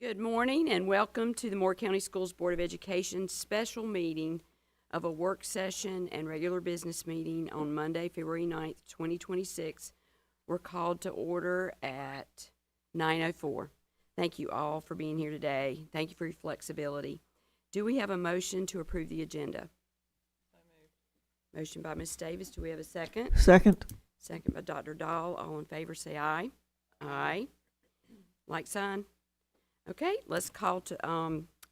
Good morning and welcome to the Moore County Schools Board of Education special meeting of a work session and regular business meeting on Monday, February 9th, 2026. We're called to order at 9:04. Thank you all for being here today. Thank you for your flexibility. Do we have a motion to approve the agenda? Motion by Ms. Davis. Do we have a second? Second. Second by Dr. Dahl. All in favor say aye. Aye. Like sign. Okay, let's call to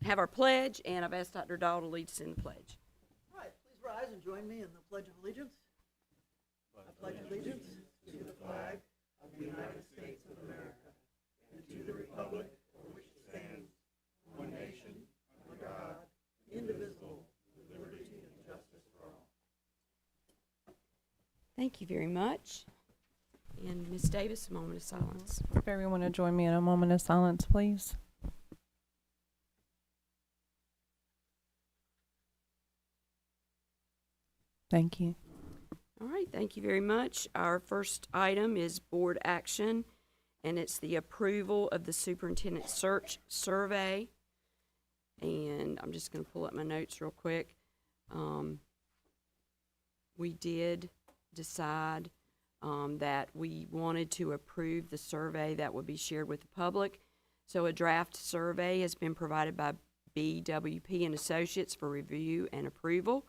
have our pledge, and I've asked Dr. Dahl to lead us in the pledge. All right, please rise and join me in the Pledge of Allegiance. I pledge allegiance to the flag of the United States of America and to the republic for which it stands, one nation, under God, indivisible, with liberty and justice for all. Thank you very much. And Ms. Davis, a moment of silence. If everyone would join me in a moment of silence, please. Thank you. All right, thank you very much. Our first item is board action, and it's the approval of the superintendent search survey. And I'm just going to pull up my notes real quick. We did decide that we wanted to approve the survey that would be shared with the public. So a draft survey has been provided by BWP and Associates for review and approval.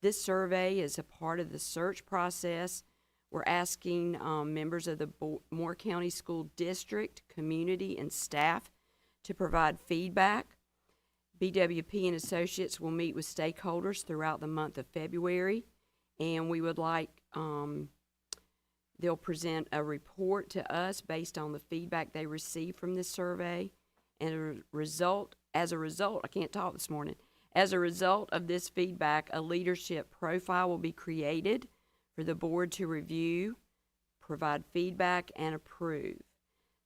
This survey is a part of the search process. We're asking members of the Moore County School District, community, and staff to provide feedback. BWP and Associates will meet with stakeholders throughout the month of February, and we would like they'll present a report to us based on the feedback they received from this survey. And as a result, I can't talk this morning. As a result of this feedback, a leadership profile will be created for the board to review, provide feedback, and approve.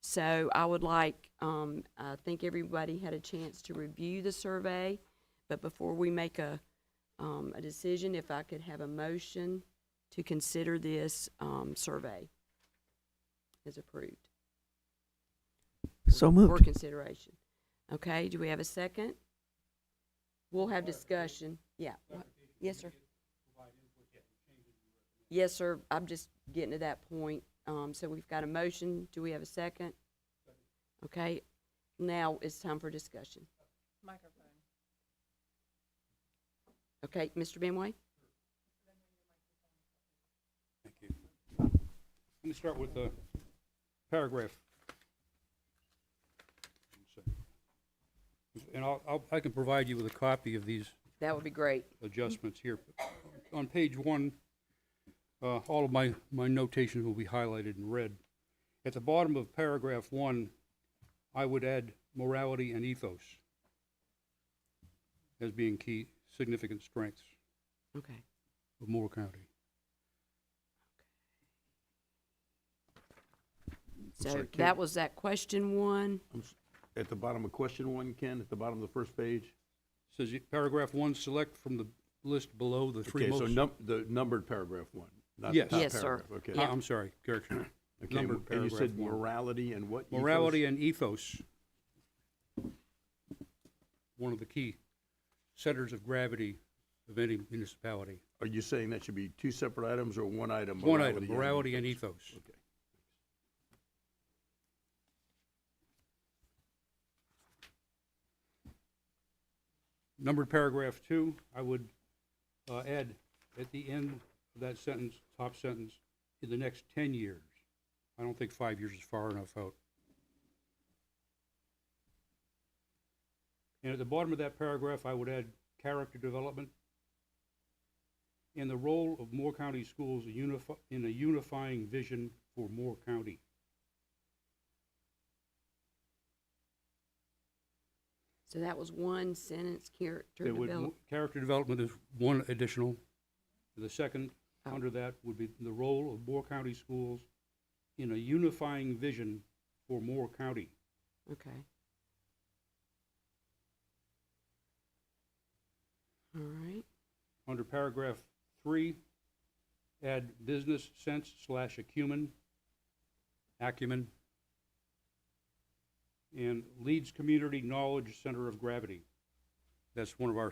So I would like, I think everybody had a chance to review the survey, but before we make a decision, if I could have a motion to consider this survey as approved. So moved. For consideration. Okay, do we have a second? We'll have discussion. Yeah. Yes, sir. Yes, sir. I'm just getting to that point. So we've got a motion. Do we have a second? Okay. Now it's time for discussion. Microphone. Okay, Mr. Benway? Thank you. Let me start with the paragraph. And I can provide you with a copy of these That would be great. adjustments here. On page 1, all of my notations will be highlighted in red. At the bottom of paragraph 1, I would add morality and ethos as being key significant strengths Okay. of Moore County. So sorry, Ken. that was that question one. At the bottom of question 1, Ken, at the bottom of the first page? Says paragraph 1, select from the list below the three Okay, most. so the numbered paragraph 1, not the Yes. top Yes, sir. paragraph. Okay. Yeah. I'm sorry, correction. Okay, numbered and you paragraph said 1. morality and what? ethos? Morality and ethos. One of the key centers of gravity of any municipality. Are you saying that should be 2 separate items or one item? One item, morality and ethos. Okay. Numbered paragraph 2, I would add at the end of that sentence, top sentence, in the next 10 years. I don't think 5 years is far enough out. And at the bottom of that paragraph, I would add character development and the role of Moore County Schools in a unifying vision for Moore County. So that was one sentence, character development. Character development is one additional. The second under that would be the role of Moore County Schools in a unifying vision for Moore County. Okay. All right. Under paragraph 3, add business sense / acumen and Leeds Community Knowledge Center of Gravity. That's one of our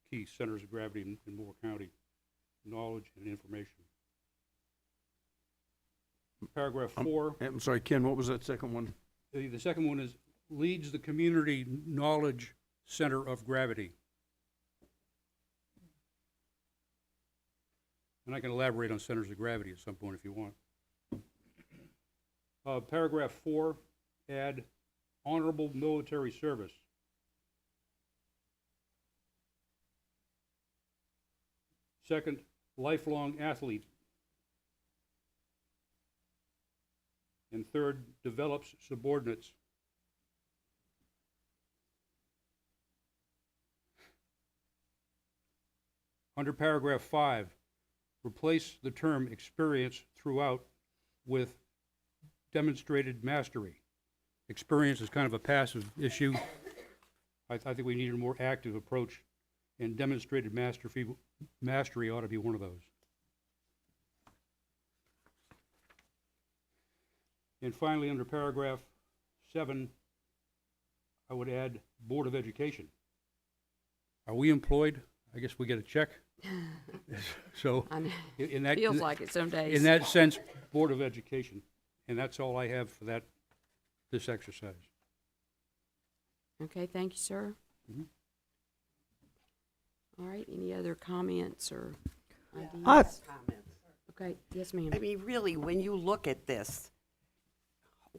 key centers of gravity in Moore County, knowledge and information. Paragraph 4. I'm sorry, Ken, what was that second one? The second one is leads the Community Knowledge Center of Gravity. And I can elaborate on centers of gravity at some point if you want. Paragraph 4, add honorable military service. Second, lifelong athlete. And third, develops subordinates. Under paragraph 5, replace the term experience throughout with demonstrated mastery. Experience is kind of a passive issue. I think we need a more active approach, and demonstrated mastery ought to be one of those. And finally, under paragraph 7, I would add Board of Education. Are we employed? I guess we get a check. So, I know. in that Feels like it some days. in that sense, Board of Education, and that's all I have for this exercise. Okay, thank you, sir. Mhm. All right, any other comments or ideas? Comments. Okay, yes, ma'am. I mean, really, when you look at this,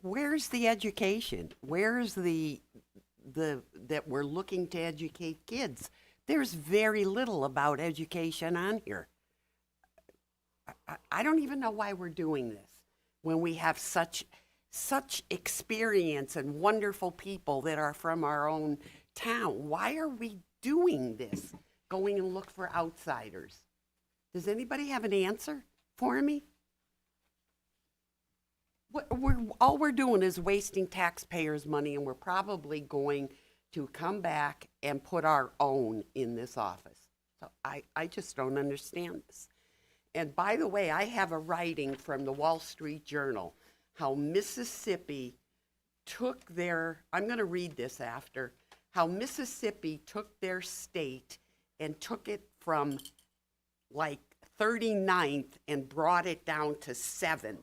where's the education? Where's that we're looking to educate kids? There's very little about education on here. I don't even know why we're doing this when we have such experience and wonderful people that are from our own town. Why are we doing this? Going and look for outsiders. Does anybody have an answer for me? All we're doing is wasting taxpayers' money, and we're probably going to come back and put our own in this office. So I just don't understand this. And by the way, I have a writing from the Wall Street Journal, how Mississippi took I'm going to read this after, how Mississippi took their state and took it from like 39th and brought it down to 7th.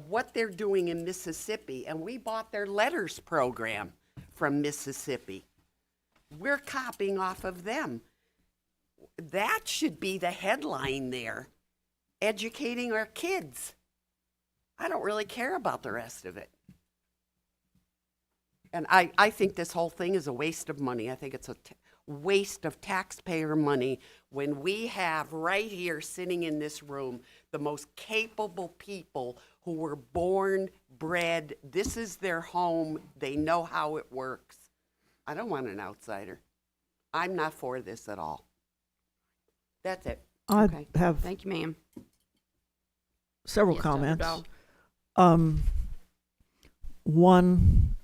What they're doing in Mississippi, and we bought their letters program from Mississippi. We're copying off of them. That should be the headline there, educating our kids. I don't really care about the rest of it. And I think this whole thing is a waste of money. I think it's a waste of taxpayer money when we have right here sitting in this room the most capable people who were born, bred, this is their home, they know how it works. I don't want an outsider. I'm not for this at all. That's it. I Okay. have Thank you, ma'am. several Yes, Dr. comments. Dahl. One,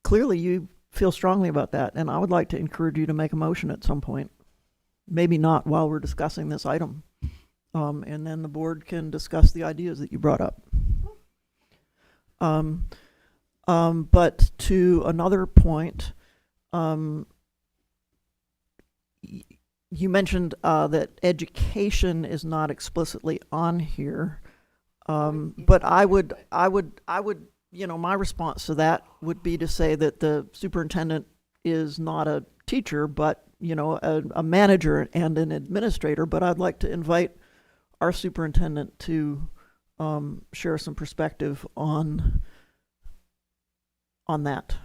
clearly you feel strongly about that, and I would like to encourage you to make a motion at some point. Maybe not while we're discussing this item. And then the board can discuss the ideas that you brought up. But to another point, you mentioned that education is not explicitly on here. But I would, my response to that would be to say that the superintendent is not a teacher, but, a manager and an administrator. But I'd like to invite our superintendent to share some perspective on that,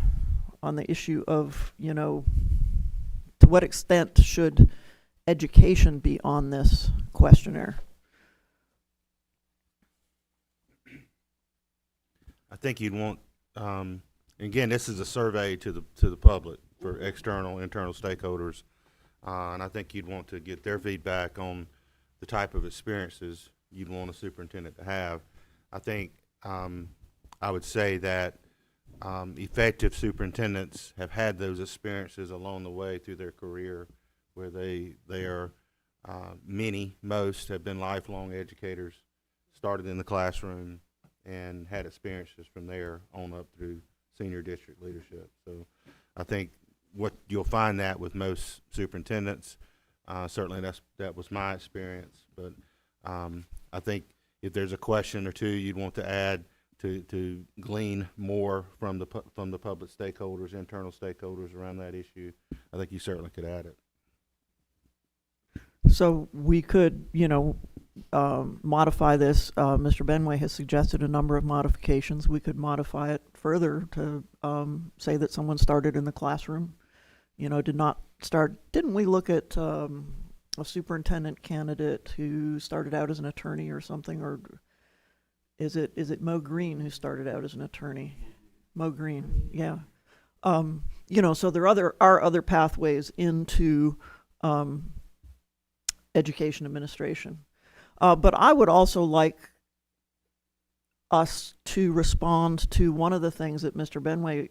on the issue of, to what extent should education be on this questionnaire? I think you'd want, again, this is a survey to the public for external, internal stakeholders, and I think you'd want to get their feedback on the type of experiences you'd want a superintendent to have. I think I would say that effective superintendents have had those experiences along the way through their career, where they are most have been lifelong educators, started in the classroom and had experiences from there on up through senior district leadership. So I think what you'll find that with most superintendents, certainly that was my experience, but I think if there's a question or two you'd want to add to glean more from the public stakeholders, internal stakeholders around that issue, I think you certainly could add it. So we could, modify this. Mr. Benway has suggested a number of modifications. We could modify it further to say that someone started in the classroom, did not start. Didn't we look at a superintendent candidate who started out as an attorney or something? Or is it Mo Green who started out as an attorney? Mo Green, yeah. So there are other pathways into education administration. But I would also like us to respond to one of the things that Mr. Benway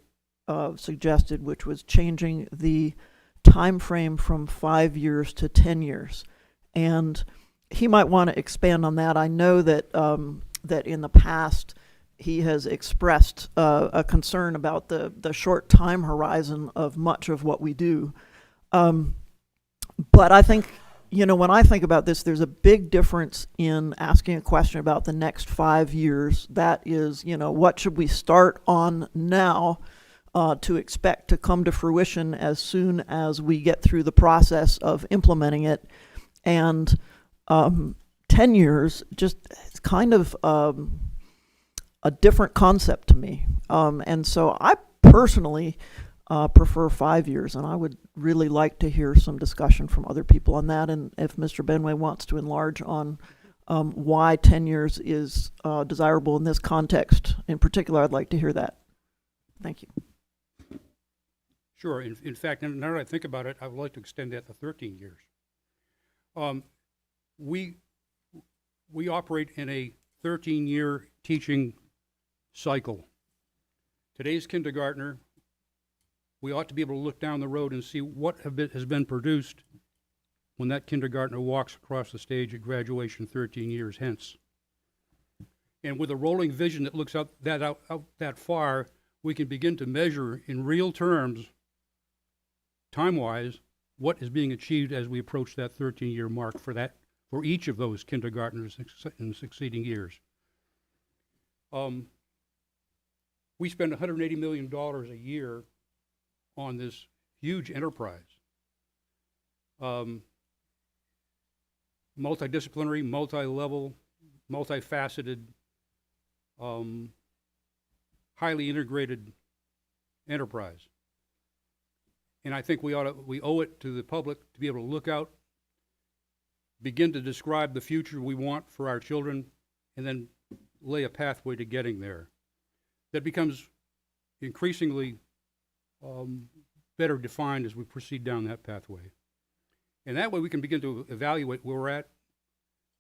suggested, which was changing the time frame from 5 years to 10 years. And he might want to expand on that. I know that that in the past he has expressed a concern about the short time horizon of much of what we do. But I think, when I think about this, there's a big difference in asking a question about the next 5 years. That is, what should we start on now to expect to come to fruition as soon as we get through the process of implementing it. And 10 years, just it's kind of a different concept to me. And so I personally prefer 5 years, and I would really like to hear some discussion from other people on that. And if Mr. Benway wants to enlarge on why 10 years is desirable in this context in particular, I'd like to hear that. Thank you. Sure. In fact, now that I think about it, I would like to extend that to 13 years. We operate in a 13-year teaching cycle. Today's kindergartner, we ought to be able to look down the road and see what has been produced when that kindergartner walks across the stage at graduation 13 years hence. And with a rolling vision that looks out that far, we can begin to measure in real terms, time-wise, what is being achieved as we approach that 13-year mark for each of those kindergartners in succeeding years. We spend $180 million a year on this huge enterprise. Multidisciplinary, multi-level, multifaceted, highly integrated enterprise. And I think we owe it to the public to be able to look out, begin to describe the future we want for our children, and then lay a pathway to getting there. That becomes increasingly better defined as we proceed down that pathway. And that way we can begin to evaluate where we're at.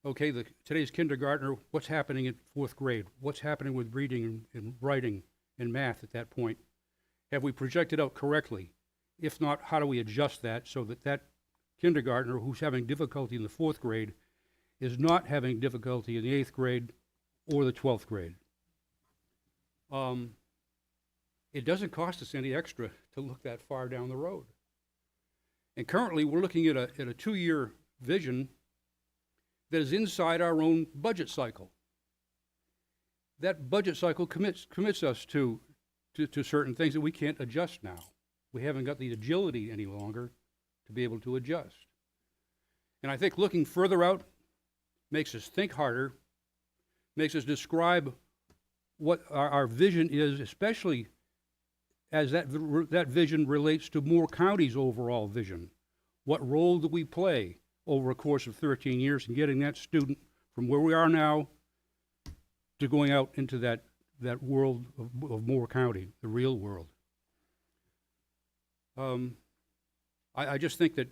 Okay, today's kindergartner, what's happening in 4th grade? What's happening with reading and writing and math at that point? Have we projected out correctly? If not, how do we adjust that so that kindergartner who's having difficulty in the 4th grade is not having difficulty in the 8th grade or the 12th grade? It doesn't cost us any extra to look that far down the road. And currently, we're looking at a 2-year vision that is inside our own budget cycle. That budget cycle commits us to certain things that we can't adjust now. We haven't got the agility any longer to be able to adjust. And I think looking further out makes us think harder, makes us describe what our vision is, especially as that vision relates to Moore County's overall vision. What role do we play over a course of 13 years in getting that student from where we are now to going out into that world of Moore County, the real world? I just think that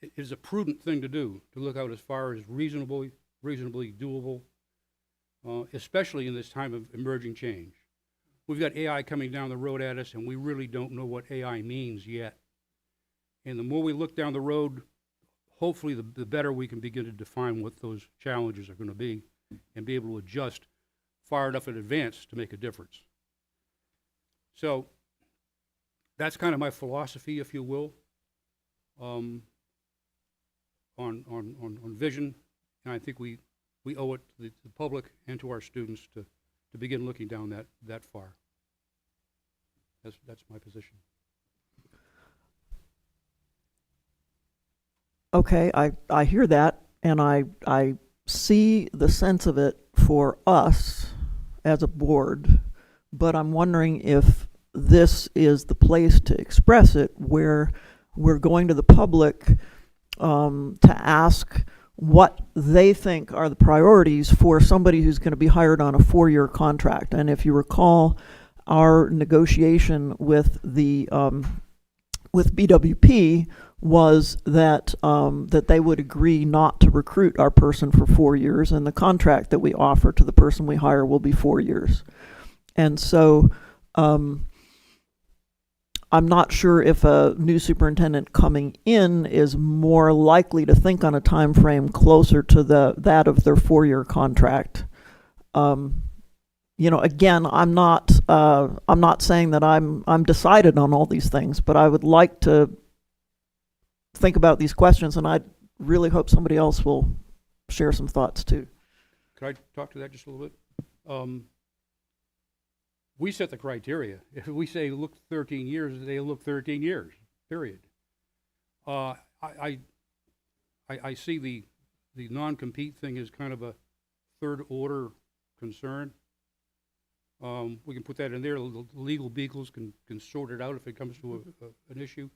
it is a prudent thing to do, to look out as far as reasonably doable, especially in this time of emerging change. We've got AI coming down the road at us, and we really don't know what AI means yet. And the more we look down the road, hopefully the better we can begin to define what those challenges are gonna be and be able to adjust far enough in advance to make a difference. So, that's kind of my philosophy, if you will, on vision, and I think we owe it to the public and to our students to begin looking down that far. That's my position. Okay, I hear that, and I see the sense of it for us as a board, but I'm wondering if this is the place to express it, where we're going to the public to ask what they think are the priorities for somebody who's going to be hired on a 4-year contract. And if you recall, our negotiation with the with BWP was that that they would agree not to recruit our person for 4 years, and the contract that we offer to the person we hire will be 4 years. And so I'm not sure if a new superintendent coming in is more likely to think on a time frame closer to that of their 4-year contract. Again, I'm not saying that I'm decided on all these things, but I would like to think about these questions, and I really hope somebody else will share some thoughts too. Could I talk to that just a little bit? We set the criteria. If we say look 13 years, they look 13 years, period. I see the non-compete thing as kind of a third order concern. We can put that in there. The legal beagles can sort it out if it comes to an issue.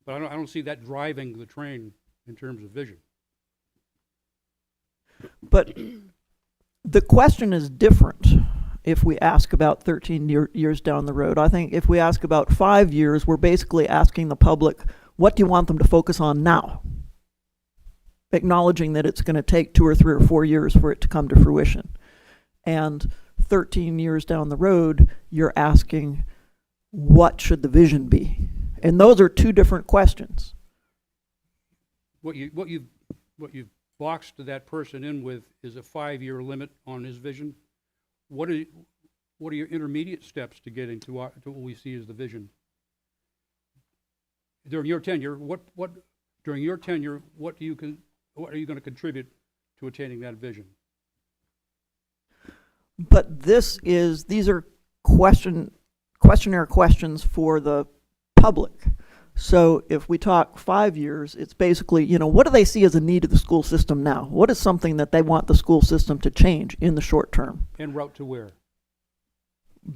But I don't see that driving the train in terms of vision. But the question is different if we ask about 13 years down the road. I think if we ask about 5 years, we're basically asking the public, what do you want them to focus on now? Acknowledging that it's going to take 2 or 3 or 4 years for it to come to fruition. And 13 years down the road, you're asking, what should the vision be? And those are two different questions. What you've boxed that person in with is a 5-year limit on his vision. What are your intermediate steps to getting to what we see as the vision? During your tenure, what are you going to contribute to attaining that vision? But these are questionnaire questions for the public. So if we talk 5 years, it's basically, what do they see as a need of the school system now? What is something that they want the school system to change in the short term? En route to where?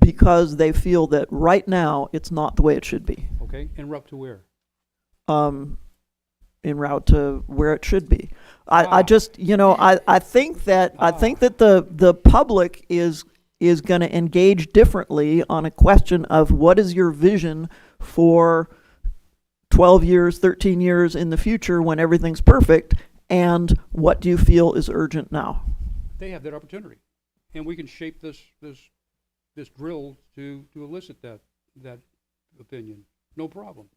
Because they feel that right now it's not the way it should be. Okay, en route to where? En route to where it should be. I think that the public is going to engage differently on a question of what is your vision for 12 years, 13 years in the future when everything's perfect, and what do you feel is urgent now? They have that opportunity, and we can shape this drill to elicit that opinion. No problem.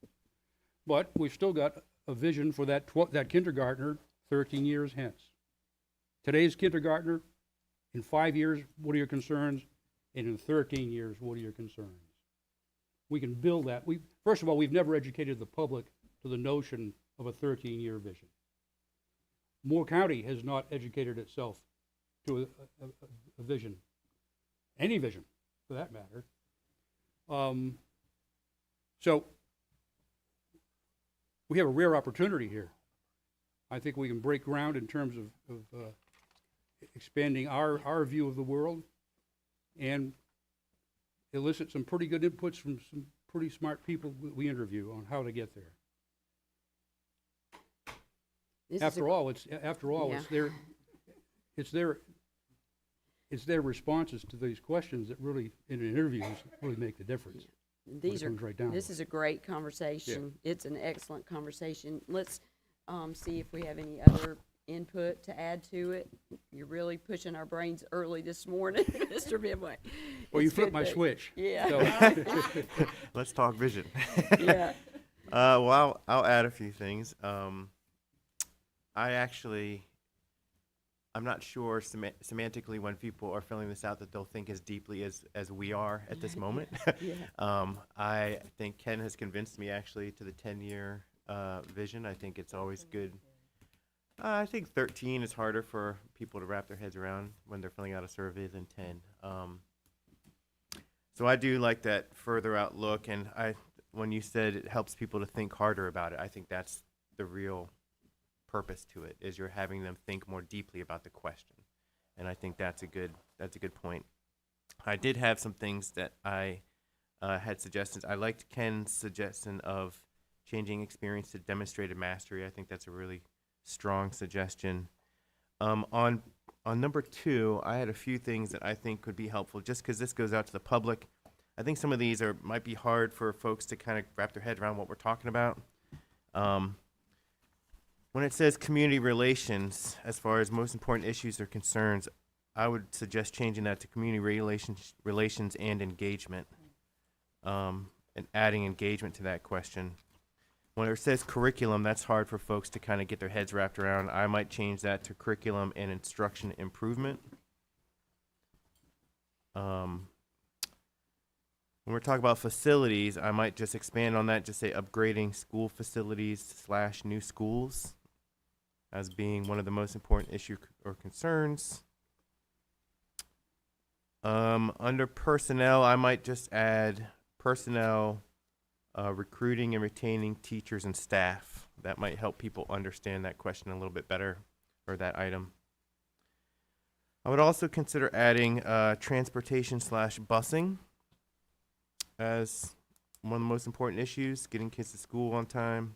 But we've still got a vision for that kindergartner 13 years hence. Today's kindergartner, in 5 years, what are your concerns? And in 13 years, what are your concerns? We can build that. First of all, we've never educated the public to the notion of a 13-year vision. Moore County has not educated itself to a vision, any vision, for that matter. So we have a rare opportunity here. I think we can break ground in terms of expanding our view of the world and elicit some pretty good inputs from some pretty smart people we interview on how to get there. After all, it's their responses to these questions that really, in an interview, really make the difference. This Right is a great conversation. Yeah. It's an excellent conversation. Let's see if we have any other input to add to it. You're really pushing our brains early this morning, Mr. Bidway. Well, you flipped my switch. Yeah. So. Let's talk vision. Yeah. Well, I'll add a few things. I'm not sure semantically when people are filling this out that they'll think as deeply as we are at this moment. I think Ken has convinced me actually to the 10-year vision. I think it's always good. I think 13 is harder for people to wrap their heads around when they're filling out a survey than 10. So I do like that further out look, and when you said it helps people to think harder about it, I think that's the real purpose to it, is you're having them think more deeply about the question. And I think that's a good point. I did have some things that I had suggestions. I liked Ken's suggestion of changing experience to demonstrated mastery. I think that's a really strong suggestion. On number 2, I had a few things that I think could be helpful, just because this goes out to the public. I think some of these might be hard for folks to kind of wrap their head around what we're talking about. When it says community relations, as far as most important issues or concerns, I would suggest changing that to community relations and engagement, and adding engagement to that question. When it says curriculum, that's hard for folks to kind of get their heads wrapped around. I might change that to curriculum and instruction improvement. When we're talking about facilities, I might just expand on that, just say upgrading school facilities / new schools as being one of the most important issues or concerns. Under personnel, I might just add personnel, recruiting and retaining teachers and staff. That might help people understand that question a little bit better, or that item. I would also consider adding transportation / busing as one of the most important issues, getting kids to school on time.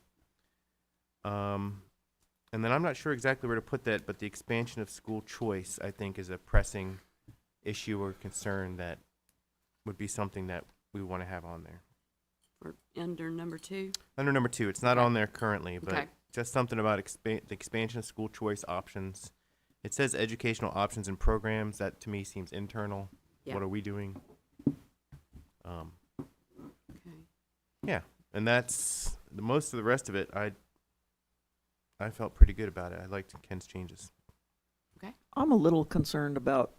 And then I'm not sure exactly where to put that, but the expansion of school choice, I think, is a pressing issue or concern that would be something that we want to have on there. Or under number 2? Under number 2, it's not on there currently, but Okay. just something about the expansion of school choice options. It says educational options and programs. That to me seems internal. Yeah. What are we doing? Okay. Yeah, and that's most of the rest of it. I felt pretty good about it. I liked Ken's changes. I'm a little concerned about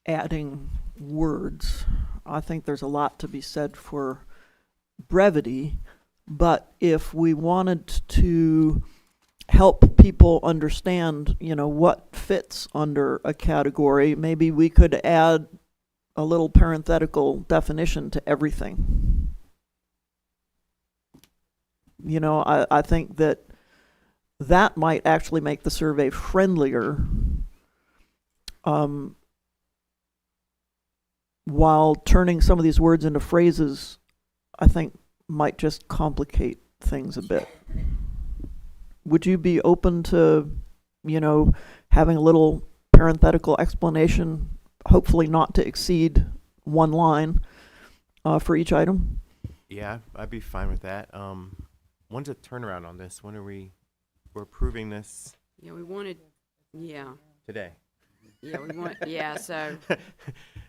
adding words. I think there's a lot to be said for brevity, but if we wanted to help people understand, what fits under a category, maybe we could add a little parenthetical definition to everything. I think that might actually make the survey friendlier, while turning some of these words into phrases, I think might just complicate things a bit. Would you be open to, having a little parenthetical explanation, hopefully not to exceed 1 line, for each item? Yeah, I'd be fine with that. When's the turnaround on this? When we're approving this Yeah, we wanted, yeah, today? so,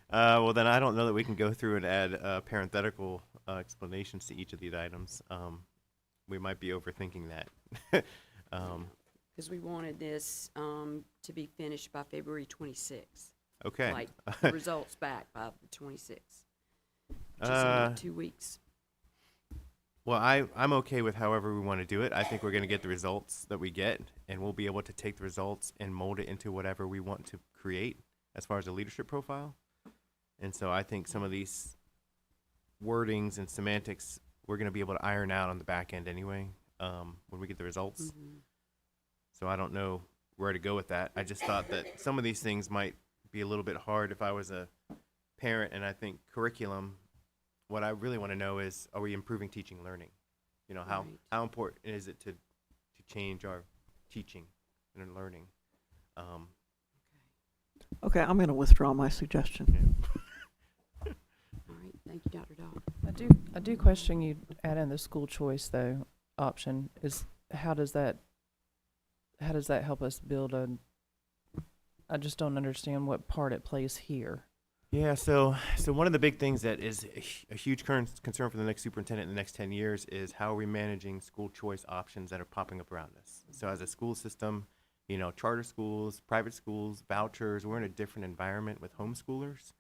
Well, then I don't know that we can go through and add parenthetical explanations to each of these items. We might be overthinking that. because we wanted this to be finished by February 26th. Okay. Like, the results back by the 26th. Which is only 2 weeks. Well, I'm okay with however we want to do it. I think we're going to get the results that we get, and we'll be able to take the results and mold it into whatever we want to create as far as a leadership profile. And so I think some of these wordings and semantics we're going to be able to iron out on the back end anyway, when we get the results. Mm-hmm. So I don't know where to go with that. I just thought that some of these things might be a little bit hard if I was a parent, and I think curriculum, what I really want to know is, are we improving teaching learning? How Right. how important is it to change our teaching and learning? Okay, I'm going to withdraw my suggestion. All right, thank you, Dr. Dodd. I do question you add in the school choice though option. How does that help us build I just don't understand what part it plays here. Yeah, so one of the big things that is a huge concern for the next superintendent in the next 10 years is how are we managing school choice options that are popping up around us. So as a school system, you know, charter schools, private schools, vouchers, we're in a different environment with homeschoolers.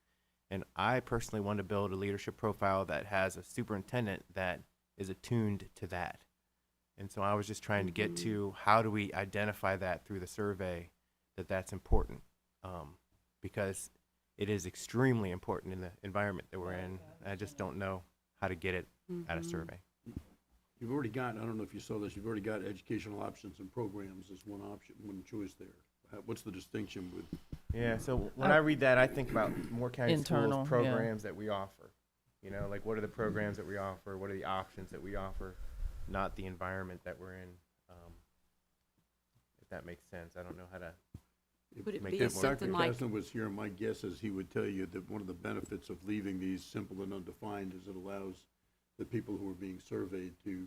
And I personally want to build a leadership profile that has a superintendent that is attuned to that. And so I was just trying to get to how do we identify that through the survey that that's important, because it is extremely important in the environment that we're in. I just don't know how to get it at a survey. You've already got, I don't know if you saw this, you've already got educational options and programs as one option, one choice there. What's the distinction with? Yeah, so when I read that, I think about Moore County Internal, Schools yeah. programs that we offer. You know, like what are the programs that we offer? What are the options that we offer? Not the environment that we're in. If that makes sense, I don't know how to. Would it make be that If more something Dr. like, Kasdan was here, my guess is he would tell you that one of the benefits of leaving these simple and undefined is it allows the people who are being surveyed to,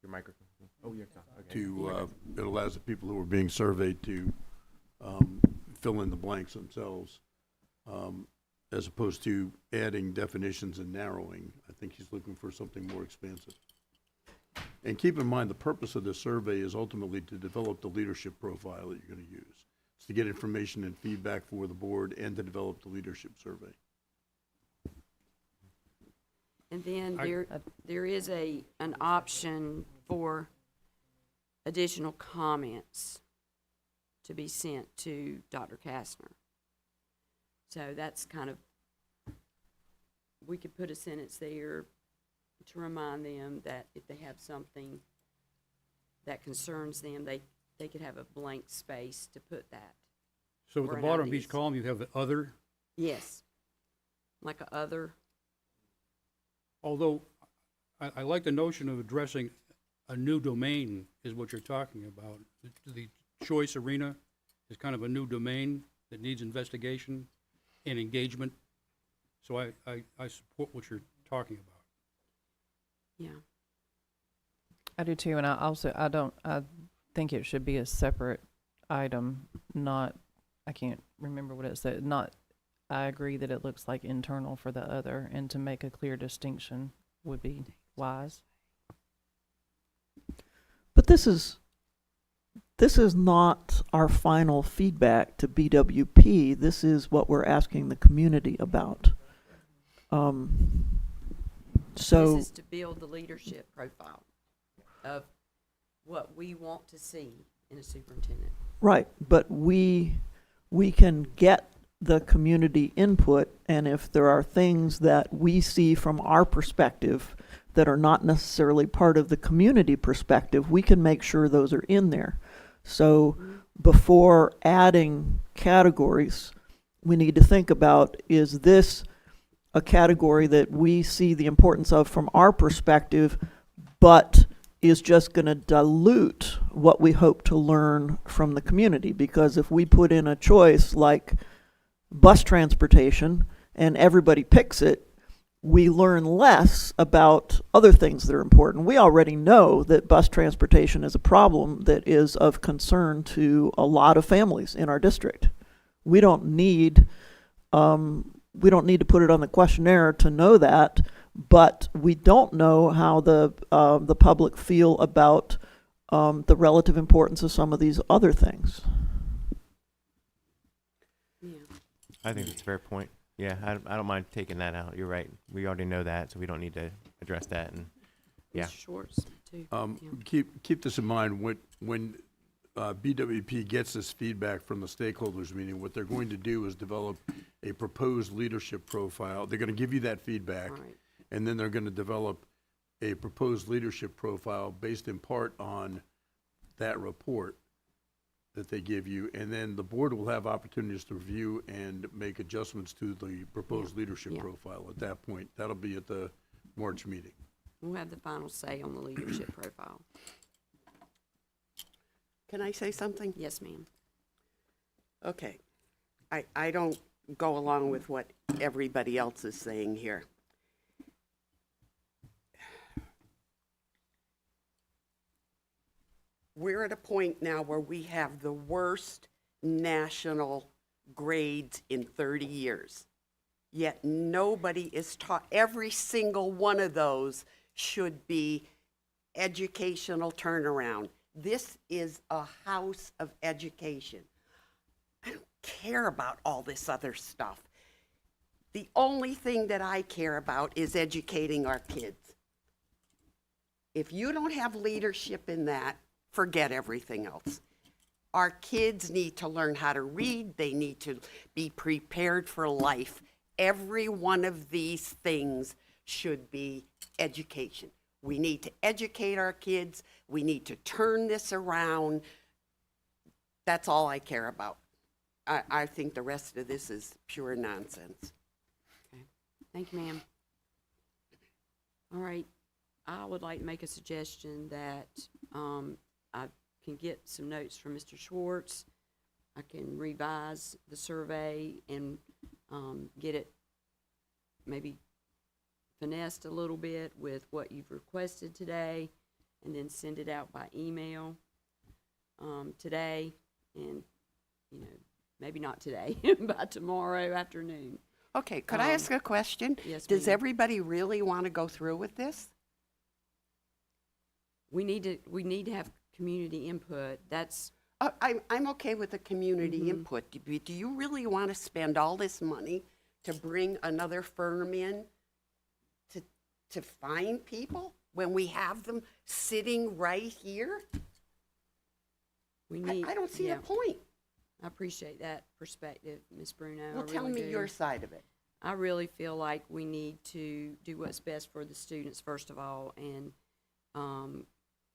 Your microphone. Oh, you're okay. it allows the people who are being surveyed to fill in the blanks themselves, as opposed to adding definitions and narrowing. I think he's looking for something more expansive. And keep in mind, the purpose of this survey is ultimately to develop the leadership profile that you're going to use. It's to get information and feedback for the board and to develop the leadership survey. and then I- there is an option for additional comments to be sent to Dr. Kastner. So that's kind of, we could put a sentence there to remind them that if they have something that concerns them, they could have a blank space to put that. So at Or the an bottom of ideas. each column, you have the other, Yes. Like a other, although I like the notion of addressing a new domain is what you're talking about. The choice arena is kind of a new domain that needs investigation and engagement. So I support what you're talking about. yeah. I do too, and I think it should be a separate item, not, I can't remember what it said, I agree that it looks like internal for the other, and to make a clear distinction would be wise. But this is not our final feedback to BWP. This is what we're asking the community about. So This is to build the leadership profile of what we want to see in a superintendent. right, but we can get the community input, and if there are things that we see from our perspective that are not necessarily part of the community perspective, we can make sure those are in there. So before adding categories, we need to think about, is this a category that we see the importance of from our perspective, but is just going to dilute what we hope to learn from the community? Because if we put in a choice like bus transportation and everybody picks it, we learn less about other things that are important. We already know that bus transportation is a problem that is of concern to a lot of families in our district. We don't need to put it on the questionnaire to know that, but we don't know how the public feel about the relative importance of some of these other things. Yeah. I think that's a fair point. Yeah, I don't mind taking that out. You're right. We already know that, so we don't need to address that. And yeah. Mr. Schwartz, too. Yeah. Keep this in mind, when BWP gets this feedback from the stakeholders meeting, what they're going to do is develop a proposed leadership profile. They're going to give you that feedback, Right. and then they're going to develop a proposed leadership profile based in part on that report that they give you, and then the board will have opportunities to review and make adjustments to the proposed leadership Yeah. profile at that point. That'll be at the March meeting. We'll have the final say on the leadership profile. Can I say something? Yes, ma'am. Okay. I don't go along with what everybody else is saying here. We're at a point now where we have the worst national grades in 30 years. yet nobody is taught. Every single one of those should be educational turnaround. This is a house of education. I don't care about all this other stuff. The only thing that I care about is educating our kids. If you don't have leadership in that, forget everything else. Our kids need to learn how to read. They need to be prepared for life. Every one of these things should be education. We need to educate our kids. We need to turn this around. That's all I care about. I think the rest of this is pure nonsense. Okay. Thank you, ma'am. All right. I would like to make a suggestion that I can get some notes from Mr. Schwartz. I can revise the survey and get it maybe finessed a little bit with what you've requested today, and then send it out by email today, and, you know, maybe not today, by tomorrow afternoon. Okay, could I ask a question? Yes, Does ma'am. everybody really want to go through with this? We need to have community input. That's, I'm okay with the community input. Do you really want to spend all this money to bring another firm in to find people when we have them sitting right here? we need. I don't see yeah, the point. I appreciate that perspective, Ms. Bruno. Well, I tell really me do. your side of it. I really feel like we need to do what's best for the students, first of all, and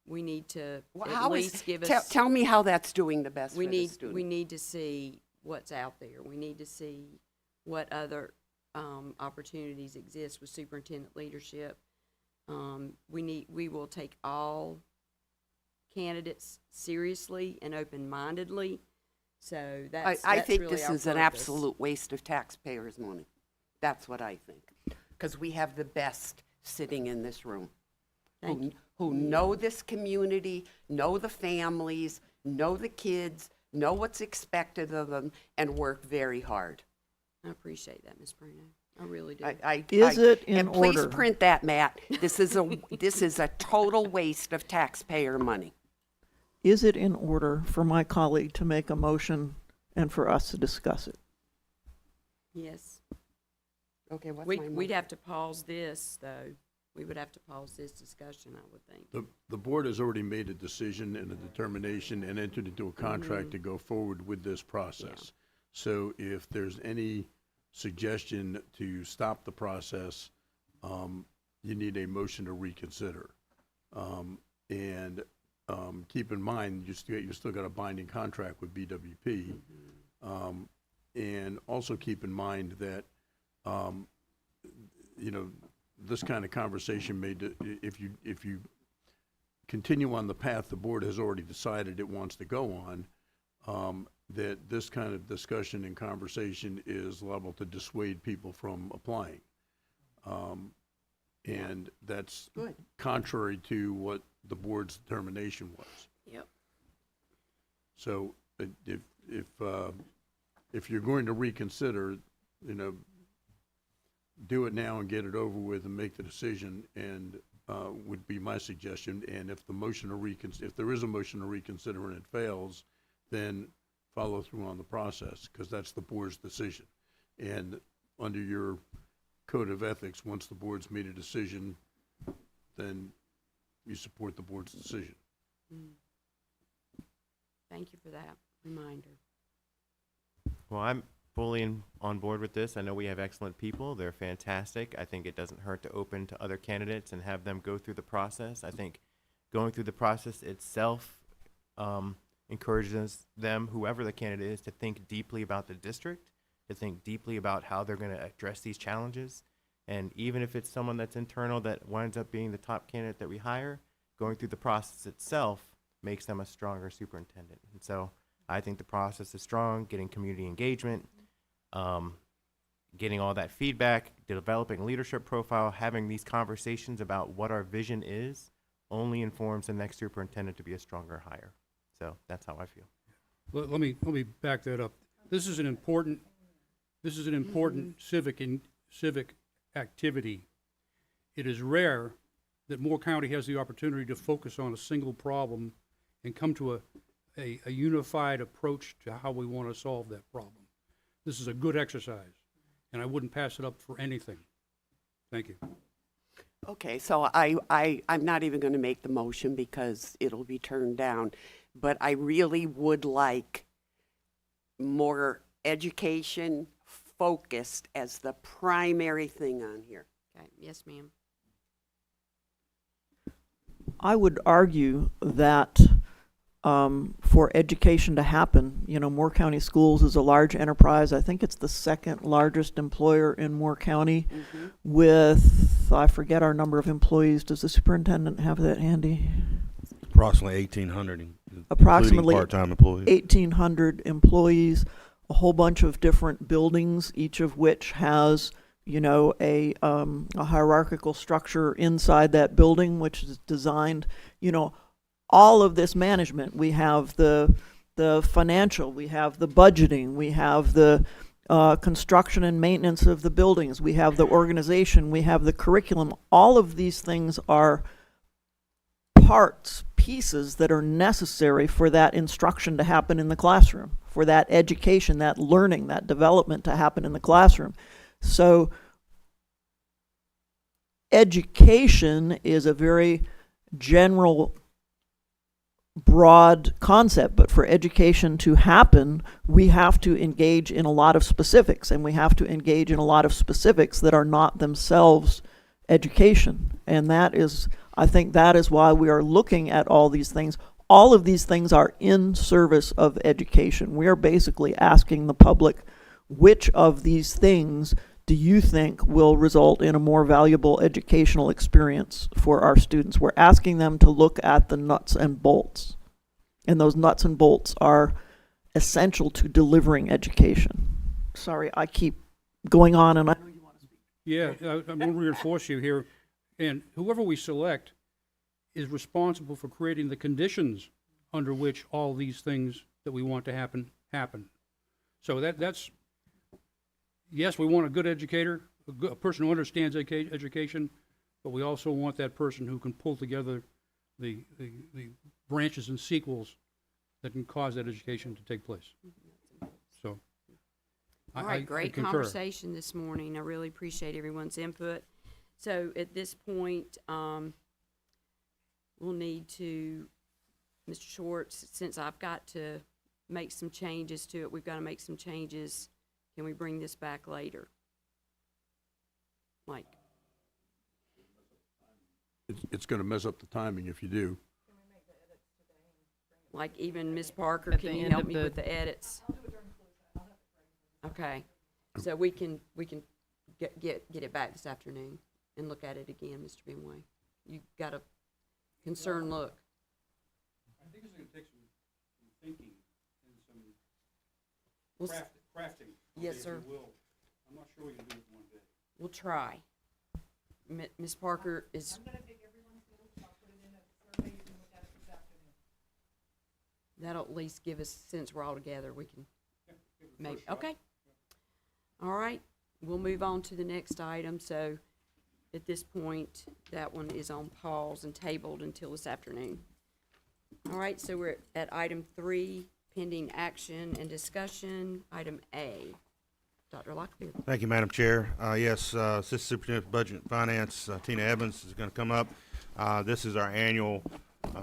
we need to Well, at how is- least give tell, us. tell me how that's doing the best we for the need student. we need to see what's out there. We need to see what other opportunities exist with superintendent leadership. We will take all candidates seriously and open-mindedly. So that's I that's think really this our is an purpose. absolute waste of taxpayers' money. That's what I think. Because we have the best sitting in this room. Thank you. Who know this community, know the families, know the kids, know what's expected of them, and work very hard. I appreciate that, Ms. Bruno. I really do. Is it in and please order? print that, Matt. This is a total waste of taxpayer money. Is it in order for my colleague to make a motion and for us to discuss it? Yes. Okay, what's We'd my motion? have to pause this, though. We would have to pause this discussion, I would think. The board has already made a decision and a determination and entered into a contract to go forward with this process. So if there's any suggestion to stop the process, you need a motion to reconsider. And keep in mind, you still got a binding contract with BWP. And also keep in mind that, you know, this kind of conversation if you continue on the path the board has already decided it wants to go on, that this kind of discussion and conversation is liable to dissuade people from applying. And that's Good. contrary to what the board's determination was. Yep. So if you're going to reconsider, you know, do it now and get it over with and make the decision, and would be my suggestion. And if the motion to if there is a motion to reconsider and it fails, then follow through on the process, because that's the board's decision. And under your code of ethics, once the board's made a decision, then you support the board's decision. Thank you for that reminder. Well, I'm fully on board with this. I know we have excellent people. They're fantastic. I think it doesn't hurt to open to other candidates and have them go through the process. I think going through the process itself encourages them, whoever the candidate is, to think deeply about the district, to think deeply about how they're going to address these challenges. And even if it's someone that's internal that winds up being the top candidate that we hire, going through the process itself makes them a stronger superintendent. And so I think the process is strong, getting community engagement, getting all that feedback, developing a leadership profile, having these conversations about what our vision is only informs the next superintendent to be a stronger hire. So that's how I feel. Let me back that up. This is an important This is an important civic activity. It is rare that Moore County has the opportunity to focus on a single problem and come to a unified approach to how we want to solve that problem. This is a good exercise, and I wouldn't pass it up for anything. Thank you. Okay, so I'm not even going to make the motion because it'll be turned down. But I really would like more education focused as the primary thing on here. Okay, yes, ma'am. I would argue that for education to happen, you know, Moore County Schools is a large enterprise. I think it's the second largest employer in Moore County with, I forget our number of employees. Does the superintendent have that handy? Approximately 1,800, Approximately including part-time employees. 1,800 employees, a whole bunch of different buildings, each of which has, you know, a hierarchical structure inside that building, which is designed, you know, all of this management. We have the financial, we have the budgeting, we have the construction and maintenance of the buildings, we have the organization, we have the curriculum. All of these things are parts, pieces that are necessary for that instruction to happen in the classroom, for that education, that learning, that development to happen in the classroom. So education is a very general, broad concept, but for education to happen, we have to engage in a lot of specifics, and we have to engage in a lot of specifics that are not themselves education. And that is, I think that is why we are looking at all these things. All of these things are in service of education. We are basically asking the public, which of these things do you think will result in a more valuable educational experience for our students? We're asking them to look at the nuts and bolts. And those nuts and bolts are essential to delivering education. Sorry, I keep going on, and I know you want to speak. Yeah, I'm going to reinforce you here. And whoever we select is responsible for creating the conditions under which all these things that we want to happen. So that's, yes, we want a good educator, a person who understands education, but we also want that person who can pull together the branches and sequels that can cause that education to take place. So, All right, I great concur. conversation this morning. I really appreciate everyone's input. So at this point, we'll need to, Mr. Schwartz, since I've got to make some changes to it, we've got to make some changes. Can we bring this back later? Mike? It's going to mess up the timing if you do. Like even Ms. Parker, At can the you end help of me the- with the edits? Okay, so we can get it back this afternoon and look at it again, Mr. Benway. You got a concerned look. I think it's going to take some thinking and some We'll crafting. Yes, if sir. you will. I'm not sure we can do it in one day. We'll try. Ms. Parker is. That'll at least give us, since we're all together, we can maybe, okay. All right, we'll move on to the next item. So at this point, that one is on pause and tabled until this afternoon. All right, so we're at item 3, pending action and discussion. Item A. Dr. Lockbeard. Thank you, Madam Chair. Yes, Assistant Superintendent of Budget and Finance, Tina Evans, is going to come up. This is our annual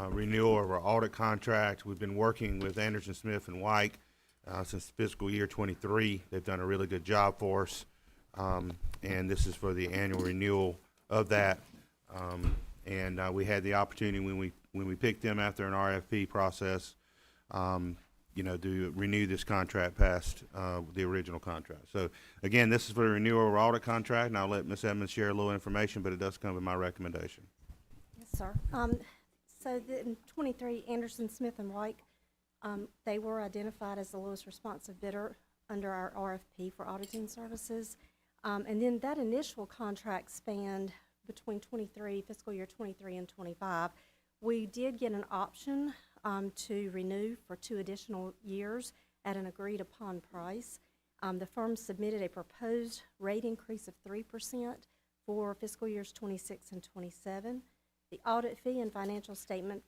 renewal of our audit contract. We've been working with Anderson, Smith, and White since fiscal year 23. They've done a really good job for us, and this is for the annual renewal of that. And we had the opportunity when we picked them after an RFP process, to renew this contract past the original contract. So again, this is for the renewal of our audit contract, and I'll let Ms. Evans share a little information, but it does come with my recommendation. Yes, sir. So in 23, Anderson, Smith, and White, they were identified as the lowest responsive bidder under our RFP for auditing services. And then that initial contract spanned between fiscal year 23 and 25. We did get an option to renew for 2 additional years at an agreed upon price. The firm submitted a proposed rate increase of 3% for fiscal years 26 and 27. The audit fee and financial statement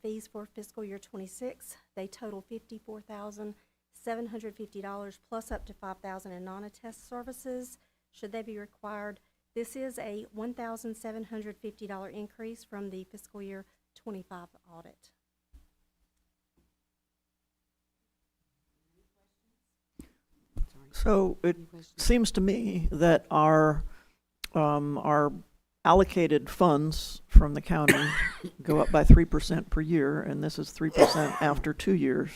fees for fiscal year 26, they total $54,750 plus up to $5,000 in non-attest services, should they be required. This is a $1,750 increase from the fiscal year 25 audit. So it Any questions? seems to me that our allocated funds from the county go up by 3% per year, and this is 3% after 2 years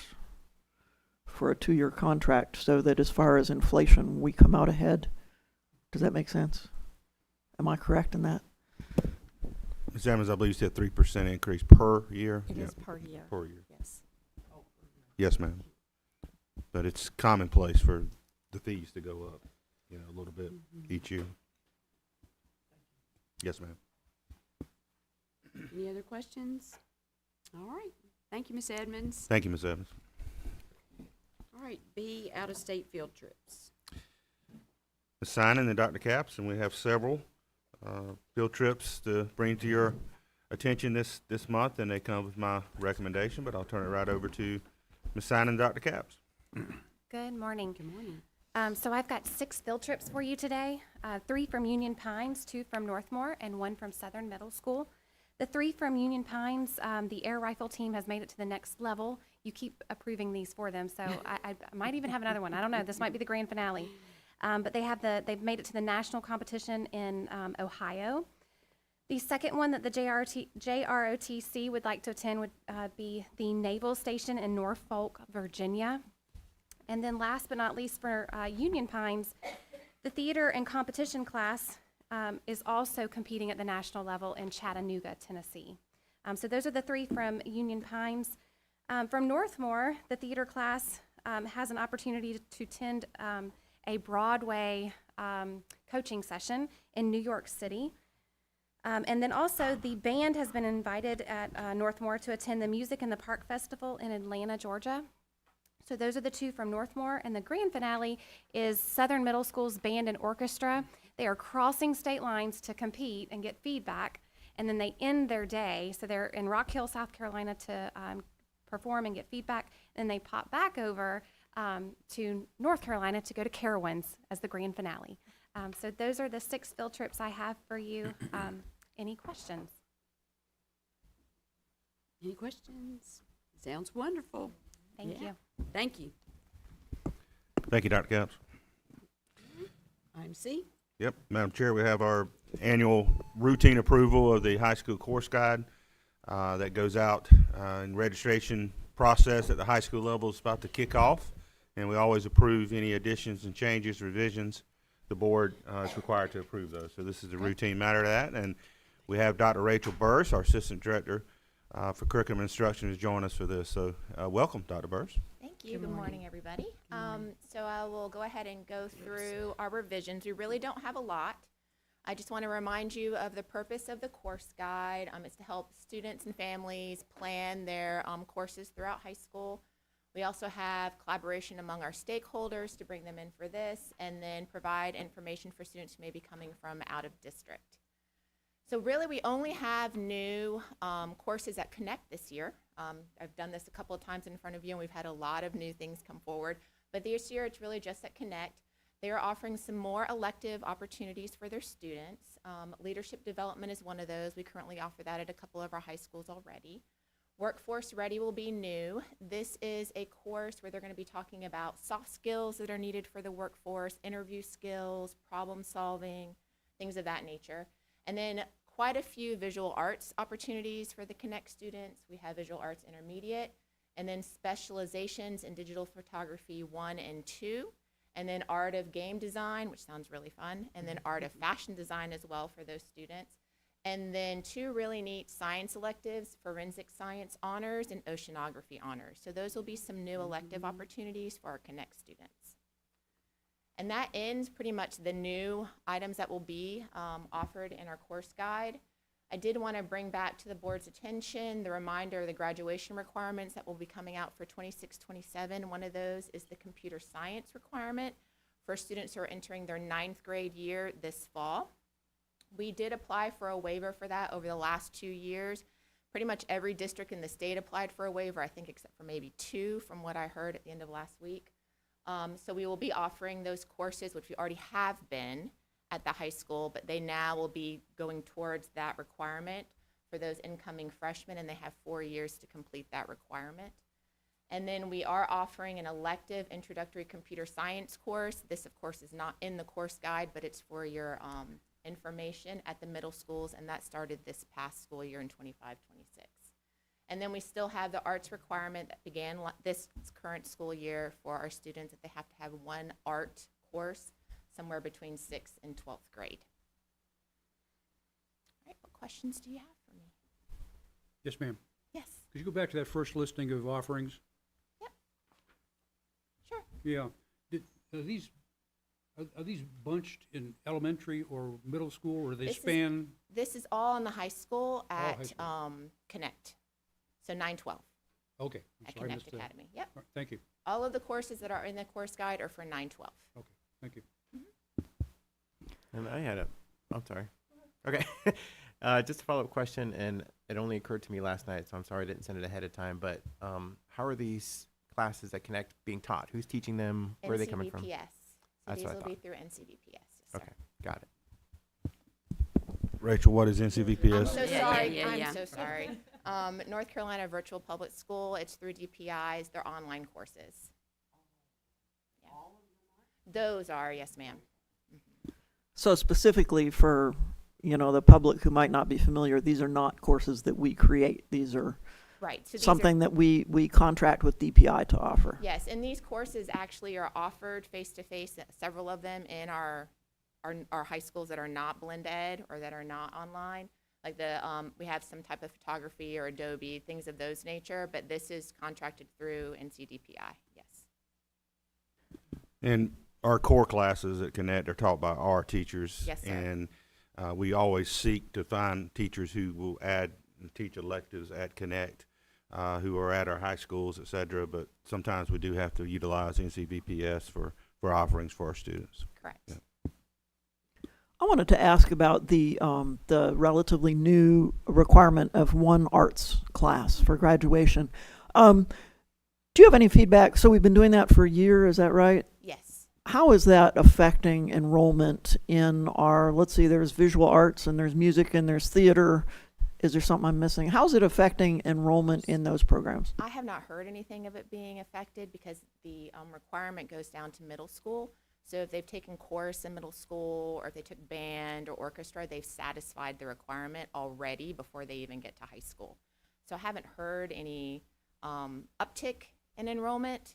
for a 2-year contract, so that as far as inflation, we come out ahead. Does that make sense? Am I correct in that? Ms. Evans, I believe you said 3% increase per year? It Yeah, is per year. per year. Yes. Yes, ma'am. But it's commonplace for the fees to go up, you know, a little bit each year. Yes, ma'am. Any other questions? All right. Thank you, Ms. Edmonds. Thank you, Ms. Evans. All right, B, out-of-state field trips. Ms. Sinan and Dr. Capps, and we have several field trips to bring to your attention this month, and they come with my recommendation, but I'll turn it right over to Ms. Sinan and Dr. Capps. Good morning. Good morning. So I've got 6 field trips for you today, 3 from Union Pines, 2 from Northmore, and 1 from Southern Middle School. The 3 from Union Pines, the air rifle team has made it to the next level. You keep approving these for them, so I might even have another one. I don't know. This might be the grand finale. But they've made it to the national competition in Ohio. The second one that the JROTC would like to attend would be the Naval Station in Norfolk, Virginia. And then last but not least for Union Pines, the theater and competition class is also competing at the national level in Chattanooga, Tennessee. So those are the 3 from Union Pines. From Northmore, the theater class has an opportunity to attend a Broadway coaching session in New York City. And then also the band has been invited at Northmore to attend the Music in the Park Festival in Atlanta, Georgia. So those are the 2 from Northmore, and the grand finale is Southern Middle School's band and orchestra. They are crossing state lines to compete and get feedback, and then they end their day. So they're in Rock Hill, South Carolina to perform and get feedback, and they pop back over to North Carolina to go to Carowinds as the grand finale. So those are the 6 field trips I have for you. Any questions? Any questions? Sounds wonderful. Thank Yeah. you. Thank you. Thank you, Dr. Capps. Item C. Yep, Madam Chair, we have our annual routine approval of the high school course guide that goes out and registration process at the high school level is about to kick off, and we always approve any additions and changes, revisions. The board is required to approve those. So this is a routine matter to that, and we have Dr. Rachel Burris, our Assistant Director for Curriculum Instruction, is joining us for this. So welcome, Dr. Burris. Thank you. Good morning, everybody. So I will go ahead and go through our revisions. We really don't have a lot. I just want to remind you of the purpose of the course guide. It's to help students and families plan their courses throughout high school. We also have collaboration among our stakeholders to bring them in for this, and then provide information for students who may be coming from out of district. So really, we only have new courses at Connect this year. I've done this a couple of times in front of you, and we've had a lot of new things come forward. But this year, it's really just at Connect. They are offering some more elective opportunities for their students. Leadership development is one of those. We currently offer that at a couple of our high schools already. Workforce Ready will be new. This is a course where they're going to be talking about soft skills that are needed for the workforce, interview skills, problem solving, things of that nature. And then quite a few visual arts opportunities for the Connect students. We have Visual Arts Intermediate, and then specializations in digital photography 1 and 2, and then Art of Game Design, which sounds really fun, and then Art of Fashion Design as well for those students. And then 2 really neat science electives, Forensic Science Honors and Oceanography Honors. So those will be some new elective opportunities for our Connect students. And that ends pretty much the new items that will be offered in our course guide. I did want to bring back to the board's attention the reminder of the graduation requirements that will be coming out for 26-27. One of those is the computer science requirement, for students who are entering their 9th grade year this fall. We did apply for a waiver for that over the last 2 years. Pretty much every district in the state applied for a waiver, I think except for maybe 2 from what I heard at the end of last week. So we will be offering those courses, which we already have been at the high school, but they now will be going towards that requirement for those incoming freshmen, and they have 4 years to complete that requirement. And then we are offering an elective introductory computer science course. This, of course, is not in the course guide, but it's for your information at the middle schools, and that started this past school year in 25-26. And then we still have the arts requirement that began this current school year for our students, that they have to have one art course somewhere between 6th and 12th grade. All right, what questions do you have for me? Yes, ma'am. Yes. Could you go back to that first listing of offerings? Yep. Sure. Yeah. Are these bunched in elementary or middle school, or they span? This is all in the high school high at school. Connect, so 912 Okay. I'm at sorry, I Connect missed that. Academy. Yep. All right, thank you. All of the courses that are in the course guide are for 912. Okay, thank you. And I had I'm sorry. Okay. Just a follow-up question, and it only occurred to me last night, so I'm sorry I didn't send it ahead of time, but how are these classes at Connect being taught? Who's teaching them? Where are they coming from? NCBPS. So That's these what I will be thought. through NCBPS. Yes, sir. Okay, got it. Rachel, what is I'm NCVPS? so Yeah, sorry. yeah, I'm yeah. so sorry. North Carolina Virtual Public School. It's through DPIs. They're online courses. Yeah. Those are, yes, ma'am. So specifically for, the public who might not be familiar, these are not courses that we create. These are Right. So these something that we contract with DPI to offer. Yes, and these courses actually are offered face-to-face, several of them in our high schools that are not blend ed or that are not online. Like we have some type of photography or Adobe, things of those nature, but this is contracted through NCDPI, yes. And our core classes at Connect are taught by our teachers. Yes, sir. And we always seek to find teachers who will add and teach electives at Connect, who are at our high schools, et cetera. But sometimes we do have to utilize NCVPS for offerings for our students. Correct. Yeah. I wanted to ask about the relatively new requirement of one arts class for graduation. Do you have any feedback? So we've been doing that for a year, is that right? Yes. How is that affecting enrollment in our, let's see, there's visual arts and there's music and there's theater. Is there something I'm missing? How's it affecting enrollment in those programs? I have not heard anything of it being affected because the requirement goes down to middle school. So if they've taken chorus in middle school or if they took band or orchestra, they've satisfied the requirement already before they even get to high school. So I haven't heard any uptick in enrollment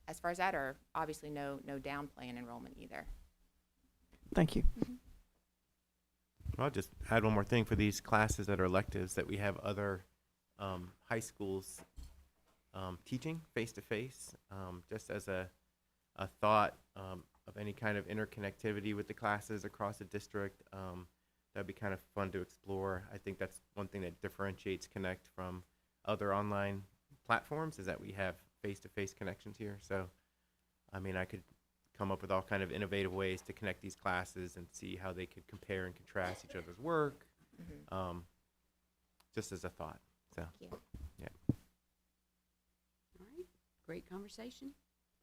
as far as that, or obviously no downplay in enrollment either. Thank you. I'll just add one more thing for these classes that are electives, that we have other high schools teaching face-to-face, just as a thought of any kind of interconnectivity with the classes across the district. That'd be kind of fun to explore. I think that's one thing that differentiates Connect from other online platforms, is that we have face-to-face connections here. So, I mean, I could come up with all kind of innovative ways to connect these classes and see how they could compare and contrast each other's work, just as a thought. So, Thank you. yeah. All right, great conversation.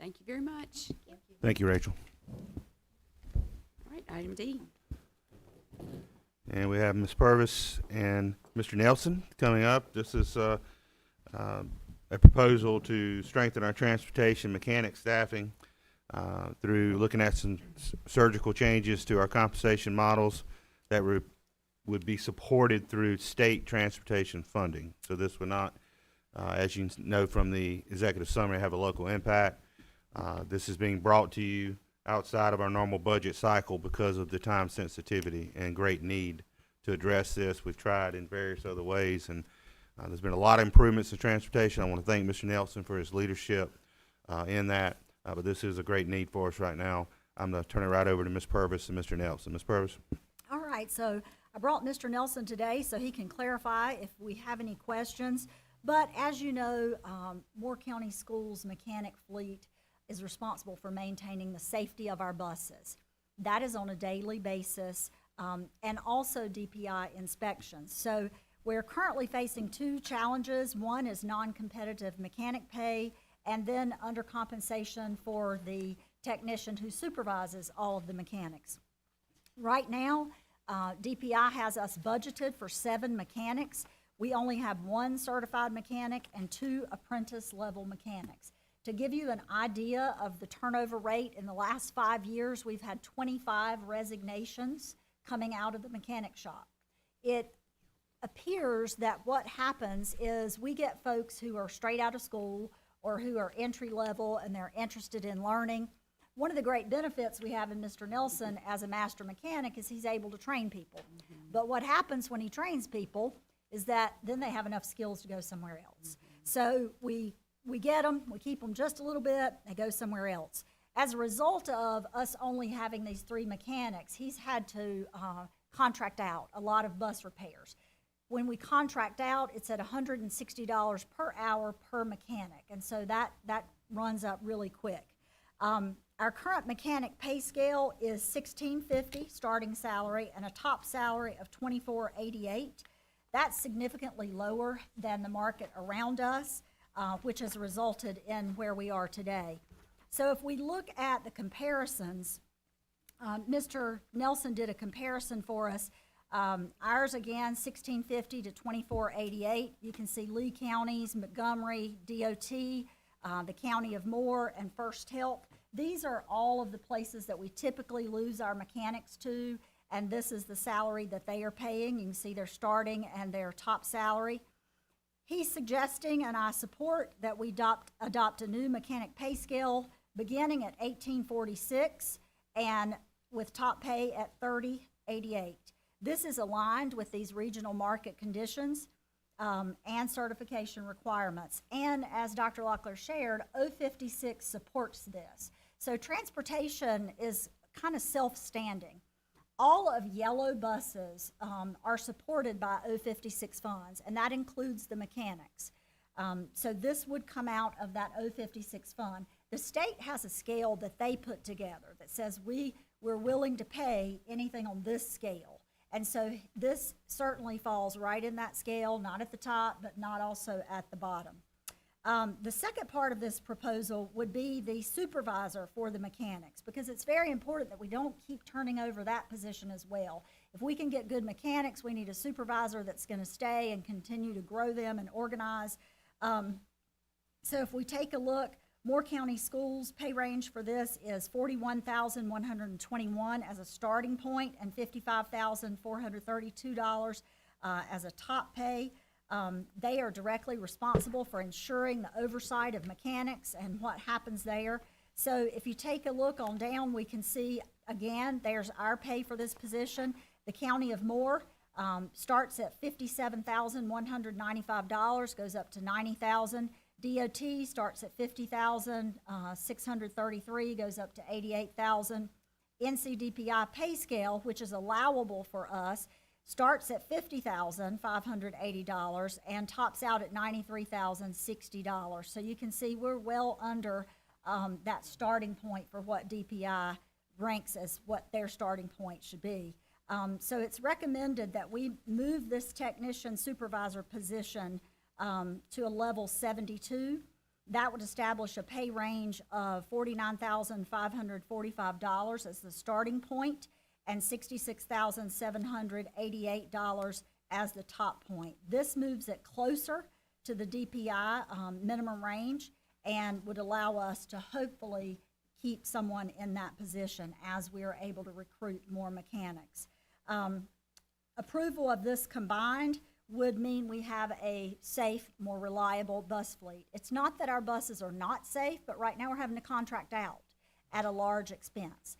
Thank you very much. Thank you, Rachel. All right, item D. And we have Ms. Purvis and Mr. Nelson coming up. This is a proposal to strengthen our transportation mechanic staffing through looking at some surgical changes to our compensation models that would be supported through state transportation funding. So this would not, as you know from the executive summary, have a local impact. This is being brought to you outside of our normal budget cycle because of the time sensitivity and great need to address this. We've tried in various other ways, and there's been a lot of improvements in transportation. I want to thank Mr. Nelson for his leadership in that, but this is a great need for us right now. I'm going to turn it right over to Ms. Purvis and Mr. Nelson. Ms. Purvis? All right, so I brought Mr. Nelson today so he can clarify if we have any questions. But as you know, Moore County Schools mechanic fleet is responsible for maintaining the safety of our buses. That is on a daily basis, and also DPI inspections. So we're currently facing two challenges. One is non-competitive mechanic pay, and then undercompensation for the technician who supervises all of the mechanics. Right now, DPI has us budgeted for 7 mechanics. We only have 1 certified mechanic and 2 apprentice-level mechanics. To give you an idea of the turnover rate, in the last 5 years, we've had 25 resignations coming out of the mechanic shop. It appears that what happens is we get folks who are straight out of school or who are entry-level and they're interested in learning. One of the great benefits we have in Mr. Nelson as a master mechanic is he's able to train people. But what happens when he trains people is that then they have enough skills to go somewhere else. So we get them, we keep them just a little bit, they go somewhere else. As a result of us only having these 3 mechanics, he's had to contract out a lot of bus repairs. When we contract out, it's at $160 per hour per mechanic, and so that runs up really quick. Our current mechanic pay scale is $16.50 starting salary and a top salary of $24.88. That's significantly lower than the market around us, which has resulted in where we are today. So if we look at the comparisons, Mr. Nelson did a comparison for us. Ours again, $16.50 to $24.88. You can see Lee counties, Montgomery, DOT, the County of Moore, and First Help. These are all of the places that we typically lose our mechanics to, and this is the salary that they are paying. You can see their starting and their top salary. He's suggesting, and I support, that we adopt a new mechanic pay scale beginning at $18.46 and with top pay at $30.88. This is aligned with these regional market conditions and certification requirements. And as Dr. Locklear shared, 056 supports this. So transportation is kind of self-standing. All of yellow buses are supported by 056 funds, and that includes the mechanics. So this would come out of that 056 fund. The state has a scale that they put together that says we're willing to pay anything on this scale. And so this certainly falls right in that scale, not at the top, but not also at the bottom. The second part of this proposal would be the supervisor for the mechanics, because it's very important that we don't keep turning over that position as well. If we can get good mechanics, we need a supervisor that's going to stay and continue to grow them and organize. So if we take a look, Moore County Schools pay range for this is $41,121 as a starting point and $55,432 as a top pay. They are directly responsible for ensuring the oversight of mechanics and what happens there. So if you take a look on down, we can see, again, there's our pay for this position. The County of Moore starts at $57,195, goes up to $90,000. DOT starts at $50,633, goes up to $88,000. NCDPI pay scale, which is allowable for us, starts at $50,580 and tops out at $93,060. So you can see we're well under that starting point for what DPI ranks as what their starting point should be. So it's recommended that we move this technician supervisor position to a level 72. That would establish a pay range of $49,545 as the starting point and $66,788 as the top point. This moves it closer to the DPI minimum range and would allow us to hopefully keep someone in that position as we are able to recruit more mechanics. Approval of this combined would mean we have a safe, more reliable bus fleet. It's not that our buses are not safe, but right now we're having to contract out at a large expense.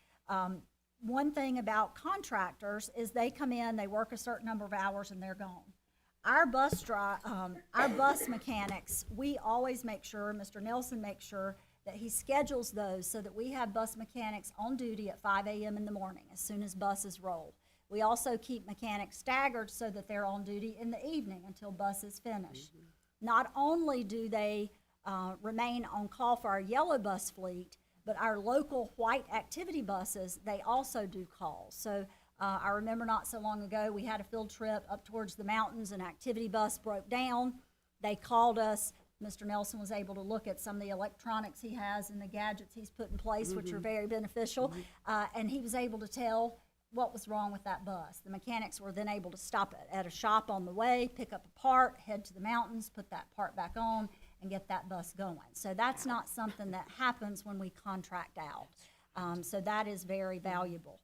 One thing about contractors is they come in, they work a certain number of hours, and they're gone. Our bus mechanics, we always make sure, Mr. Nelson makes sure, that he schedules those so that we have bus mechanics on duty at 5 a.m. in the morning as soon as buses roll. We also keep mechanics staggered so that they're on duty in the evening until buses finish. Not only do they remain on call for our yellow bus fleet, but our local white activity buses, they also do calls. So I remember not so long ago, we had a field trip up towards the mountains, an activity bus broke down. They called us. Mr. Nelson was able to look at some of the electronics he has and the gadgets he's put in place, which are very beneficial. And he was able to tell what was wrong with that bus. The mechanics were then able to stop at a shop on the way, pick up a part, head to the mountains, put that part back on, and get that bus going. So that's not something that happens when we contract out. So that is very valuable.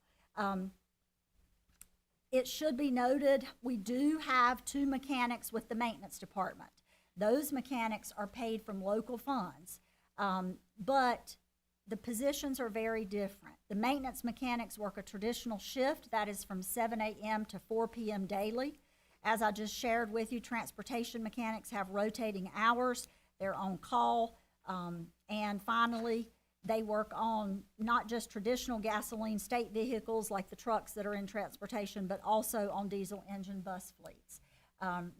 It should be noted, we do have 2 mechanics with the maintenance department. Those mechanics are paid from local funds, but the positions are very different. The maintenance mechanics work a traditional shift, that is from 7 a.m. to 4 p.m. daily. As I just shared with you, transportation mechanics have rotating hours, they're on call, and finally, they work on not just traditional gasoline state vehicles like the trucks that are in transportation, but also on diesel engine bus fleets.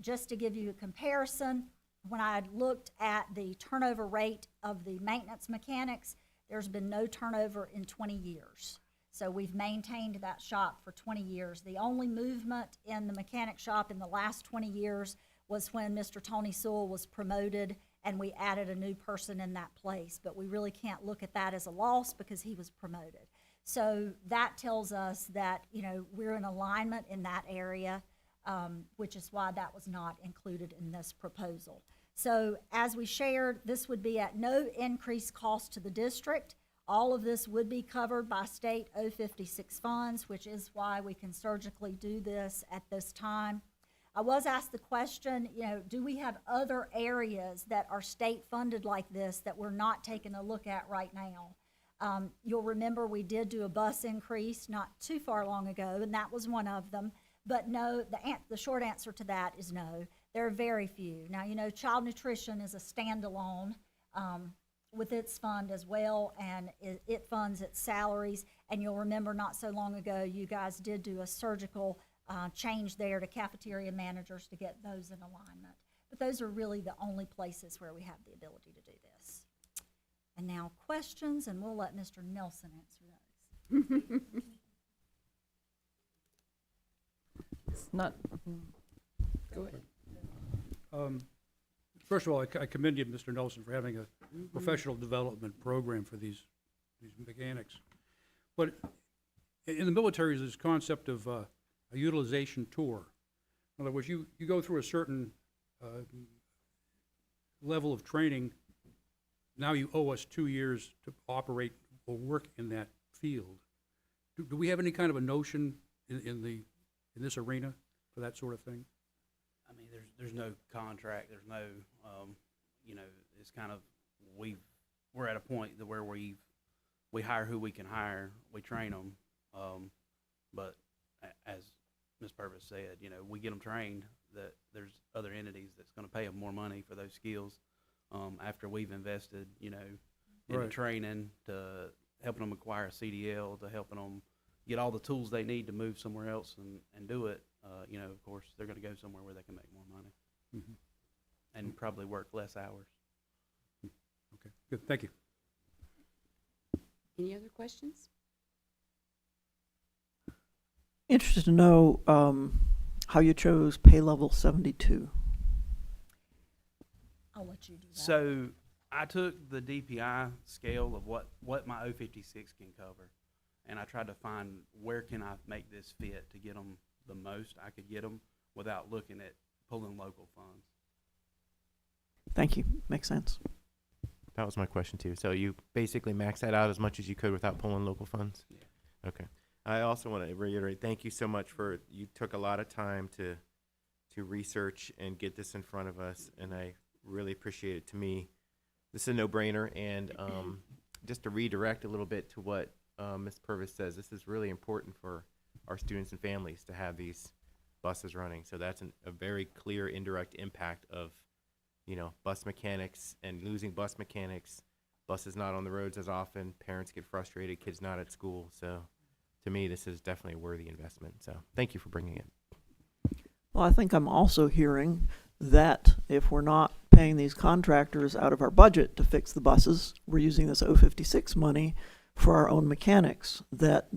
Just to give you a comparison, when I looked at the turnover rate of the maintenance mechanics, there's been no turnover in 20 years. So we've maintained that shop for 20 years. The only movement in the mechanic shop in the last 20 years was when Mr. Tony Sewell was promoted and we added a new person in that place. But we really can't look at that as a loss because he was promoted. So that tells us that, you know, we're in alignment in that area, which is why that was not included in this proposal. So as we shared, this would be at no increased cost to the district. All of this would be covered by state 056 funds, which is why we can surgically do this at this time. I was asked the question, you know, do we have other areas that are state funded like this that we're not taking a look at right now? You'll remember we did do a bus increase not too far long ago, and that was one of them. But no, the short answer to that is no. There are very few. Now, you know, child nutrition is a standalone with its fund as well, and it funds its salaries. And you'll remember not so long ago, you guys did do a surgical change there to cafeteria managers to get those in alignment. But those are really the only places where we have the ability to do this. And now questions, and we'll let Mr. Nelson answer those. It's not, Go ahead. First of all, I commend you, Mr. Nelson, for having a professional development program for these mechanics. But in the military, there's this concept of a utilization tour. In other words, you go through a certain level of training. Now you owe us 2 years to operate or work in that field. Do we have any kind of a notion in this arena for that sort of thing? I mean, there's no contract. There's no, you know, it's kind of we're at a point where we hire who we can hire. We train them, but as Ms. Purvis said, you know, we get them trained. That there's other entities that's going to pay them more money for those skills after we've invested, you know, in the training, to helping them acquire a CDL, to helping them get all the tools they need to move somewhere else and do it. You know, of course, they're going to go somewhere where they can make more money and probably work less hours. Okay, good. Thank you. Any other questions? Interested to know how you chose pay level 72. I'll let you do that. So I took the DPI scale of what my 056 can cover, and I tried to find where can I make this fit to get them the most I could get them without looking at pulling local funds. Thank you. Makes sense. That was my question too. So you basically maxed that out as much as you could without pulling local funds? Yeah. Okay. I also want to reiterate, thank you so much you took a lot of time to research and get this in front of us, and I really appreciate it. To me, this is a no-brainer, and just to redirect a little bit to what Ms. Purvis says, this is really important for our students and families to have these buses running. So that's a very clear indirect impact of, you know, bus mechanics and losing bus mechanics, buses not on the roads as often, parents get frustrated, kids not at school. So to me, this is definitely a worthy investment. So thank you for bringing it. Well, I think I'm also hearing that if we're not paying these contractors out of our budget to fix the buses. We're using this 056 money for our own mechanics. That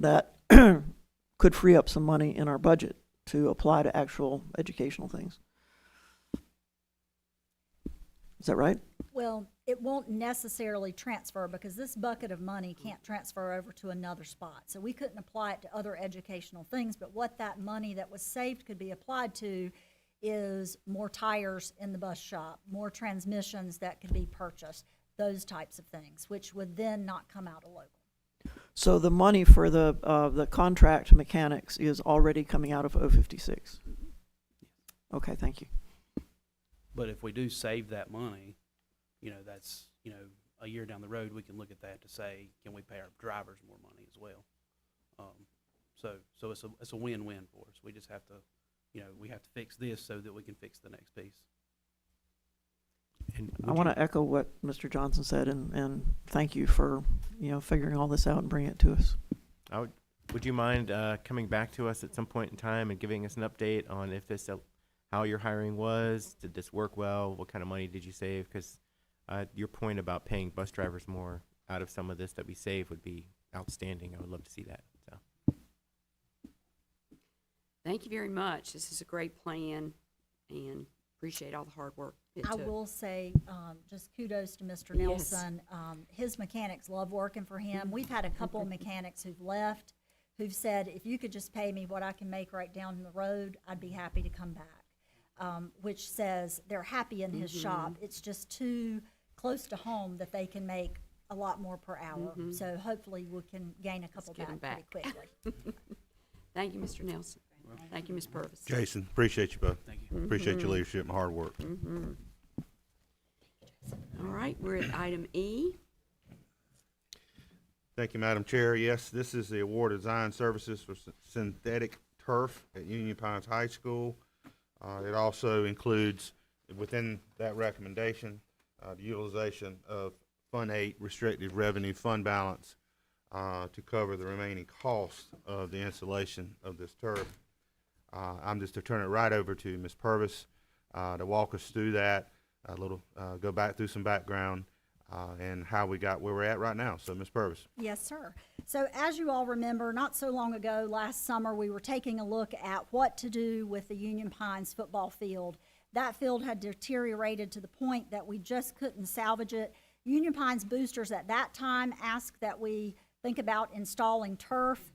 could free up some money in our budget to apply to actual educational things. Is that right? Well, it won't necessarily transfer because this bucket of money can't transfer over to another spot. So we couldn't apply it to other educational things, but what that money that was saved could be applied to is more tires in the bus shop, more transmissions that could be purchased, those types of things, which would then not come out of local. So the money for the contract mechanics is already coming out of 056? Okay, thank you. But if we do save that money, you know, that's, you know, a year down the road, we can look at that to say, can we pay our drivers more money as well? So it's a win-win for us. We just have to, you know, we have to fix this so that we can fix the next piece. And I want to echo what Mr. Johnson said, and thank you for, you know, figuring all this out and bringing it to us. would you mind coming back to us at some point in time and giving us an update on if this, how your hiring was? Did this work well? What kind of money did you save? Because your point about paying bus drivers more out of some of this that we save would be outstanding. I would love to see that. So. Thank you very much. This is a great plan, and appreciate all the hard work it I took. will say, just kudos to Mr. Yes. Nelson. His mechanics love working for him. We've had a couple of mechanics who've left, who've said, if you could just pay me what I can make right down the road, I'd be happy to come back. Which says they're happy in his shop. It's just too close to home that they can make a lot more per hour. So hopefully we can gain a couple get 'em back pretty quickly. Thank you, Mr. Nelson. Thank you, Ms. Purvis. Jason, appreciate you both. Thank you. Appreciate your leadership and hard work. All right, we're at item E. Thank you, Madam Chair. Yes, this is the award of design services for synthetic turf at Union Pines High School. It also includes, within that recommendation, the utilization of Fund 8 restricted revenue fund balance to cover the remaining cost of the installation of this turf. I'm just to turn it right over to Ms. Purvis to walk us through that, a little, go back through some background and how we got where we're at right now. So, Ms. Purvis. Yes, sir. So as you all remember, not so long ago, last summer, we were taking a look at what to do with the Union Pines football field. That field had deteriorated to the point that we just couldn't salvage it. Union Pines boosters at that time asked that we think about installing turf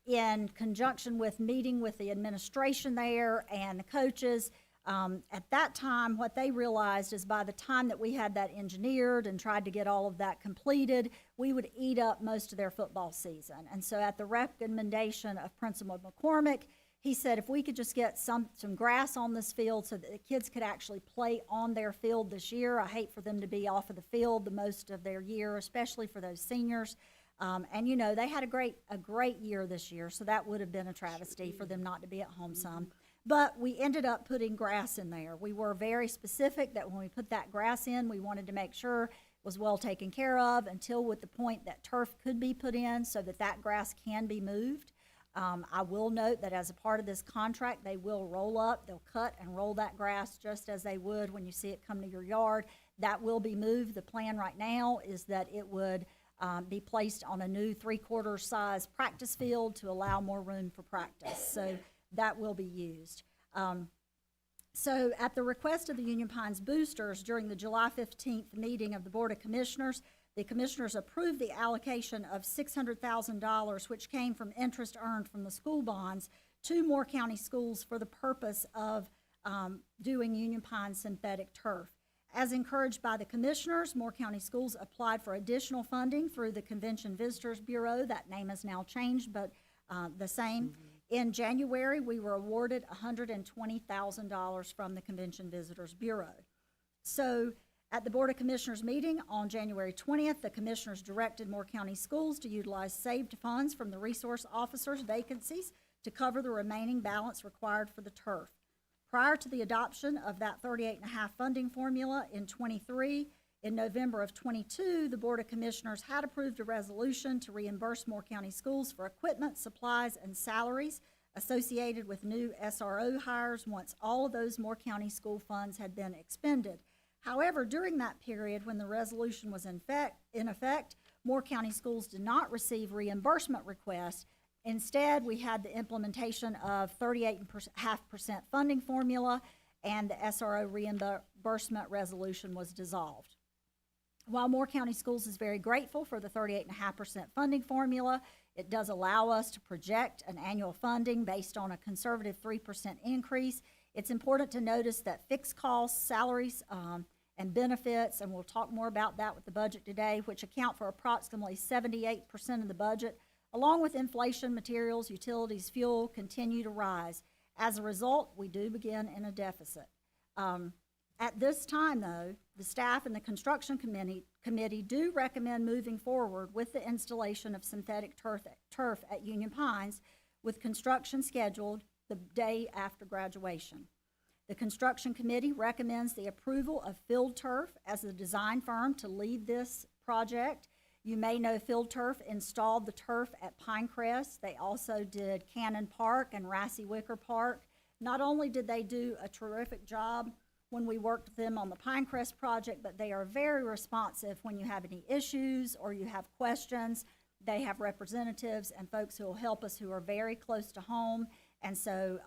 in conjunction with meeting with the administration there and the coaches. At that time, what they realized is by the time that we had that engineered and tried to get all of that completed, we would eat up most of their football season. And so at the recommendation of Principal McCormick, he said if we could just get some grass on this field so that the kids could actually play on their field this year. I hate for them to be off of the field the most of their year, especially for those seniors. And you know, they had a great year this year, so that would have been a travesty for them not to be at home some. But we ended up putting grass in there. We were very specific that when we put that grass in, we wanted to make sure it was well taken care of until with the point that turf could be put in so that that grass can be moved. I will note that as a part of this contract, they will roll up, they'll cut and roll that grass just as they would when you see it come to your yard. That will be moved. The plan right now is that it would be placed on a new 3/4 size practice field to allow more room for practice. So that will be used. So at the request of the Union Pines boosters, during the July 15th meeting of the Board of Commissioners, the Commissioners approved the allocation of $600,000, which came from interest earned from the school bonds, to Moore County Schools for the purpose of doing Union Pines synthetic turf. As encouraged by the Commissioners, Moore County Schools applied for additional funding through the Convention Visitors Bureau. That name has now changed, but the same. In January, we were awarded $120,000 from the Convention Visitors Bureau. So at the Board of Commissioners meeting on January 20th, the Commissioners directed Moore County Schools to utilize saved funds from the resource officers' vacancies to cover the remaining balance required for the turf. Prior to the adoption of that 38.5 funding formula in 23, in November of 22, the Board of Commissioners had approved a resolution to reimburse Moore County Schools for equipment, supplies, and salaries associated with new SRO hires once all of those Moore County school funds had been expended. However, during that period, when the resolution was in effect, Moore County Schools did not receive reimbursement requests. Instead, we had the implementation of 38.5% funding formula, and the SRO reimbursement resolution was dissolved. While Moore County Schools is very grateful for the 38.5% funding formula, it does allow us to project an annual funding based on a conservative 3% increase. It's important to notice that fixed costs, salaries, and benefits, and we'll talk more about that with the budget today, which account for approximately 78% of the budget, along with inflation, materials, utilities, fuel, continue to rise. As a result, we do begin in a deficit. At this time, though, the staff and the construction committee do recommend moving forward with the installation of synthetic turf at Union Pines, with construction scheduled the day after graduation. The construction committee recommends the approval of Field Turf as the design firm to lead this project. You may know Field Turf installed the turf at Pinecrest. They also did Cannon Park and Rassy Wicker Park. Not only did they do a terrific job when we worked with them on the Pinecrest project, but they are very responsive when you have any issues or you have questions. They have representatives and folks who will help us who are very close to home. And so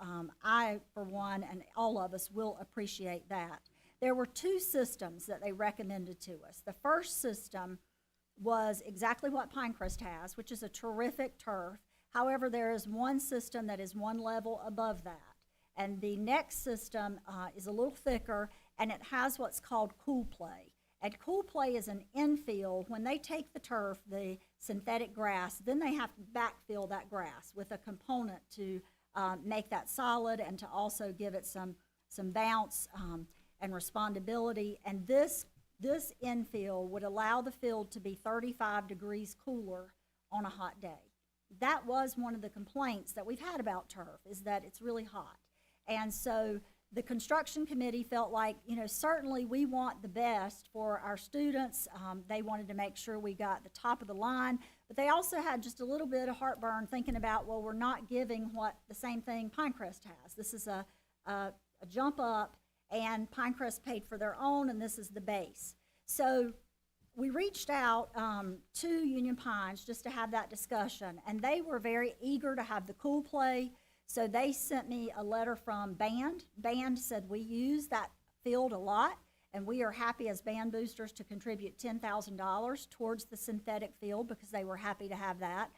I, for one, and all of us will appreciate that. There were two systems that they recommended to us. The first system was exactly what Pinecrest has, which is a terrific turf. However, there is one system that is one level above that. And the next system is a little thicker, and it has what's called Cool Play. And Cool Play is an infill. When they take the turf, the synthetic grass, then they have to backfill that grass with a component to make that solid and to also give it some bounce and respondability. And this infill would allow the field to be 35 degrees cooler on a hot day. That was one of the complaints that we've had about turf, is that it's really hot. And so the construction committee felt like, certainly we want the best for our students. They wanted to make sure we got the top of the line, but they also had just a little bit of heartburn thinking about, well, we're not giving what the same thing Pinecrest has. This is a jump up, and Pinecrest paid for their own, and this is the base. So we reached out to Union Pines just to have that discussion, and they were very eager to have the Cool Play. So they sent me a letter from Band. Band said, we use that field a lot, and we are happy as band boosters to contribute $10,000 towards the synthetic field because they were happy to have that.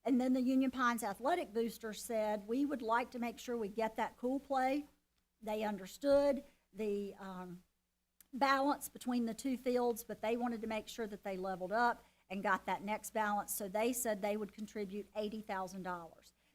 And then the Union Pines Athletic Boosters said, we would like to make sure we get that Cool Play. They understood the balance between the two fields, but they wanted to make sure that they leveled up and got that next balance. So they said they would contribute $80,000.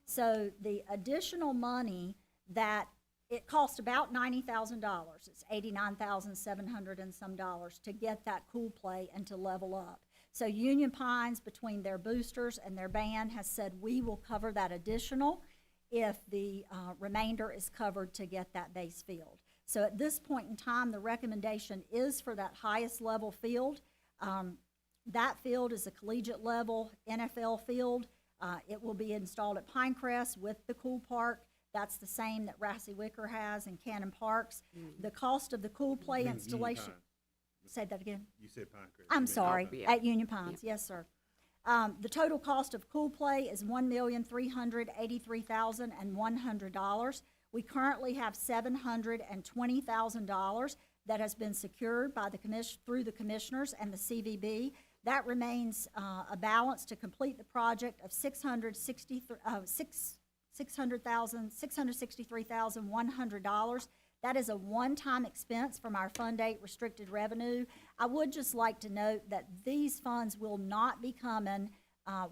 So the additional money that it cost about $90,000. It's $89,700 and some dollars to get that Cool Play and to level up. So Union Pines, between their boosters and their band, has said we will cover that additional if the remainder is covered to get that base field. So at this point in time, the recommendation is for that highest level field. That field is a collegiate level NFL field. It will be installed at Pinecrest with the Cool Park. That's the same that Rassy Wicker has in Cannon Parks. The cost of the Cool Play installation. Say that again. You said Pinecrest. I'm sorry, Yeah. at Union Pines, yes, sir. The total cost of Cool Play is $1,383,100. We currently have $720,000 that has been secured by the through the commissioners and the CVB. That remains a balance to complete the project of $663,100. That is a one-time expense from our Fund 8 restricted revenue. I would just like to note that these funds will not be coming,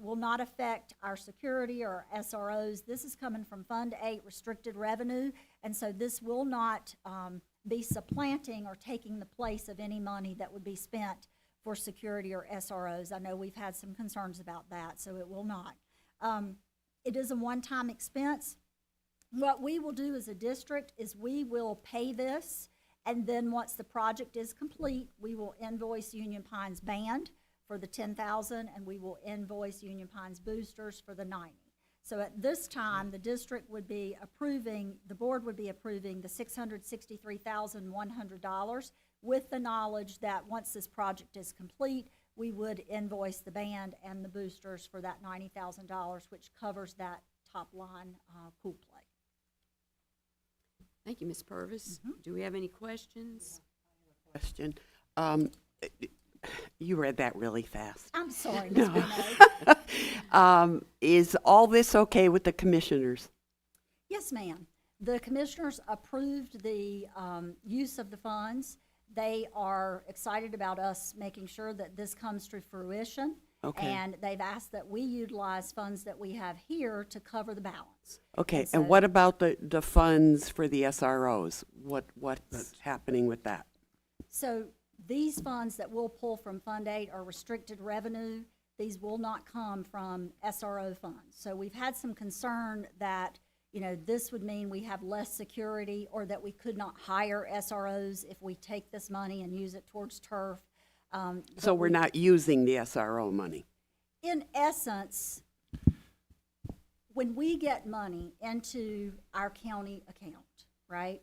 will not affect our security or SROs. This is coming from Fund 8 restricted revenue, and so this will not be supplanting or taking the place of any money that would be spent for security or SROs. I know we've had some concerns about that, so it will not. It is a one-time expense. What we will do as a district is we will pay this, and then once the project is complete, we will invoice Union Pines Band for the $10,000, and we will invoice Union Pines Boosters for the $90,000. So at this time, the district would be approving, the board would be approving the $663,100, with the knowledge that once this project is complete, we would invoice the band and the boosters for that $90,000, which covers that top line pool play. Thank you, Ms. Purvis. Do we have any questions? Question. You read that really fast. I'm sorry, Ms. Bonet. Is all this okay with the commissioners? Yes, ma'am. The commissioners approved the use of the funds. They are excited about us making sure that this comes to fruition. Okay. And they've asked that we utilize funds that we have here to cover the balance. Okay, And so- and what about the funds for the SROs? What's happening with that? So these funds that we'll pull from Fund 8 are restricted revenue. These will not come from SRO funds. So we've had some concern that, you know, this would mean we have less security or that we could not hire SROs if we take this money and use it towards turf. So But we're not using the SRO money? in essence, when we get money into our county account, right,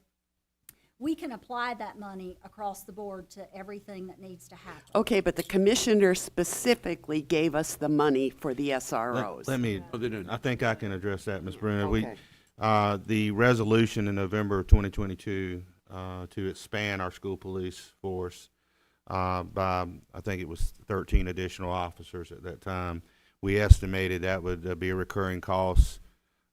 we can apply that money across the board to everything that needs to happen. Okay, but the commissioner specifically gave us the money for the SROs. Let me, Oh, they didn't. I think I can address that, Ms. Bruno. Okay. The resolution in November of 2022 to expand our school police force by, I think it was 13 additional officers at that time. We estimated that would be a recurring cost.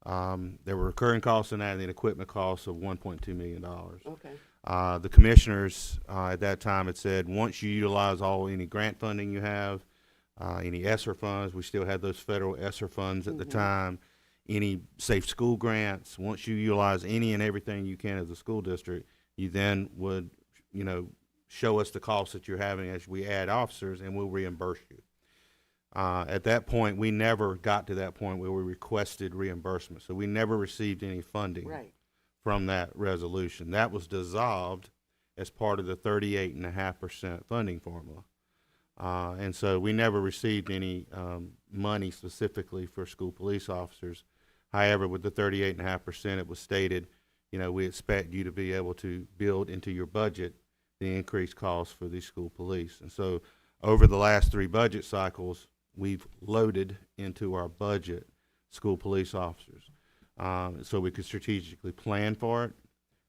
There were recurring costs in that and then equipment costs of $1.2 million. Okay. The commissioners at that time had said, once you utilize any grant funding you have, any ESSER funds, we still had those federal ESSER funds at the time, any safe school grants, once you utilize any and everything you can as a school district, you then would, you know, show us the costs that you're having as we add officers and we'll reimburse you. At that point, we never got to that point where we requested reimbursement. So we never received any funding Right. from that resolution. That was dissolved as part of the 38.5% funding formula. And so we never received any money specifically for school police officers. However, with the 38.5%, it was stated, you know, we expect you to be able to build into your budget the increased costs for the school police. And so over the last 3 budget cycles, we've loaded into our budget school police officers. So we could strategically plan for it.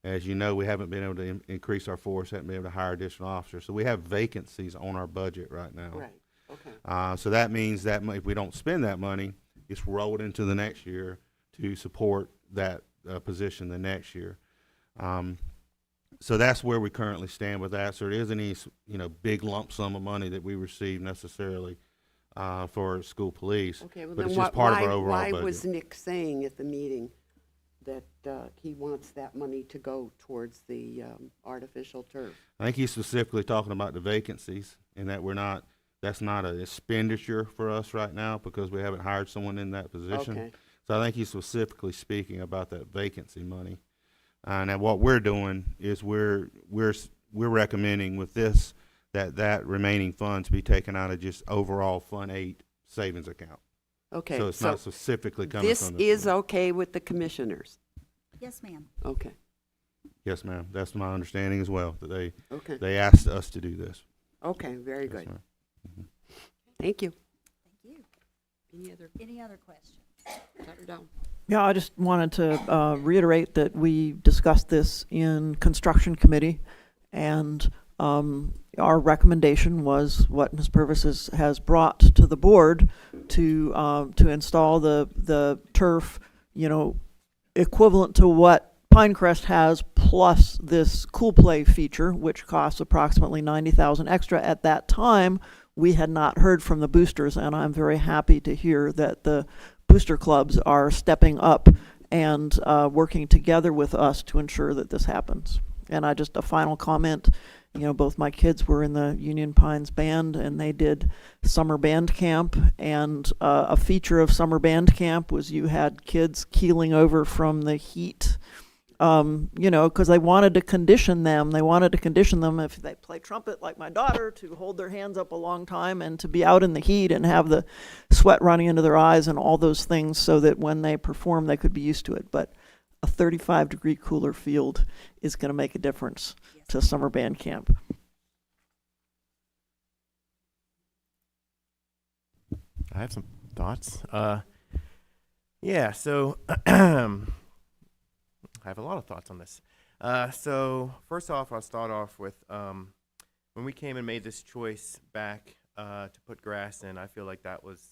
As you know, we haven't been able to increase our force, haven't been able to hire additional officers. So we have vacancies on our budget right now. Right, okay. So that means that if we don't spend that money, it's rolled into the next year to support that position the next year. So that's where we currently stand with that. So there isn't any, you know, big lump sum of money that we receive necessarily for school police. Okay, well but then it's just part of our why overall budget. was Nick saying at the meeting that he wants that money to go towards the artificial turf? I think he's specifically talking about the vacancies and that that's not an expenditure for us right now because we haven't hired someone in that position. Okay. So I think he's specifically speaking about that vacancy money. And what we're doing is we're recommending with this that remaining funds be taken out of just overall Fund 8 savings account. Okay. So it's not specifically coming This from the is okay with the commissioners? Yes, ma'am. Okay, Yes, ma'am. That's my understanding as well, that okay, they asked us to do this. okay, very Yes, good. ma'am. Thank you. Thank you. Any other questions? Dr. Dawn? Yeah, I just wanted to reiterate that we discussed this in construction committee, and our recommendation was what Ms. Purvis has brought to the board to install the turf, you know, equivalent to what Pinecrest has, plus this Cool Play feature, which costs approximately $90,000 extra. At that time, we had not heard from the boosters, and I'm very happy to hear that the booster clubs are stepping up and working together with us to ensure that this happens. And a final comment, you know, both my kids were in the Union Pines band and they did summer band camp, and a feature of summer band camp was you had kids keeling over from the heat, you know, because they wanted to condition them. They wanted to condition them if they play trumpet like my daughter to hold their hands up a long time and to be out in the heat and have the sweat running into their eyes and all those things so that when they perform they could be used to it. But a 35-degree cooler field is going to make a difference to summer band camp. I have some thoughts. Yeah, so I have a lot of thoughts on this. So first off, I'll start off with when we came and made this choice back to put grass in, I feel like that was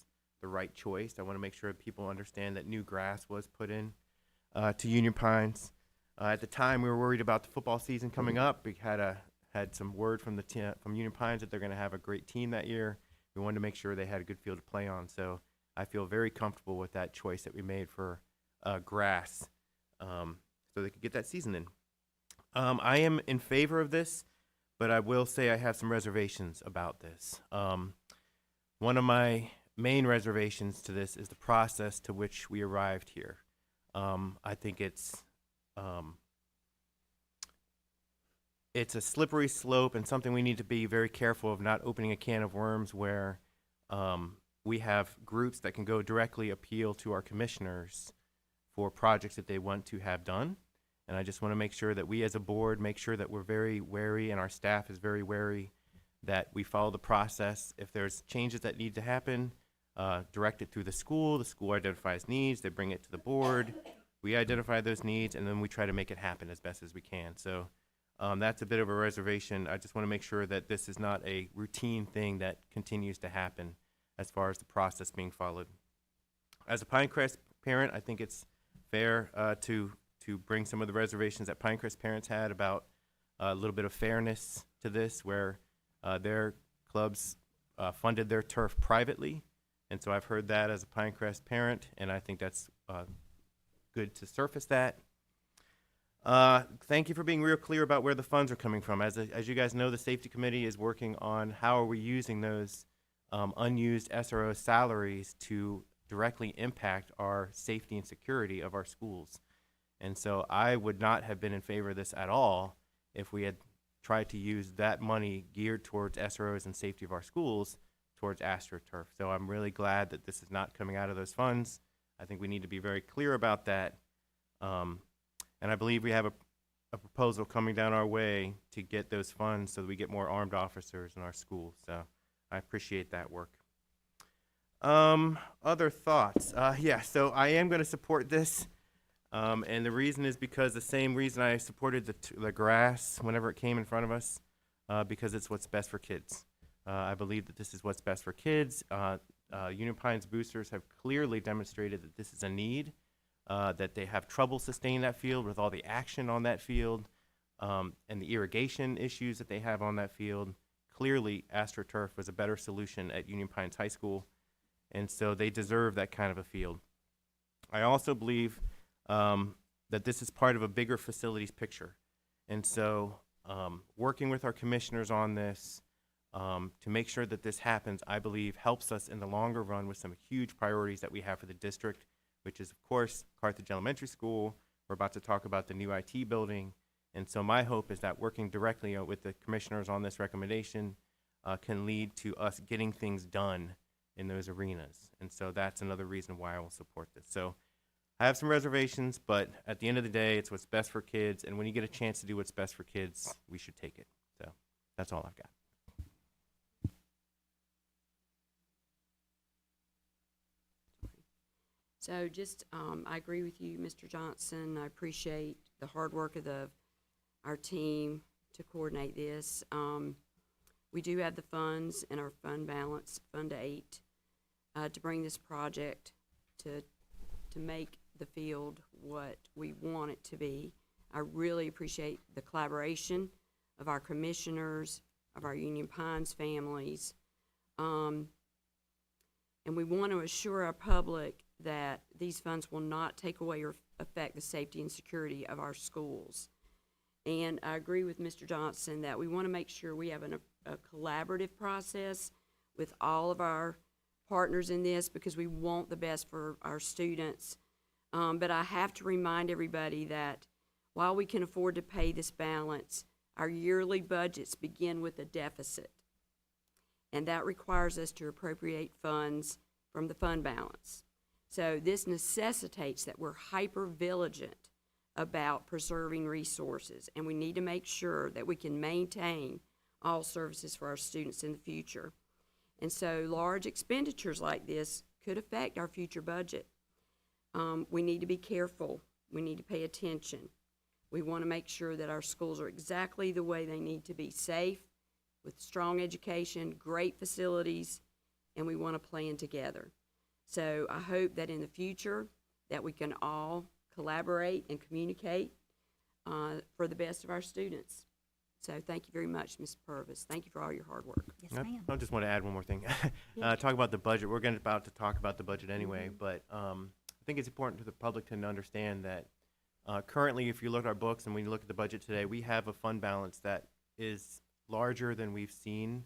the right choice. I want to make sure people understand that new grass was put in to Union Pines. At the time, we were worried about the football season coming up. We had some word from from Union Pines that they're going to have a great team that year. We wanted to make sure they had a good field to play on. So I feel very comfortable with that choice that we made for grass, so they could get that season in. I am in favor of this, but I will say I have some reservations about this. One of my main reservations to this is the process to which we arrived here. I think it's a slippery slope and something we need to be very careful of not opening a can of worms where we have groups that can go directly appeal to our commissioners for projects that they want to have done. And I just want to make sure that we as a board make sure that we're very wary and our staff is very wary that we follow the process. If there's changes that need to happen, direct it through the school identifies needs, they bring it to the board, we identify those needs, and then we try to make it happen as best as we can. So that's a bit of a reservation. I just want to make sure that this is not a routine thing that continues to happen as far as the process being followed. As a Pinecrest parent, I think it's fair to bring some of the reservations that Pinecrest parents had about a little bit of fairness to this, where their clubs funded their turf privately. And so I've heard that as a Pinecrest parent, and I think that's good to surface that. Thank you for being real clear about where the funds are coming from. As you guys know, the safety committee is working on how are we using those unused SRO salaries to directly impact our safety and security of our schools. And so I would not have been in favor of this at all if we had tried to use that money geared towards SROs and safety of our schools towards AstroTurf. So I'm really glad that this is not coming out of those funds. I think we need to be very clear about that. And I believe we have a proposal coming down our way to get those funds so that we get more armed officers in our schools. So I appreciate that work. Other thoughts? Yeah, so I am going to support this. And the reason is because the same reason I supported the grass whenever it came in front of us, because it's what's best for kids. I believe that this is what's best for kids. Union Pines boosters have clearly demonstrated that this is a need, that they have trouble sustaining that field with all the action on that field, and the irrigation issues that they have on that field. Clearly, AstroTurf was a better solution at Union Pines High School, and so they deserve that kind of a field. I also believe that this is part of a bigger facilities picture. And so working with our commissioners on this to make sure that this happens, I believe helps us in the longer run with some huge priorities that we have for the district, which is, of course, Carthage Elementary School. We're about to talk about the new IT building. And so my hope is that working directly with the commissioners on this recommendation can lead to us getting things done in those arenas. And so that's another reason why I will support this. So I have some reservations, but at the end of the day, it's what's best for kids. And when you get a chance to do what's best for kids, we should take it. So that's all I've got. So just, I agree with you, Mr. Johnson. I appreciate the hard work of our team to coordinate this. We do have the funds in our fund balance, Fund 8, to bring this project to make the field what we want it to be. I really appreciate the collaboration of our commissioners, of our Union Pines families. And we want to assure our public that these funds will not take away or affect the safety and security of our schools. And I agree with Mr. Johnson that we want to make sure we have a collaborative process with all of our partners in this, because we want the best for our students. But I have to remind everybody that while we can afford to pay this balance, our yearly budgets begin with a deficit. And that requires us to appropriate funds from the fund balance. So this necessitates that we're hyper vigilant about preserving resources, and we need to make sure that we can maintain all services for our students in the future. And so large expenditures like this could affect our future budget. We need to be careful. We need to pay attention. We want to make sure that our schools are exactly the way they need to be, safe, with strong education, great facilities, and we want to plan together. So I hope that in the future that we can all collaborate and communicate for the best of our students. So thank you very much, Ms. Purvis. Thank you for all your hard work. Yes, ma'am. I just want to add one more thing. Talk about the budget. We're about to talk about the budget anyway, but I think it's important to the public to understand that currently, if you look at our books and we look at the budget today, we have a fund balance that is larger than we've seen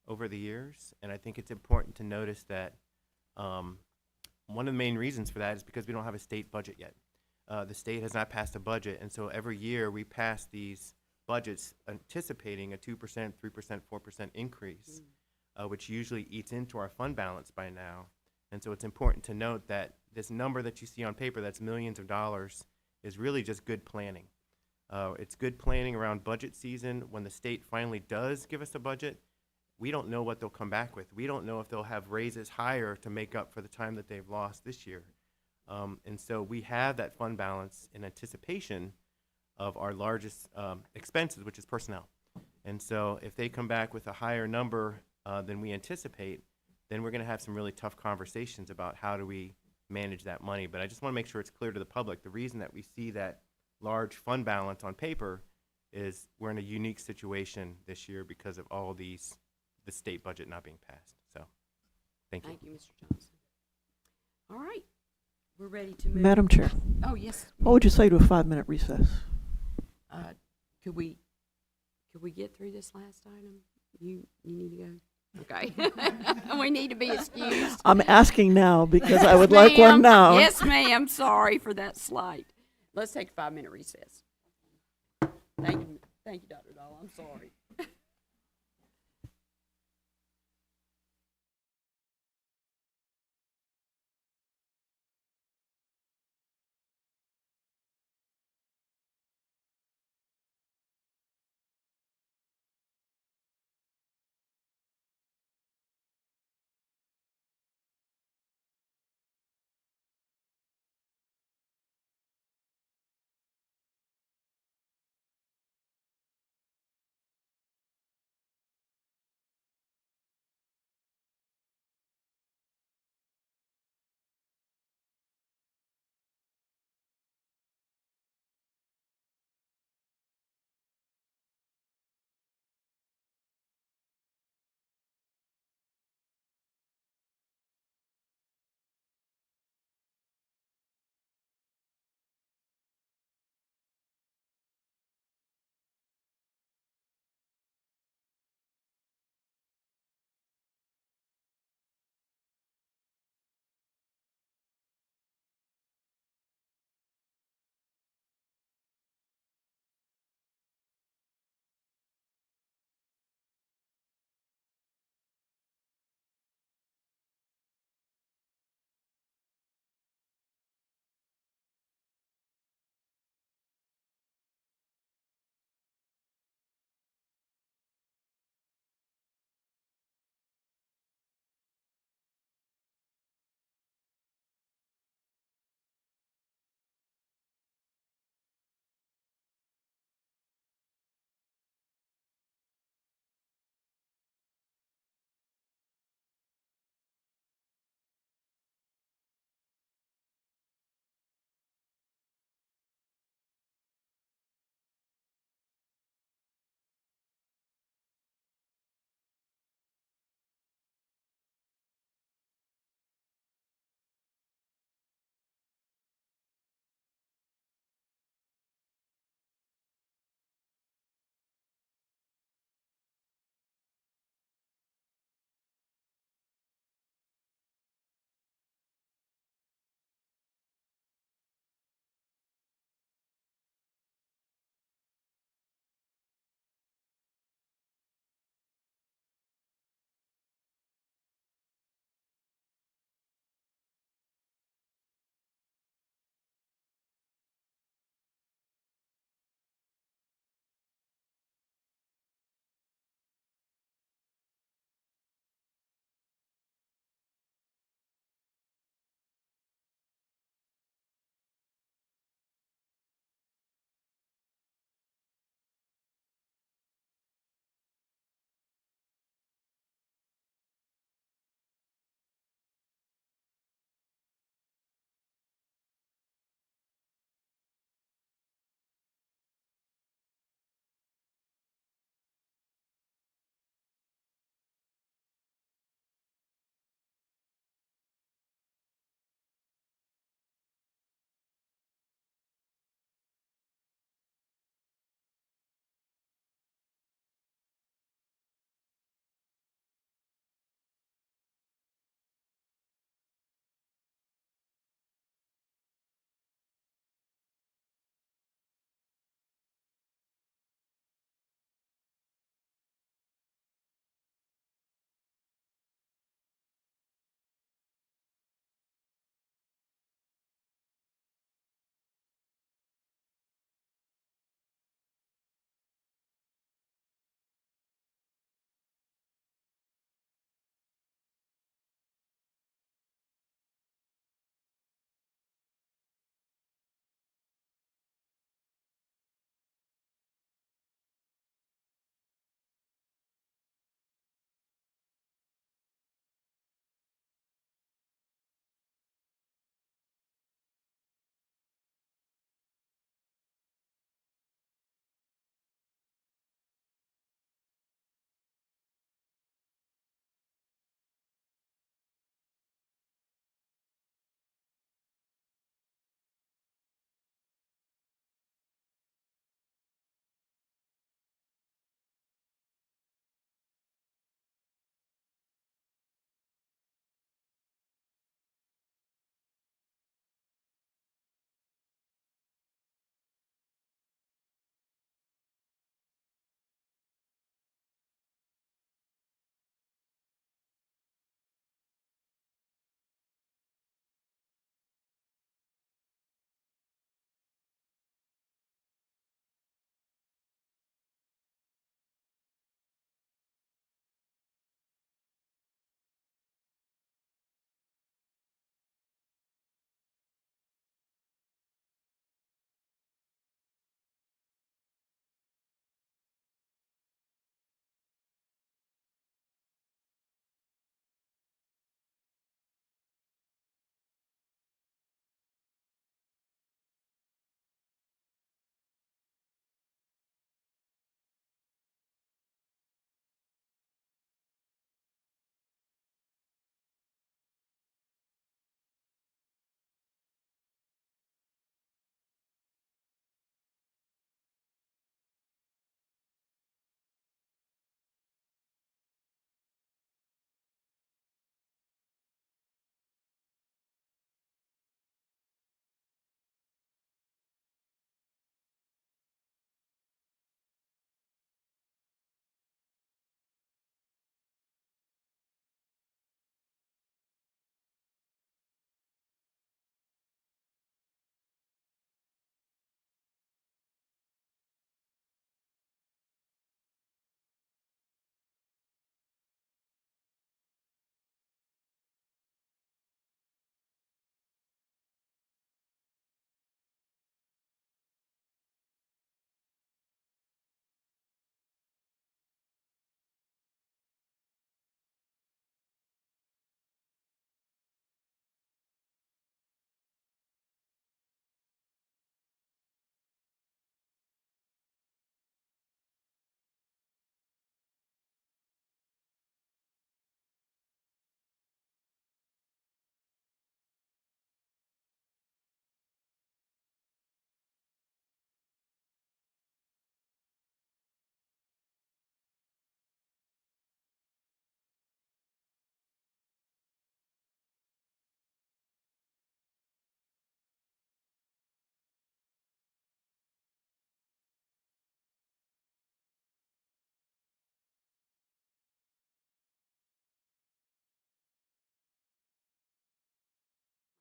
over the years. And I think it's important to notice that one of the main reasons for that is because we don't have a state budget yet. The state has not passed a budget, and so every year we pass these budgets anticipating a 2%, 3%, 4% increase, which usually eats into our fund balance by now. And so it's important to note that this number that you see on paper, that's millions of dollars, is really just good planning. It's good planning around budget season. When the state finally does give us a budget, we don't know what they'll come back with. We don't know if they'll have raises higher to make up for the time that they've lost this year. And so we have that fund balance in anticipation of our largest expenses, which is personnel. And so if they come back with a higher number than we anticipate, then we're going to have some really tough conversations about how do we manage that money. But I just want to make sure it's clear to the public, the reason that we see that large fund balance on paper is we're in a unique situation this year because of all these, the state budget not being passed. So, thank you. Thank you, Mr. Johnson. All right, we're ready to move. Madam Chair, Oh, yes. what would you say to a 5-minute recess? Could we get through this last item? You need to go? Okay. We need to be excused. I'm asking now because I Yes, would like one ma'am. now. Yes, ma'am. Sorry for that slight. Let's take a 5-minute recess. Thank you, Dr. Dahl. I'm sorry.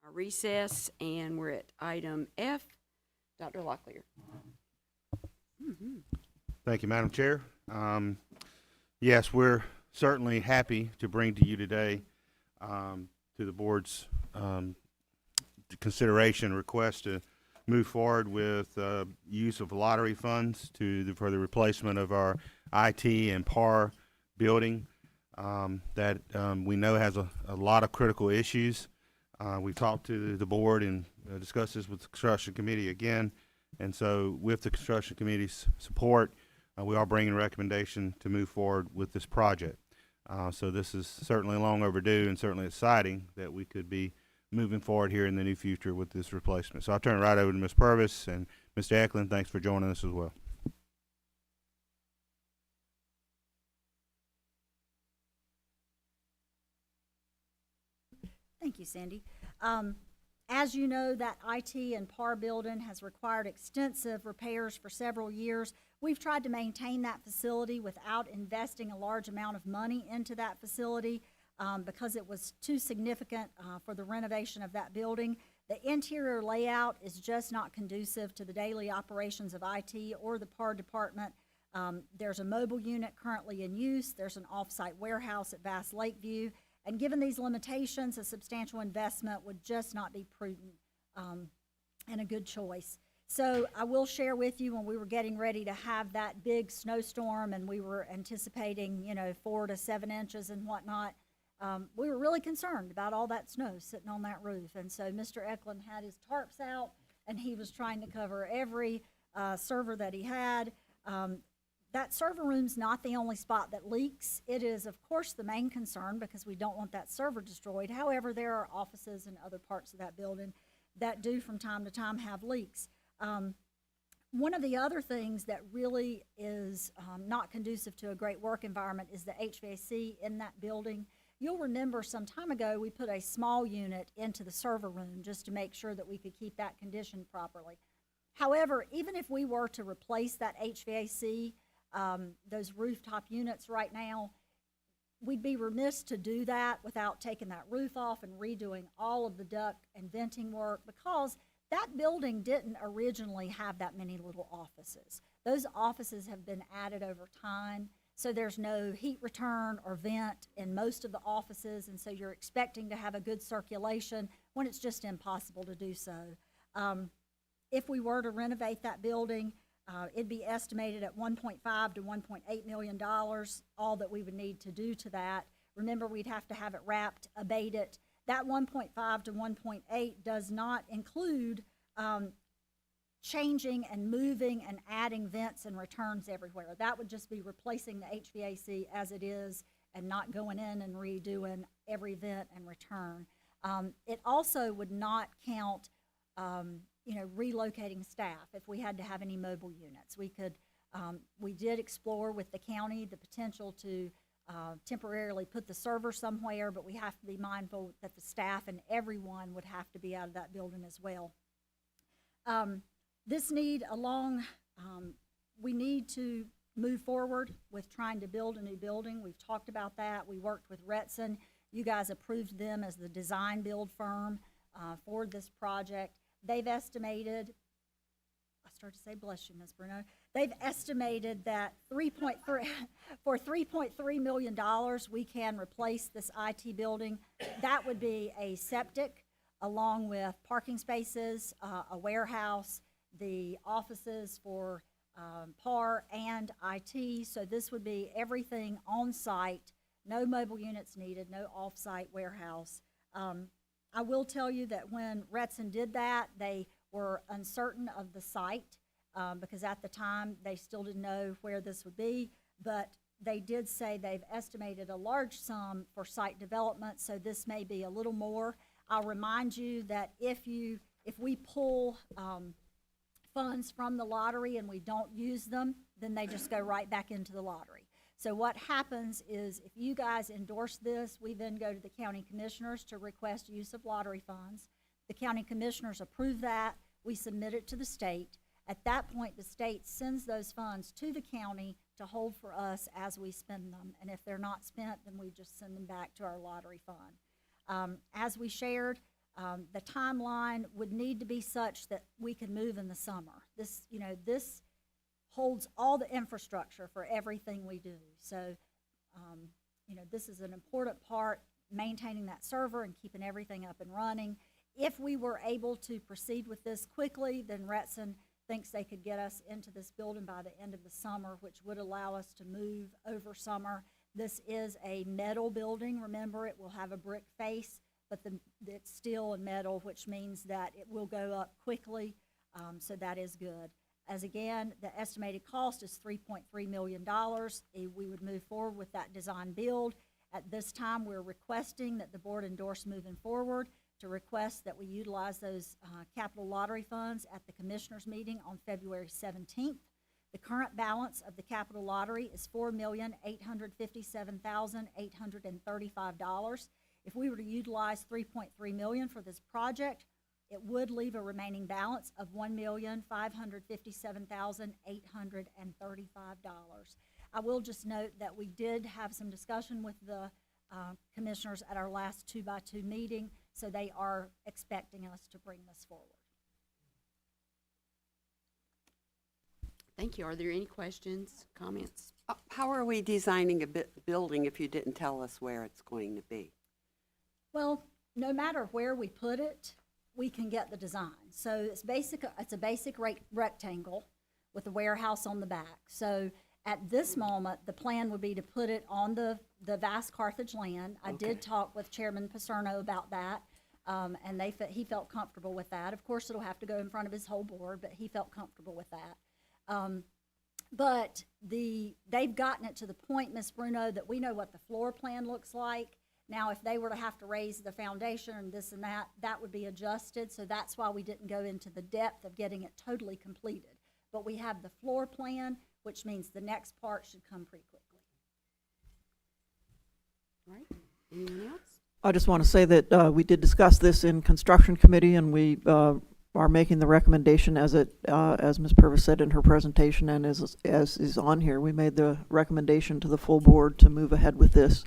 our recess, and we're at item F. Dr. Locklear. Thank you, Madam Chair. Yes, we're certainly happy to bring to you today, to the board's consideration request to move forward with use of lottery funds for the replacement of our IT and PAR building that we know has a lot of critical issues. We've talked to the board and discussed this with the construction committee again, and so with the construction committee's support, we are bringing a recommendation to move forward with this project. So this is certainly long overdue and certainly exciting that we could be moving forward here in the near future with this replacement. So I'll turn it right over to Ms. Purvis, and Mr. Eklund, thanks for joining us as well. Thank you, Sandy. As you know, that IT and PAR building has required extensive repairs for several years. We've tried to maintain that facility without investing a large amount of money into that facility because it was too significant for the renovation of that building. The interior layout is just not conducive to the daily operations of IT or the PAR department. There's a mobile unit currently in use. There's an off-site warehouse at Bass Lakeview. And given these limitations, a substantial investment would just not be prudent and a good choice. So I will share with you, when we were getting ready to have that big snowstorm and we were anticipating, 4 to 7 inches and whatnot, we were really concerned about all that snow sitting on that roof. And so Mr. Eklund had his tarps out and he was trying to cover every server that he had. That server room's not the only spot that leaks. It is, of course, the main concern because we don't want that server destroyed. However, there are offices and other parts of that building that do from time to time have leaks. One of the other things that really is not conducive to a great work environment is the HVAC in that building. You'll remember some time ago we put a small unit into the server room just to make sure that we could keep that conditioned properly. However, even if we were to replace that HVAC, those rooftop units right now, we'd be remiss to do that without taking that roof off and redoing all of the duct and venting work, because that building didn't originally have that many little offices. Those offices have been added over time, so there's no heat return or vent in most of the offices, and so you're expecting to have a good circulation when it's just impossible to do so. If we were to renovate that building, it'd be estimated at $1.5 to $1.8 million, all that we would need to do to that. Remember, we'd have to have it wrapped, abated. That 1.5 to 1.8 does not include changing and moving and adding vents and returns everywhere. That would just be replacing the HVAC as it is and not going in and redoing every vent and return. It also would not count relocating staff if we had to have any mobile units. We did explore with the county the potential to temporarily put the server somewhere, but we have to be mindful that the staff and everyone would have to be out of that building as well. We need to move forward with trying to build a new building. We've talked about that. We worked with Retson. You guys approved them as the design build firm for this project. They've estimated, I started to say bless you, Ms. Bruno. They've estimated that for $3.3 million, we can replace this IT building. That would be a septic along with parking spaces, a warehouse, the offices for PAR and IT. So this would be everything on site, no mobile units needed, no off-site warehouse. I will tell you that when Retson did that, they were uncertain of the site because at the time they still didn't know where this would be, but they did say they've estimated a large sum for site development, so this may be a little more. I'll remind you that if we pull funds from the lottery and we don't use them, then they just go right back into the lottery. So what happens is if you guys endorse this, we then go to the county commissioners to request use of lottery funds. The county commissioners approve that. We submit it to the state. At that point, the state sends those funds to the county to hold for us as we spend them. And if they're not spent, then we just send them back to our lottery fund. As we shared, The timeline would need to be such that we can move in the summer. This, this holds all the infrastructure for everything we do. So, this is an important part, maintaining that server and keeping everything up and running. If we were able to proceed with this quickly, then Retson thinks they could get us into this building by the end of the summer, which would allow us to move over summer. This is a metal building. Remember, it will have a brick face, but it's steel and metal, which means that it will go up quickly, so that is good. As again, the estimated cost is $3.3 million. We would move forward with that design build. At this time, we're requesting that the board endorse moving forward, to request that we utilize those capital lottery funds at the commissioners meeting on February 17th. The current balance of the capital lottery is $4,857,835. If we were to utilize $3.3 million for this project, it would leave a remaining balance of $1,557,835. I will just note that we did have some discussion with the commissioners at our last 2x2 meeting, so they are expecting us to bring this forward. Thank you. Are there any questions, comments? How are we designing a building if you didn't tell us where it's going to be? Well, no matter where we put it, we can get the design. So it's a basic rectangle with a warehouse on the back. So at this moment, the plan would be to put it on the vast Carthage land. I did talk with Chairman Paserno about that, and he felt comfortable with that. Of course, it'll have to go in front of his whole board, but he felt comfortable with that. But they've gotten it to the point, Ms. Bruno, that we know what the floor plan looks like. Now, if they were to have to raise the foundation and this and that, that would be adjusted. So that's why we didn't go into the depth of getting it totally completed. But we have the floor plan, which means the next part should come pretty quickly. All right. Anyone else? I just want to say that we did discuss this in construction committee, and we are making the recommendation as Ms. Purvis said in her presentation, and as is on here. We made the recommendation to the full board to move ahead with this,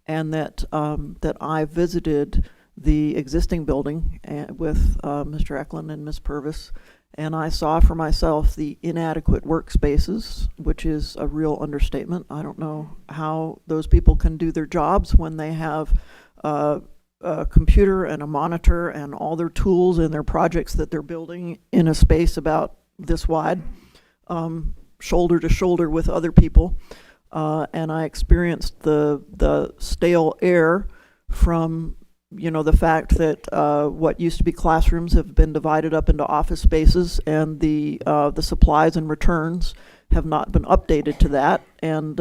and that I visited the existing building with Mr. Eklund and Ms. Purvis, and I saw for myself the inadequate workspaces, which is a real understatement. I don't know how those people can do their jobs when they have a computer and a monitor and all their tools and their projects that they're building in a space about this wide, shoulder to shoulder with other people. And I experienced the stale air from, the fact that what used to be classrooms have been divided up into office spaces, and the supplies and returns have not been updated to that. And,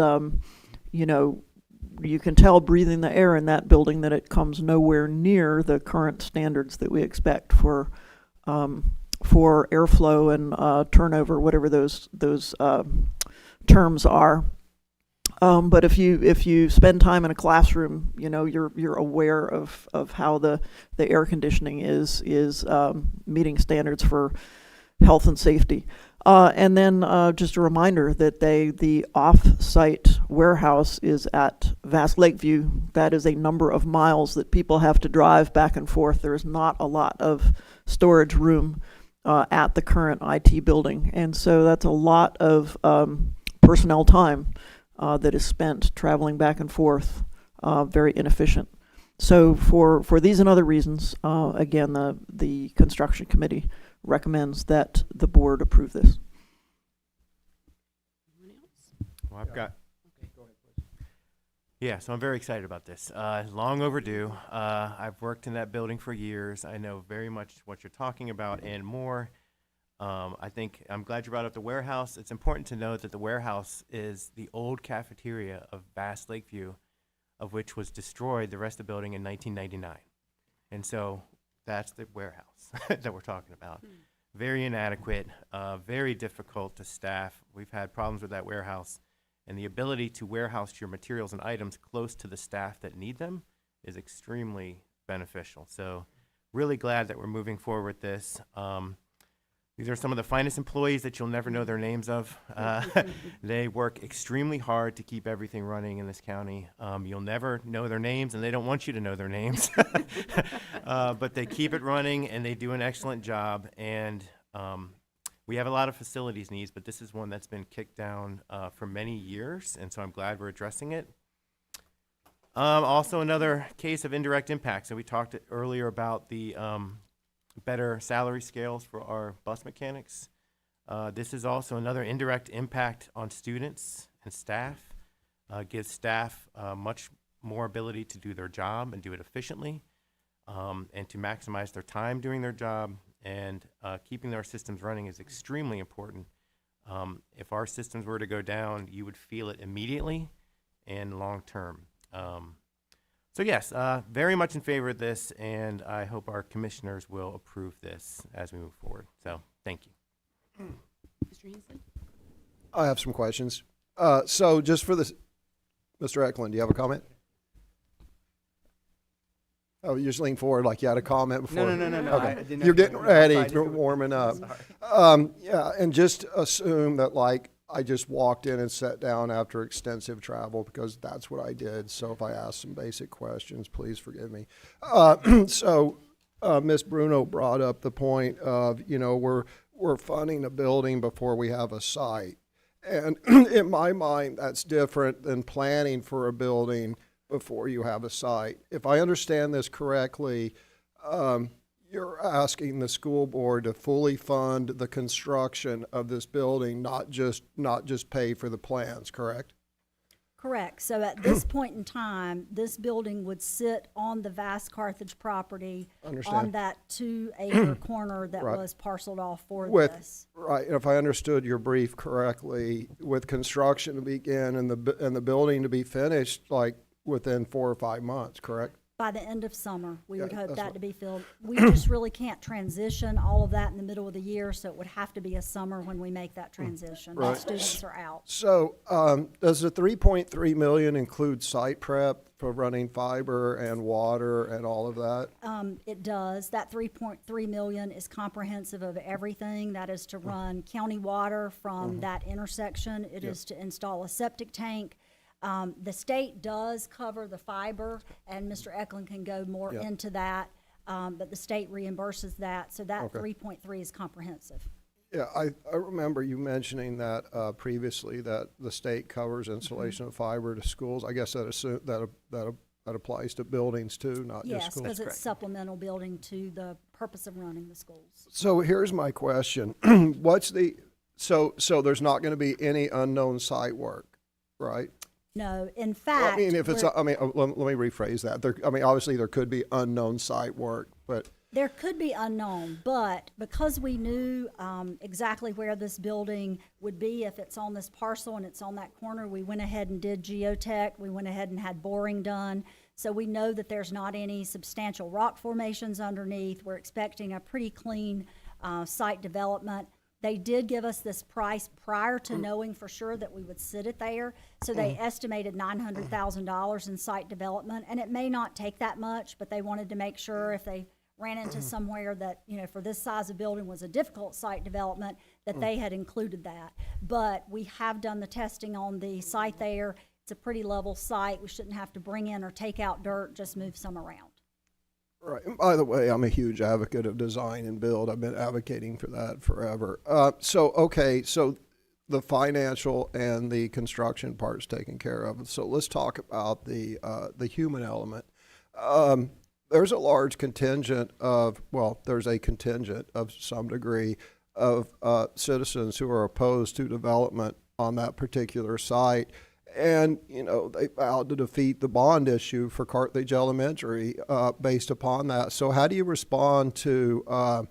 you can tell breathing the air in that building that it comes nowhere near the current standards that we expect for airflow and turnover, whatever those terms are. But if you spend time in a classroom, you're aware of how the air conditioning is meeting standards for health and safety. And then just a reminder that the off-site warehouse is at Vast Lakeview. That is a number of miles that people have to drive back and forth. There is not a lot of storage room at the current IT building. And so that's a lot of personnel time that is spent traveling back and forth, very inefficient. So for these and other reasons, again, the construction committee recommends that the board approve this. Anyone else? Well, I've got. Okay. Go ahead, please. Yeah, so I'm very excited about this. Long overdue. I've worked in that building for years. I know very much what you're talking about and more. I'm glad you brought up the warehouse. It's important to note that the warehouse is the old cafeteria of Vast Lakeview, of which was destroyed, the rest of the building, in 1999. And so that's the warehouse that we're talking about. Very inadequate, very difficult to staff. We've had problems with that warehouse. And the ability to warehouse your materials and items close to the staff that need them is extremely beneficial. So really glad that we're moving forward with this. These are some of the finest employees that you'll never know their names of. They work extremely hard to keep everything running in this county. You'll never know their names, and they don't want you to know their names. But they keep it running, and they do an excellent job. And we have a lot of facilities needs, but this is one that's been kicked down for many years, and so I'm glad we're addressing it. Also, another case of indirect impact. So we talked earlier about the better salary scales for our bus mechanics. This is also another indirect impact on students and staff. Gives staff much more ability to do their job and do it efficiently, and to maximize their time doing their job. And keeping our systems running is extremely important. If our systems were to go down, you would feel it immediately and long term. So yes, very much in favor of this, and I hope our commissioners will approve this as we move forward. So thank you. Mr. Hensley? I have some questions. So just for this, Mr. Eklund, do you have a comment? Oh, you're just leaning forward like you had a comment before. No. Okay. I didn't You're know- getting ready, outside you're to- warming up. Sorry. Yeah, and just assume that like I just walked in and sat down after extensive travel because that's what I did. So if I ask some basic questions, please forgive me. Ms. Bruno brought up the point of, we're funding a building before we have a site. And in my mind, that's different than planning for a building before you have a site. If I understand this correctly, you're asking the school board to fully fund the construction of this building, not just pay for the plans, correct? Correct. So at this point in time, this building would sit on the Vast Carthage property Understand. on that 2-acre corner that Right. was parceled off for With, this. right, if I understood your brief correctly, with construction to begin and the building to be finished, like within 4 or 5 months, correct? By the end of summer, we would Yeah, hope that's that what- to be filled. We just really can't transition all of that in the middle of the year, so it would have to be a summer when we make that transition. The Right. students are out. So, does the 3.3 million include site prep for running fiber and water and all of that? It does. That 3.3 million is comprehensive of everything. That is to run county water from that intersection. It is to install a septic tank. The state does cover the fiber, and Mr. Eklund can go more Yeah. into that, but the state reimburses that, so that Okay. 3.3 is comprehensive. Yeah, I remember you mentioning that previously, that the state covers installation of fiber to schools. I guess that applies to buildings too, not just Yes, schools. because it's supplemental building to the purpose of running the schools. So here's my question. So there's not going to be any unknown site work, right? No, in Well, fact. I mean, if it's, we're- let me rephrase that. Obviously there could be unknown site work, but There could be unknown, but because we knew exactly where this building would be, if it's on this parcel and it's on that corner, we went ahead and did geotech. We went ahead and had boring done. So we know that there's not any substantial rock formations underneath. We're expecting a pretty clean site development. They did give us this price prior to knowing for sure that we would sit it there. So they estimated $900,000 in site development, and it may not take that much, but they wanted to make sure if they ran into somewhere that, for this size of building was a difficult site development, that they had included that. But we have done the testing on the site there. It's a pretty level site. We shouldn't have to bring in or take out dirt, just move some around. right. And by the way, I'm a huge advocate of design and build. I've been advocating for that forever. So the financial and the construction part's taken care of. So let's talk about the human element. There's a large contingent of some degree of citizens who are opposed to development on that particular site. And, they vowed to defeat the bond issue for Carthage Elementary based upon that. So how do you respond to,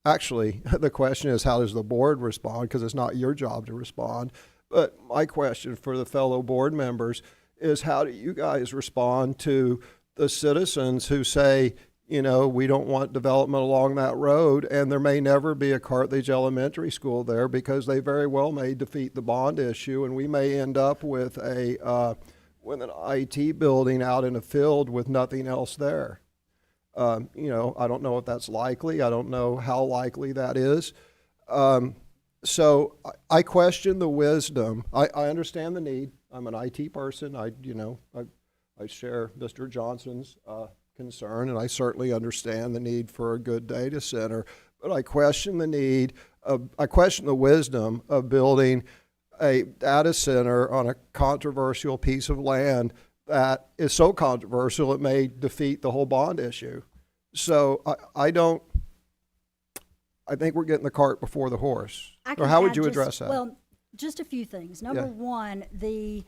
actually, the question is, how does the board respond? Because it's not your job to respond. But my question for the fellow board members is, how do you guys respond to the citizens who say, we don't want development along that road, and there may never be a Carthage Elementary School there because they very well may defeat the bond issue, and we may end up with an IT building out in a field with nothing else there. You know, I don't know if that's likely. I don't know how likely that is. So I question the wisdom. I understand the need. I'm an IT person. I share Mr. Johnson's concern, and I certainly understand the need for a good data center. But I question the wisdom of building a data center on a controversial piece of land that is so controversial it may defeat the whole bond issue. So I think we're getting the cart before the horse. Or how would you address that? Well, just a few things. Number one, the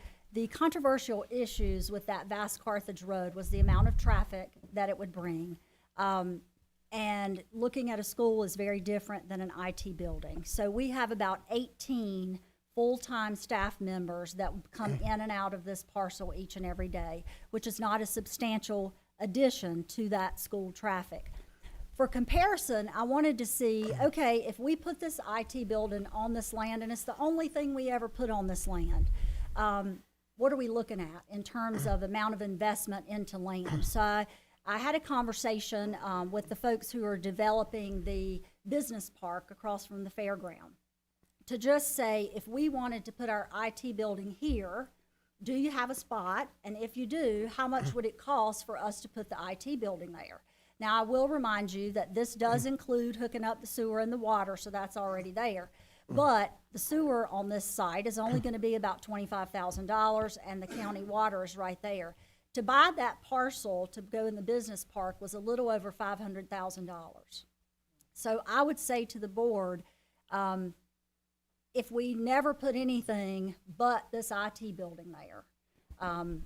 controversial issues with that vast Carthage Road was the amount of traffic that it would bring. And looking at a school is very different than an IT building. So we have about 18 full-time staff members that come in and out of this parcel each and every day, which is not a substantial addition to that school traffic. For comparison, I wanted to see, okay, if we put this IT building on this land, and it's the only thing we ever put on this land, what are we looking at in terms of amount of investment into land? So I had a conversation with the folks who are developing the business park across from the fairground to just say, if we wanted to put our IT building here, do you have a spot? And if you do, how much would it cost for us to put the IT building there? Now, I will remind you that this does include hooking up the sewer and the water, so that's already there. But the sewer on this site is only going to be about $25,000, and the county water is right there. To buy that parcel to go in the business park was a little over $500,000. So I would say to the board, if we never put anything but this IT building there, and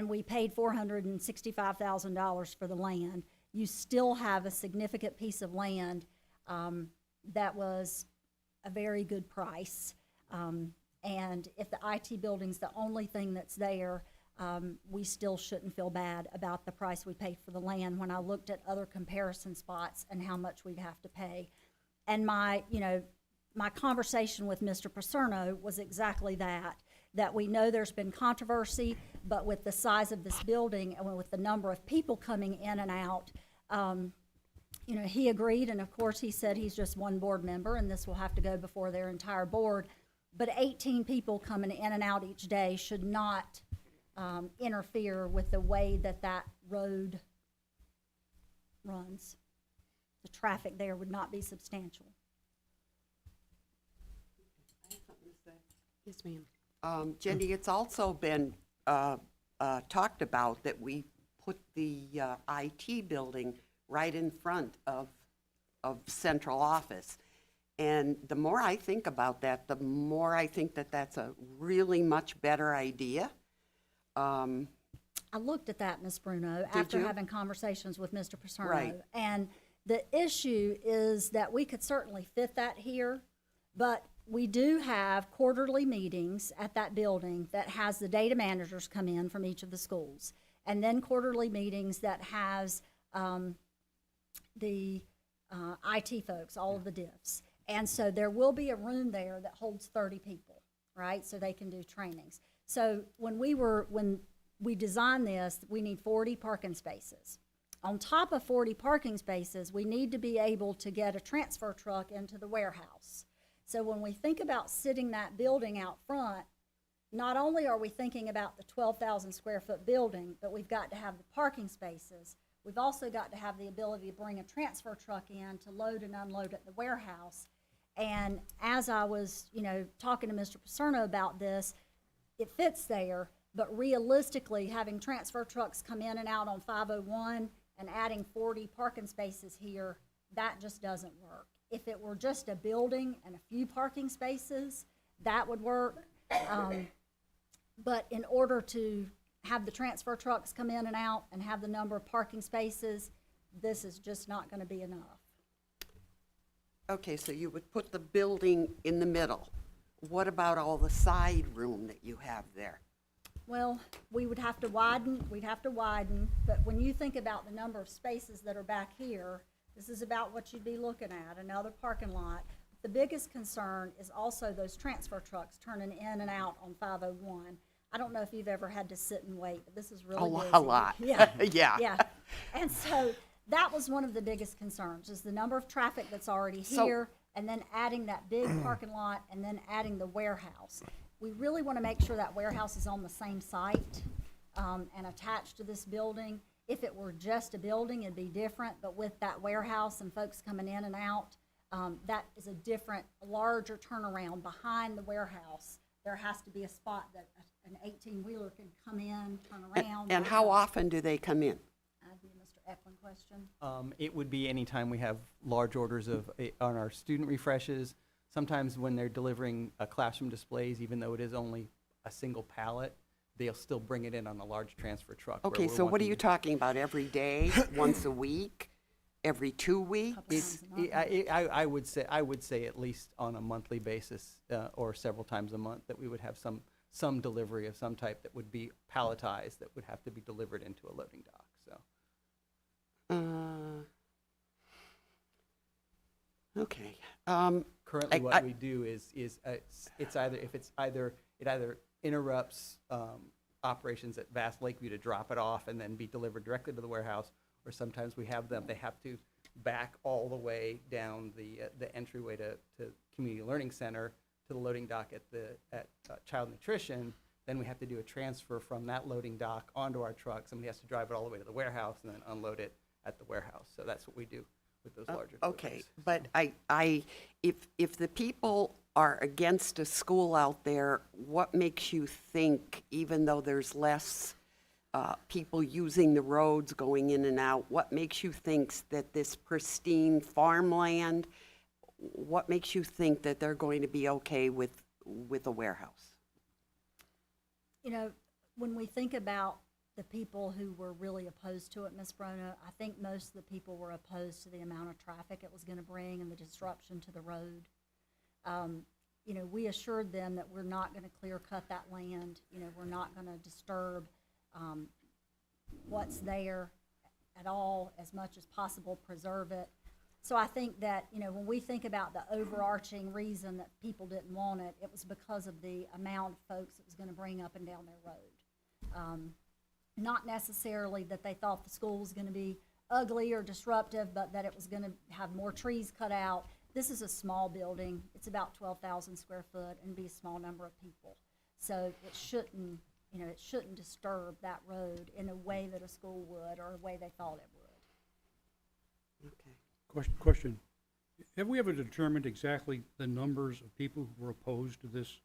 we paid $465,000 for the land, you still have a significant piece of land that was a very good price. And if the IT building's the only thing that's there, we still shouldn't feel bad about the price we paid for the land when I looked at other comparison spots and how much we'd have to pay. And my conversation with Mr. Paserno was exactly that we know there's been controversy, but with the size of this building and with the number of people coming in and out, he agreed, and of course he said he's just one board member and this will have to go before their entire board, but 18 people coming in and out each day should not interfere with the way that road runs. The traffic there would not be substantial. Yes, ma'am. Jenny, it's also been talked about that we put the IT building right in front of central office. And the more I think about that, the more I think that that's a really much better idea. I looked at that, Ms. Bruno, Did after you? having conversations with Mr. Paserno. Right. And the issue is that we could certainly fit that here, but we do have quarterly meetings at that building that has the data managers come in from each of the schools, and then quarterly meetings that has the IT folks, all of the diffs. And so there will be a room there that holds 30 people, right? So they can do trainings. So when we designed this, we need 40 parking spaces. On top of 40 parking spaces, we need to be able to get a transfer truck into the warehouse. So when we think about sitting that building out front, not only are we thinking about the 12,000 square foot building, but we've got to have the parking spaces. We've also got to have the ability to bring a transfer truck in to load and unload at the warehouse. And as I was, talking to Mr. Paserno about this, it fits there, but realistically, having transfer trucks come in and out on 501 and adding 40 parking spaces here, that just doesn't work. If it were just a building and a few parking spaces, that would work. But in order to have the transfer trucks come in and out and have the number of parking spaces, this is just not going to be enough. Okay, so you would put the building in the middle. What about all the side room that you have there? Well, we'd have to widen, but when you think about the number of spaces that are back here, this is about what you'd be looking at, another parking lot. The biggest concern is also those transfer trucks turning in and out on 501. I don't know if you've ever had to sit and wait, but this is really busy. A lot. Yeah. Yeah. Yeah. And so that was one of the biggest concerns, is the number of traffic that's already So- here, and then adding that big parking lot, and then adding the warehouse. We really want to make sure that warehouse is on the same site, and attached to this building. If it were just a building, it'd be different, but with that warehouse and folks coming in and out, that is a different, larger turnaround behind the warehouse. There has to be a spot that an 18-wheeler can come in, turn around. And how often do they come in? That'd be a Mr. Eklund question. It would be anytime we have large orders on our student refreshes. Sometimes when they're delivering classroom displays, even though it is only a single pallet, they'll still bring it in on a large transfer truck. where Okay, we're so what are wanting you to- talking about? Every day, once a week, every 2 weeks? It's, I would say at least on a monthly basis, or several times a month, that we would have some delivery of some type that would be palletized, that would have to be delivered into a loading dock, so. Okay. Currently, what we do is it's either, if it's either, it either interrupts operations at Vast Lakeview to drop it off and then be delivered directly to the warehouse, or sometimes we have them, they have to back all the way down the entryway to Community Learning Center to the loading dock at Child Nutrition. Then we have to do a transfer from that loading dock onto our truck. Somebody has to drive it all the way to the warehouse and then unload it at the warehouse. So that's what we do with those larger Okay, deliveries. but if the people are against a school out there, what makes you think, even though there's less people using the roads going in and out, what makes you think that this pristine farmland, what makes you think that they're going to be okay with a warehouse? You know, when we think about the people who were really opposed to it, Ms. Brona, I think most of the people were opposed to the amount of traffic it was going to bring and the disruption to the road. You know, we assured them that we're not going to clear cut that land. You know, we're not going to disturb what's there at all, as much as possible, preserve it. So I think that, you know, when we think about the overarching reason that people didn't want it, it was because of the amount of folks it was going to bring up and down their road. Not necessarily that they thought the school was going to be ugly or disruptive, but that it was going to have more trees cut out. This is a small building. It's about 12,000 square foot and be a small number of people. So it shouldn't, you know, it shouldn't disturb that road in a way that a school would or a way they thought it would. Okay. Question. Have we ever determined exactly the numbers of people who were opposed to this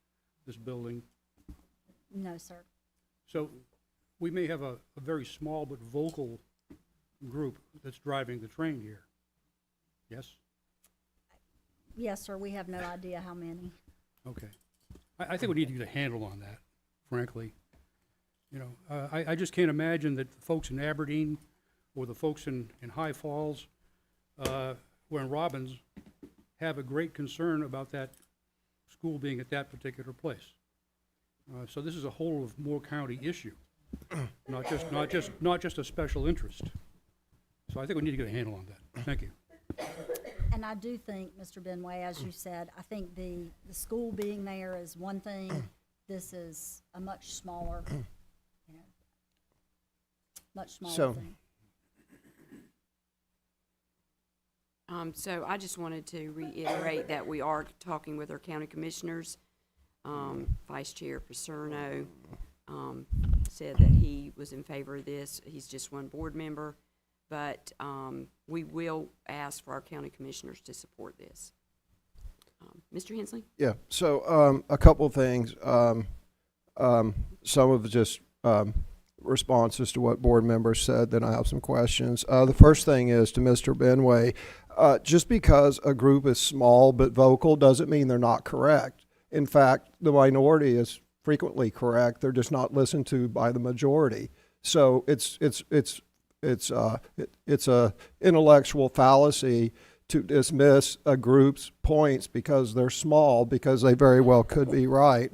building? No, sir. So we may have a very small but vocal group that's driving the train here. Yes? Yes, sir. We have no idea how many. Okay. I think we need to get a handle on that, frankly. You know, I just can't imagine that the folks in Aberdeen or the folks in High Falls or in Robbins have a great concern about that school being at that particular place. So this is a whole of Moore County issue, not just a special interest. So I think we need to get a handle on that. Thank you. And I do think, Mr. Benway, as you said, I think the school being there is one thing. This is a much smaller, you know, much smaller thing. So I just wanted to reiterate that we are talking with our county commissioners. Vice Chair Paserno said that he was in favor of this. He's just one board member. But we will ask for our county commissioners to support this. Mr. Hensley? Yeah, so a couple of things. Some of just responses to what board members said, then I have some questions. The first thing is to Mr. Benway, just because a group is small but vocal doesn't mean they're not correct. In fact, the minority is frequently correct. They're just not listened to by the majority. So it's a intellectual fallacy to dismiss a group's points because they're small, because they very well could be right.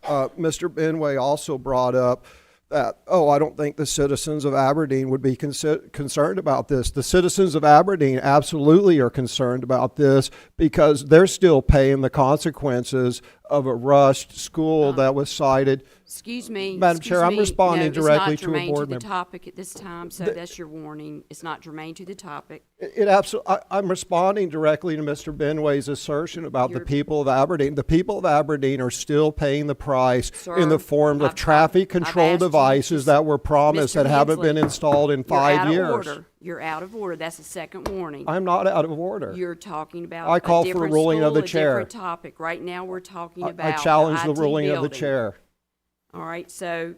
Mr. Benway also brought up that, I don't think the citizens of Aberdeen would be concerned about this. The citizens of Aberdeen absolutely are concerned about this because they're still paying the consequences of a rushed school that was cited. Excuse me. Madam excuse Chair, I'm me. responding No, directly it's to not a germane board to the member. topic at this time, so that's your warning. It's not germane to the topic. It absolutely. I'm responding directly to Mr. Benway's assertion about the You're- people of Aberdeen. The people of Aberdeen are still paying the price in the Sir, form of I've traffic asked control you to devices that were promised Mr. that haven't been Hensley, installed in 5 You're years. out of order. You're out of order. That's the second warning. I'm not out of order. You're talking about I call a for a different ruling of school, the a chair. different topic. Right now, we're talking I about challenge the IT ruling of the building. chair. All right, so,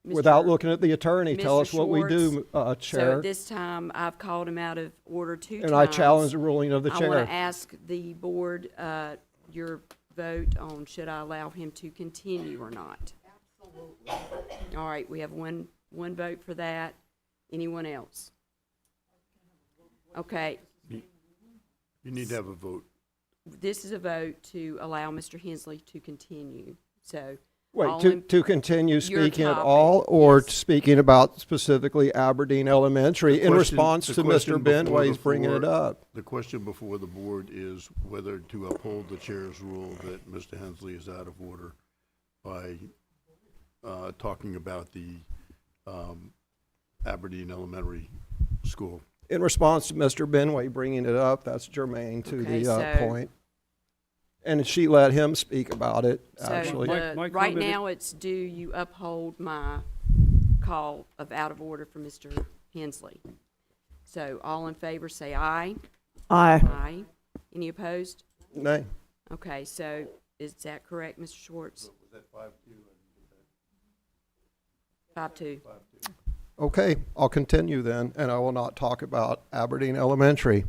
Without Mr. looking at the attorney, tell Mr. us what we do, So Chair. at this time, I've called him out of order 2 times. And I challenge the ruling of the I chair. want to ask the board, your vote on should I allow him to continue or not. Absolutely. All right, we have one vote for that. Anyone else? Okay, You need to have a vote. this is a vote to allow Mr. Hensley to continue, so. Wait, all to, in- to continue your speaking at topic, all, or yes. speaking about specifically Aberdeen Elementary The in question- response the to question Mr. before Benway's the bringing it floor- up? The question before the board is whether to uphold the chair's rule that Mr. Hensley is out of order by talking about the Aberdeen Elementary School. In response to Mr. Benway bringing it up, that's germane to Okay, the so- point. And she let him speak about it, So actually. My right comment- now, it's do you uphold my call of out of order for Mr. Hensley? So all in favor, say aye. Aye. Aye. Any opposed? Nay. Okay, so is that correct, Mr. Schwartz? Was that 5-2? 5-2. Okay, I'll continue then, and I will not talk about Aberdeen Elementary.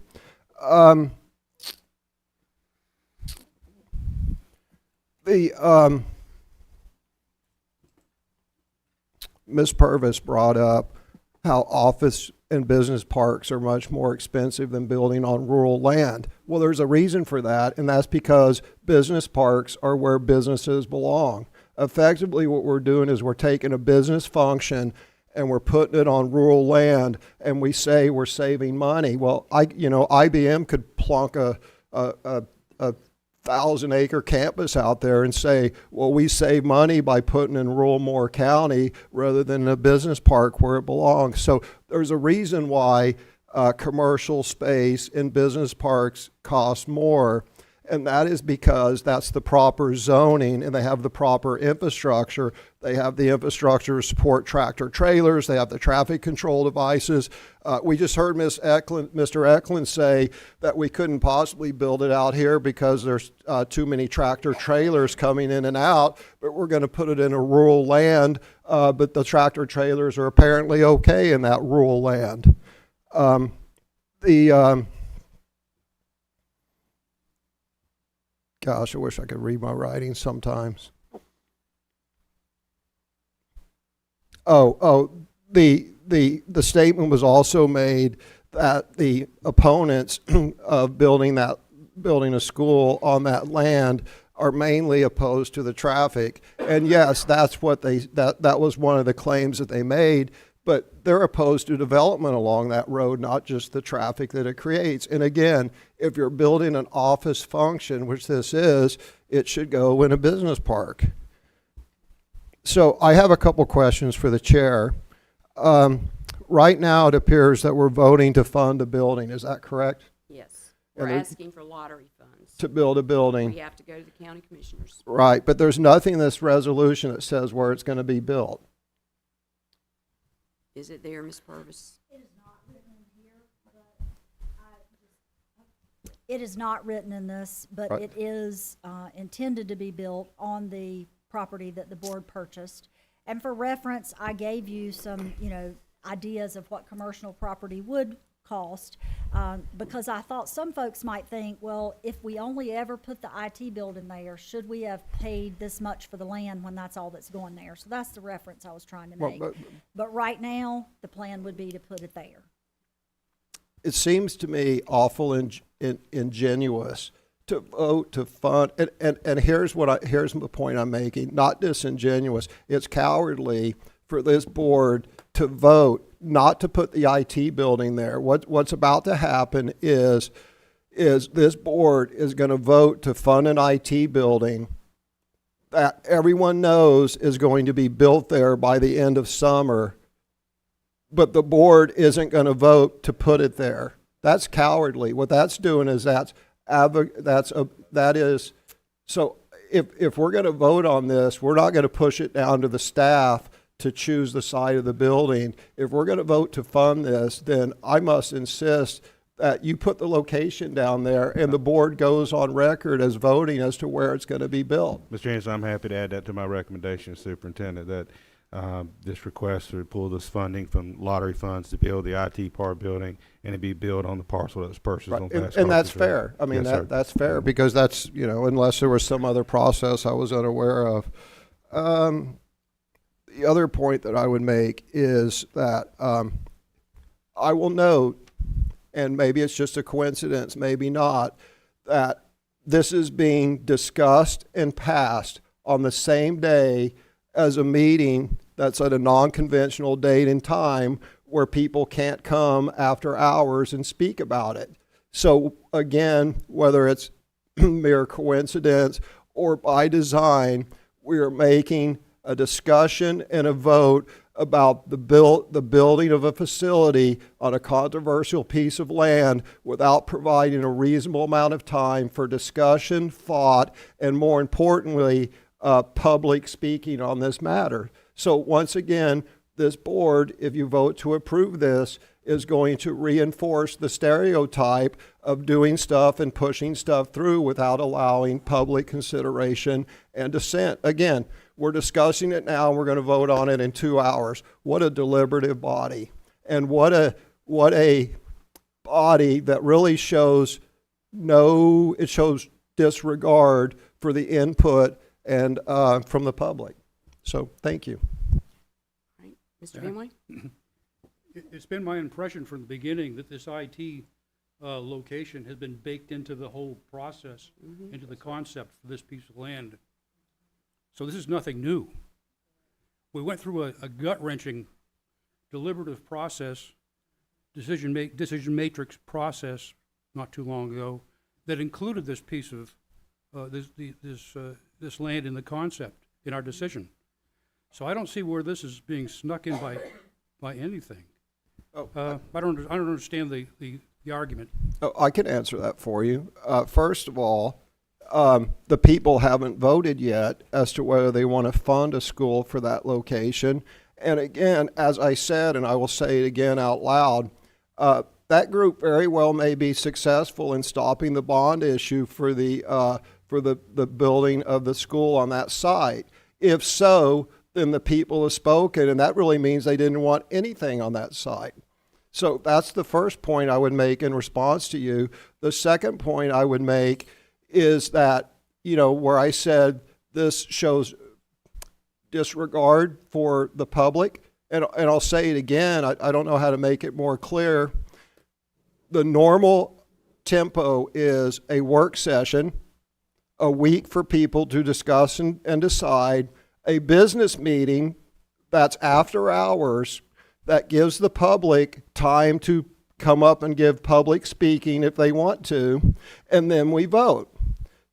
Ms. Purvis brought up how office and business parks are much more expensive than building on rural land. Well, there's a reason for that, and that's because business parks are where businesses belong. Effectively, what we're doing is we're taking a business function and we're putting it on rural land, and we say we're saving money. Well, IBM could plunk a 1,000-acre campus out there and say, well, we save money by putting in rural Moore County rather than a business park where it belongs. So there's a reason why commercial space in business parks costs more, and that is because that's the proper zoning and they have the proper infrastructure. They have the infrastructure to support tractor trailers. They have the traffic control devices. We just heard Mr. Eklund say that we couldn't possibly build it out here because there's too many tractor trailers coming in and out, but we're going to put it in a rural land, but the tractor trailers are apparently okay in that rural land. Gosh, I wish I could read my writing sometimes. The statement was also made that the opponents of building a school on that land are mainly opposed to the traffic. And yes, that's what that was one of the claims that they made, but they're opposed to development along that road, not just the traffic that it creates. And again, if you're building an office function, which this is, it should go in a business park. So I have a couple questions for the chair. Right now, it appears that we're voting to fund a building. Is that correct? Yes. We're And asking for lottery funds. to build a building. We have to go to the county commissioners. Right, but there's nothing in this resolution that says where it's going to be built. Is it there, Ms. Purvis? It is not written in this, but Right. it is intended to be built on the property that the board purchased. And for reference, I gave you some, ideas of what commercial property would cost, because I thought some folks might think, well, if we only ever put the IT building there, should we have paid this much for the land when that's all that's going there? So that's the reference I was trying to Well, make. But right now, the plan would be to put it there. It seems to me awful ingenuous to vote to fund, and here's the point I'm making, not disingenuous. It's cowardly for this board to vote not to put the IT building there. What's about to happen is is this board is going to vote to fund an IT building that everyone knows is going to be built there by the end of summer, but the board isn't going to vote to put it there. That's cowardly. What that's doing is so if we're going to vote on this, we're not going to push it down to the staff to choose the site of the building. If we're going to vote to fund this, then I must insist that you put the location down there and the board goes on record as voting as to where it's going to be built. Mr. Anderson, I'm happy to add that to my recommendation, Superintendent, that this request to pull this funding from lottery funds to build the IT part building and to be built on the parcel that was purchased on Fast And that's Carpenters Road. fair. I mean, Yes, sir. that's fair because that's, unless there was some other process I was unaware of. The other point that I would make is that I will note, and maybe it's just a coincidence, maybe not, that this is being discussed and passed on the same day as a meeting that's at a non-conventional date and time where people can't come after hours and speak about it. So again, whether it's mere coincidence or by design, we are making a discussion and a vote about the building of a facility on a controversial piece of land without providing a reasonable amount of time for discussion, thought, and more importantly, public speaking on this matter. So once again, this board, if you vote to approve this, is going to reinforce the stereotype of doing stuff and pushing stuff through without allowing public consideration and dissent. Again, we're discussing it now and we're going to vote on it in 2 hours. What a deliberative body. And what a body that really shows disregard for the input and from the public. So thank you. Right. Mr. Benway? It's been my impression from the beginning that this IT location has been baked into the whole process, into the concept for this piece of land. So this is nothing new. We went through a gut-wrenching, deliberative process, decision matrix process not too long ago that included this piece of this land in the concept in our decision. So I don't see where this is being snuck in by anything. I don't understand the argument. Oh, I can answer that for you. First of all, the people haven't voted yet as to whether they want to fund a school for that location. And again, as I said, and I will say it again out loud, that group very well may be successful in stopping the bond issue for the building of the school on that site. If so, then the people have spoken, and that really means they didn't want anything on that site. So that's the first point I would make in response to you. The second point I would make is that, where I said this shows disregard for the public, and I'll say it again, I don't know how to make it more clear. The normal tempo is a work session, a week for people to discuss and decide, a business meeting that's after hours that gives the public time to come up and give public speaking if they want to, and then we vote.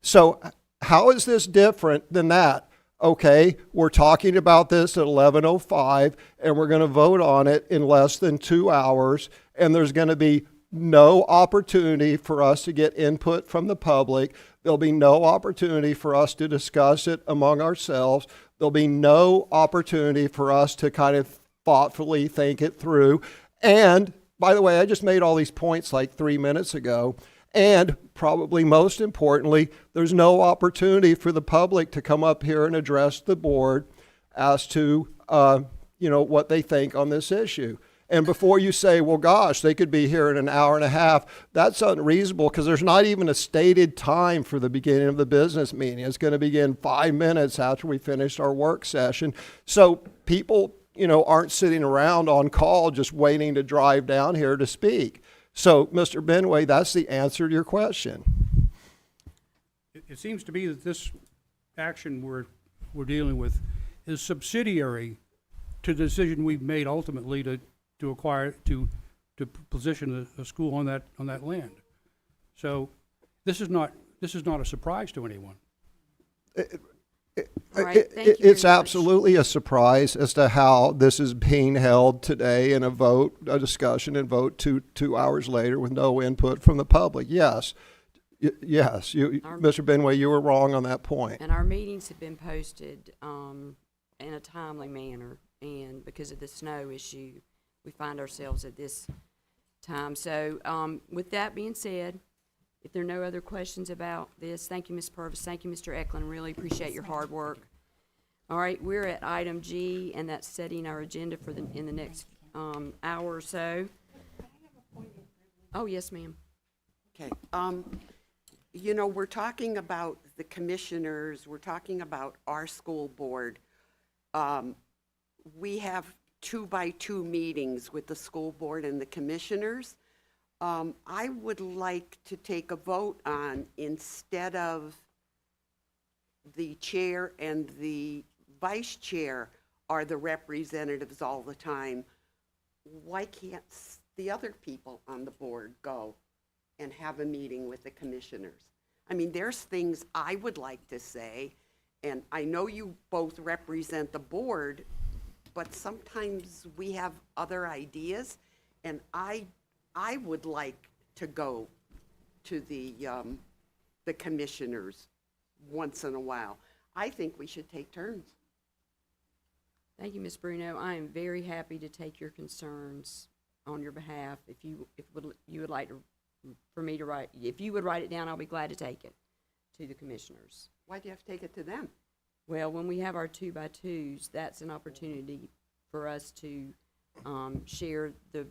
So how is this different than that? Okay, we're talking about this at 11:05 and we're going to vote on it in less than 2 hours, and there's going to be no opportunity for us to get input from the public. There'll be no opportunity for us to discuss it among ourselves. There'll be no opportunity for us to kind of thoughtfully think it through. And by the way, I just made all these points like 3 minutes ago. And probably most importantly, there's no opportunity for the public to come up here and address the board as to, what they think on this issue. And before you say, well, gosh, they could be here in an hour and a half, that's unreasonable because there's not even a stated time for the beginning of the business meeting. It's going to begin 5 minutes after we finish our work session. So people, aren't sitting around on call just waiting to drive down here to speak. So, Mr. Benway, that's the answer to your question. It seems to me that this action we're dealing with is subsidiary to the decision we've made ultimately to acquire to position a school on that land. So this is not a surprise to anyone. All right, thank you It's very much. absolutely a surprise as to how this is being held today in a discussion and vote 2 hours later with no input from the public. Yes, yes, Mr. Benway, you were wrong on that point. And our meetings have been posted in a timely manner, and because of the snow issue, we find ourselves at this time. So with that being said, if there are no other questions about this, thank you, Ms. Purvis. Thank you, Mr. Eklund. Really appreciate your hard work. All right, we're at item G, and that's setting our agenda for in the next hour or so. Oh, yes, ma'am. Okay, you know, we're talking about the commissioners, we're talking about our school board. We have 2-by-2 meetings with the school board and the commissioners. I would like to take a vote on, instead of the chair and the vice chair are the representatives all the time, why can't the other people on the board go and have a meeting with the commissioners? I mean, there's things I would like to say, and I know you both represent the board, but sometimes we have other ideas, and I would like to go to the commissioners once in a while. I think we should take turns. Thank you, Ms. Bruno. I am very happy to take your concerns on your behalf. If you would like for me to write, if you would write it down, I'll be glad to take it to the commissioners. Why do you have to take it to them? Well, when we have our 2-by-2s, that's an opportunity for us to share the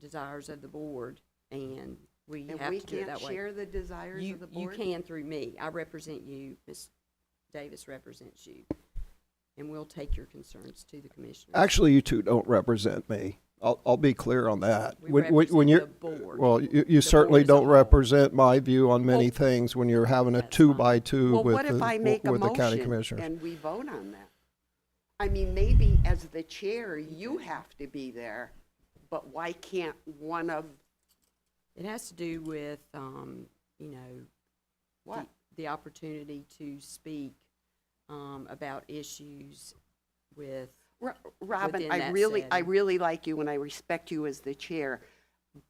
desires of the board, and we And have we to do it that way. can't share the desires of the board? You can through me. I represent you. Ms. Davis represents you. And we'll take your concerns to the commissioners. Actually, you two don't represent me. I'll be clear on that. We When represent you're, the board. well, you The certainly board as a don't whole. represent my view on many things when you're having a That's fine. 2-by-2 Well, with what if I make a with the county motion commissioners. and we vote on that? I mean, maybe as the chair, you have to be there, but why can't one of, It has to do with, you know, what? the opportunity to speak about issues with, Robin, within I that really setting. like you and I respect you as the chair,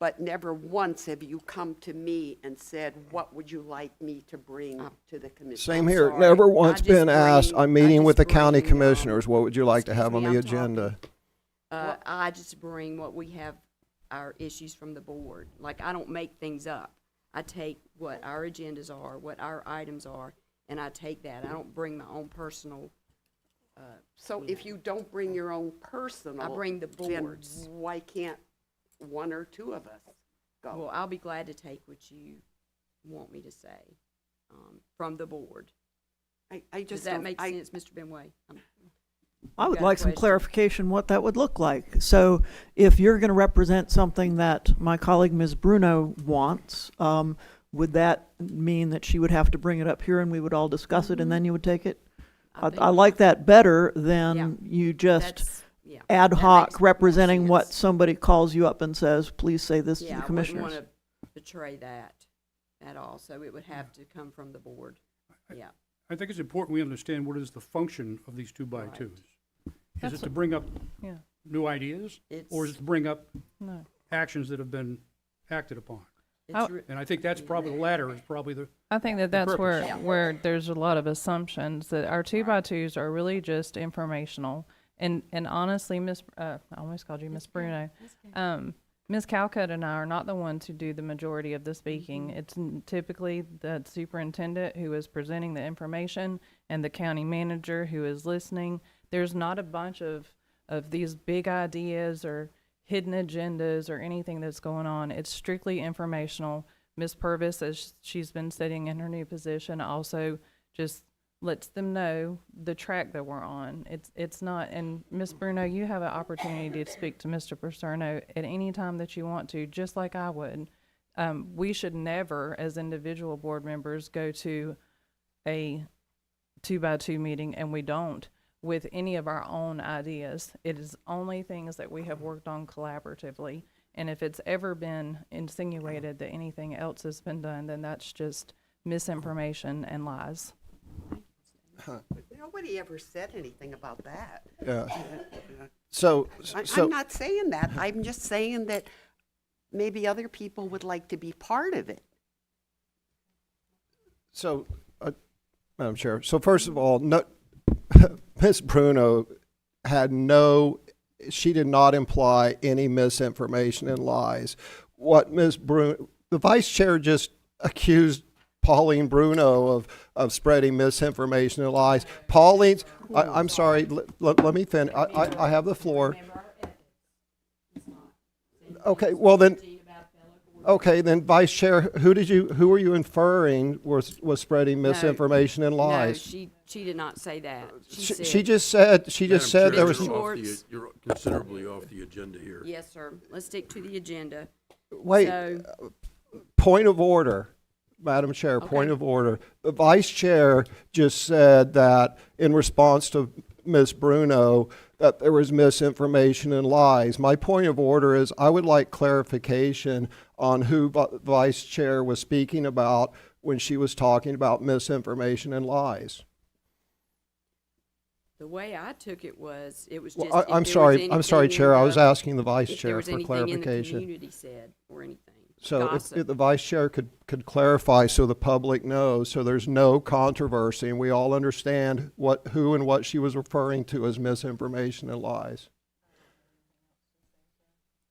but never once have you come to me and said, what would you like me to bring to the commission? Same I'm here. sorry. Never I once just been asked, bring- I'm I meeting with the just county bring, commissioners. What would you like to excuse have on me, the I'm talking. agenda? I just bring what we have, our issues from the board. Like, I don't make things up. I take what our agendas are, what our items are, and I take that. I don't bring my own personal, So if you don't bring your own personal. I bring the then board's. why can't one or two of us go? Well, I'll be glad to take what you want me to say from the board. I Does just that don't, make sense, Mr. Benway? I would got a like some question? clarification what that would look like. So if you're going to represent something that my colleague Ms. Bruno wants, would that mean that she would have to bring it up here and we would all discuss it and then you would take it? think I like that better than Yeah. you just That's- yeah, ad that hoc makes more representing what sense. somebody calls you up and says, please say this to Yeah, the I commissioners. wouldn't want to betray that at all, so it would have to come from the board. Yeah. I think it's important we understand what is the function of these 2-by-2s. Is That's it to bring up Yeah, new ideas? Or is It's- it to bring up no. actions that have been acted upon? It's re- And I think that's probably, the latter is probably the, I think that that's purpose. where there's a lot of assumptions that our 2-by-2s are really just informational. And honestly, I almost called you Miss Bruno. Ms. Calcutt and I are not the ones who do the majority of the speaking. It's typically the superintendent who is presenting the information and the county manager who is listening. There's not a bunch of these big ideas or hidden agendas or anything that's going on. It's strictly informational. Ms. Purvis, as she's been sitting in her new position, also just lets them know the track that we're on. It's not, and Ms. Bruno, you have an opportunity to speak to Mr. Paserno at any time that you want to, just like I would. We should never, as individual board members, go to a 2-by-2 meeting, and we don't, with any of our own ideas. It is only things that we have worked on collaboratively. And if it's ever been insinuated that anything else has been done, then that's just misinformation and lies. Nobody ever said anything about that. Yeah. So, I'm not saying that. I'm just saying that maybe other people would like to be part of it. So, Madam Chair, so first of all, no, Ms. Bruno she did not imply any misinformation and lies. What Ms. Bruno, the vice chair just accused Pauline Bruno of spreading misinformation and lies. I'm sorry, let me finish. I have the floor. Okay, well then, Vice Chair, who were you inferring was spreading misinformation and lies? No, she did not say that. She just said there was. You're considerably off the agenda here. Yes, sir. Let's stick to the agenda. Wait, So, point of order, Madam Chair, point of order. The Vice Chair just said that in response to Ms. Bruno, that there was misinformation and lies. My point of order is I would like clarification on who Vice Chair was speaking about when she was talking about misinformation and lies. the way I took it was just. Well, if there I'm was sorry, anything Chair. in I was the- asking the Vice if Chair there was for anything clarification. in the community said or anything. So Gossip. if the Vice Chair could clarify so the public knows, so there's no controversy and we all understand who and what she was referring to as misinformation and lies.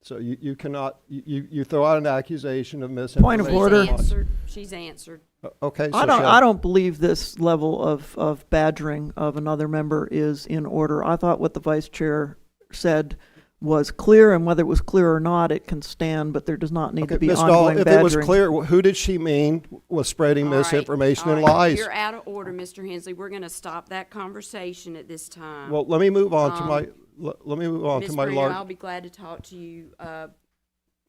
So you cannot, you throw out an accusation of misinformation. Point of order. She's answered. Okay. So I don't believe this level of badgering of another member is in order. I thought what the vice chair said was clear, and whether it was clear or not, it can stand, but there does not need to be Ms. Dahl, ongoing if badgering. it was clear, who did she mean was spreading All right, misinformation all and right. lies? You're out of order, Mr. Hensley. We're going to stop that conversation at this time. Well, let me move on to my, let me move on Ms. to my Bruno, large. I'll be glad to talk to you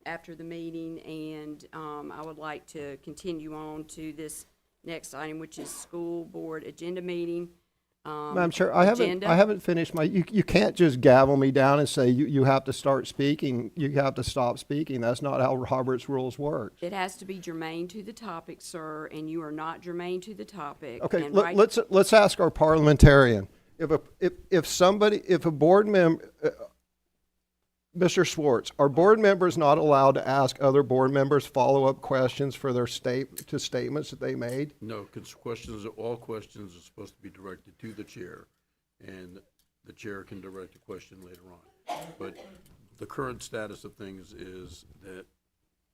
after the meeting, and I would like to continue on to this next item, which is school board agenda meeting. Madam Chair, I haven't finished you can't just gavel me down and say you have to start speaking, you have to stop speaking. That's not how Robert's rules work. It has to be germane to the topic, sir, and you are not germane to the topic. Okay, And right- let's ask our parliamentarian. If a board member, Mr. Schwartz, are board members not allowed to ask other board members follow-up questions for their statements that they made? No, because all questions are supposed to be directed to the chair, and the chair can direct a question later on. But the current status of things is that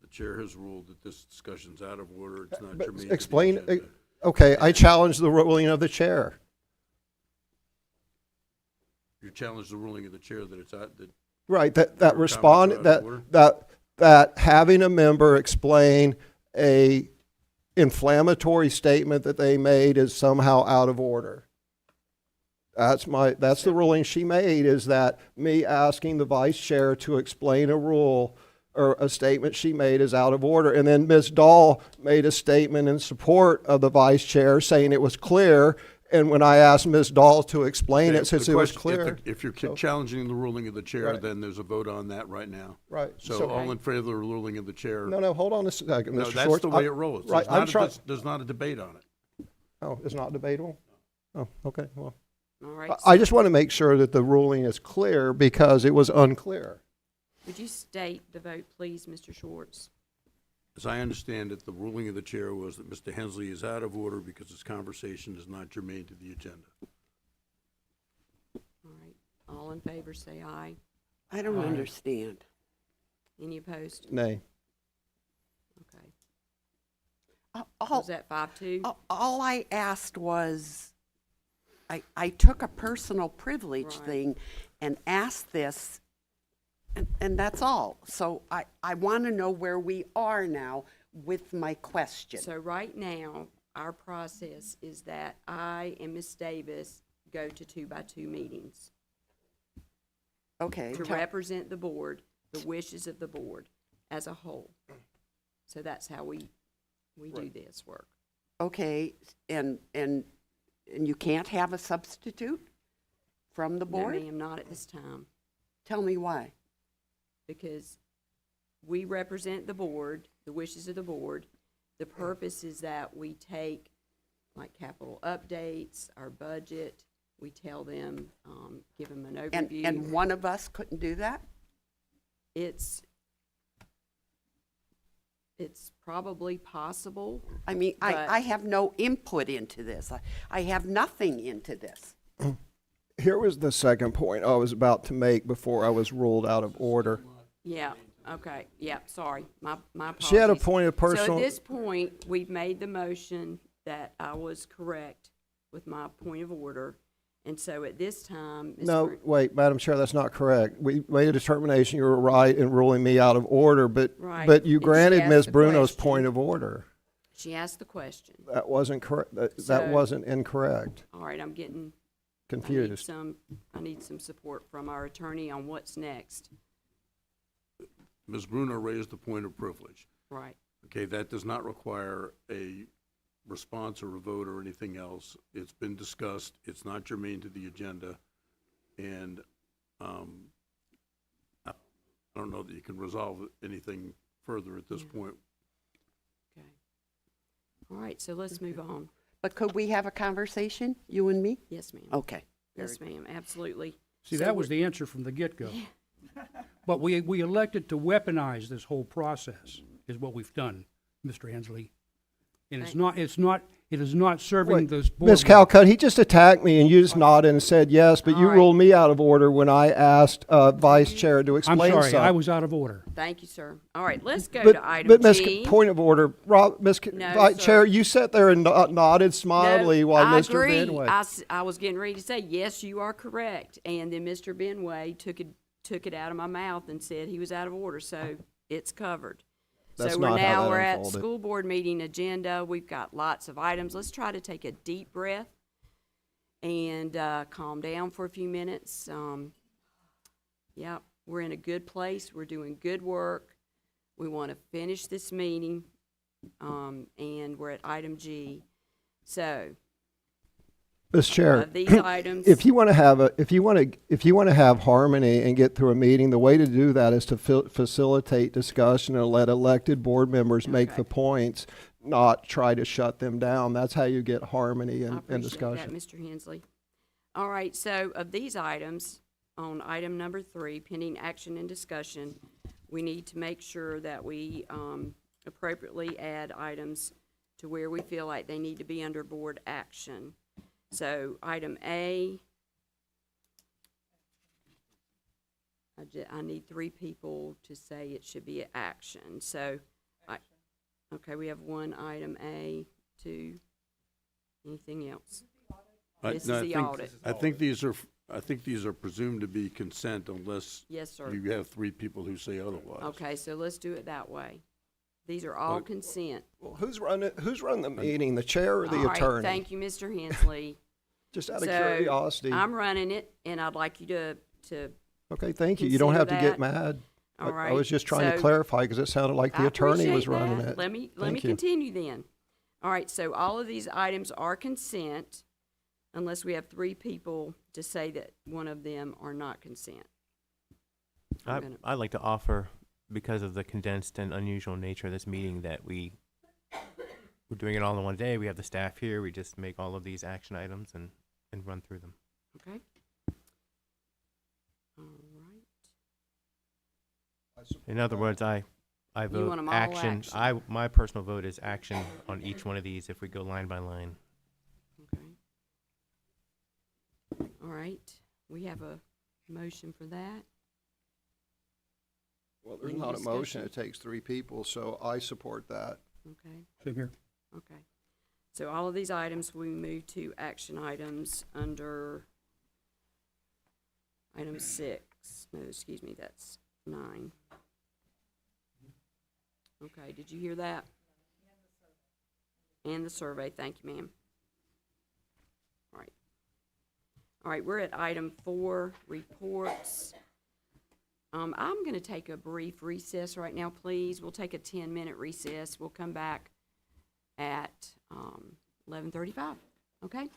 the chair has ruled that this discussion's out of order. It's not germane to the Explain, agenda. okay, I challenge the ruling of the chair. You challenge the ruling of the chair that it's out, that Right, Your that having a member explain a inflammatory statement that they made is somehow out of order. That's the ruling she made, is that me asking the vice chair to explain a rule or a statement she made is out of order. And then Ms. Dahl made a statement in support of the vice chair saying it was clear. And when I asked Ms. Dahl to explain it, since it was clear. If you're challenging the ruling of the chair, Right. then there's a vote on that right now. Right. So all in favor of the ruling of the chair? No, hold on a second, Mr. No, Schwartz. that's the way it rolls. Right, There's not a debate on it. Oh, it's not debatable? Oh, okay, well. All right. I just want to make sure that the ruling is clear because it was unclear. Would you state the vote, please, Mr. Schwartz? As I understand it, the ruling of the chair was that Mr. Hensley is out of order because his conversation is not germane to the agenda. All right. All in favor, say aye. I don't understand. Any opposed? Nay. Okay. All, Was that 5-2? all I asked was, I took a personal privilege Right. thing and asked this, and that's all. So I want to know where we are now with my question. So right now, our process is that I and Ms. Davis go to 2-by-2 meetings Okay. to represent the board, the wishes of the board as a whole. So that's how we do this work. Okay, and you can't have a substitute from the No, board? ma'am, not at this time, Tell me why. because we represent the board, the wishes of the board. The purpose is that we take, like, capital updates, our budget, we tell them, give them an overview. And one of us couldn't do that? It's probably possible. I mean, But- I have no input into this. I have nothing into this. Here was the second point I was about to make before I was ruled out of order. Yeah, okay, yeah, sorry, my apologies. She had a point of So personal. at this point, we've made the motion that I was correct with my point of order. And so at this time, No, Mr. wait, Madam Chair, that's not correct. We made a determination you were right in ruling me out of order, but Right. but you And she granted asked Ms. the Bruno's question. point of order. She asked the question. That wasn't correct. That So- wasn't incorrect. All right, I'm getting. Confused. I need some support from our attorney on what's next. Ms. Bruno raised the point of privilege. Right. Okay, that does not require a response or a vote or anything else. It's been discussed. It's not germane to the agenda. And I don't know that you can resolve anything further at this point. Okay. All right, so let's move on. But could we have a conversation, you and me? Yes, ma'am. Okay. Yes, ma'am, absolutely. See, So that was we- the answer from the get-go. But we elected to weaponize this whole process, is what we've done, Mr. Hensley. And it is not serving Wait, those board. Ms. Calcutt, he just attacked me and you just nodded and said yes, but you All right. ruled me out of order when I asked Vice Chair to I'm explain sorry, something. I was out of order. Thank you, sir. All right, let's go But, to item but Ms. G. Point of order, No, Vice sir. Chair, you sat there and nodded smilingly No, while I Mr. agree. Benway. I was getting ready to say, yes, you are correct. And then Mr. Benway took it out of my mouth and said he was out of order, so it's covered. That's So not how that we're at unfolded. school board meeting agenda. We've got lots of items. Let's try to take a deep breath and calm down for a few minutes. Yeah, we're in a good place. We're doing good work. We want to finish this meeting, and we're at item G. So, Mr. Chair, of these items, if you want to have harmony and get through a meeting, the way to do that is to facilitate discussion and let elected board members make Okay. the points, not try to shut them down. That's how you get harmony I and appreciate discussion. that, Mr. Hensley. All right, so of these items, on item number 3, pending action and discussion, we need to make sure that we appropriately add items to where we feel like they need to be under board action. So item A, I need 3 people to say it should be an action. So, okay, we have 1 item A, 2, anything else? This is the audit. I think these are presumed to be consent unless Yes, sir. you have 3 people who say otherwise. Okay, so let's do it that way. These are all But- consent. Well, who's running the meeting, the chair or the All right, attorney? thank you, Mr. Hensley. Just out of So, curiosity. I'm running it, and I'd like you to Okay, thank you. You don't have to consider get mad. all I right. was just trying to So- clarify because it sounded like the I attorney was appreciate running that. it. Let me Thank you. continue then. All right, so all of these items are consent unless we have 3 people to say that one of them are not consent. I'd like to offer, because of the condensed and unusual nature of this meeting, that we're doing it all in one day. We have the staff here. We just make all of these action items and run through them. Okay? All right. In other words, I You vote want 'em all action. action. My personal vote is action on each one of these if we go line by line. Okay. All right, we have a motion for that. Well, there's Any not a motion. discussion? It takes 3 people, so I support that. Okay, Same here. okay. So all of these items, we move to action items under item 6. No, excuse me, that's 9. Okay, did you hear that? And the survey, thank you, ma'am. All right. All right, we're at item 4, reports. I'm going to take a brief recess right now, please. We'll take a 10-minute recess. We'll come back at 11:35, okay?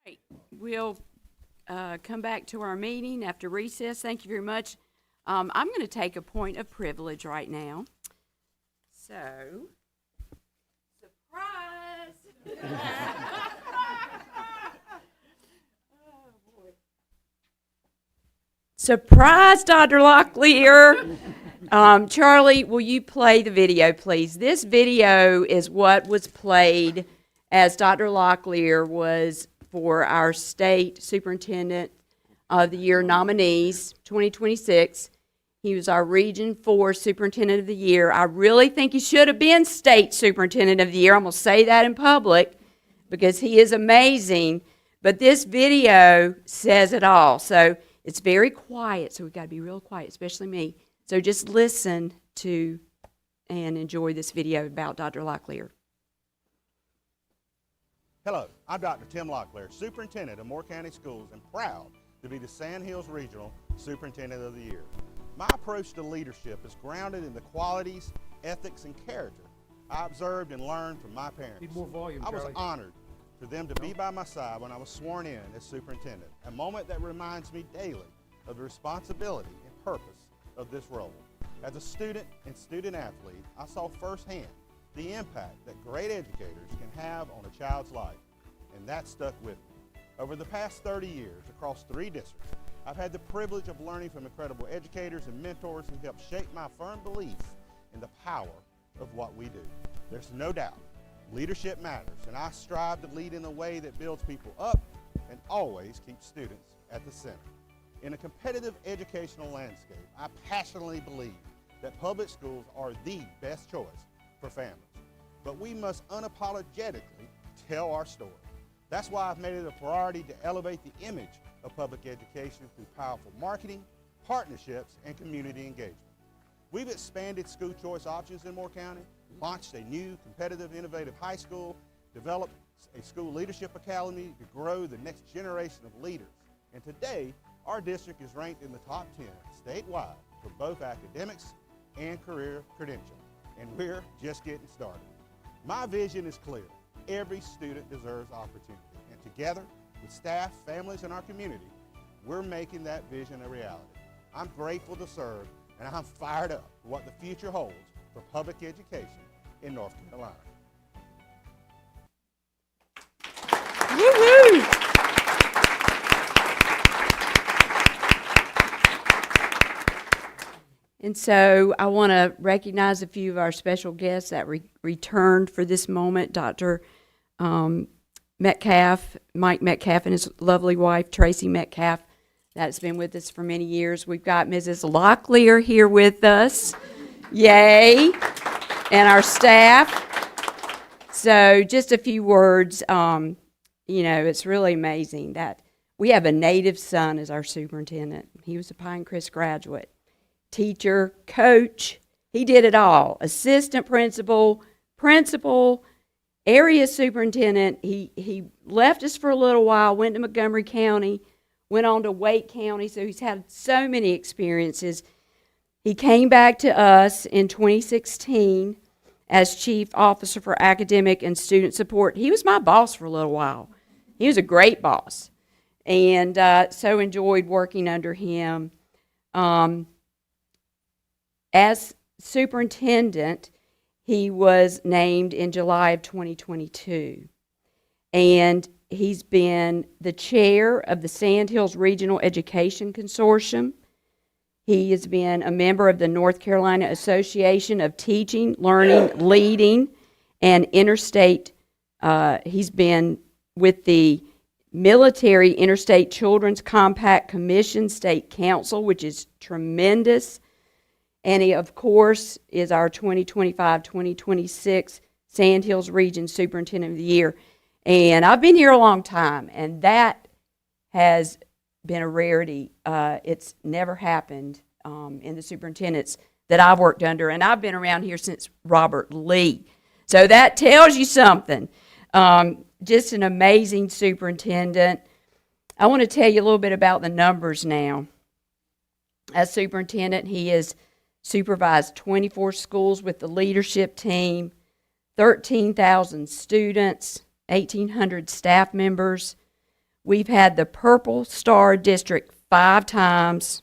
Right. We'll come back to our meeting after recess. Thank you very much. I'm going to take a point of privilege right now. So, surprise! Surprise, Dr. Locklear. Charlie, will you play the video, please? This video is what was played as Dr. Locklear was for our state superintendent of the year nominees, 2026. He was our Region 4 Superintendent of the Year. I really think he should have been State Superintendent of the Year. I'm going to say that in public because he is amazing. But this video says it all. So it's very quiet, so we've got to be real quiet, especially me. So just listen to and enjoy this video about Dr. Locklear. Hello, I'm Dr. Tim Locklear, Superintendent of Moore County Schools, and proud to be the Sand Hills Regional Superintendent of the Year. My approach to leadership is grounded in the qualities, ethics, and character I observed and learned from my parents. Need more volume, I was Charlie. honored for them to be by my side when I was sworn in as superintendent, a moment that reminds me daily of the responsibility and purpose of this role. As a student and student athlete, I saw firsthand the impact that great educators can have on a child's life, and that stuck with me. Over the past 30 years, across 3 districts, I've had the privilege of learning from incredible educators and mentors who helped shape my firm belief in the power of what we do. There's no doubt leadership matters, and I strive to lead in a way that builds people up and always keeps students at the center. In a competitive educational landscape, I passionately believe that public schools are the best choice for families. But we must unapologetically tell our story. That's why I've made it a priority to elevate the image of public education through powerful marketing, partnerships, and community engagement. We've expanded school choice options in Moore County, launched a new competitive, innovative high school, developed a school leadership academy to grow the next generation of leaders. And today, our district is ranked in the top 10 statewide for both academics and career credentials. And we're just getting started. My vision is clear. Every student deserves opportunity. And together, with staff, families, and our community, we're making that vision a reality. I'm grateful to serve, and I'm fired up for what the future holds for public education in North Carolina. Woo-hoo! And so I want to recognize a few of our special guests that returned for this moment. Dr. Metcalf, Mike Metcalf, and his lovely wife, Tracy Metcalf, that's been with us for many years. We've got Mrs. Locklear here with us. Yay! And our staff. So just a few words. You know, it's really amazing that we have a native son as our superintendent. He was a Pinecrest graduate. Teacher, coach, he did it all. Assistant principal, area superintendent. He left us for a little while, went to Montgomery County, went on to Wake County, so he's had so many experiences. He came back to us in 2016 as Chief Officer for Academic and Student Support. He was my boss for a little while. He was a great boss, and so enjoyed working under him. As superintendent, he was named in July of 2022, and he's been the chair of the Sand Hills Regional Education Consortium. He has been a member of the North Carolina Association of Teaching, Learning, Leading, and Interstate. He's been with the Military Interstate Children's Compact Commission State Council, which is tremendous. And he, of course, is our 2025-2026 Sand Hills Region Superintendent of the Year. And I've been here a long time, and that has been a rarity. It's never happened in the superintendents that I've worked under, and I've been around here since Robert Lee. So that tells you something. Just an amazing superintendent. I want to tell you a little bit about the numbers now. As superintendent, he has supervised 24 schools with the leadership team, 13,000 students, 1,800 staff members. We've had the Purple Star District 5 times.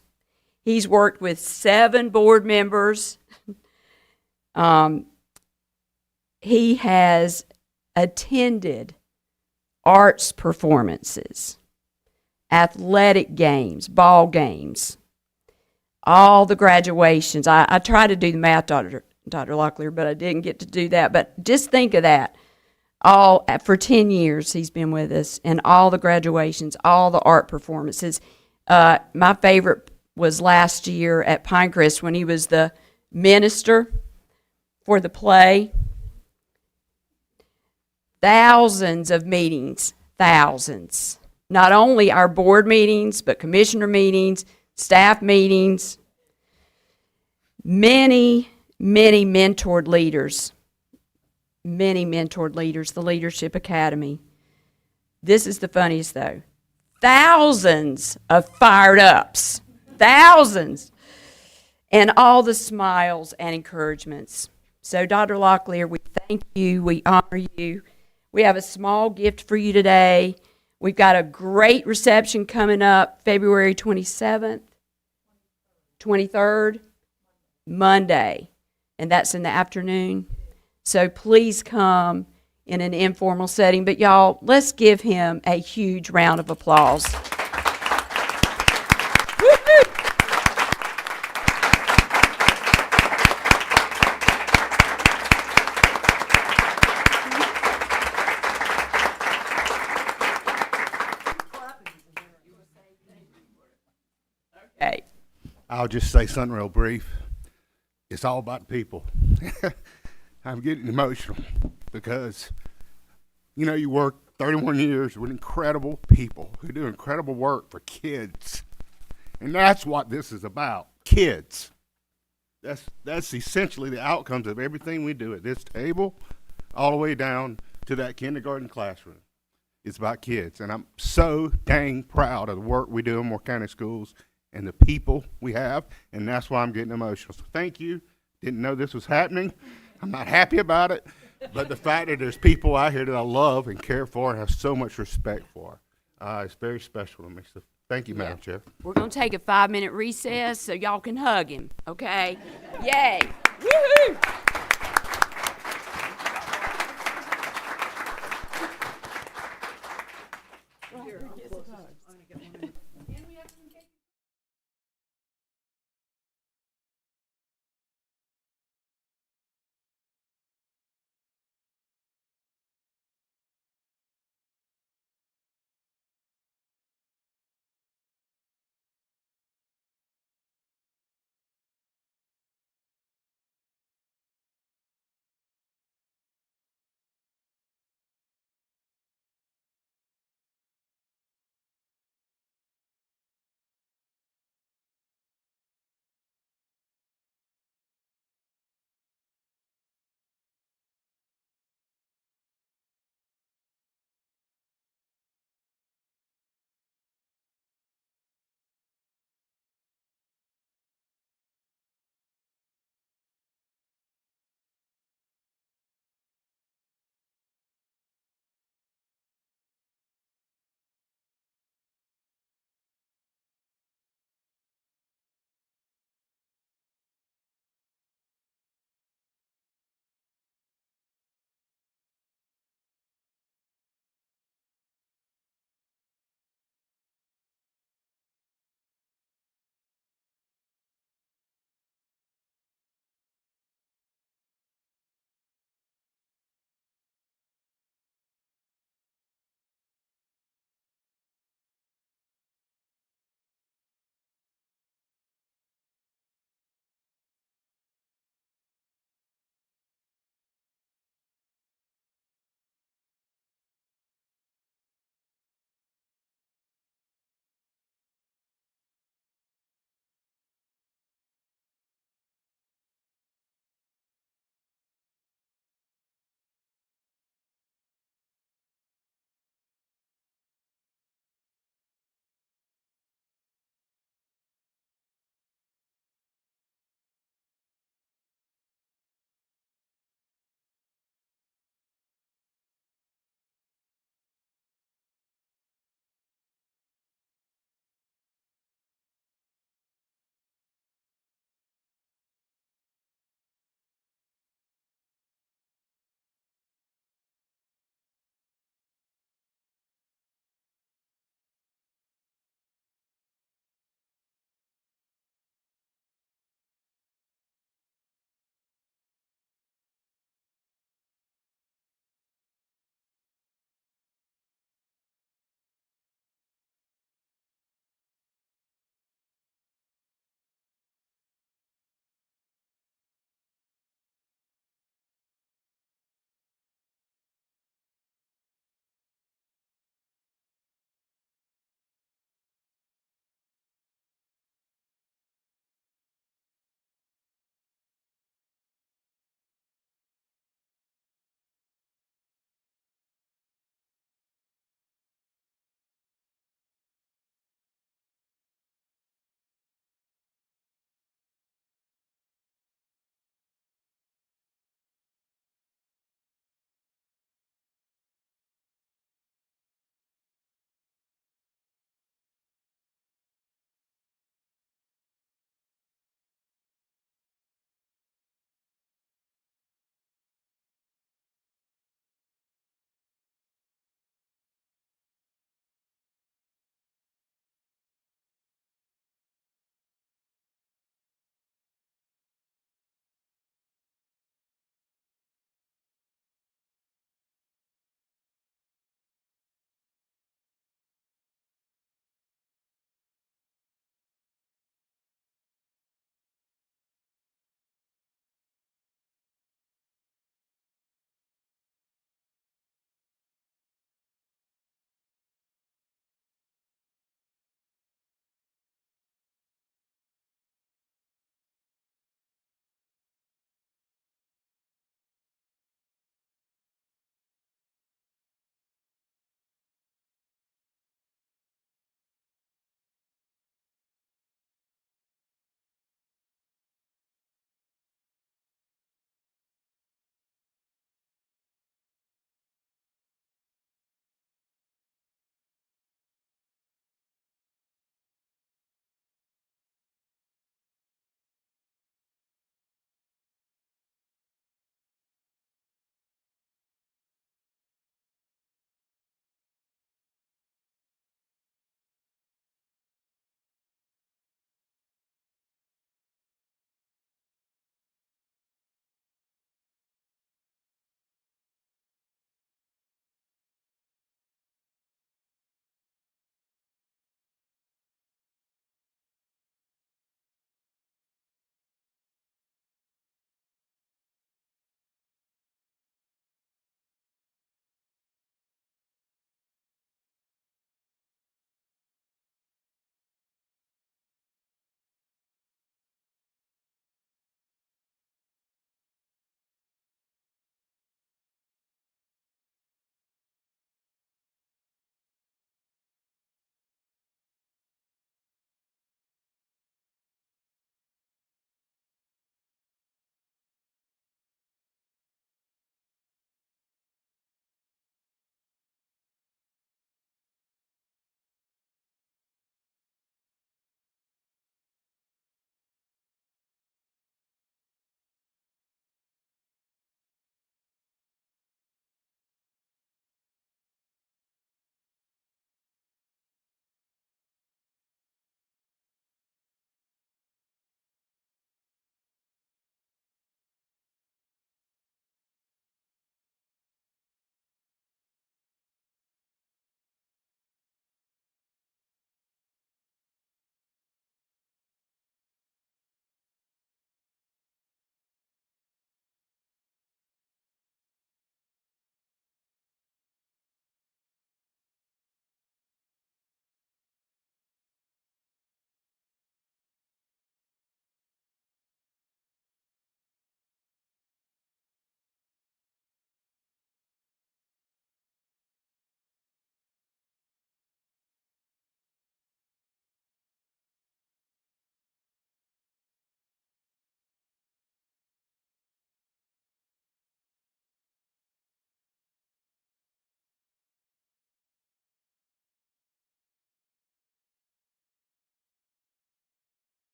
He's worked with 7 board members. He has attended arts performances, athletic games, ball games, all the graduations. I tried to do the math, Dr. Locklear, but I didn't get to do that. But just think of that. For 10 years he's been with us, and all the graduations, all the art performances. My favorite was last year at Pinecrest when he was the minister for the play. Thousands of meetings, thousands. Not only our board meetings, but commissioner meetings, staff meetings. Many mentored leaders. Many mentored leaders, the Leadership Academy. This is the funniest though. Thousands of fired ups. Thousands. And all the smiles and encouragements. So Dr. Locklear, we thank you, we honor you. We have a small gift for you today. We've got a great reception coming up February 27th, 23rd, Monday, and that's in the afternoon. So please come in an informal setting. But y'all, let's give him a huge round of applause. Okay. I'll just say something real brief. It's all about people. I'm getting emotional because, you know, you work 31 years with incredible people who do incredible work for kids. And that's what this is about, kids. That's essentially the outcomes of everything we do at this table, all the way down to that kindergarten classroom. It's about kids. And I'm so dang proud of the work we do in Moore County Schools and the people we have, and that's why I'm getting emotional. So thank you. Didn't know this was happening. I'm not happy about it, but the fact that there's people out here that I love and care for and have so much respect for, it's very special to me. So thank you, Madam Chair. We're going to take a 5-minute recess so y'all can hug him, okay? Yay! Woohoo!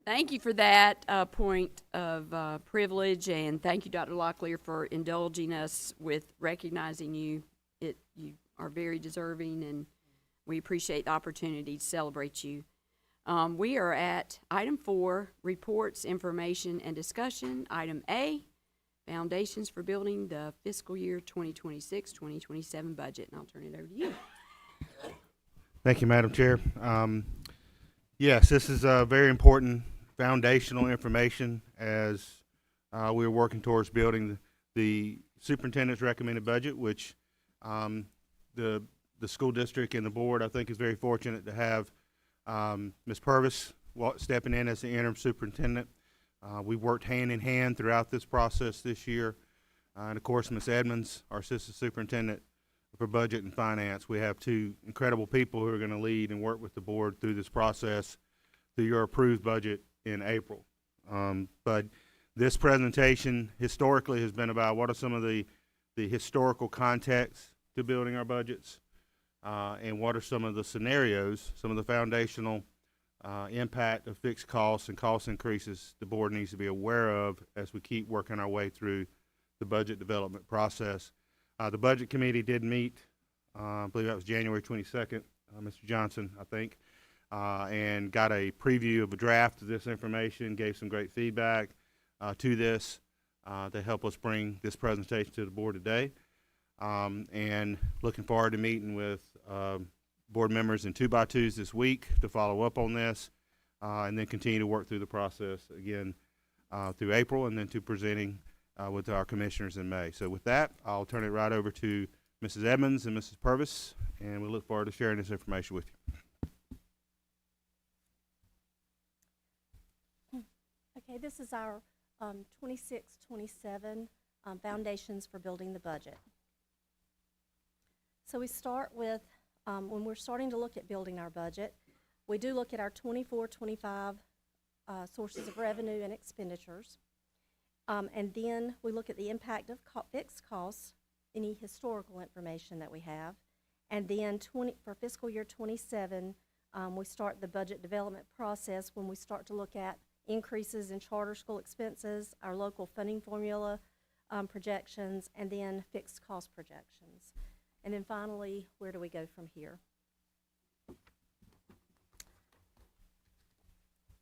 Thank you for that point of privilege, and thank you, Dr. Locklear, for indulging us with recognizing you. You are very deserving, and we appreciate the opportunity to celebrate you. We are at item 4, reports, information, and discussion. Item A, foundations for building the fiscal year 2026-2027 budget, and I'll turn it over to you. Thank you, Madam Chair. Yes, this is very important foundational information as we're working towards building the superintendent's recommended budget, which the school district and the board, I think, is very fortunate to have Ms. Purvis stepping in as the interim superintendent. We worked hand in hand throughout this process this year. And of course, Ms. Edmonds, our assistant superintendent for budget and finance. We have 2 incredible people who are going to lead and work with the board through this process through your approved budget in April. But this presentation historically has been about what are some of the historical context to building our budgets, and what are some of the scenarios, some of the foundational impact of fixed costs and cost increases the board needs to be aware of as we keep working our way through the budget development process. The budget committee did meet, I believe that was January 22nd, Mr. Johnson, I think, and got a preview of a draft of this information, gave some great feedback to this to help us bring this presentation to the board today. And looking forward to meeting with board members in 2x2s this week to follow up on this, and then continue to work through the process again through April, and then to presenting with our commissioners in May. So with that, I'll turn it right over to Mrs. Edmonds and Mrs. Purvis, and we look forward to sharing this information with you. Okay, this is our 26-27 foundations for building the budget. So we start with, when we're starting to look at building our budget, we do look at our 24-25 sources of revenue and expenditures. And then we look at the impact of fixed costs, any historical information that we have. And then for fiscal year 27, we start the budget development process when we start to look at increases in charter school expenses, our local funding formula projections, and then fixed cost projections. And then finally, where do we go from here?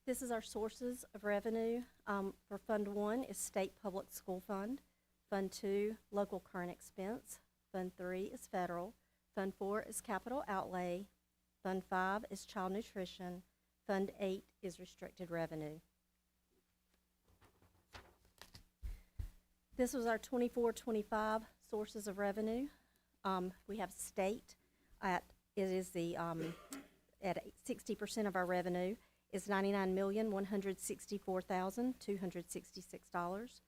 This is our sources of revenue. For Fund 1 is State Public School Fund. Fund 2, Local Current Expense. Fund 3 is Federal. Fund 4 is Capital Outlay. Fund 5 is Child Nutrition. Fund 8 is Restricted Revenue. This was our 24-25 sources of revenue. We have state at 60% of our revenue is $99,164,266.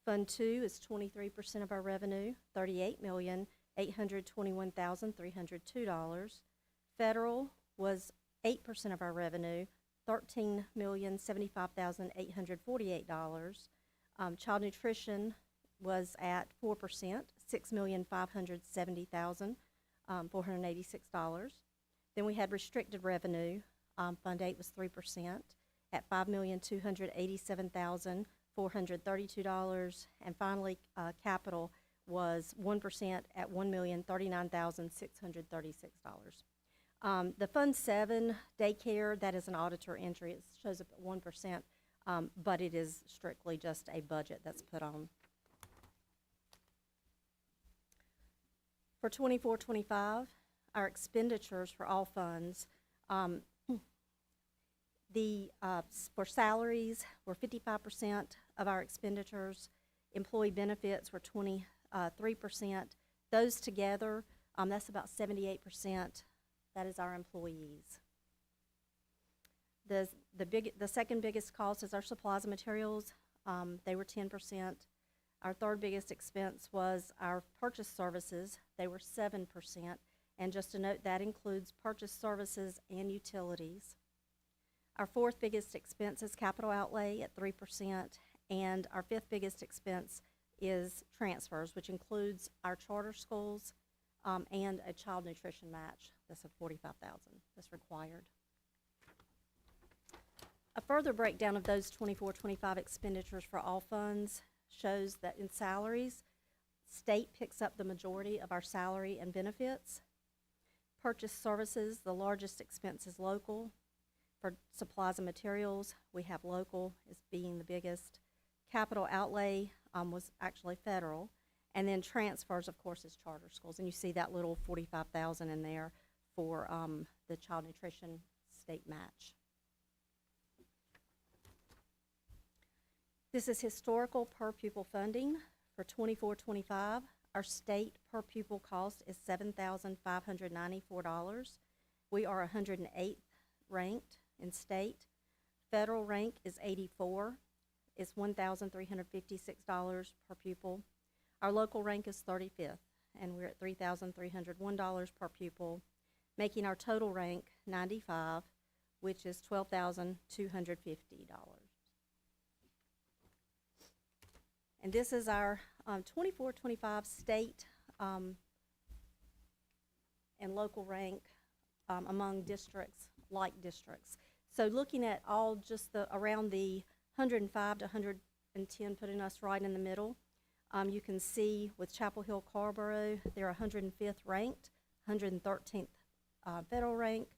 Fund 2 is 23% of our revenue, $38,821,302. Federal was 8% of our revenue, $13,075,848. Child nutrition was at 4%, $6,570,486. Then we had restricted revenue. Fund 8 was 3% at $5,287,432. And finally, capital was 1% at $1,039,636. The Fund 7 daycare, that is an auditor entry. It shows up at 1%, but it is strictly just a budget that's put on. For 24-25, our expenditures for all funds, for salaries were 55% of our expenditures. Employee benefits were 23%. Those together, that's about 78%. That is our employees. The second biggest cost is our supplies and materials. They were 10%. Our third biggest expense was our purchase services. They were 7%. And just to note, that includes purchase services and utilities. Our fourth biggest expense is capital outlay at 3%. And our fifth biggest expense is transfers, which includes our charter schools and a child nutrition match. That's a $45,000 that's required. further breakdown of those 24-25 expenditures for all funds shows that in salaries, state picks up the majority of our salary and benefits. Purchase services, the largest expense is local. For supplies and materials, we have local as being the biggest. Capital outlay was actually federal. And then transfers, of course, is charter schools. And you see that little 45,000 in there for the child nutrition state match. This is historical per pupil funding for 24-25. Our state per pupil cost is $7,594. We are 108th ranked in state. Federal rank is 84. It's $1,356 per pupil. Our local rank is 35th, and we're at $3,301 per pupil, making our total rank 95, which is $12,250. And this is our 24-25 state and local rank among districts, like districts. So looking at all just around the 105 to 110, putting us right in the middle. You can see with Chapel Hill Carrboro, they're 105th ranked, 113th federal rank,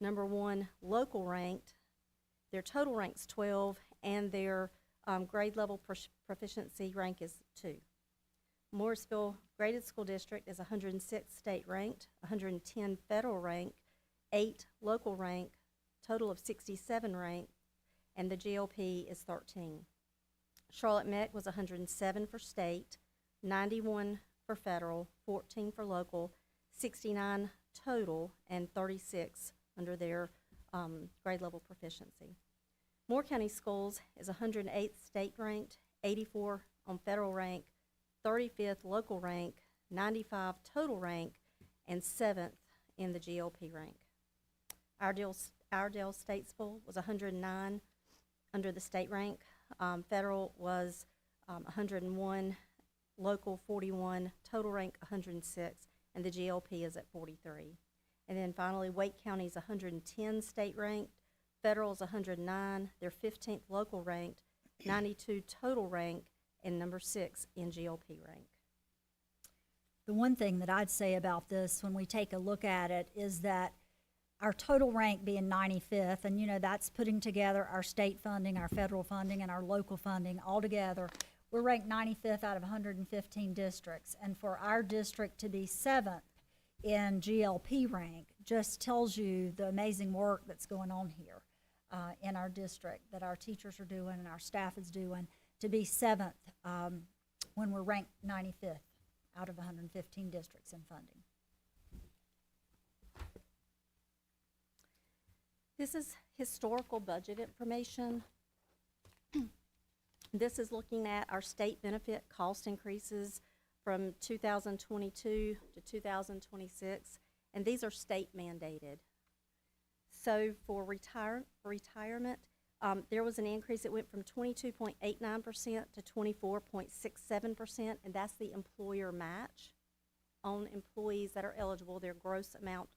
number 1 local ranked. Their total rank's 12, and their grade level proficiency rank is 2. Morrisville Graded School District is 106 state ranked, 110 federal rank, 8 local rank, total of 67 ranked, and the GLP is 13. Charlotte Meck was 107 for state, 91 for federal, 14 for local, 69 total, and 36 under their grade level proficiency. Moore County Schools is 108th state ranked, 84 on federal rank, 35th local rank, 95 total rank, and 7th in the GLP rank. Iredell Statesville was 109 under the state rank. Federal was 101, local 41, total rank 106, and the GLP is at 43. And then finally, Wake County is 110 state ranked, federal is 109, they're 15th local ranked, 92 total rank, and number 6 in GLP rank. The one thing that I'd say about this when we take a look at it is that our total rank being 95th, and that's putting together our state funding, our federal funding, and our local funding all together. We're ranked 95th out of 115 districts, and for our district to be 7th in GLP rank just tells you the amazing work that's going on here in our district that our teachers are doing and our staff is doing to be 7th when we're ranked 95th out of 115 districts in funding. This is historical budget information. This is looking at our state benefit cost increases from 2022 to 2026, and these are state mandated. So for retirement, there was an increase. It went from 22.89% to 24.67%, and that's the employer match on employees that are eligible, their gross amount.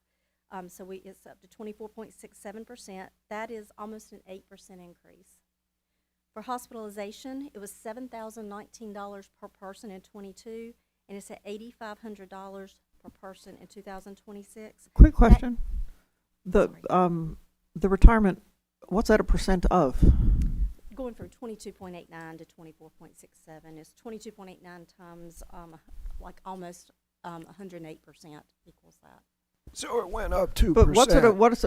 So it's up to 24.67%. That is almost an 8% increase. For hospitalization, it was $7,019 per person in 22, and it's at $8,500 per person in 2026. Quick question. The retirement, what's that a percent of? Going from 22.89 to 24.67 is 22.89 times like almost 108% equals that. So it went up 2%. But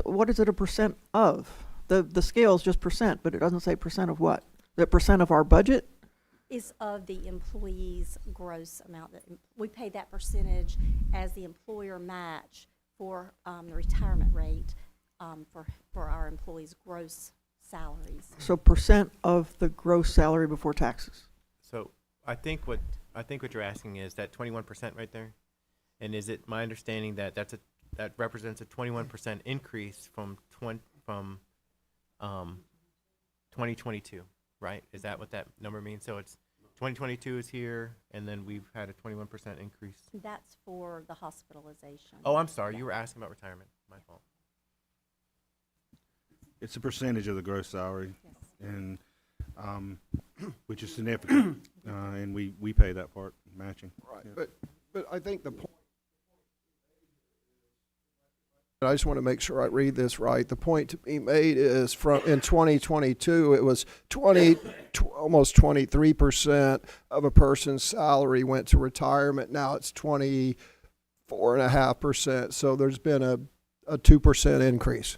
what is it a percent of? The scale is just percent, but it doesn't say percent of what? The percent of our budget? Is of the employee's gross amount. That we pay that percentage as the employer match for the retirement rate for our employees' gross salaries. So percent of the gross salary before taxes. So I think what you're asking is that 21% right there, and is it my understanding that that represents a 21% increase from 2022, right? Is that what that number means? So it's 2022 is here, and then we've had a 21% increase. That's for the hospitalization. Oh, I'm sorry. You were asking about retirement. My fault. It's a percentage of the gross salary. Yes. and, which is significant, and we pay that part, matching. Right, Yeah. but I think the point, I just want to make sure I read this right. The point to be made is in 2022, it was almost 23% of a person's salary went to retirement. Now it's 24.5%. So there's been a 2% increase.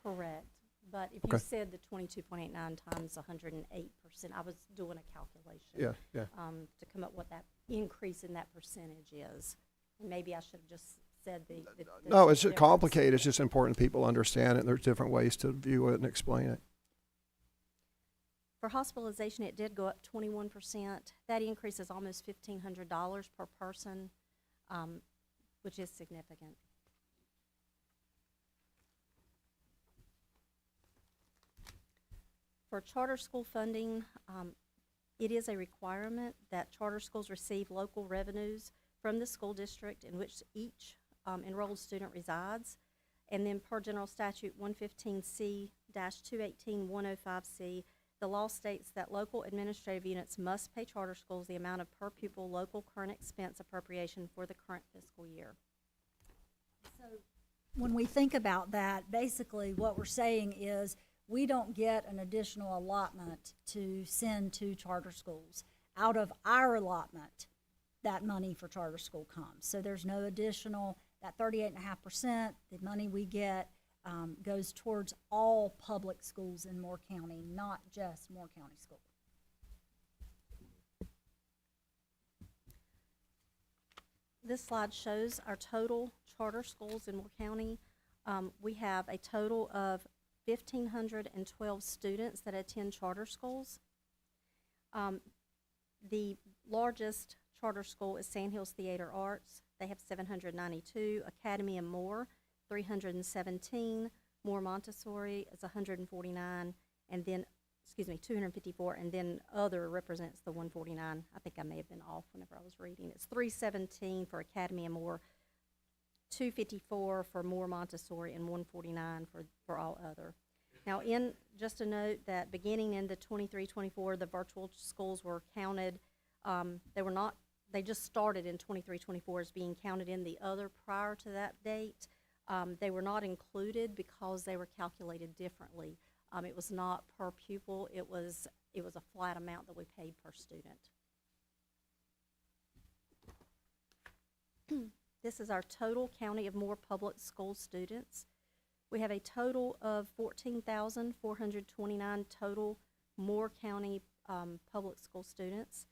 Correct. But if Okay. you said the 22.89 times 108%, I was doing a calculation. Yeah, yeah. To come up what that increase in that percentage is. And maybe I should have just said the No, it's difference. complicated. It's just important people understand it. There's different ways to view it and explain it. For hospitalization, it did go up 21%. That increase is almost $1,500 per person, which is significant. For charter school funding, it is a requirement that charter schools receive local revenues from the school district in which each enrolled student resides. And then per General Statute 115C-218-105C, the law states that local administrative units must pay charter schools the amount of per pupil local current expense appropriation for the current fiscal year. So when we think about that, basically what we're saying is we don't get an additional allotment to send to charter schools. Out of our allotment, that money for charter school comes. So there's no additional, that 38.5%, the money we get goes towards all public schools in Moore County, not just Moore County School. This slide shows our total charter schools in Moore County. We have a total of 1,512 students that attend charter schools. The largest charter school is Sandhills Theater Arts. They have 792. Academy and Moore, 317. Moore Montessori is 149, and then, 254, and then other represents the 149. I think I may have been off whenever I was reading. It's 317 for Academy and Moore, 254 for Moore Montessori, and 149 for all other. Now, just a note that beginning in the 23-24, the virtual schools were counted. They just started in 23-24 as being counted in the other prior to that date. They were not included because they were calculated differently. It was not per pupil. It was a flat amount that we paid per student. This is our total County of Moore public school students. We have a total of 14,429 total Moore County public school students.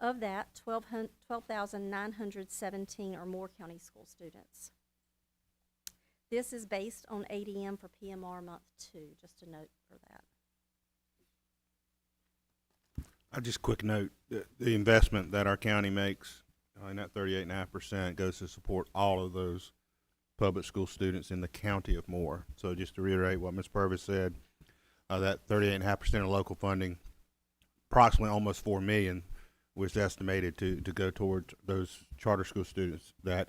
Of that, 12,917 are Moore County school students. This is based on ADM for PMR month 2, just a note for that. Just quick note, the investment that our county makes, in that 38.5% goes to support all of those public school students in the county of Moore. So just to reiterate what Ms. Purvis said, that 38.5% of local funding, approximately almost $4 million, was estimated to go towards those charter school students that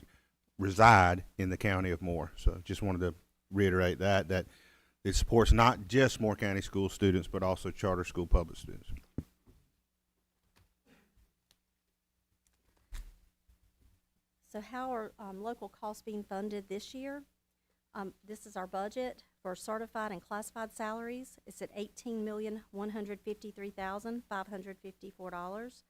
reside in the county of Moore. So just wanted to reiterate that it supports not just Moore County school students, but also charter school public students. So how are local costs being funded this year? This is our budget for certified and classified salaries. It's at $18,153,554.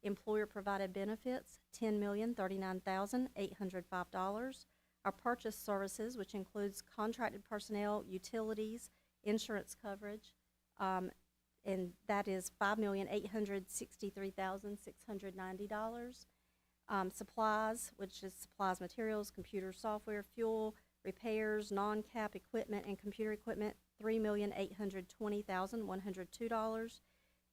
Employer-provided benefits, $10,039,805. Our purchase services, which includes contracted personnel, utilities, insurance coverage, and that is $5,863,690. Supplies, which is supplies, materials, computer software, fuel, repairs, non-cap equipment, and computer equipment, $3,820,102.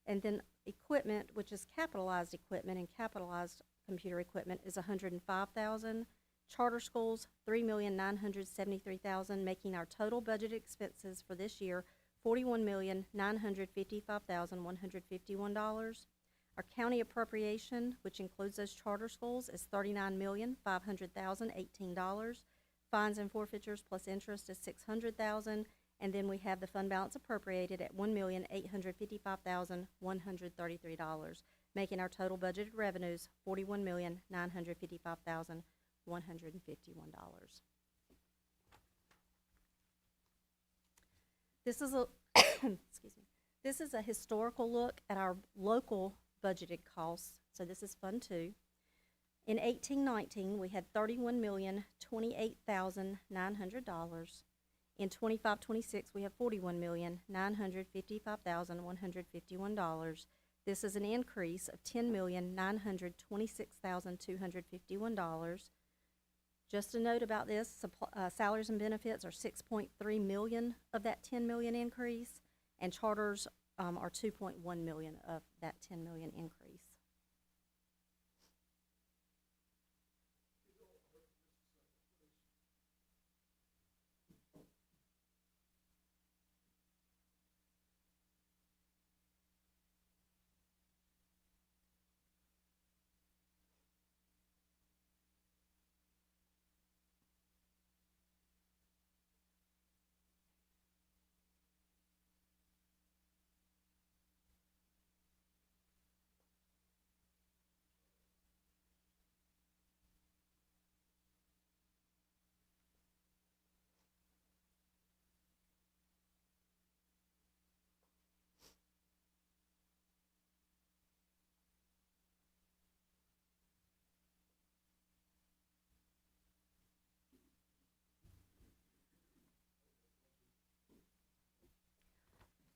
And then equipment, which is capitalized equipment and capitalized computer equipment, is $105,000. Charter schools, $3,973,000, making our total budget expenses for this year $41,955,151. Our county appropriation, which includes those charter schools, is $39,500,018. Fines and forfeitures plus interest is $600,000, And then we have the fund balance appropriated at $1,855,133, making our total budgeted revenues $41,955,151. This is a excuse me. This is a historical look at our local budgeted costs. So this is Fund 2. In 1819, we had $31,028,900. In 25-26, we have $41,955,151. This is an increase of $10,926,251. Just a note about this, salaries and benefits are $6.3 million of that $10 million increase, and charters are $2.1 million of that $10 million increase.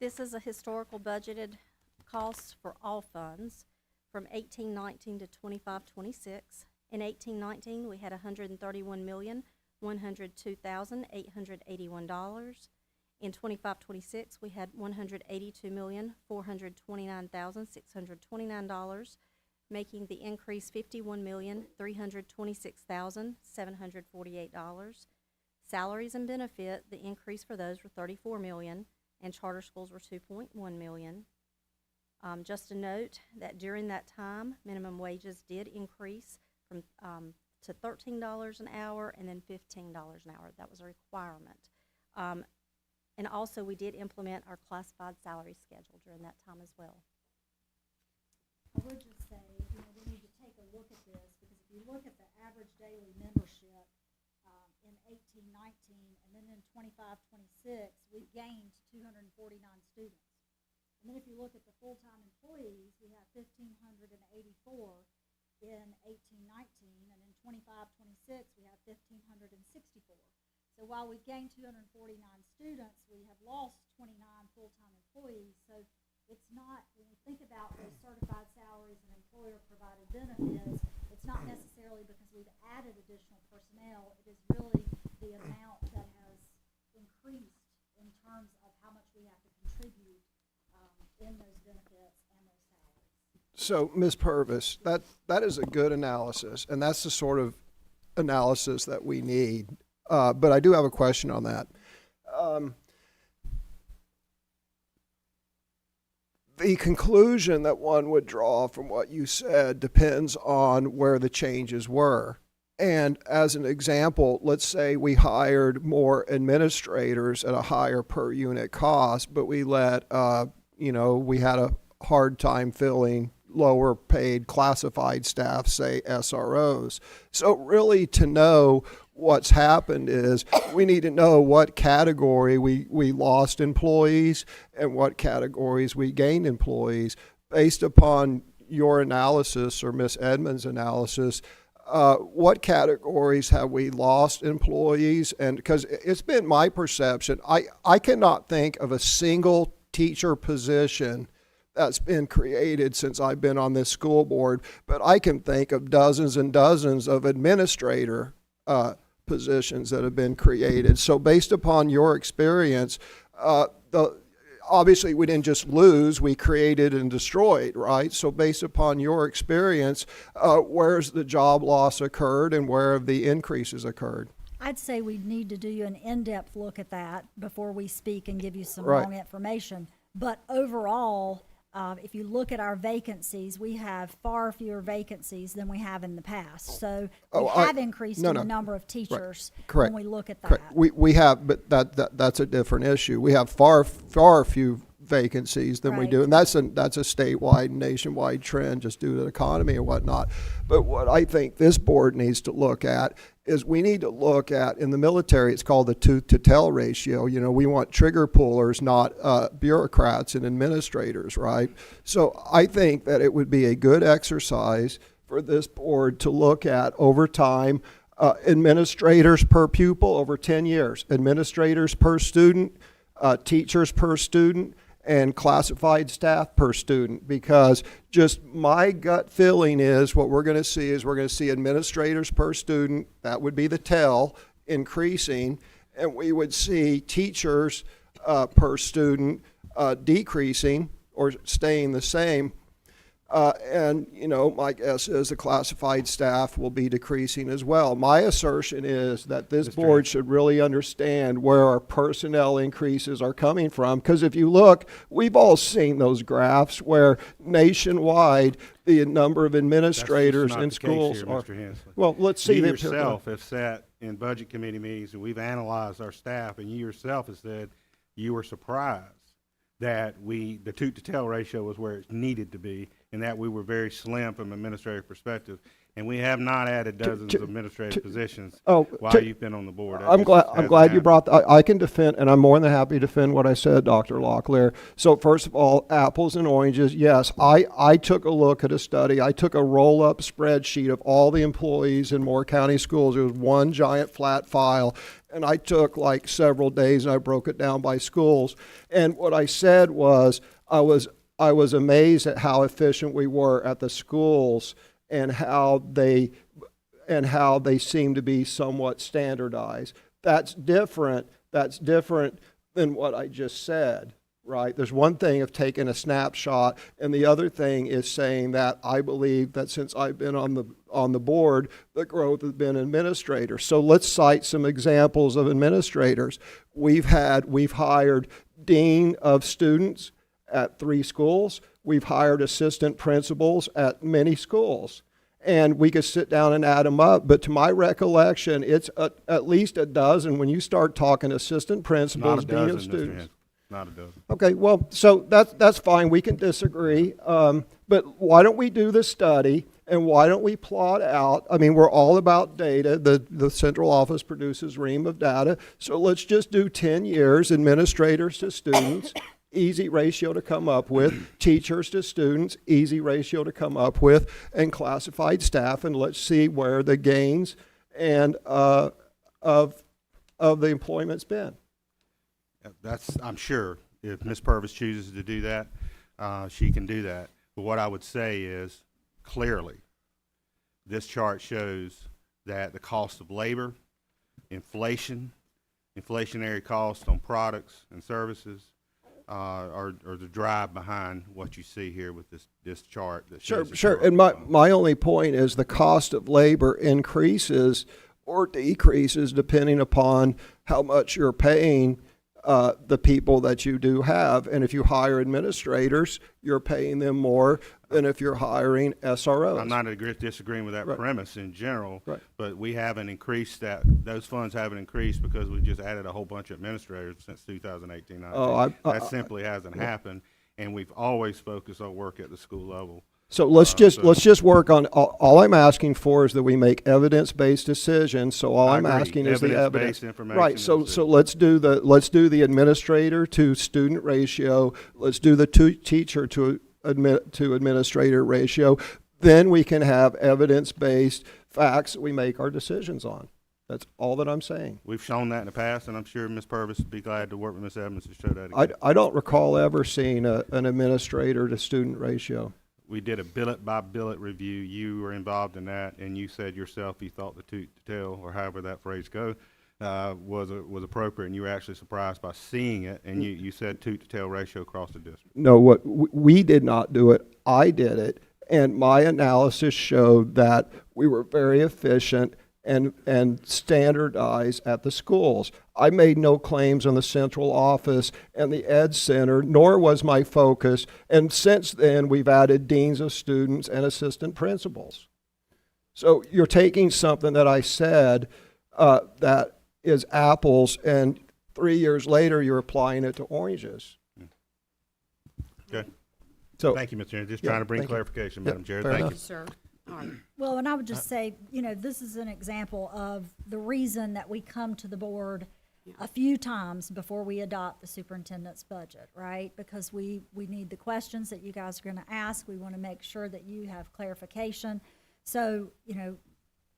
This is a historical budgeted cost for all funds from 1819 to 25-26. In 1819, we had $131,102,881. In 25-26, we had $182,429,629, making the increase $51,326,748. Salaries and benefit, the increase for those were $34 million. And charter schools were $2.1 million. Just a note that during that time, minimum wages did increase from to $13 an hour and then $15 an hour. That was a requirement. And also, we did implement our classified salary schedule during that time as well. I would just say, we need to take a look at this, because if you look at the average daily membership in 1819, and then in 25-26, we gained 249 students. And then if you look at the full-time employees, we have 1,584 in 1819, and in 25-26, we have 1,564. So while we've gained 249 students, we have lost 29 full-time employees. So it's not, when we think about those certified salaries and employer-provided benefits, it's not necessarily because we've added additional personnel. It is really the amount that has increased in terms of how much we have to contribute in those benefits and those salaries. So, Ms. Purvis, that is a good analysis, and that's the sort of analysis that we need. But I do have a question on that. The conclusion that one would draw from what you said depends on where the changes were. And as an example, let's say we hired more administrators at a higher per unit cost, but we let, we had a hard time filling lower paid classified staff, say SROs. So really, to know what's happened is we need to know what category we lost employees and what categories we gained employees. Based upon your analysis or Ms. Edmonds' analysis, what categories have we lost employees? And because it's been my perception, I cannot think of a single teacher position that's been created since I've been on this school board, but I can think of dozens and dozens of administrator positions that have been created. So based upon your experience, obviously we didn't just lose, we created and destroyed, right? So based upon your experience, where's the job loss occurred and where have the increases occurred? I'd say we need to do an in-depth look at that before we speak and give you some Right. wrong information. But overall, if you look at our vacancies, we have far fewer vacancies than we have in the past. So we have increased in the number of teachers Correct. when we look at that. Correct. We have, but that's a different issue. We have far few vacancies than we do, and that's a statewide, nationwide trend just due to the economy and whatnot. But what I think this board needs to look at is we need to look at, in the military, it's called the tooth to tail ratio. You know, we want trigger pullers, not bureaucrats and administrators, right? So I think that it would be a good exercise for this board to look at over time, administrators per pupil over 10 years, administrators per student, teachers per student, and classified staff per student, because just my gut feeling is what we're going to see is we're going to see administrators per student, that would be the tail, increasing, and we would see teachers per student decreasing or staying the same. And, you know, my guess is the classified staff will be decreasing as well. My assertion is that this board should really understand where our personnel increases are coming from. Because if you look, we've all seen those graphs where nationwide the number of administrators in schools are. Well, let's see. You yourself have sat in budget committee meetings and we've analyzed our staff, and you yourself have said you were surprised that the tooth to tail ratio was where it needed to be, and that we were very slim from an administrative perspective, and we have not added dozens of administrative positions while you've been on the board. I'm glad you brought I can defend, and I'm more than happy to defend what I said, Dr. Locklear. So first of all, apples and oranges. Yes, I took a look at a study. I took a roll-up spreadsheet of all the employees in Moore County Schools. It was one giant flat file. And I took like several days and I broke it down by schools. And what I said was I was amazed at how efficient we were at the schools and how they seem to be somewhat standardized. That's different than what I just said, right? There's one thing of taking a snapshot, and the other thing is saying that I believe that since I've been on the board, the growth has been administrators. So let's cite some examples of administrators. We've hired dean of students at 3 schools. We've hired assistant principals at many schools. And we could sit down and add them up, but to my recollection, it's at least a dozen when you start talking assistant principals, dean of students. Not a dozen. Okay, well, so that's fine. We can disagree. But why don't we do the study, and why don't we plot out? I mean, we're all about data. The central office produces ream of data. So let's just do 10 years, administrators to students, easy ratio to come up with, teachers to students, easy ratio to come up with, and classified staff, and let's see where the gains and of the employment's been. I'm sure if Ms. Purvis chooses to do that, she can do that. But what I would say is, clearly, this chart shows that the cost of labor, inflationary costs on products and services are the drive behind what you see here with this chart. That shows Sure. And my only point is the cost of labor increases or decreases depending upon how much you're paying the people that you do have. And if you hire administrators, you're paying them more than if you're hiring SROs. I'm not disagreeing with that premise in general, but we haven't increased that. Those funds haven't increased because we just added a whole bunch of administrators since 2018-19. That simply hasn't happened, and we've always focused on work at the school level. So let's just work on, all I'm asking for is that we make evidence-based decisions. So all I'm asking is the evidence. Right, so let's do the administrator to student ratio. Let's do the teacher to administrator ratio. Then we can have evidence-based facts that we make our decisions on. That's all that I'm saying. We've shown that in the past, and I'm sure Ms. Purvis would be glad to work with Ms. Evans to show that again. I don't recall ever seeing an administrator to student ratio. We did a billet-by-billet review. You were involved in that, and you said yourself you thought the tooth to tail, or however that phrase goes, was appropriate, and you were actually surprised by seeing it, and you said tooth to tail ratio across the district. No, we did not do it. I did it, and my analysis showed that we were very efficient and standardize at the schools. I made no claims on the central office and the Ed Center, nor was my focus. And since then, we've added deans of students and assistant principals. So you're taking something that I said that is apples, and 3 years later, you're applying it to oranges. Okay. So, Thank you, Mr. Chairman. Just yeah, trying to bring thank you. clarification, Yeah, Madam Chair. fair Thank enough. you. Sir. All right. Well, and I would just say, you know, this is an example of the reason that we come to the board a few times before we adopt the superintendent's budget, right? Because we need the questions that you guys are going to ask. We want to make sure that you have clarification. So, you know,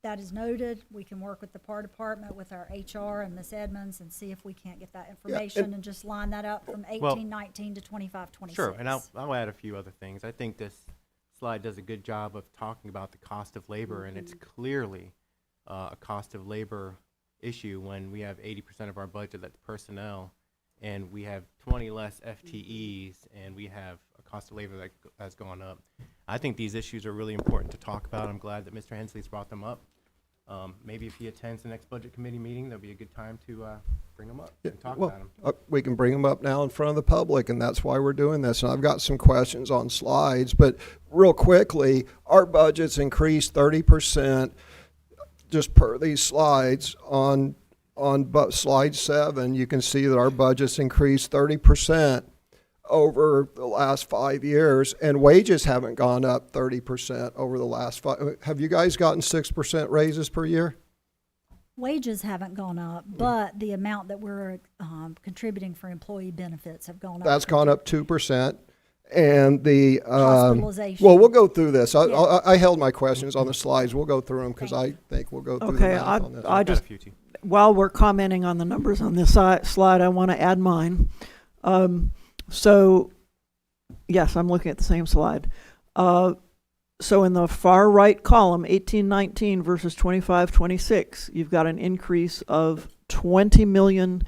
that is noted. We can work with the PAR department, with our HR and Ms. Edmonds, and see if we can't get that information and just line that up from 18-19 to 25-26. Sure, and I'll add a few other things. I think this slide does a good job of talking about the cost of labor, and it's clearly a cost of labor issue when we have 80% of our budget that's personnel, and we have 20 less FTEs, and we have a cost of labor that has gone up. I think these issues are really important to talk about. I'm glad that Mr. Hensley's brought them up. Maybe if he attends the next budget committee meeting, there'll be a good time to bring them up and talk about them. We can bring them up now in front of the public, and that's why we're doing this. And I've got some questions on slides, but real quickly, our budget's increased 30% just per these slides. On slide 7, you can see that our budget's increased 30% over the last 5 years, and wages haven't gone up 30% over the last 5. Have you guys gotten 6% raises per year? Wages haven't gone up, but the amount that we're contributing for employee benefits have gone up. That's gone up 2%. And the Hospitalization. well, we'll go through this. Yeah. I held my questions on the slides. We'll go through them because I think we'll go through the Okay, math on this. I just, while we're commenting on the numbers on this slide, I want to add mine. So, yes, I'm looking at the same slide. So in the far right column, 18-19 versus 25-26, you've got an increase of 20 million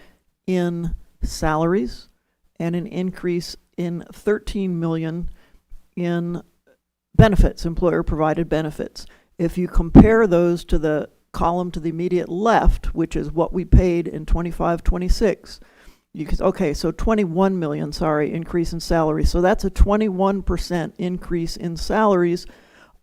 in salaries and an increase in 13 million in benefits, employer-provided benefits. If you compare those to the column to the immediate left, which is what we paid in 25-26, you can, okay, so 21 million, increase in salaries. So that's a 21% increase in salaries.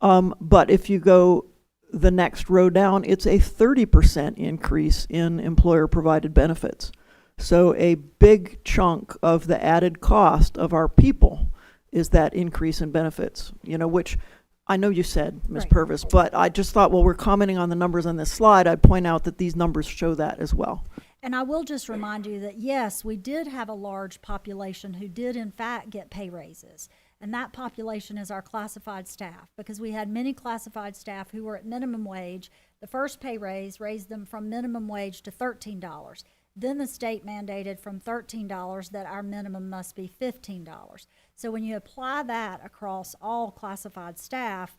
But if you go the next row down, it's a 30% increase in employer-provided benefits. So a big chunk of the added cost of our people is that increase in benefits, you know, which I know you said, Ms. Right. Purvis, but I just thought while we're commenting on the numbers on this slide, I'd point out that these numbers show that as well. And I will just remind you that, yes, we did have a large population who did in fact get pay raises. And that population is our classified staff, because we had many classified staff who were at minimum wage. The first pay raise raised them from minimum wage to $13. Then the state mandated from $13 that our minimum must be $15. So when you apply that across all classified staff,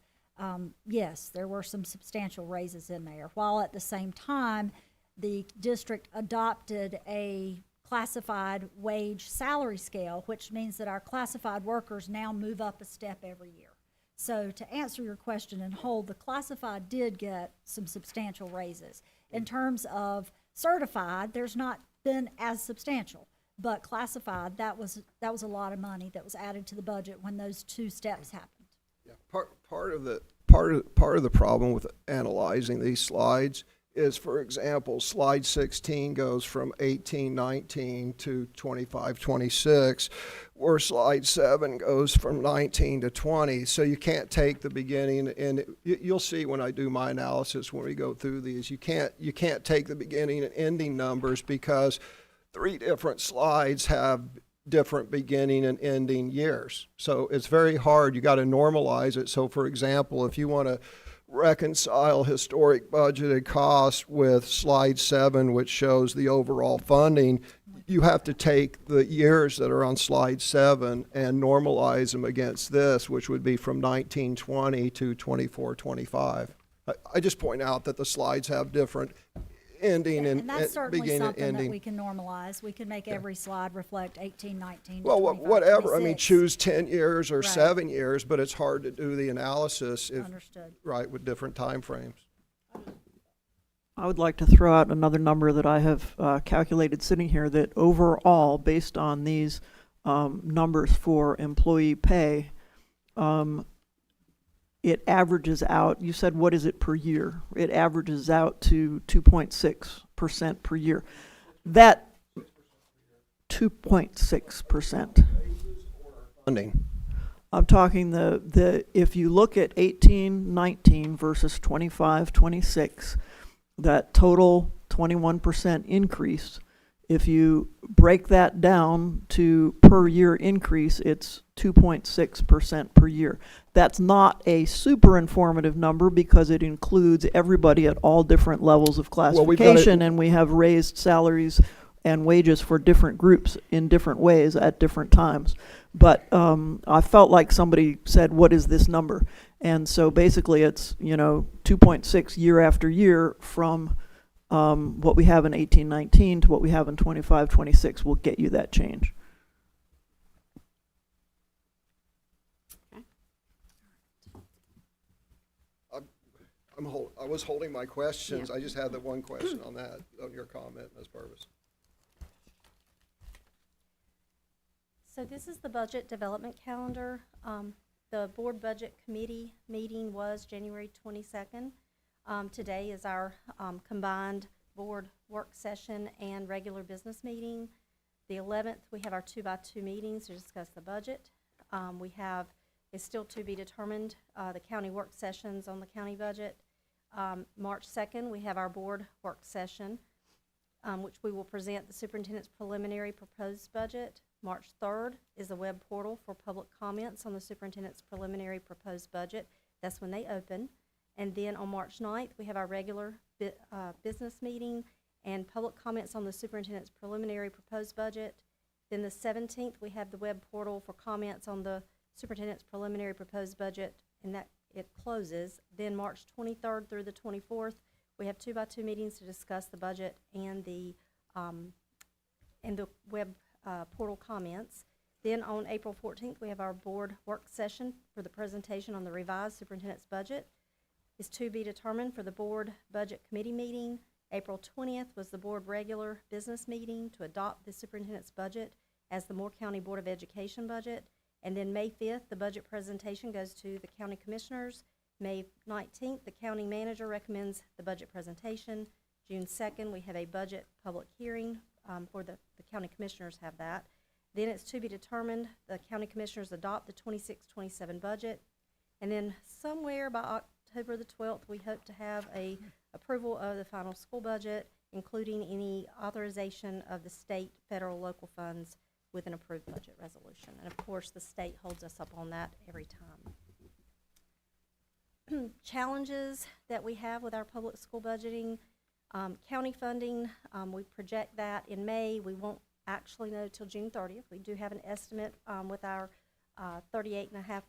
yes, there were some substantial raises in there, while at the same time, the district adopted a classified wage salary scale, which means that our classified workers now move up a step every year. So to answer your question in whole, the classified did get some substantial raises. In terms of certified, there's not been as substantial, but classified, that was a lot of money that was added to the budget when those two steps happened. Yeah, part of the problem with analyzing these slides is, for example, slide 16 goes from 18-19 to 25-26, where slide 7 goes from 19 to 20. So you can't take the beginning, and you'll see when I do my analysis when we go through these, you can't take the beginning and ending numbers because 3 different slides have different beginning and ending years. So it's very hard. You got to normalize it. So for example, if you want to reconcile historic budgeted costs with slide 7, which shows the overall funding, you have to take the years that are on slide 7 and normalize them against this, which would be from 1920 to 24-25. I just point out that the slides have different ending and that's certainly beginning and something that ending. we can normalize. We can make every slide reflect 18-19 Well, to 25, whatever. I mean, 26. choose 10 years or Right. 7 years, but it's hard to do the analysis Understood. right, with different time frames. I would like to throw out another number that I have calculated sitting here, that overall, based on these numbers for employee pay, it averages out, you said, what is it per year? It averages out to 2.6% per year. That 2.6%. Funding. I'm talking if you look at 18-19 versus 25-26, that total 21% increase, if you break that down to per year increase, it's 2.6% per year. That's not a super informative number because it includes everybody at all different levels of classification, and we have raised salaries and wages for different groups in different ways at different times. But I felt like somebody said, what is this number? And so basically it's, 2.6 year after year from what we have in 18-19 to what we have in 25-26 will get you that change. I was holding my questions. I just had the one question on that, on your comment, Ms. Purvis. So this is the budget development calendar. The board budget committee meeting was January 22nd. Today is our combined board work session and regular business meeting. The 11th, we have our 2x2 meetings to discuss the budget. It's still to be determined, the county work sessions on the county budget. March 2nd, we have our board work session, which we will present the superintendent's preliminary proposed budget. March 3rd is the web portal for public comments on the superintendent's preliminary proposed budget. That's when they open. And then on March 9th, we have our regular business meeting and public comments on the superintendent's preliminary proposed budget. Then the 17th, we have the web portal for comments on the superintendent's preliminary proposed budget, and that it closes. Then March 23rd through the 24th, we have 2x2 meetings to discuss the budget and the web portal comments. Then on April 14th, we have our board work session for the presentation on the revised superintendent's budget. Is to be determined for the board budget committee meeting. April 20th was the board regular business meeting to adopt the superintendent's budget as the Moore County Board of Education budget. And then May 5th, the budget presentation goes to the county commissioners. May 19th, the county manager recommends the budget presentation. June 2nd, we have a budget public hearing for the county commissioners have that. Then it's to be determined, the county commissioners adopt the 26-27 budget. And then somewhere by October the 12th, we hope to have a approval of the final school budget, including any authorization of the state, federal, local funds with an approved budget resolution. And of course, the state holds us up on that every time. Challenges that we have with our public school budgeting, county funding, we project that in May. We won't actually know till June 30th. We do have an estimate with our 38.5%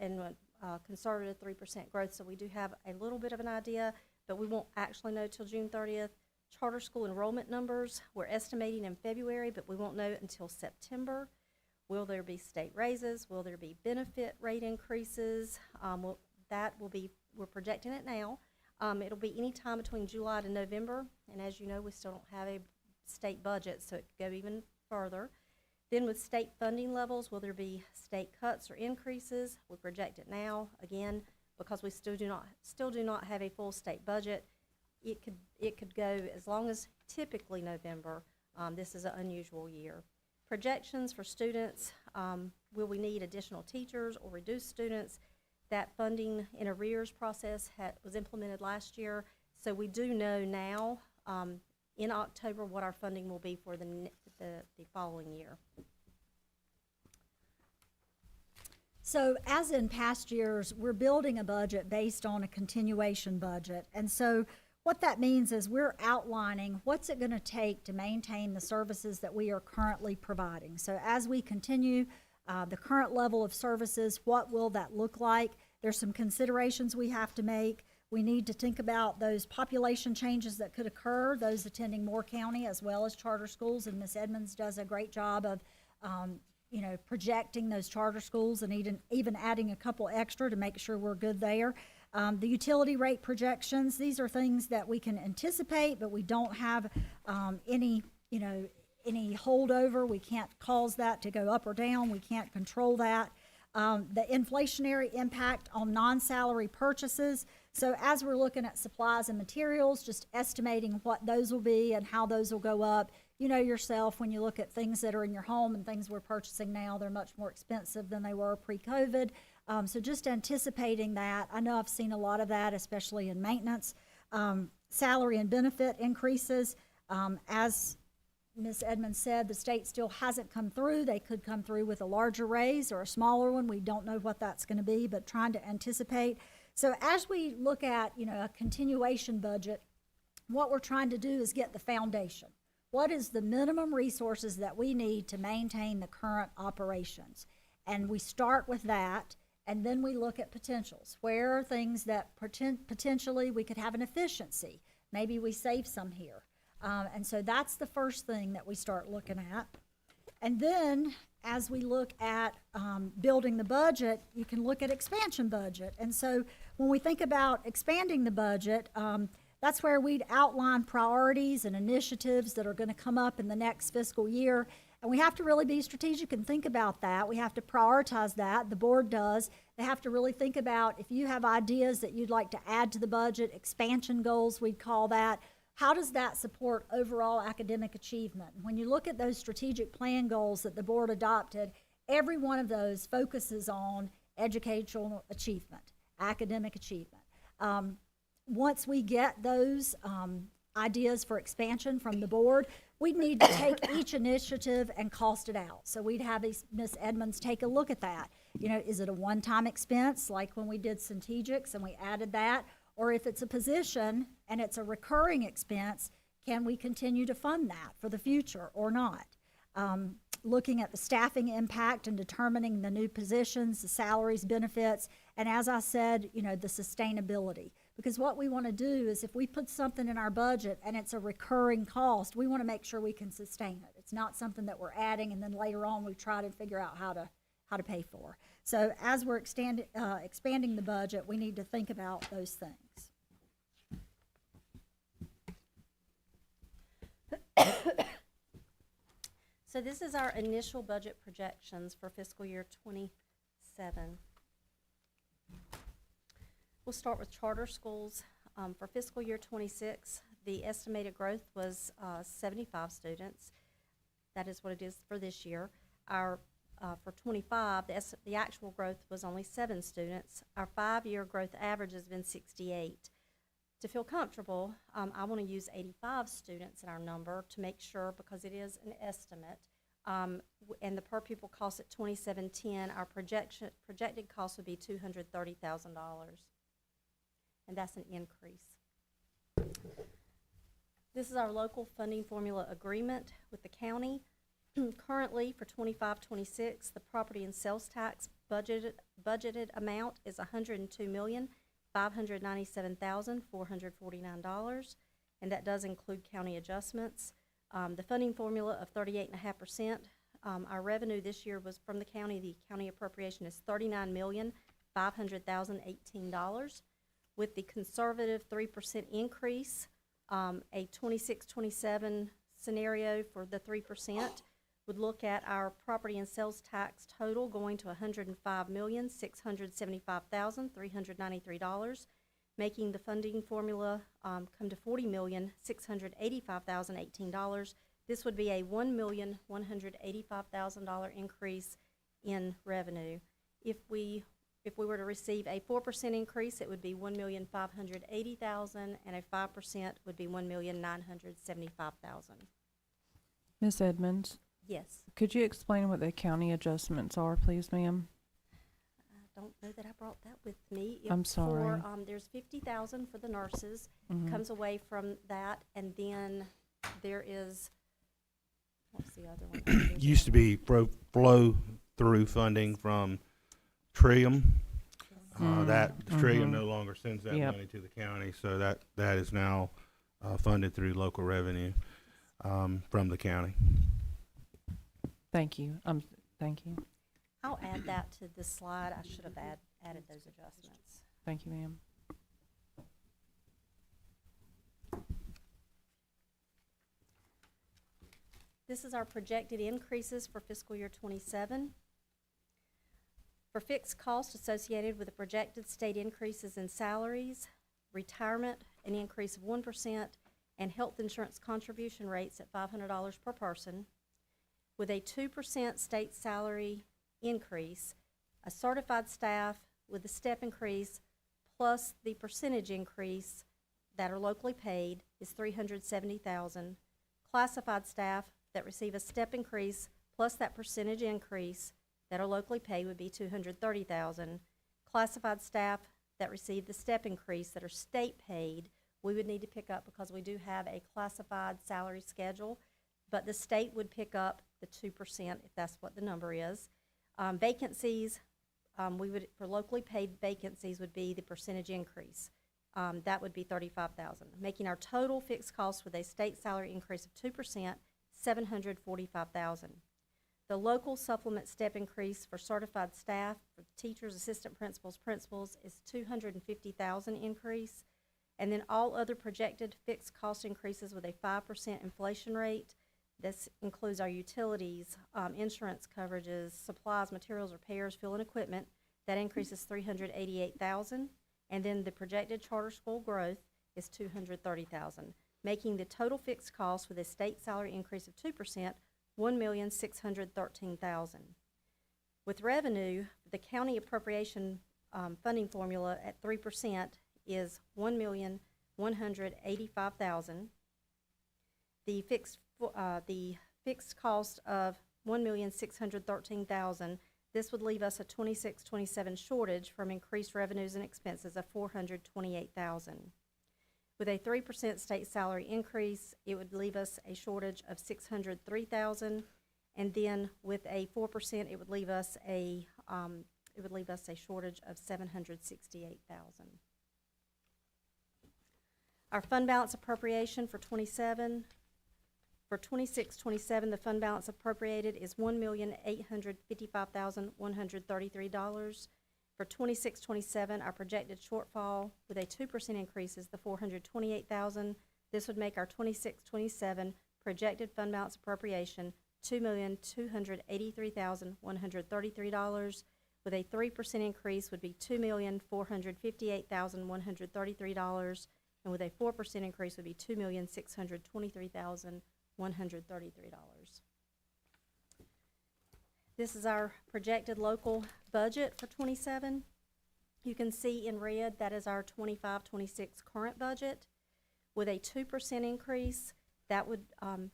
and conservative 3% growth, so we do have a little bit of an idea, but we won't actually know till June 30th. Charter school enrollment numbers, we're estimating in February, but we won't know until September. Will there be state raises? Will there be benefit rate increases? We're projecting it now. It'll be any time between July to November, and as you know, we still don't have a state budget, so it could go even further. Then with state funding levels, will there be state cuts or increases? We project it now, again, because we still do not have a full state budget. It could go as long as typically November. This is an unusual year. Projections for students, will we need additional teachers or reduce students? That funding in arrears process was implemented last year, so we do know now in October what our funding will be for the following year. So as in past years, we're building a budget based on a continuation budget. And so what that means is we're outlining what's it going to take to maintain the services that we are currently providing. So as we continue the current level of services, what will that look like? There's some considerations we have to make. We need to think about those population changes that could occur, those attending Moore County as well as charter schools, and Ms. Edmonds does a great job of projecting those charter schools and even adding a couple extra to make sure we're good there. The utility rate projections, these are things that we can anticipate, but we don't have any, any holdover. We can't cause that to go up or down. We can't control that. The inflationary impact on non-salary purchases. So as we're looking at supplies and materials, just estimating what those will be and how those will go up. You know yourself, when you look at things that are in your home and things we're purchasing now, they're much more expensive than they were pre-COVID. So just anticipating that. I know I've seen a lot of that, especially in maintenance. Salary and benefit increases. As Ms. Edmonds said, the state still hasn't come through. They could come through with a larger raise or a smaller one. We don't know what that's going to be, but trying to anticipate. So as we look at, a continuation budget, what we're trying to do is get the foundation. What is the minimum resources that we need to maintain the current operations? And we start with that, and then we look at potentials. Where are things that potentially we could have an efficiency? Maybe we save some here. And so that's the first thing that we start looking at. And then as we look at building the budget, you can look at expansion budget. And so when we think about expanding the budget, that's where we'd outline priorities and initiatives that are going to come up in the next fiscal year. And we have to really be strategic and think about that. We have to prioritize that. The board does. They have to really think about if you have ideas that you'd like to add to the budget, expansion goals, we'd call that. How does that support overall academic achievement? When you look at those strategic plan goals that the board adopted, every one of those focuses on educational achievement, academic achievement. Once we get those ideas for expansion from the board, we'd need to take each initiative and cost it out. So we'd have Ms. Edmonds take a look at that. Is it a one-time expense like when we did Centegix and we added that? Or if it's a position and it's a recurring expense, can we continue to fund that for the future or not? Looking at the staffing impact and determining the new positions, the salaries, benefits, and as I said, the sustainability. Because what we want to do is if we put something in our budget and it's a recurring cost, we want to make sure we can sustain it. It's not something that we're adding and then later on we try to figure out how to pay for. So as we're expanding the budget, we need to think about those things. So this is our initial budget projections for fiscal year 27. We'll start with charter schools. For fiscal year 26, the estimated growth was 75 students. That is what it is for this year. For 25, the actual growth was only 7 students. Our 5-year growth average has been 68. To feel comfortable, I want to use 85 students in our number to make sure, because it is an estimate. And the per pupil cost at $2,710, our projected cost would be $230,000. And that's an increase. This is our local funding formula agreement with the county. Currently, for 25-26, the property and sales tax budgeted amount is $102,597,449, and that does include county adjustments. The funding formula of 38.5%. Our revenue this year was from the county appropriation is $39,500,018. With the conservative 3% increase, a 26-27 scenario for the 3%. Would look at our property and sales tax total going to $105,675,393, making the funding formula come to $40,685,018. This would be a $1,185,000 increase in revenue. If we were to receive a 4% increase, it would be $1,580,000, and a 5% would be $1,975,000. Ms. Edmonds? Yes. Could you explain what the county adjustments are, please, ma'am? I don't know that I brought that with me. I'm sorry. There's $50,000 for the nurses, Mhm. comes away from that, and then there is, what's the other one? There's Used to be flow through funding from Trillium. That Trillium no longer sends that money to the county, so that is now funded through local revenue from the county. Thank you. Thank you. I'll add that to this slide. I should have added those adjustments. Thank you, ma'am. This is our projected increases for fiscal year '27. For fixed costs associated with the projected state increases in salaries, retirement, an increase of 1%, and health insurance contribution rates at $500 per person, with a 2% state salary increase, a certified staff with the step increase plus the percentage increase that are locally paid is $370,000. Classified staff that receive a step increase plus that percentage increase that are locally paid would be $230,000. Classified staff that receive the step increase that are state paid, we would need to pick up because we do have a classified salary schedule, but the state would pick up the 2% if that's what the number is. Vacancies, for locally paid vacancies would be the percentage increase. That would be $35,000, making our total fixed costs with a state salary increase of 2%, $745,000. The local supplement step increase for certified staff, for teachers, assistant principals is $250,000 increase. And then all other projected fixed cost increases with a 5% inflation rate. This includes our utilities, insurance coverages, supplies, materials, repairs, fuel, and equipment. That increases $388,000. And then the projected charter school growth is $230,000, making the total fixed cost with a state salary increase of 2%, $1,613,000. With revenue, the county appropriation funding formula at 3% is $1,185,000. The fixed cost of $1,613,000. This would leave us a 26-27 shortage from increased revenues and expenses of $428,000. With a 3% state salary increase, it would leave us a shortage of $603,000, and then with a 4%, it would leave us a shortage of $768,000. Our fund balance appropriation for 27. For 26-27, the fund balance appropriated is $1,855,133. For 26-27, our projected shortfall with a 2% increase is the $428,000. This would make our 26-27 projected fund balance appropriation $2,283,133. With a 3% increase would be $2,458,133, and with a 4% increase would be $2,623,133. This is our projected local budget for 27. You can see in red that is our 25-26 current budget. With a 2% increase, that would,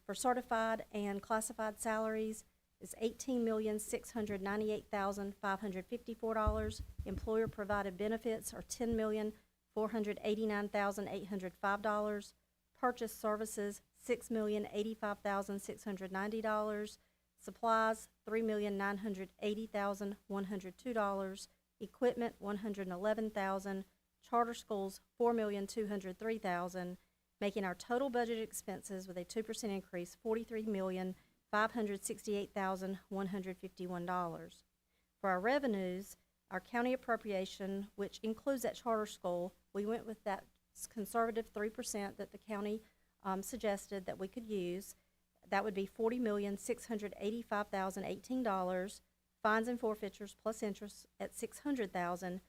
for certified and classified salaries, is $18,698,554. Employer provided benefits are $10,489,805. Purchase services, $6,085,690. Supplies, $3,980,102. Equipment, $111,000. Charter schools, $4,203,000, making our total budget expenses with a 2% increase $43,568,151. For our revenues, our county appropriation, which includes that charter school, we went with that conservative 3% that the county suggested that we could use. That would be $40,685,018. Fines and forfeitures plus interest at $600,000.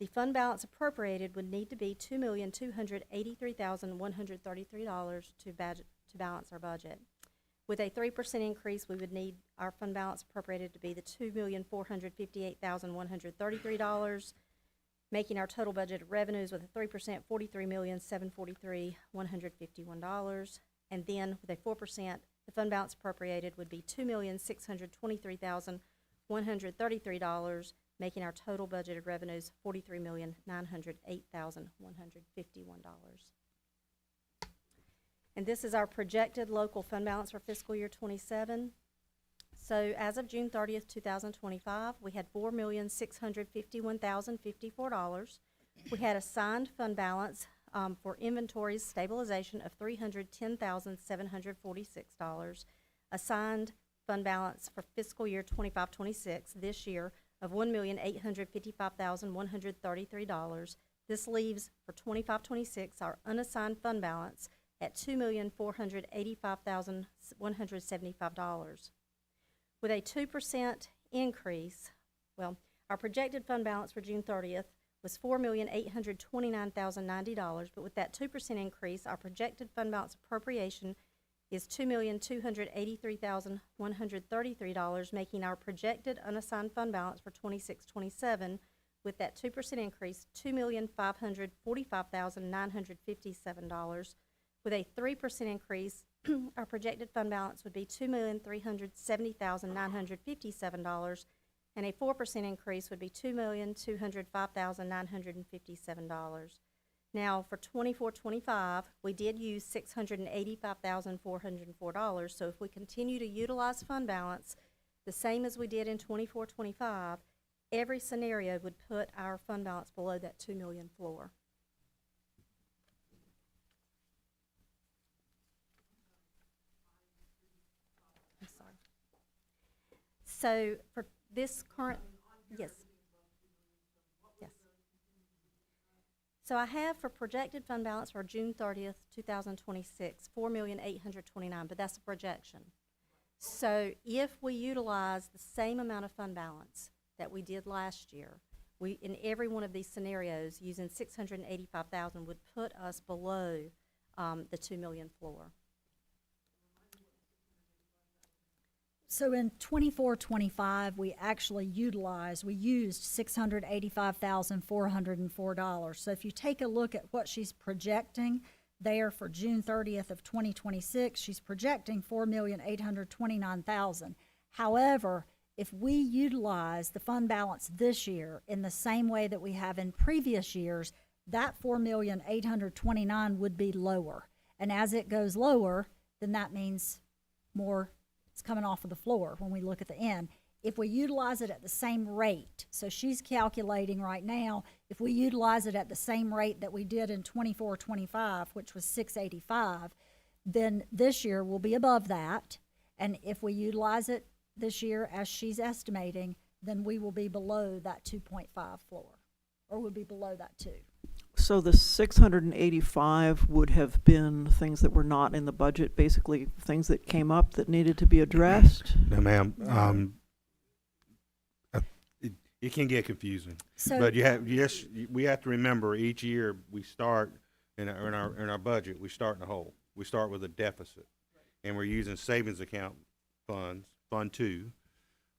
The fund balance appropriated would need to be $2,283,133 to balance our budget. With a 3% increase, we would need our fund balance appropriated to be the $2,458,133, making our total budgeted revenues with a 3% $43,743,151. And then with a 4%, the fund balance appropriated would be $2,623,133, making our total budgeted revenues $43,908,151. And this is our projected local fund balance for fiscal year 27. So as of June 30th, 2025, we had $4,651,054. We had assigned fund balance for inventories stabilization of $310,746. Assigned fund balance for fiscal year 25-26 this year of $1,855,133. This leaves for 25-26 our unassigned fund balance at $2,485,175. With a 2% increase, well, our projected fund balance for June 30th was $4,829,090, but with that 2% increase, our projected fund balance appropriation is $2,283,133, making our projected unassigned fund balance for 26-27, with that 2% increase, $2,545,957. With a 3% increase, our projected fund balance would be $2,370,957, and a 4% increase would be $2,205,957. Now, for 24-25, we did use $685,404. So if we continue to utilize fund balance the same as we did in 24-25, every scenario would put our fund balance below that $2 million floor. I'm sorry. So for this current, yes. Yes. So I have for projected fund balance for June 30th, 2026, $4,829,000, but that's a projection. So if we utilize the same amount of fund balance that we did last year, we, in every one of these scenarios, using $685,000 would put us below the $2 million floor. So in 24-25, we actually used $685,404. So if you take a look at what she's projecting there for June 30th of 2026, she's projecting $4,829,000. However, if we utilize the fund balance this year in the same way that we have in previous years, that $4,829,000 would be lower. And as it goes lower, then that means more it's coming off of the floor when we look at the end. If we utilize it at the same rate, so she's calculating right now, if we utilize it at the same rate that we did in 24-25, which was $685, then this year we'll be above that. And if we utilize it this year as she's estimating, then we will be below that 2.5 floor, or we'll be below that 2. So the 685 would have been things that were not in the budget, basically things that came up that needed to be addressed? No, ma'am. It can get confusing. So, But we have to remember each year we start in our budget, we start in a hole. We start with a deficit. And we're using savings account funds, Fund 2,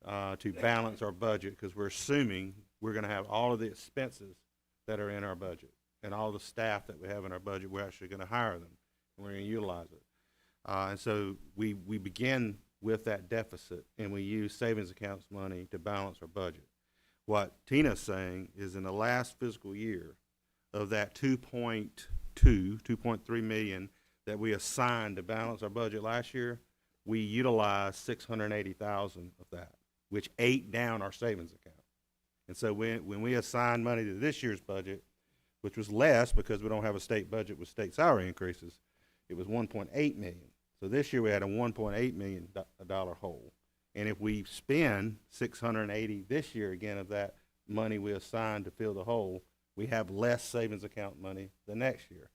to balance our budget because we're assuming we're going to have all of the expenses that are in our budget. And all the staff that we have in our budget, we're actually going to hire them, and we're going to utilize it. And so we begin with that deficit, and we use savings accounts money to balance our budget. What Tina's saying is in the last fiscal year, of that 2.3 million that we assigned to balance our budget last year, we utilized 680,000 of that, which ate down our savings account. And so when we assign money to this year's budget, which was less because we don't have a state budget with state salary increases, it was 1.8 million. So this year we had a $1.8 million hole. And if we spend 680 this year again of that money we assigned to fill the hole, we have less savings account money the next year.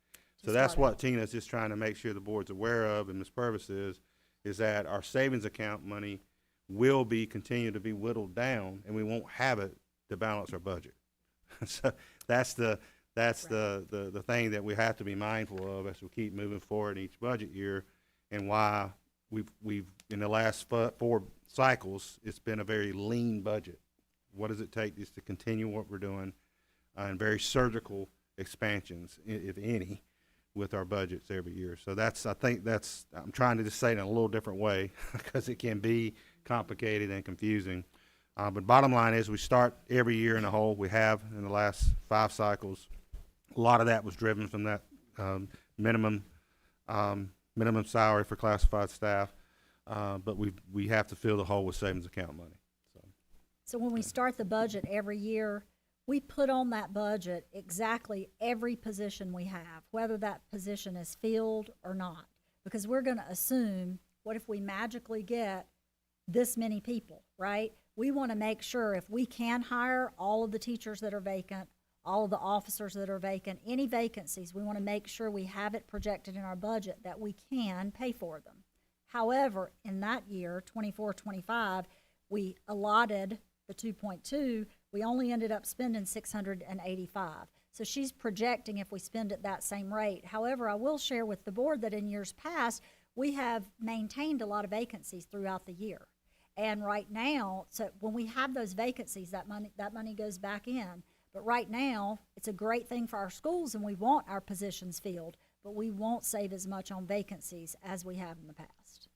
So that's what Tina's just trying to make sure the board's aware of, and Ms. Purvis is that our savings account money will continue to be whittled down, and we won't have it to balance our budget. So that's the thing that we have to be mindful of as we keep moving forward in each budget year, and why we've in the last 4 cycles, it's been a very lean budget. What does it take just to continue what we're doing, and very surgical expansions, if any, with our budgets every year. So I'm trying to just say it in a little different way because it can be complicated and confusing. But bottom line is we start every year in a hole. We have in the last 5 cycles. A lot of that was driven from that minimum salary for classified staff. But we have to fill the hole with savings account money. So when we start the budget every year, we put on that budget exactly every position we have, whether that position is filled or not. Because we're going to assume, what if we magically get this many people, right? We want to make sure if we can hire all of the teachers that are vacant, all of the officers that are vacant, any vacancies, we want to make sure we have it projected in our budget that we can pay for them. However, in that year, 24-25, we allotted the 2.2, we only ended up spending 685. So she's projecting if we spend at that same rate. However, I will share with the board that in years past, we have maintained a lot of vacancies throughout the year. And right now, so when we have those vacancies, that money goes back in. But right now, it's a great thing for our schools and we want our positions filled, but we won't save as much on vacancies as we have in the past.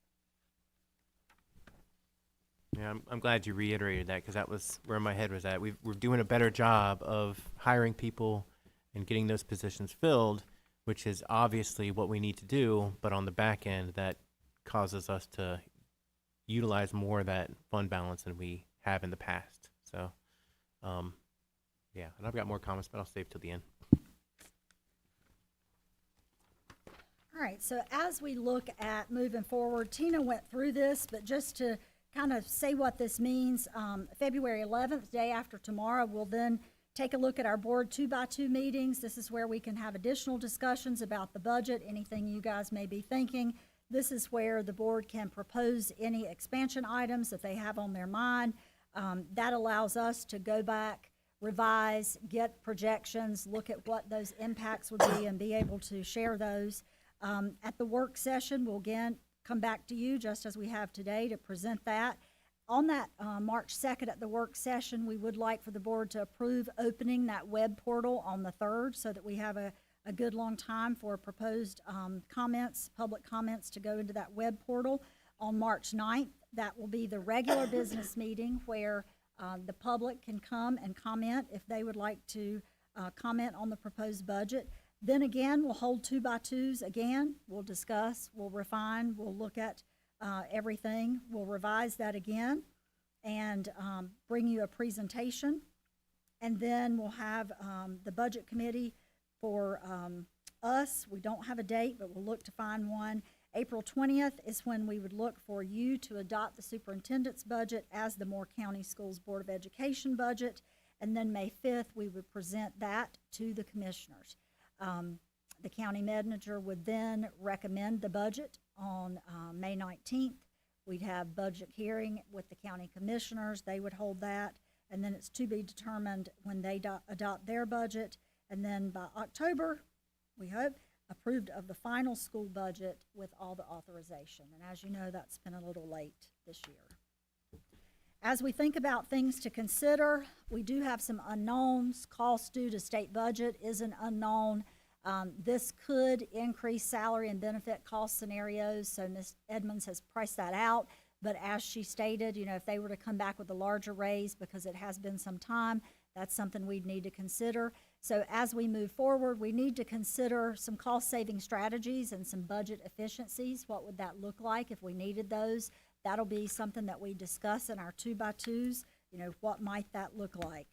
Yeah, I'm glad you reiterated that because that was where my head was at. We're doing a better job of hiring people and getting those positions filled, which is obviously what we need to do, but on the back end, that causes us to utilize more of that fund balance than we have in the past. So, yeah, and I've got more comments, but I'll save till the end. All right, so as we look at moving forward, Tina went through this, but just to kind of say what this means, February 11th, day after tomorrow, we'll then take a look at our board 2x2 meetings. This is where we can have additional discussions about the budget, anything you guys may be thinking. This is where the board can propose any expansion items that they have on their mind. That allows us to go back, revise, get projections, look at what those impacts would be and be able to share those. At the work session, we'll again come back to you just as we have today to present that. On that March 2nd at the work session, we would like for the board to approve opening that web portal on the 3rd so that we have a good long time for proposed comments, public comments to go into that web portal. On March 9th, that will be the regular business meeting where the public can come and comment if they would like to comment on the proposed budget. Then again, we'll hold 2x2s again. We'll discuss, we'll refine, we'll look at everything. We'll revise that again and bring you a presentation. And then we'll have the budget committee for us. We don't have a date, but we'll look to find one. April 20th is when we would look for you to adopt the superintendent's budget as the Moore County Schools Board of Education budget. And then May 5th, we would present that to the commissioners. The county manager would then recommend the budget on May 19th. We'd have budget hearing with the county commissioners. They would hold that. And then it's to be determined when they adopt their budget. And then by October, we hope, approved of the final school budget with all the authorization. And as you know, that's been a little late this year. As we think about things to consider, we do have some unknowns. Cost due to state budget is an unknown. This could increase salary and benefit cost scenarios, so Ms. Edmonds has priced that out. But as she stated, you know, if they were to come back with a larger raise, because it has been some time, that's something we'd need to consider. So as we move forward, we need to consider some cost-saving strategies and some budget efficiencies. What would that look like if we needed those? That'll be something that we discuss in our 2x2s. You know, what might that look like?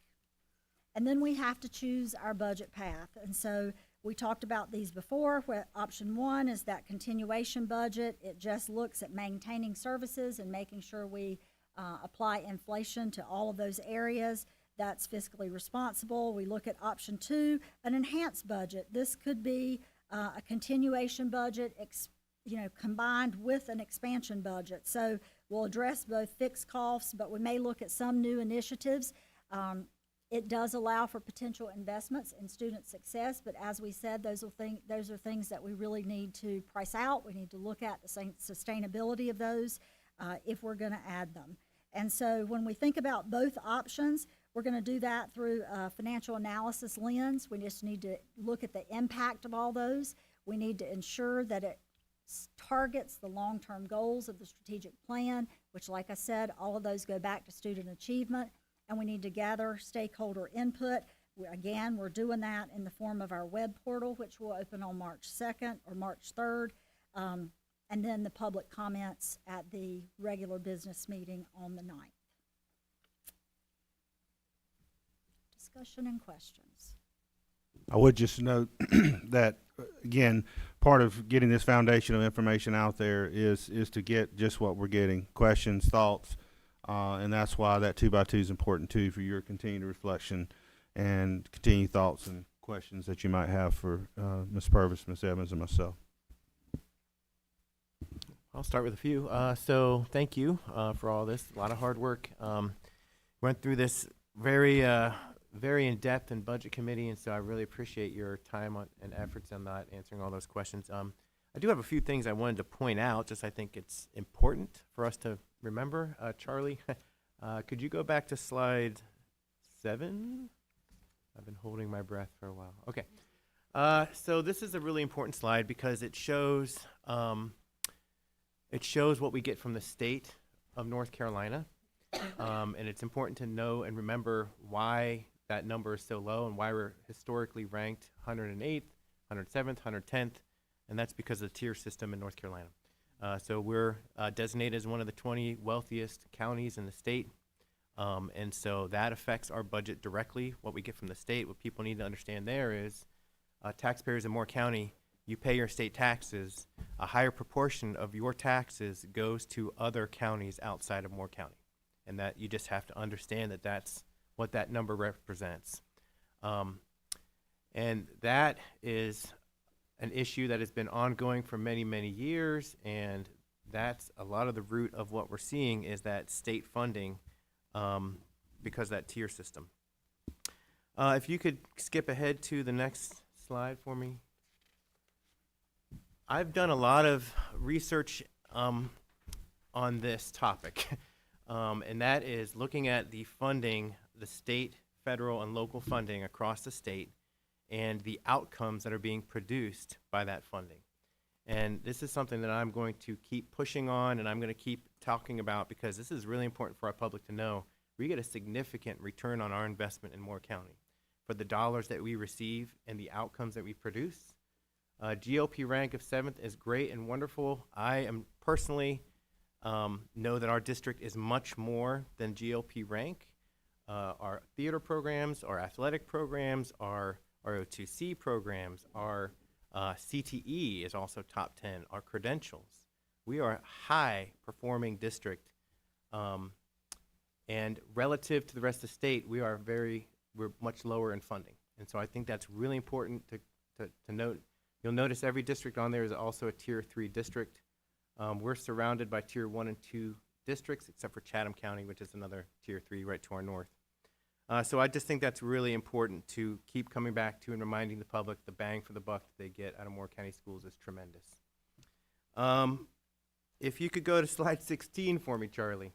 And then we have to choose our budget path. And so we talked about these before, where option 1 is that continuation budget. It just looks at maintaining services and making sure we apply inflation to all of those areas. That's fiscally responsible. We look at option 2, an enhanced budget. This could be a continuation budget, combined with an expansion budget. So we'll address both fixed costs, but we may look at some new initiatives. It does allow for potential investments in student success, but as we said, those are things that we really need to price out. We need to look at the sustainability of those if we're going to add them. And so when we think about both options, we're going to do that through a financial analysis lens. We just need to look at the impact of all those. We need to ensure that it targets the long-term goals of the strategic plan, which, like I said, all of those go back to student achievement. And we need to gather stakeholder input. Again, we're doing that in the form of our web portal, which will open on March 2nd or March 3rd, and then the public comments at the regular business meeting on the 9th. Discussion and questions. I would just note that, again, part of getting this foundation of information out there is to get just what we're getting, questions, thoughts, and that's why that 2x2 is important too for your continued reflection and continue thoughts and questions that you might have for Ms. Purvis, Ms. Evans, and myself. I'll start with a few. So thank you for all this. A lot of hard work. Went through this very in-depth in Budget Committee, and so I really appreciate your time and efforts on that, answering all those questions. I do have a few things I wanted to point out, just I think it's important for us to remember. Charlie, could you go back to slide 7? I've been holding my breath for a while. Okay. So this is a really important slide because it shows what we get from the state of North Carolina. And it's important to know and remember why that number is so low and why we're historically ranked 108th, 107th, 110th, and that's because of the tier system in North Carolina. So we're designated as one of the 20 wealthiest counties in the state. And so that affects our budget directly, what we get from the state. What people need to understand there is taxpayers in Moore County, you pay your state taxes, a higher proportion of your taxes goes to other counties outside of Moore County. And that you just have to understand that that's what that number represents. And that is an issue that has been ongoing for many, many years, and that's a lot of the root of what we're seeing is that state funding because of that tier system. If you could skip ahead to the next slide for me. I've done a lot of research on this topic, and that is looking at the funding, the state, federal, and local funding across the state, and the outcomes that are being produced by that funding. And this is something that I'm going to keep pushing on, and I'm going to keep talking about because this is really important for our public to know. We get a significant return on our investment in Moore County for the dollars that we receive and the outcomes that we produce. GOP rank of 7th is great and wonderful. I am personally know that our district is much more than GOP rank. Our theater programs, our athletic programs, our O2C programs, our CTE is also top 10, our credentials. We are a high-performing district, and relative to the rest of the state, we're much lower in funding. And so I think that's really important to note. You'll notice every district on there is also a Tier 3 district. We're surrounded by Tier 1 and 2 districts, except for Chatham County, which is another Tier 3 right to our north. So I just think that's really important to keep coming back to and reminding the public the bang for the buck that they get out of Moore County schools is tremendous. If you could go to slide 16 for me, Charlie.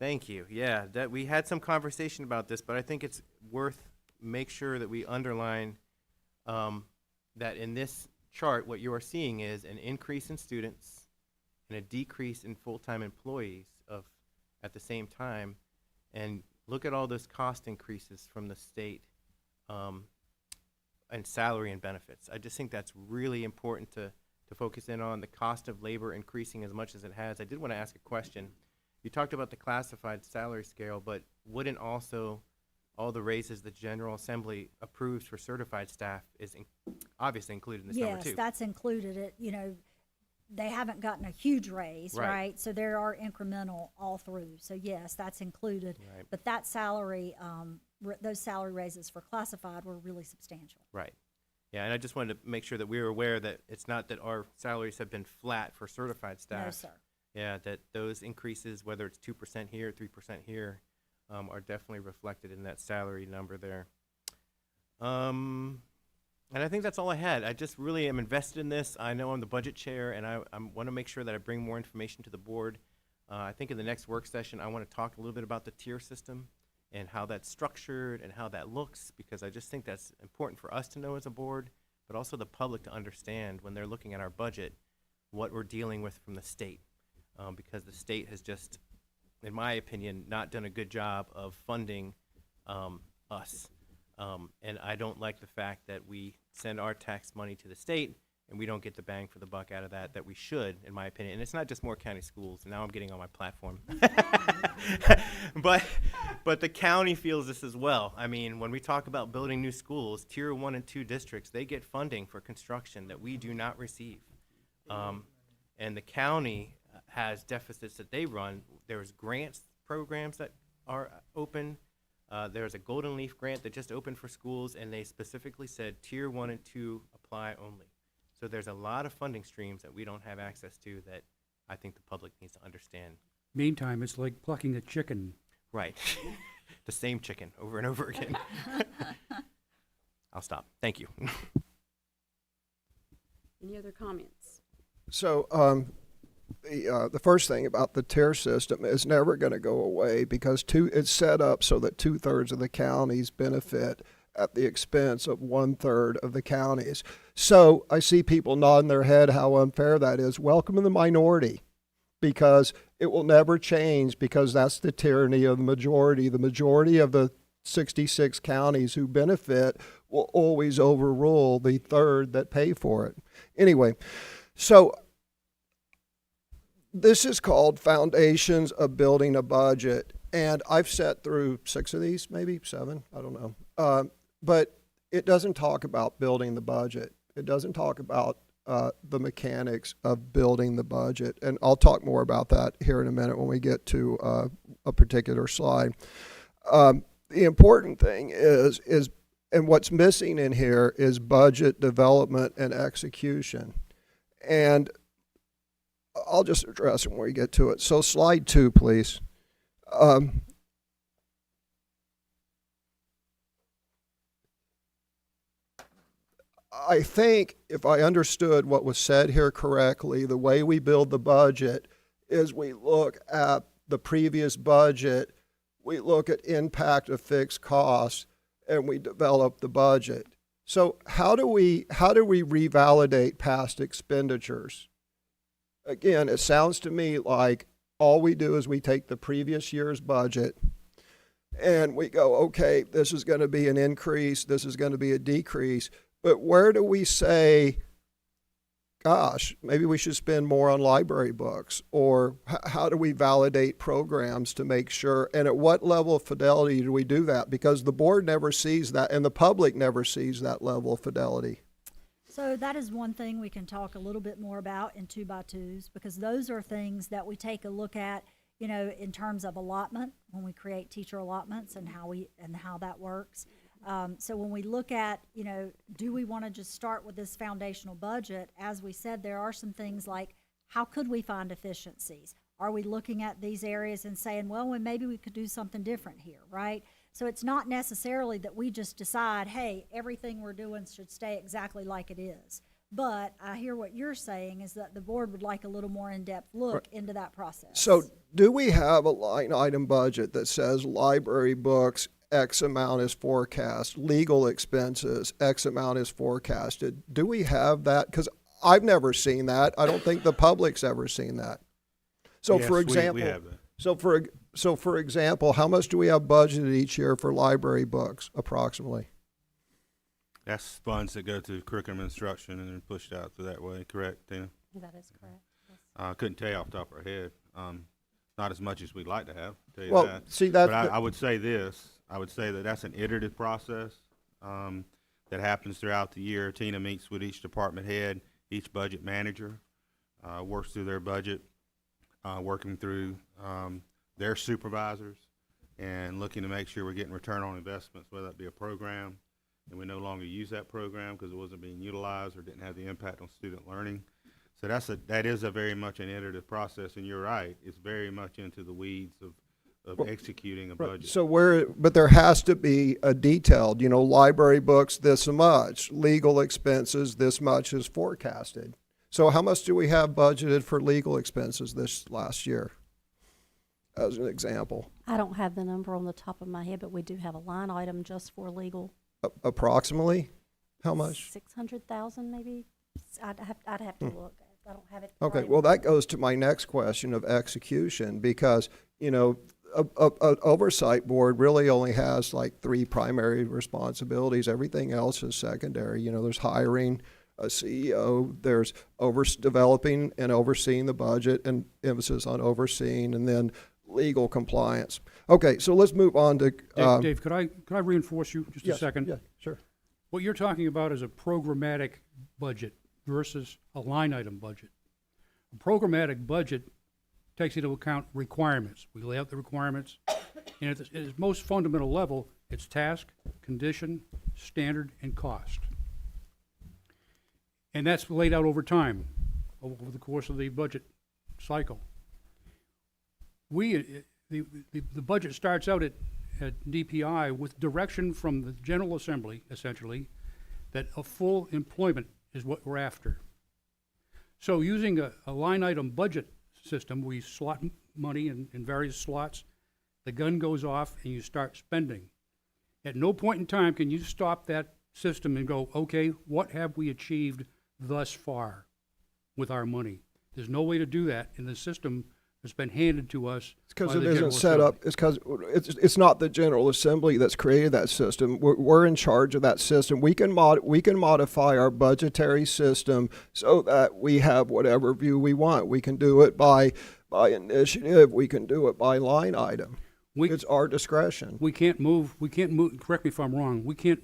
Thank you. Yeah, that we had some conversation about this, but I think it's worth make sure that we underline that in this chart, what you are seeing is an increase in students and a decrease in full-time employees at the same time. And look at all those cost increases from the state and salary and benefits. I just think that's really important to focus in on the cost of labor increasing as much as it has. I did want to ask a question. You talked about the classified salary scale, but wouldn't also all the raises the General Assembly approves for certified staff is obviously included in this number too? Yes, that's included. They haven't gotten a huge raise, right? So there are incremental all through. So yes, that's included. Right. But that salary, those salary raises for classified were really substantial. Right. Yeah, and I just wanted to make sure that we were aware that it's not that our salaries have been flat for certified staff. No, sir. Yeah, that those increases, whether it's 2% here, 3% here, are definitely reflected in that salary number there. And I think that's all I had. I just really am invested in this. I know I'm the budget chair, and I want to make sure that I bring more information to the board. I think in the next work session, I want to talk a little bit about the tier system and how that's structured and how that looks, because I just think that's important for us to know as a board, but also the public to understand when they're looking at our budget, what we're dealing with from the state. Because the state has just, in my opinion, not done a good job of funding us. And I don't like the fact that we send our tax money to the state and we don't get the bang for the buck out of that we should, in my opinion. And it's not just Moore County schools. Now I'm getting on my platform. But the county feels this as well. I mean, when we talk about building new schools, Tier 1 and 2 districts, they get funding for construction that we do not receive. And the county has deficits that they run. There's grants programs that are open. There's a Golden Leaf grant that just opened for schools, and they specifically said Tier 1 and 2 apply only. So there's a lot of funding streams that we don't have access to that I think the public needs to understand. Meantime, it's like plucking a chicken. Right. The same chicken over and over again. I'll stop. Thank you. Any other comments? So, the first thing about the tier system is never going to go away because it's set up so that 2/3 of the counties benefit at the expense of 1/3 of the counties. So I see people nodding their head how unfair that is. Welcome to the minority, because it will never change, because that's the tyranny of the majority. The majority of the 66 counties who benefit will always overrule the third that pay for it. Anyway, so this is called Foundations of Building a Budget, and I've sat through 6 of these, maybe 7, I don't know. But it doesn't talk about building the budget. It doesn't talk about the mechanics of building the budget, and I'll talk more about that here in a minute when we get to a particular slide. The important thing is, and what's missing in here is budget development and execution. And I'll just address it when we get to it. So slide 2, please. I think if I understood what was said here correctly, the way we build the budget is we look at the previous budget, we look at impact of fixed costs, and we develop the budget. So how do we revalidate past expenditures? Again, it sounds to me like all we do is we take the previous year's budget and we go, okay, this is going to be an increase, this is going to be a decrease. But where do we say, gosh, maybe we should spend more on library books? Or how do we validate programs to make sure, and at what level of fidelity do we do that? Because the board never sees that, and the public never sees that level of fidelity. So that is one thing we can talk a little bit more about in 2x2s, because those are things that we take a look at, you know, in terms of allotment, when we create teacher allotments and how that works. So when we look at, you know, do we want to just start with this foundational budget? As we said, there are some things like, how could we find efficiencies? Are we looking at these areas and saying, well, maybe we could do something different here, right? So it's not necessarily that we just decide, hey, everything we're doing should stay exactly like it is. But I hear what you're saying is that the board would like a little more in-depth look into that process. So do we have a line item budget that says library books, X amount is forecast, legal expenses, X amount is forecasted? Do we have that? Because I've never seen that. I don't think the public's ever seen that. So Yes, for we example, have that. so for example, how much do we have budgeted each year for library books, approximately? That's funds that go to curriculum instruction and then pushed out through that way, correct, Tina? That is correct. Yes. I couldn't tell you off the top of our head. Not as much as we'd like to have, tell you Well, that. see, that- But I would say this, I would say that that's an iterative process that happens throughout the year. Tina meets with each department head, each budget manager, works through their budget, working through their supervisors, and looking to make sure we're getting return on investments, whether that be a program, and we no longer use that program because it wasn't being utilized or didn't have the impact on student learning. So that is a very much an iterative process, and you're right, it's very much into the weeds of executing a budget. So but there has to be a detailed, you know, library books this much, legal expenses this much is forecasted. So how much do we have budgeted for legal expenses this last year, as an example? I don't have the number on the top of my head, but we do have a line item just for legal. Approximately, how much? 600,000 maybe? I'd have to look. I don't have it. Okay, right well, in front that goes to my next question of execution, because, you know, an oversight board really only has like 3 primary responsibilities. Everything else is secondary. You know, there's hiring a CEO, there's developing and overseeing the budget, and emphasis on overseeing, and then legal compliance. Okay, so let's move on to Dave, could I reinforce you just yes, a second? Yeah, sure. What you're talking about is a programmatic budget versus a line item budget. A programmatic budget takes into account requirements. We lay out the requirements And at its most fundamental level, it's task, condition, standard, and cost. And that's laid out over time, over the course of the budget cycle. The budget starts out at DPI with direction from the General Assembly, essentially, that a full employment is what we're after. So using a line item budget system, we slot money in various slots, the gun goes off and you start spending. At no point in time can you stop that system and go, okay, what have we achieved thus far with our money? There's no way to do that in the system that's been handed to us. It's because by it the isn't General set Assembly. up, it's because it's not the General Assembly that's created that system. We're in charge of that system. We can modify our budgetary system so that we have whatever view we want. We can do it by initiative, we can do it by line item. It's our discretion. We can't move, correct me if I'm wrong, we can't,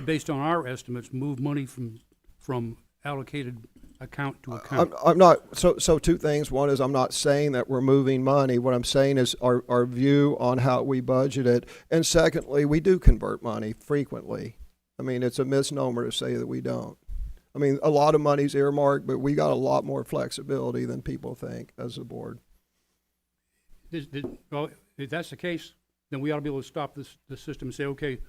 based on our estimates, move money from allocated account to account. I'm not, so two things. One is I'm not saying that we're moving money. What I'm saying is our view on how we budget it. And secondly, we do convert money frequently. I mean, it's a misnomer to say that we don't. I mean, a lot of money's earmarked, but we got a lot more flexibility than people think as a board. Well, if that's the case, then we ought to be able to stop the system and say, okay,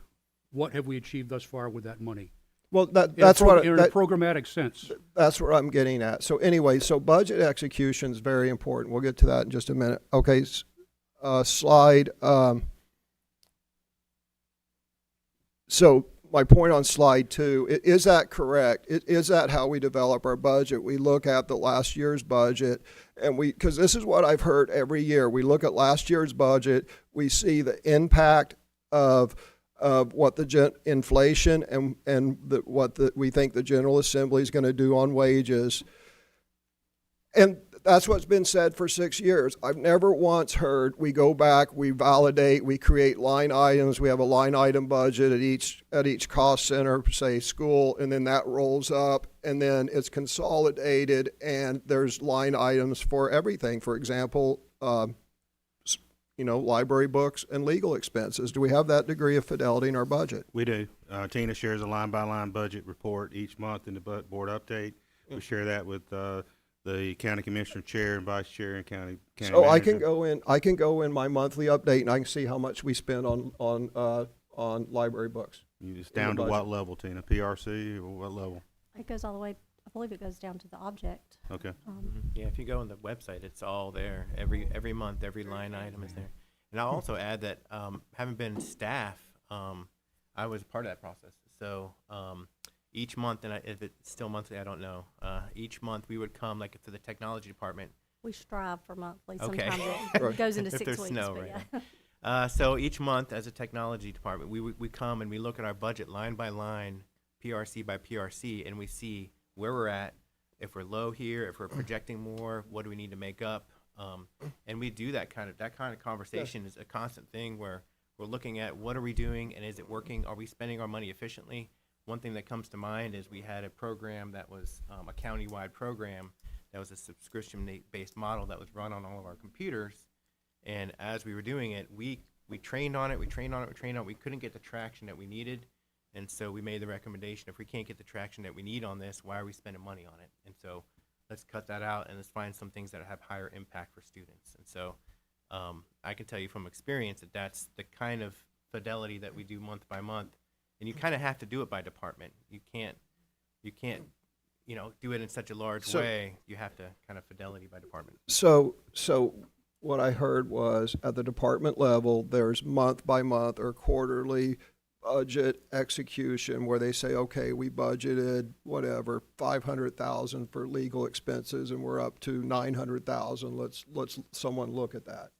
what have we achieved thus far with that money? Well, In a programmatic sense. That's what I'm getting at. So anyway, so budget execution is very important. We'll get to that in just a minute. Okay, slide. So my point on slide 2, is that correct? Is that how we develop our budget? We look at the last year's budget, and because this is what I've heard every year. We look at last year's budget, we see the impact of what the inflation and what we think the General Assembly is going to do on wages. And that's what's been said for 6 years. I've never once heard we go back, we validate, we create line items, we have a line item budget at each cost center, say school, and then that rolls up, and then it's consolidated, and there's line items for everything. For example, library books and legal expenses. Do we have that degree of fidelity in our budget? We do. Tina shares a line-by-line budget report each month in the board update. We share that with the county commissioner chair and vice chair and county So manager. I can go in my monthly update and I can see how much we spend on library books. It's down to what level, Tina? PRC or what level? It goes all the way, I believe it goes down to the object. Okay. Yeah, if you go on the website, it's all there. Every month, every line item is there. And I'll also add that having been staff, I was part of that process. So each month, and if it's still monthly, I don't know. Each month we would come, like for the technology department. We strive for monthly. Okay. Sometimes it goes into If 6 there's weeks. snow, but right. yeah. So each month as a technology department, we come and we look at our budget line by line, PRC by PRC, and we see where we're at, if we're low here, if we're projecting more, what do we need to make up? And we do that kind of conversation is a constant thing where we're looking at what are we doing and is it working? Are we spending our money efficiently? One thing that comes to mind is we had a program that was a county-wide program that was a subscription-based model that was run on all of our computers. And as we were doing it, we trained on it, we couldn't get the traction that we needed. And so we made the recommendation, if we can't get the traction that we need on this, why are we spending money on it? And so let's cut that out and let's find some things that have higher impact for students. And so I can tell you from experience that that's the kind of fidelity that we do month by month. And you kind of have to do it by department. You can't, do it in such a large way. You have to kind of fidelity by department. So what I heard was at the department level, there's month by month or quarterly budget execution where they say, okay, we budgeted whatever, 500,000 for legal expenses and we're up to 900,000. Let's someone look at that.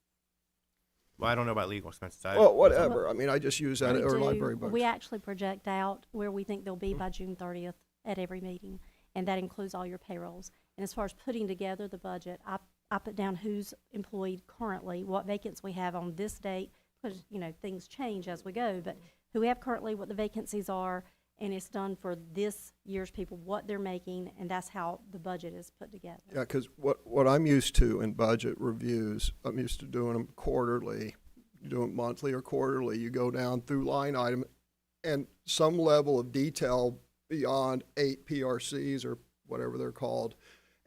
Well, I don't know about legal expenses. Well, whatever. I mean, I just use that or library books. We actually project out where we think they'll be by June 30th at every meeting, and that includes all your payrolls. And as far as putting together the budget, I put down who's employed currently, what vacancies we have on this date, because, things change as we go, but who we have currently, what the vacancies are, and it's done for this year's people, what they're making, and that's how the budget is put together. Yeah, because what I'm used to in budget reviews, I'm used to doing them quarterly. you do it monthly or quarterly, you go down through line item and some level of detail beyond 8 PRCs or whatever they're called.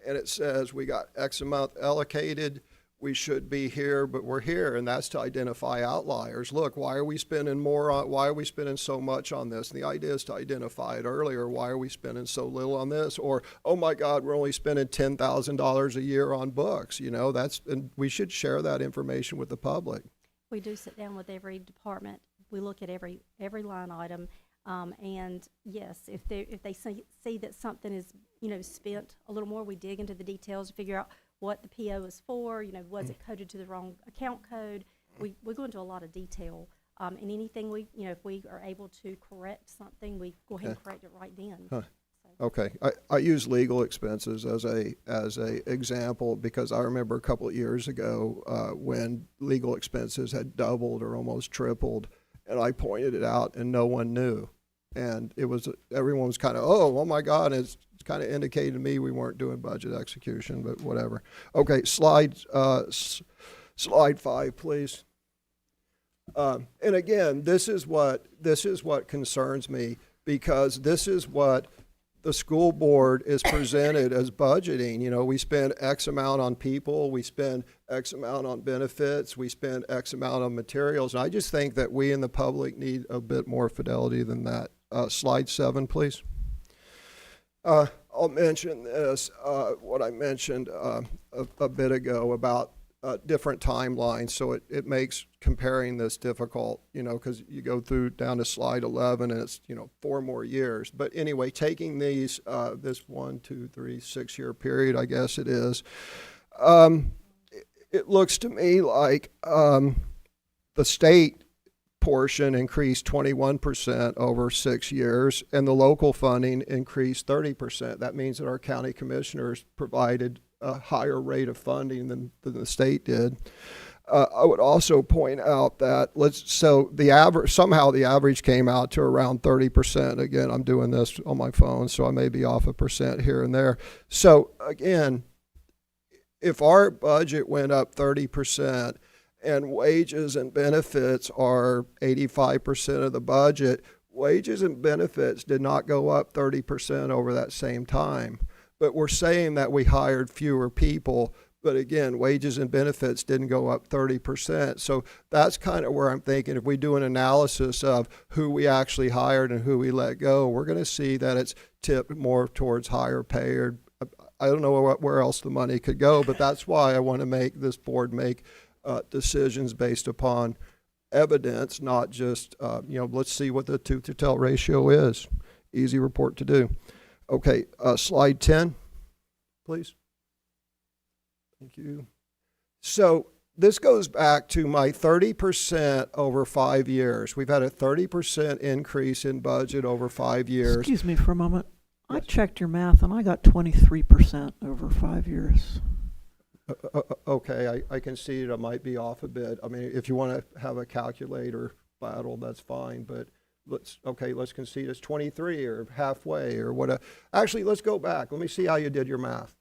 And it says we got X amount allocated, we should be here, but we're here, and that's to identify outliers. Look, why are we spending why are we spending so much on this? And the idea is to identify it earlier. Why are we spending so little on this? Or, oh my God, we're only spending $10,000 a year on books. You know, and we should share that information with the public. We do sit down with every department. We look at every line item. And yes, if they see that something is, spent a little more, we dig into the details to figure out what the PO is for, was it coded to the wrong account code? We go into a lot of detail. And anything if we are able to correct something, we go ahead and correct it right then. Huh. Okay, I use legal expenses as a example because I remember a couple of years ago when legal expenses had doubled or almost tripled, and I pointed it out and no one knew. And everyone was kind of, oh my God, and it's kind of indicated to me we weren't doing budget execution, but whatever. Okay, slide 5, please. And again, this is what concerns me, because this is what the school board is presented as budgeting. We spend X amount on people, we spend X amount on benefits, we spend X amount on materials, and I just think that we in the public need a bit more fidelity than that. Slide 7, please. I'll mention this, what I mentioned a bit ago about different timelines, so it makes comparing this difficult, because you go through down to slide 11 and it's 4 more years. But anyway, taking these this 1, 2, 3, 6-year period, I guess it is, it looks to me like the state portion increased 21% over 6 years, and the local funding increased 30%. That means that our county commissioners provided a higher rate of funding than the state did. I would also point out that somehow the average came out to around 30%. Again, I'm doing this on my phone, so I may be off a percent here and there. So again, if our budget went up 30%, and wages and benefits are 85% of the budget, wages and benefits did not go up 30% over that same time. But we're saying that we hired fewer people, but again, wages and benefits didn't go up 30%. So that's kind of where I'm thinking if we do an analysis of who we actually hired and who we let go, we're going to see that it's tipped more towards higher pay. Or I don't know where else the money could go, but that's why I want to make this board make decisions based upon evidence, not just, let's see what the tooth to tail ratio is. Easy report to do. Okay, slide 10, please. Thank you. So this goes back to my 30% over 5 years. We've had a 30% increase in budget over 5 years. Excuse me for a moment. I checked your math and I got 23% over 5 years. Okay, I can see it. I might be off a bit. I mean, if you want to have a calculator battle, that's fine. But let's concede it's 23 or halfway or whatever. Actually, let's go back. Let me see how you did your math.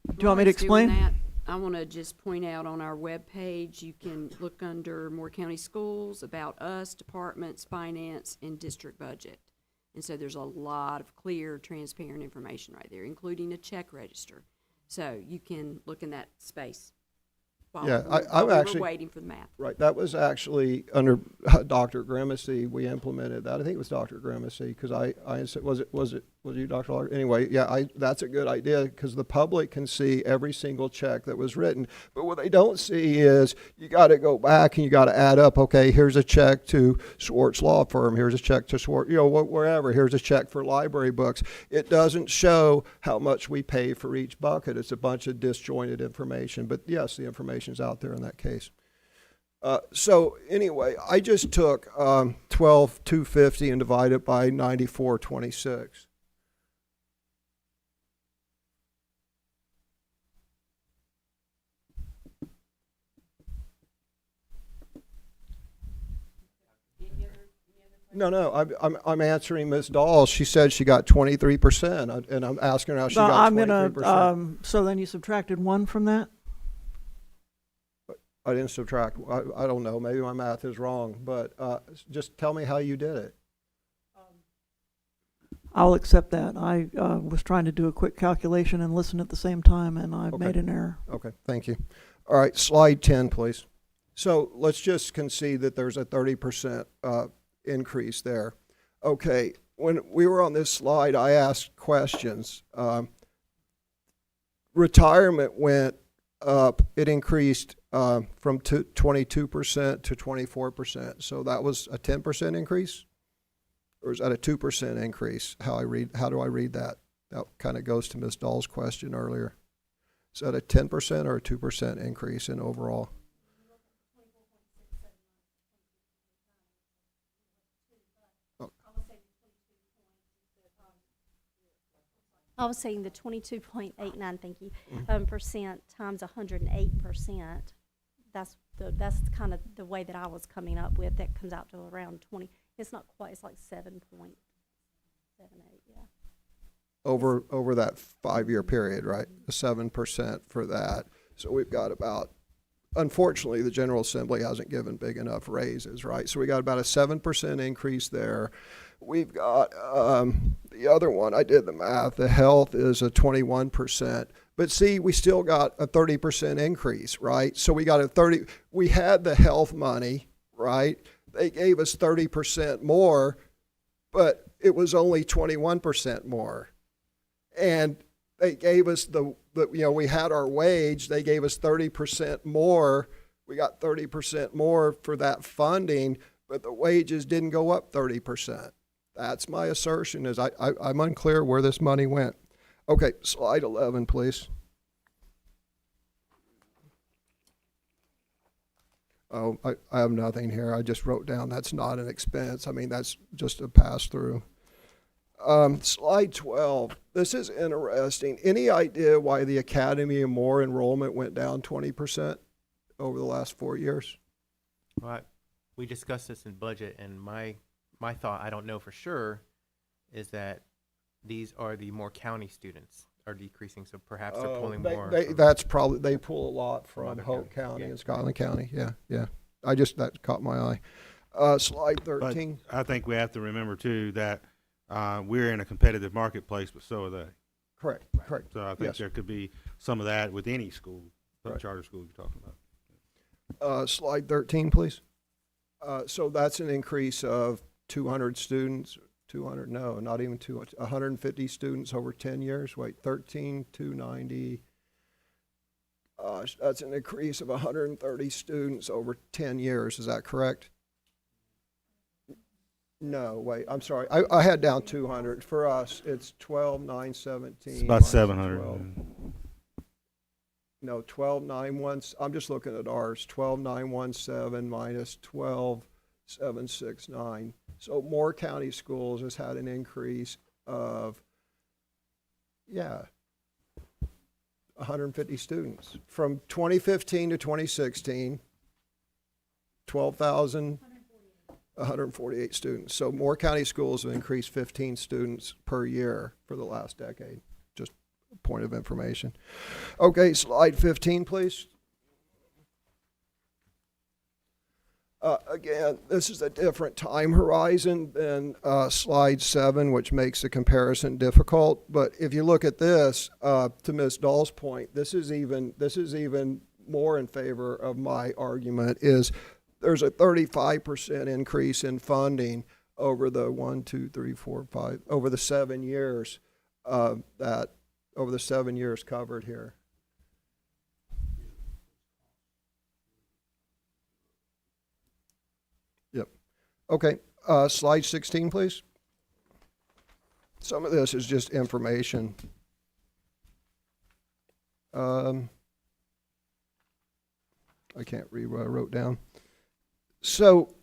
Do you want me to explain? That, I want to just point out on our webpage, you can look under Moore County Schools, About Us, Departments, Finance, and District Budget. And so there's a lot of clear, transparent information right there, including a check register. So you can look in that space while we're waiting for the math. Right, that was actually under Dr. Grimacy. We implemented that. I think it was Dr. Grimacy because I said, was it you, Dr. Lager? Anyway, yeah, that's a good idea because the public can see every single check that was written. But what they don't see is you got to go back and you got to add up. Okay, here's a check to Schwartz Law Firm. Here's a check to Schwartz, wherever. Here's a check for library books. It doesn't show how much we pay for each bucket. It's a bunch of disjointed information. But yes, the information's out there in that case. So anyway, I just took 12,250 and divided it by 9426. No, I'm answering Ms. Dahl. She said she got 23%, and I'm asking her how she got 23%. So then you subtracted 1 from that? I didn't subtract. I don't know, maybe my math is wrong, but just tell me how you did it. I'll accept that. I was trying to do a quick calculation and listen at the same time, and I Okay. made an error. Okay, thank you. All right, slide 10, please. So let's just concede that there's a 30% increase there. Okay, when we were on this slide, I asked questions. Retirement went up. It increased from 22% to 24%. So that was a 10% increase? Or is that a 2% increase? How do I read that? That kind of goes to Ms. Dahl's question earlier. Is that a 10% or a 2% increase in overall? I was saying the 22.89, thank you, percent times 108%. That's kind of the way that I was coming up with. That comes out to around 20. It's not quite. It's like 7.78. Yeah. Over that 5-year period, right? 7% for that. So we've got about. Unfortunately, the General Assembly hasn't given big enough raises, right? So we got about a 7% increase there. We've got the other one, I did the math, the health is a 21%. But see, we still got a 30% increase, right? So we got we had the health money, right? They gave us 30% more, but it was only 21% more. And they gave us we had our wage, they gave us 30% more. We got 30% more for that funding, but the wages didn't go up 30%. That's my assertion, is I'm unclear where this money went. Okay, slide 11, please. Oh, I have nothing here. I just wrote down that's not an expense. I mean, that's just a pass-through. Slide 12. This is interesting. Any idea why the Academy and More enrollment went down 20% over the last 4 years? Well, we discussed this in budget, and my thought, I don't know for sure, is that these are the Moore County students are decreasing, so perhaps they're pulling more. That's probably, they pull a lot from other Hope counties. County Yeah. and Scotland County. Yeah. That caught my eye. Slide 13. But I think we have to remember too that we're in a competitive marketplace, but so are they. Correct. So I think Yes. there could be some of that with any school, Right. charter school you're talking about. Slide 13, please. So that's an increase of 200 students. 200, no, not even 200, 150 students over 10 years. Wait, 290. That's an increase of 130 students over 10 years. Is that correct? No, wait, I'm sorry. I had down 200. For us, it's 12,917. It's about 700. No, 12,917. I'm just looking at ours. 12,917 minus 12,769. So Moore County Schools has had an increase of, 150 students. From 2015 to 2016, 12,148 students. So Moore County Schools have increased 15 students per year for the last decade. Just a point of information. Okay, slide 15, please. Again, this is a different time horizon than slide 7, which makes the comparison difficult. But if you look at this, to Ms. Dahl's point, this is even more in favor of my argument. Is there's a 35% increase in funding over the 7 years over the 7 years covered here. Okay, slide 16, please. Some of this is just information. I can't read what I wrote down. So,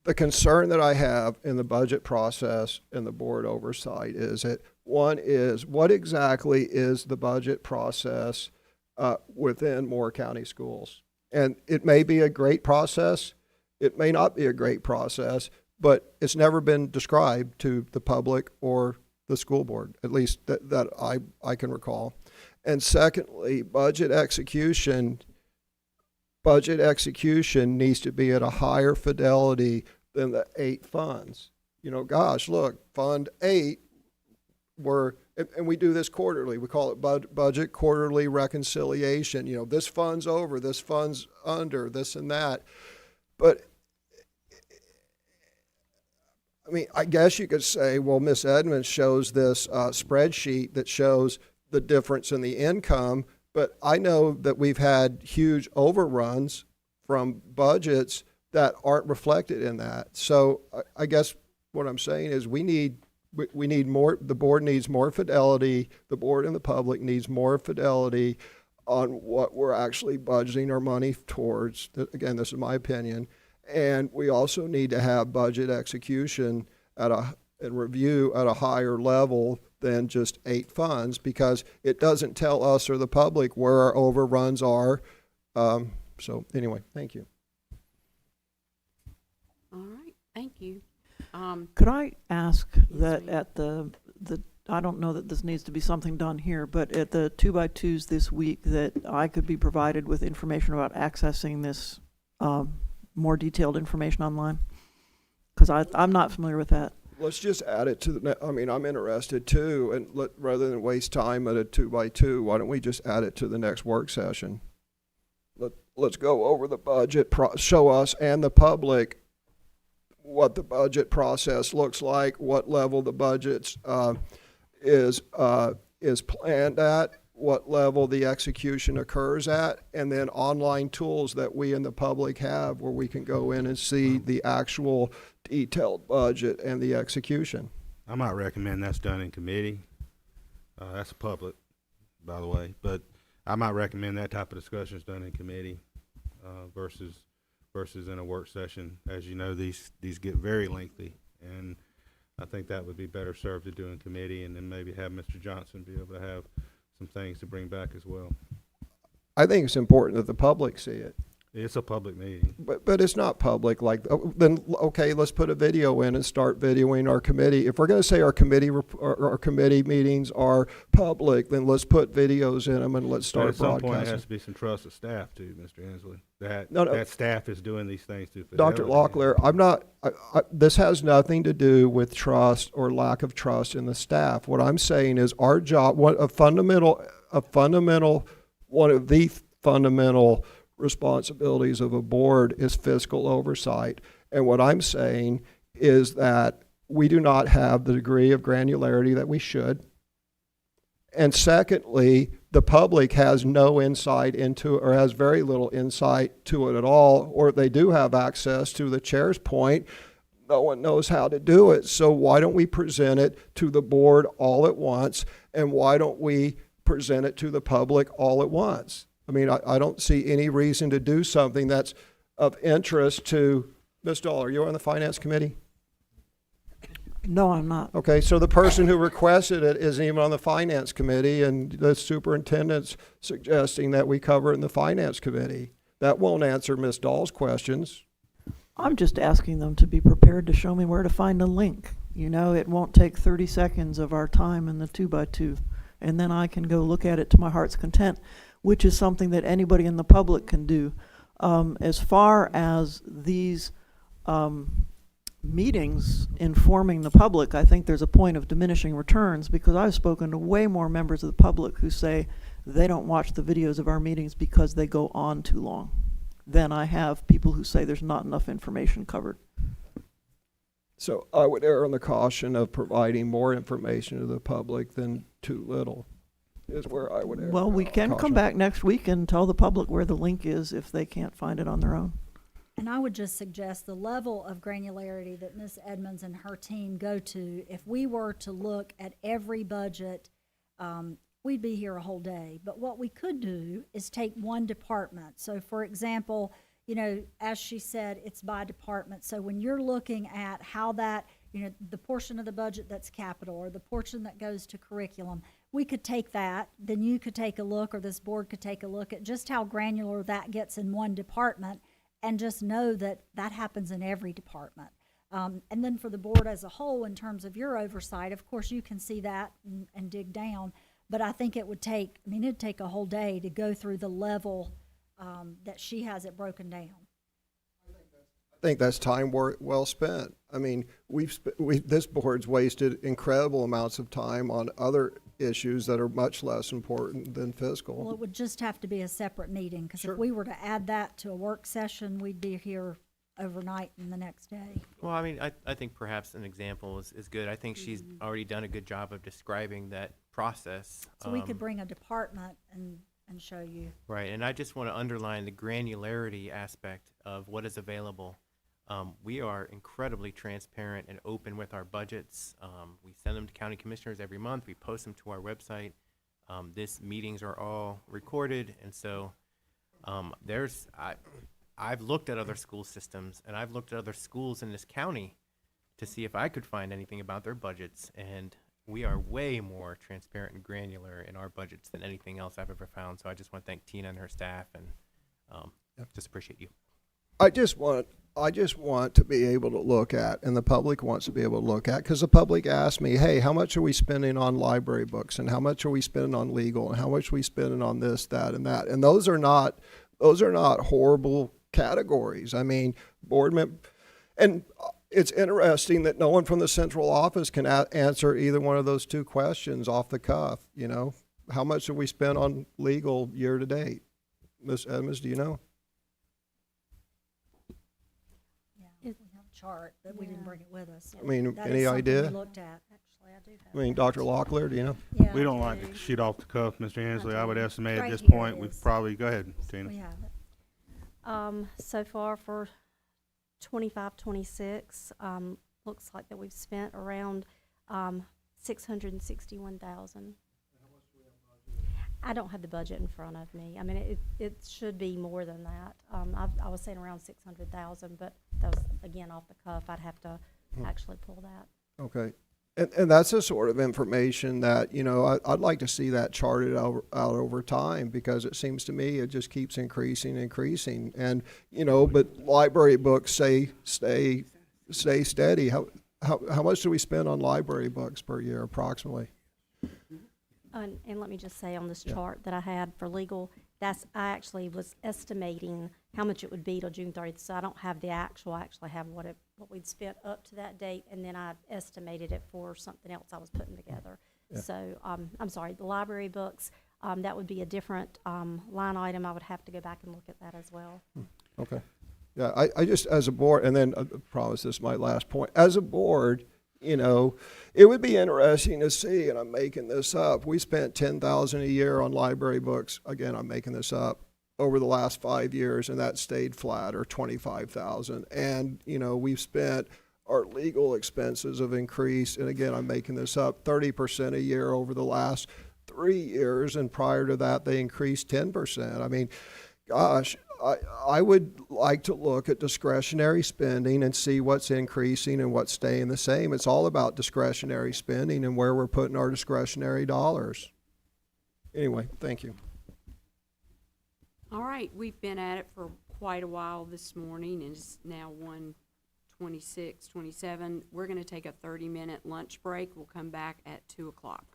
the concern that I have in the budget process and the board oversight is that, one is, what exactly is the budget process within Moore County Schools? And it may be a great process, it may not be a great process, but it's never been described to the public or the school board, at least that I can recall. And secondly, budget execution needs to be at a higher fidelity than the 8 funds. You know, gosh, look, Fund 8 and we do this quarterly. We call it budget quarterly reconciliation. You know, this fund's over, this fund's under, this and that. But I mean, I guess you could say, well, Miss Edmonds shows this spreadsheet that shows the difference in the income, but I know that we've had huge overruns from budgets that aren't reflected in that. So I guess what I'm saying is we need more, the board needs more fidelity, the board and the public needs more fidelity on what we're actually budgeting our money towards. Again, this is my opinion. And we also need to have budget execution and review at a higher level than just 8 funds, because it doesn't tell us or the public where our overruns are. So anyway, thank you. All right, thank you. Could I ask that at the I don't know that this needs to be something done here, but at the 2x2s this week, that I could be provided with information about accessing this more detailed information online? Because I'm not familiar with that. Let's just add it to the, I mean, I'm interested too, and rather than waste time at a 2x2, why don't we just add it to the next work session? Let's go over the budget, show us and the public what the budget process looks like, what level the budget is planned at, what level the execution occurs at, and then online tools that we and the public have where we can go in and see the actual detailed budget and the execution. I might recommend that's done in committee. That's public, by the way, but I might recommend that type of discussion is done in committee versus in a work session. As you know, these get very lengthy, and I think that would be better served to do in committee, and then maybe have Mr. Johnson be able to have some things to bring back as well. I think it's important that the public see it. It's a public meeting. But it's not public. Like, then, okay, let's put a video in and start videoing our committee. If we're going to say our committee meetings are public, then let's put videos in them and let's start broadcasting. At some point, there has to be some trust of staff too, Mr. Hensley. That staff is doing these things to fidelity. Dr. Locklear, I'm not. This has nothing to do with trust or lack of trust in the staff. What I'm saying is our job. One of the fundamental responsibilities of a board is fiscal oversight. And what I'm saying is that we do not have the degree of granularity that we should. And secondly, the public has no insight into, or has very little insight to it at all, or if they do have access, to the chair's point, no one knows how to do it. So why don't we present it to the board all at once, and why don't we present it to the public all at once? I mean, I don't see any reason to do something that's of interest to, Ms. Dahl, are you on the Finance Committee? No, I'm not. Okay, so the person who requested it isn't even on the Finance Committee, and the superintendent's suggesting that we cover it in the Finance Committee. That won't answer Ms. Dahl's questions. I'm just asking them to be prepared to show me where to find a link. You know, it won't take 30 seconds of our time in the 2x2, and then I can go look at it to my heart's content, which is something that anybody in the public can do. As far as these meetings informing the public, I think there's a point of diminishing returns, because I've spoken to way more members of the public who say they don't watch the videos of our meetings because they go on too long than I have people who say there's not enough information covered. So I would err on the caution of providing more information to the public than too little, is where I would err. Well, we can come back next week and tell the public where the link is if they can't find it on their own. And I would just suggest the level of granularity that Ms. Edmonds and her team go to, if we were to look at every budget, we'd be here a whole day. But what we could do is take one department. So for example, you know, as she said, it's by department. So when you're looking at how that, you know, the portion of the budget that's capital or the portion that goes to curriculum, we could take that, then you could take a look, or this board could take a look at just how granular that gets in one department, and just know that that happens in every department. And then for the board as a whole, in terms of your oversight, of course, you can see that and dig down. But I think it would take, I mean, it'd take a whole day to go through the level that she has it broken down. I think that's time well spent. I mean, this board's wasted incredible amounts of time on other issues that are much less important than fiscal. Well, it would just have to be a separate meeting, because Sure. if we were to add that to a work session, we'd be here overnight and the next day. Well, I mean, I think perhaps an example is good. I think she's already done a good job of describing that process. So we could bring a department and show you. Right, and I just want to underline the granularity aspect of what is available. We are incredibly transparent and open with our budgets. We send them to county commissioners every month. We post them to our website. These meetings are all recorded, and so I've looked at other school systems, and I've looked at other schools in this county to see if I could find anything about their budgets, and we are way more transparent and granular in our budgets than anything else I've ever found. So I just want to thank Tina and her staff, and just appreciate you. I just want to be able to look at, and the public wants to be able to look at, because the public asks me, hey, how much are we spending on library books, and how much are we spending on legal, and how much are we spending on this, that, and that, and those are not horrible categories. I mean, and it's interesting that no one from the central office can answer either one of those two questions off the cuff. You know, how much have we spent on legal year to date? Ms. Edmonds, do you know? Yeah, we have a chart, but we didn't bring it with us. I mean, That any is something idea? we looked at. Actually, I do have. I mean, Dr. Locklear, do you know? Yeah, We don't I like do. to shoot off the cuff, Mr. Ansley. I would estimate at Right this here point, it we've is. probably, go ahead, Tina. We have it. So far for 25, 26, looks like that we've spent around 661,000. I don't have the budget in front of me. I mean, it should be more than that. I was saying around 600,000, but that was, again, off the cuff. I'd have to actually pull that. Okay. And that's the sort of information that, you know, I'd like to see that charted out over time, because it seems to me it just keeps increasing. And, you know, but library books stay steady. How much do we spend on library books per year approximately? And let me just say on this chart that I had for legal, I actually was estimating how much it would be till June 30th. So I don't have the actual, I actually have what we'd spent up to that date, and then I estimated it for something else I was putting together. Yeah. So, I'm sorry, the library books, that would be a different, line item. I would have to go back and look at that as well. Okay. Yeah, I just, as a board, and then I promise this is my last point. As a board, you know, it would be interesting to see, and I'm making this up, we spent $10,000 a year on library books. Again, I'm making this up, over the last 5 years, and that stayed flat, or 25,000. And, you know, we've spent, our legal expenses have increased, and again, I'm making this up, 30% a year over the last 3 years, and prior to that, they increased 10%. I mean, gosh, I would like to look at discretionary spending and see what's increasing and what's staying the same. It's all about discretionary spending and where we're putting our discretionary dollars. Anyway, thank you. All right, we've been at it for quite a while this morning, and it's now 1:26, 27. We're going to take a 30-minute lunch break. We'll come back at 2 o'clock.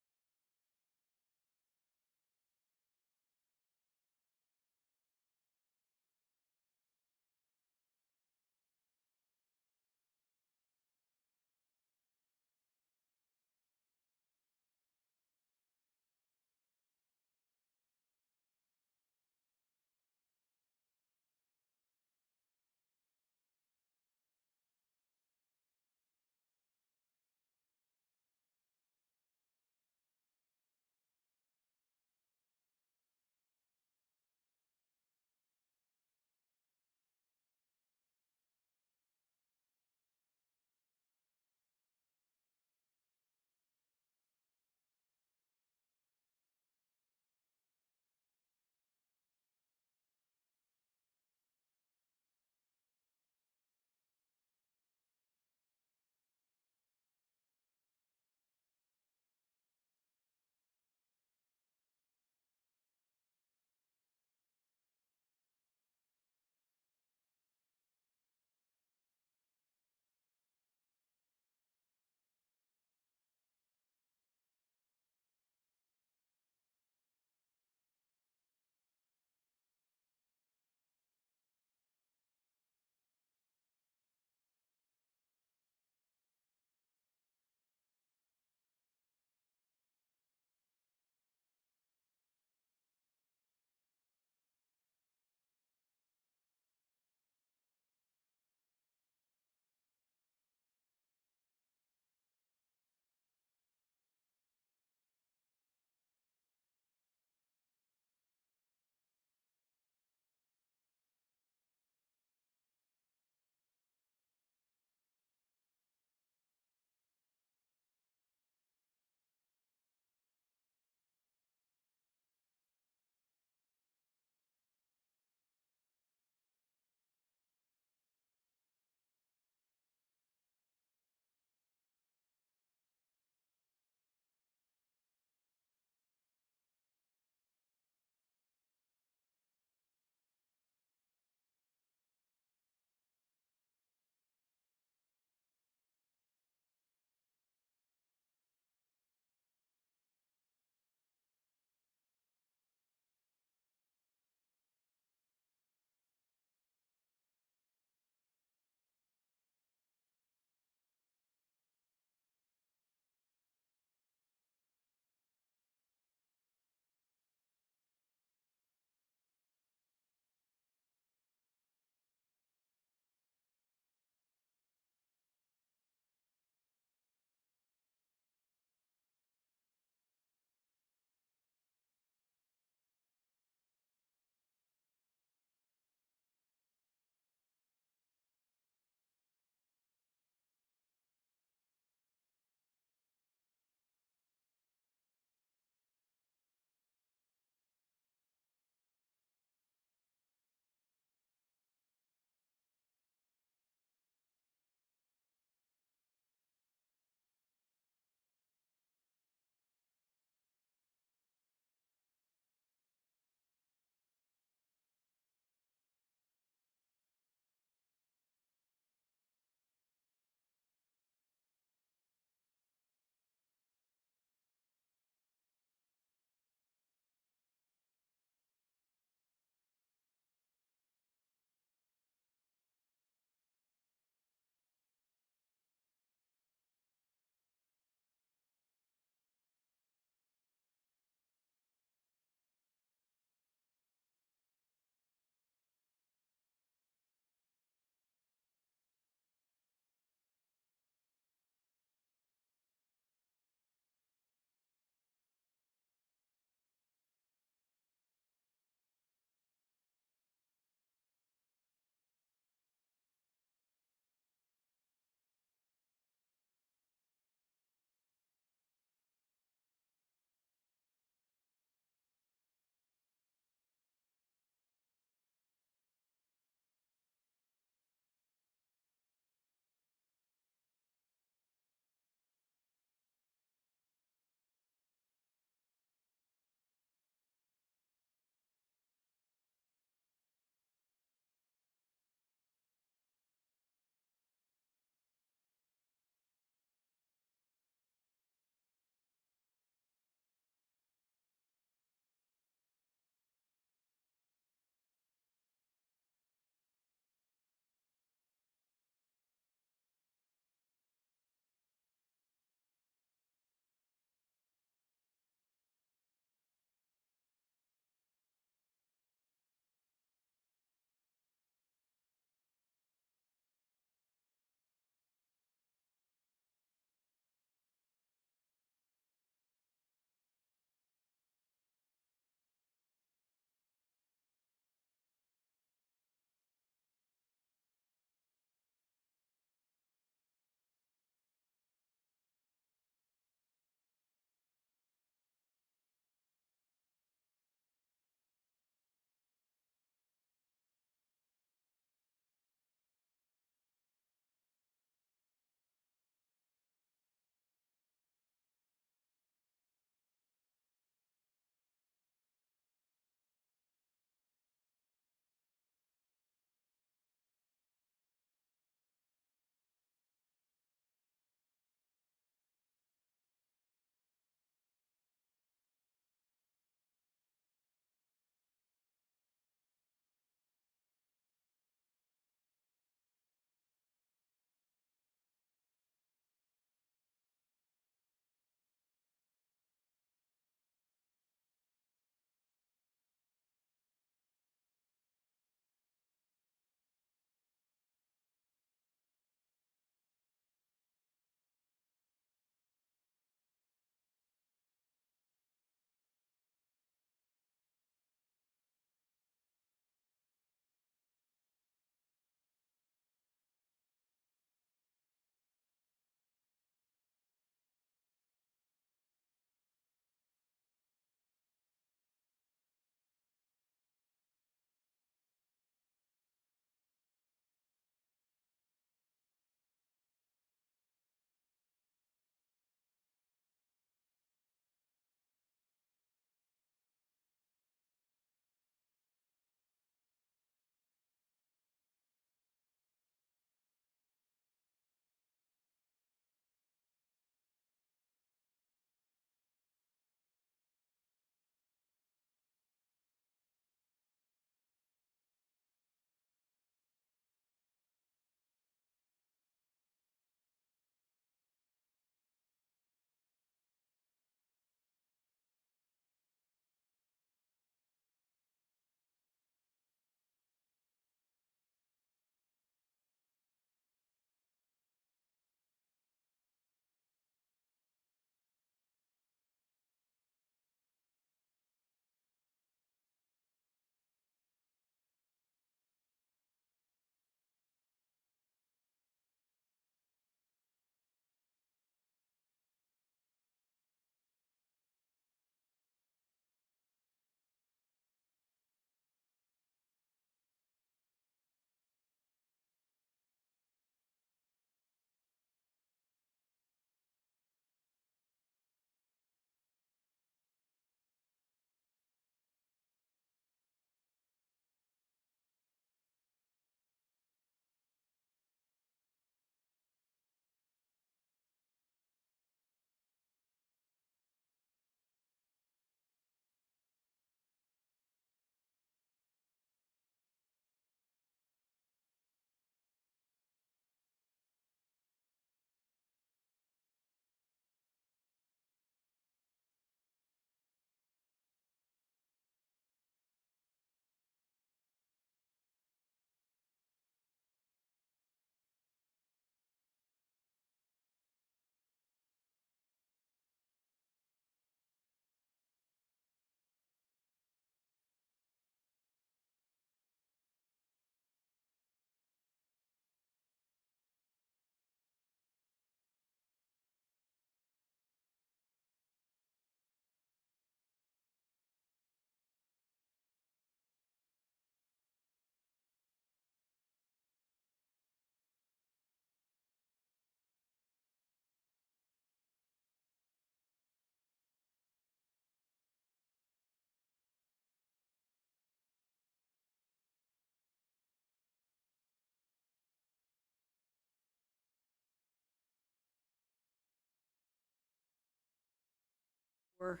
for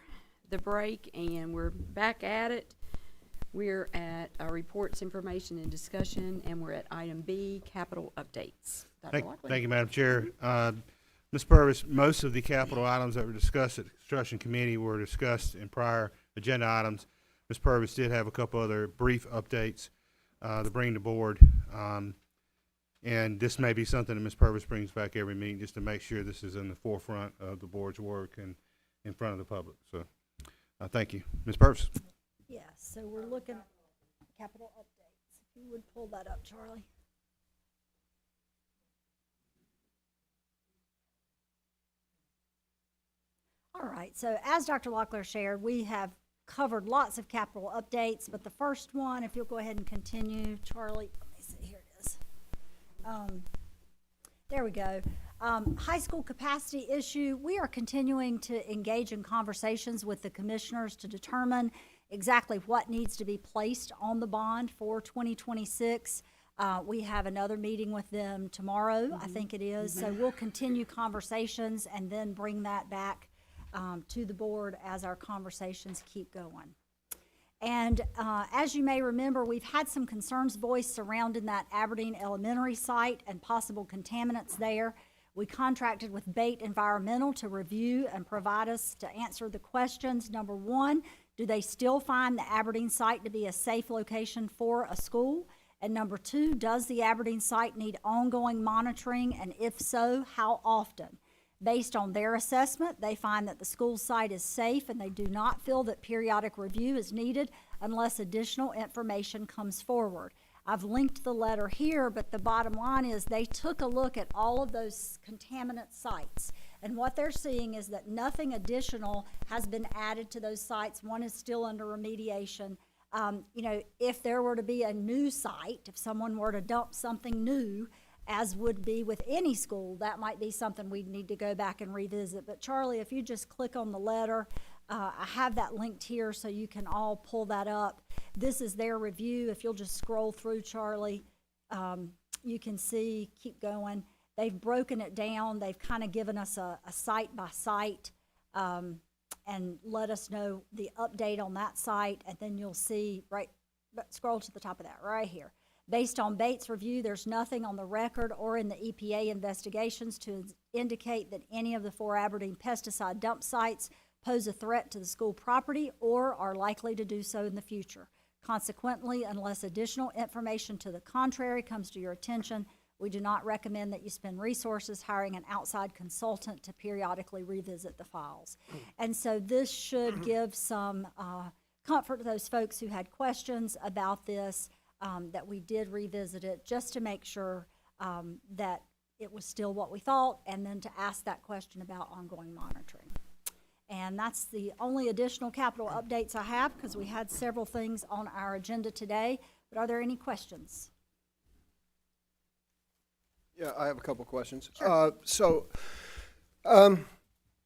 the break, and we're back at it. We're at our reports, information, and discussion, and we're at item B, capital updates. Dr. Locklear. Thank you, Madam Chair. Ms. Purvis, most of the capital items that were discussed at the construction committee were discussed in prior agenda items. Ms. Purvis did have a couple other brief updates to bring to board. And this may be something that Ms. Purvis brings back every meeting just to make sure this is in the forefront of the board's work and in front of the public. So, thank you. Ms. Purvis? Yes, so we're looking at capital updates. If you would pull that up, Charlie. All right, so as Dr. Locklear shared, we have covered lots of capital updates, but the first one, if you'll go ahead and continue, Charlie, let me see, here it is. There we go. High school capacity issue, we are continuing to engage in conversations with the commissioners to determine exactly what needs to be placed on the bond for 2026. We have another meeting with them tomorrow, I think it is. So we'll continue conversations and then bring that back to the board as our conversations keep going. And as you may remember, we've had some concerns voiced surrounding that Aberdeen Elementary site and possible contaminants there. We contracted with Bait Environmental to review and provide us to answer the questions. Number one, do they still find the Aberdeen site to be a safe location for a school? And number two, does the Aberdeen site need ongoing monitoring, and if so, how often? Based on their assessment, they find that the school site is safe, and they do not feel that periodic review is needed unless additional information comes forward. I've linked the letter here, but the bottom line is they took a look at all of those contaminant sites, and what they're seeing is that nothing additional has been added to those sites. One is still under remediation. You know, if there were to be a new site, if someone were to dump something new, as would be with any school, that might be something we'd need to go back and revisit. But Charlie, if you just click on the letter, I have that linked here so you can all pull that up. This is their review. If you'll just scroll through, Charlie, you can see, keep going. They've broken it down. They've kind of given us a site by site and let us know the update on that site. And then you'll see, right, scroll to the top of that right here. Based on Bates' review, there's nothing on the record or in the EPA investigations to indicate that any of the 4 Aberdeen pesticide dump sites pose a threat to the school property or are likely to do so in the future. Consequently, unless additional information to the contrary comes to your attention, we do not recommend that you spend resources hiring an outside consultant to periodically revisit the files. And so this should give some comfort to those folks who had questions about this. That we did revisit it just to make sure that it was still what we thought, and then to ask that question about ongoing monitoring. And that's the only additional capital updates I have, because we had several things on our agenda today. But are there any questions? Yeah, I have a couple questions. Sure.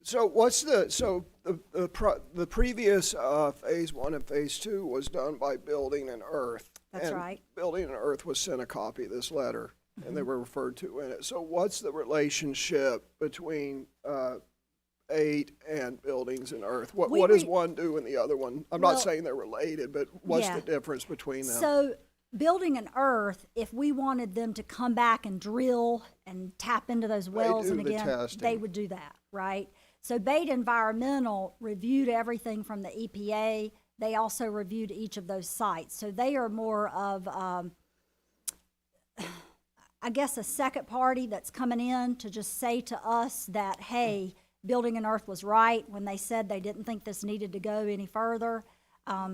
So what's the previous phase 1 and phase 2 was done by Building and Earth. That's and right. Building and Earth was sent a copy of this letter, and they were referred to in it. So what's the relationship between 8 and Buildings and Earth? What does one do and the other one? I'm not saying they're related, but what's the difference between them? So Building and Earth, if we wanted them to come back and drill and tap into those wells and again, they would do that, right? So Bait Environmental reviewed everything from the EPA. They also reviewed each of those sites. So they are more of, I guess, a second party that's coming in to just say to us that, hey, Building and Earth was right when they said they didn't think this needed to go any further.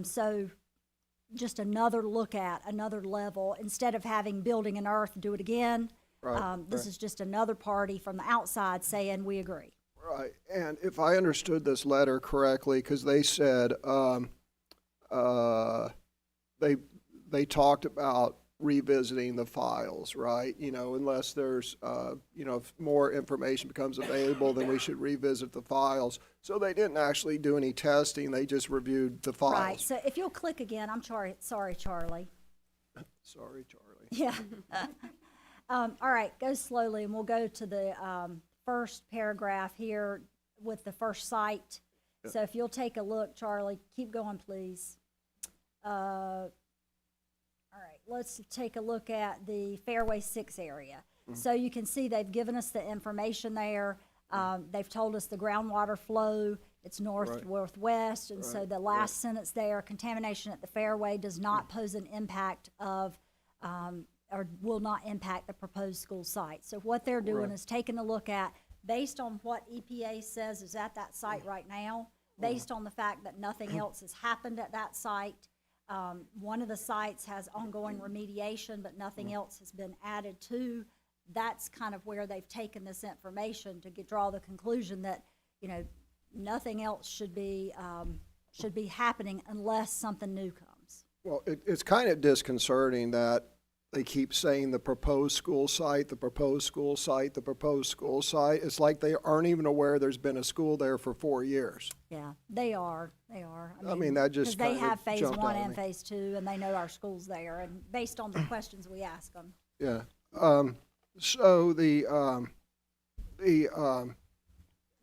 So just another look at, another level. Instead of having Building and Earth do it again, this is just another party from the outside saying we agree. Right. And if I understood this letter correctly, because they said they talked about revisiting the files, right? You know, unless there's, if more information becomes available, then we should revisit the files. So they didn't actually do any testing. They just reviewed the files. Right. So if you'll click again, I'm sorry, Charlie. Sorry, Charlie. Yeah. All right, go slowly, and we'll go to the first paragraph here with the first site. So if you'll take a look, Charlie, keep going, please. All right, let's take a look at the Fairway 6 area. So you can see they've given us the information there. They've told us the groundwater flow, it's northwest, and so the last sentence there, contamination at the fairway does not pose an impact of, or will not impact the proposed school site. So what they're doing is taking a look at, based on what EPA says is at that site right now, based on the fact that nothing else has happened at that site. One of the sites has ongoing remediation, but nothing else has been added to. That's kind of where they've taken this information to draw the conclusion that, you know, nothing else should be happening unless something new comes. Well, it's kind of disconcerting that they keep saying the proposed school site, the proposed school site, the proposed school site. It's like they aren't even aware there's been a school there for 4 years. Yeah, they are. I mean, that just because they kind of have phase jumped 1 out at and me. phase 2, and they know our school's there, and based on the questions we ask them. Yeah. So the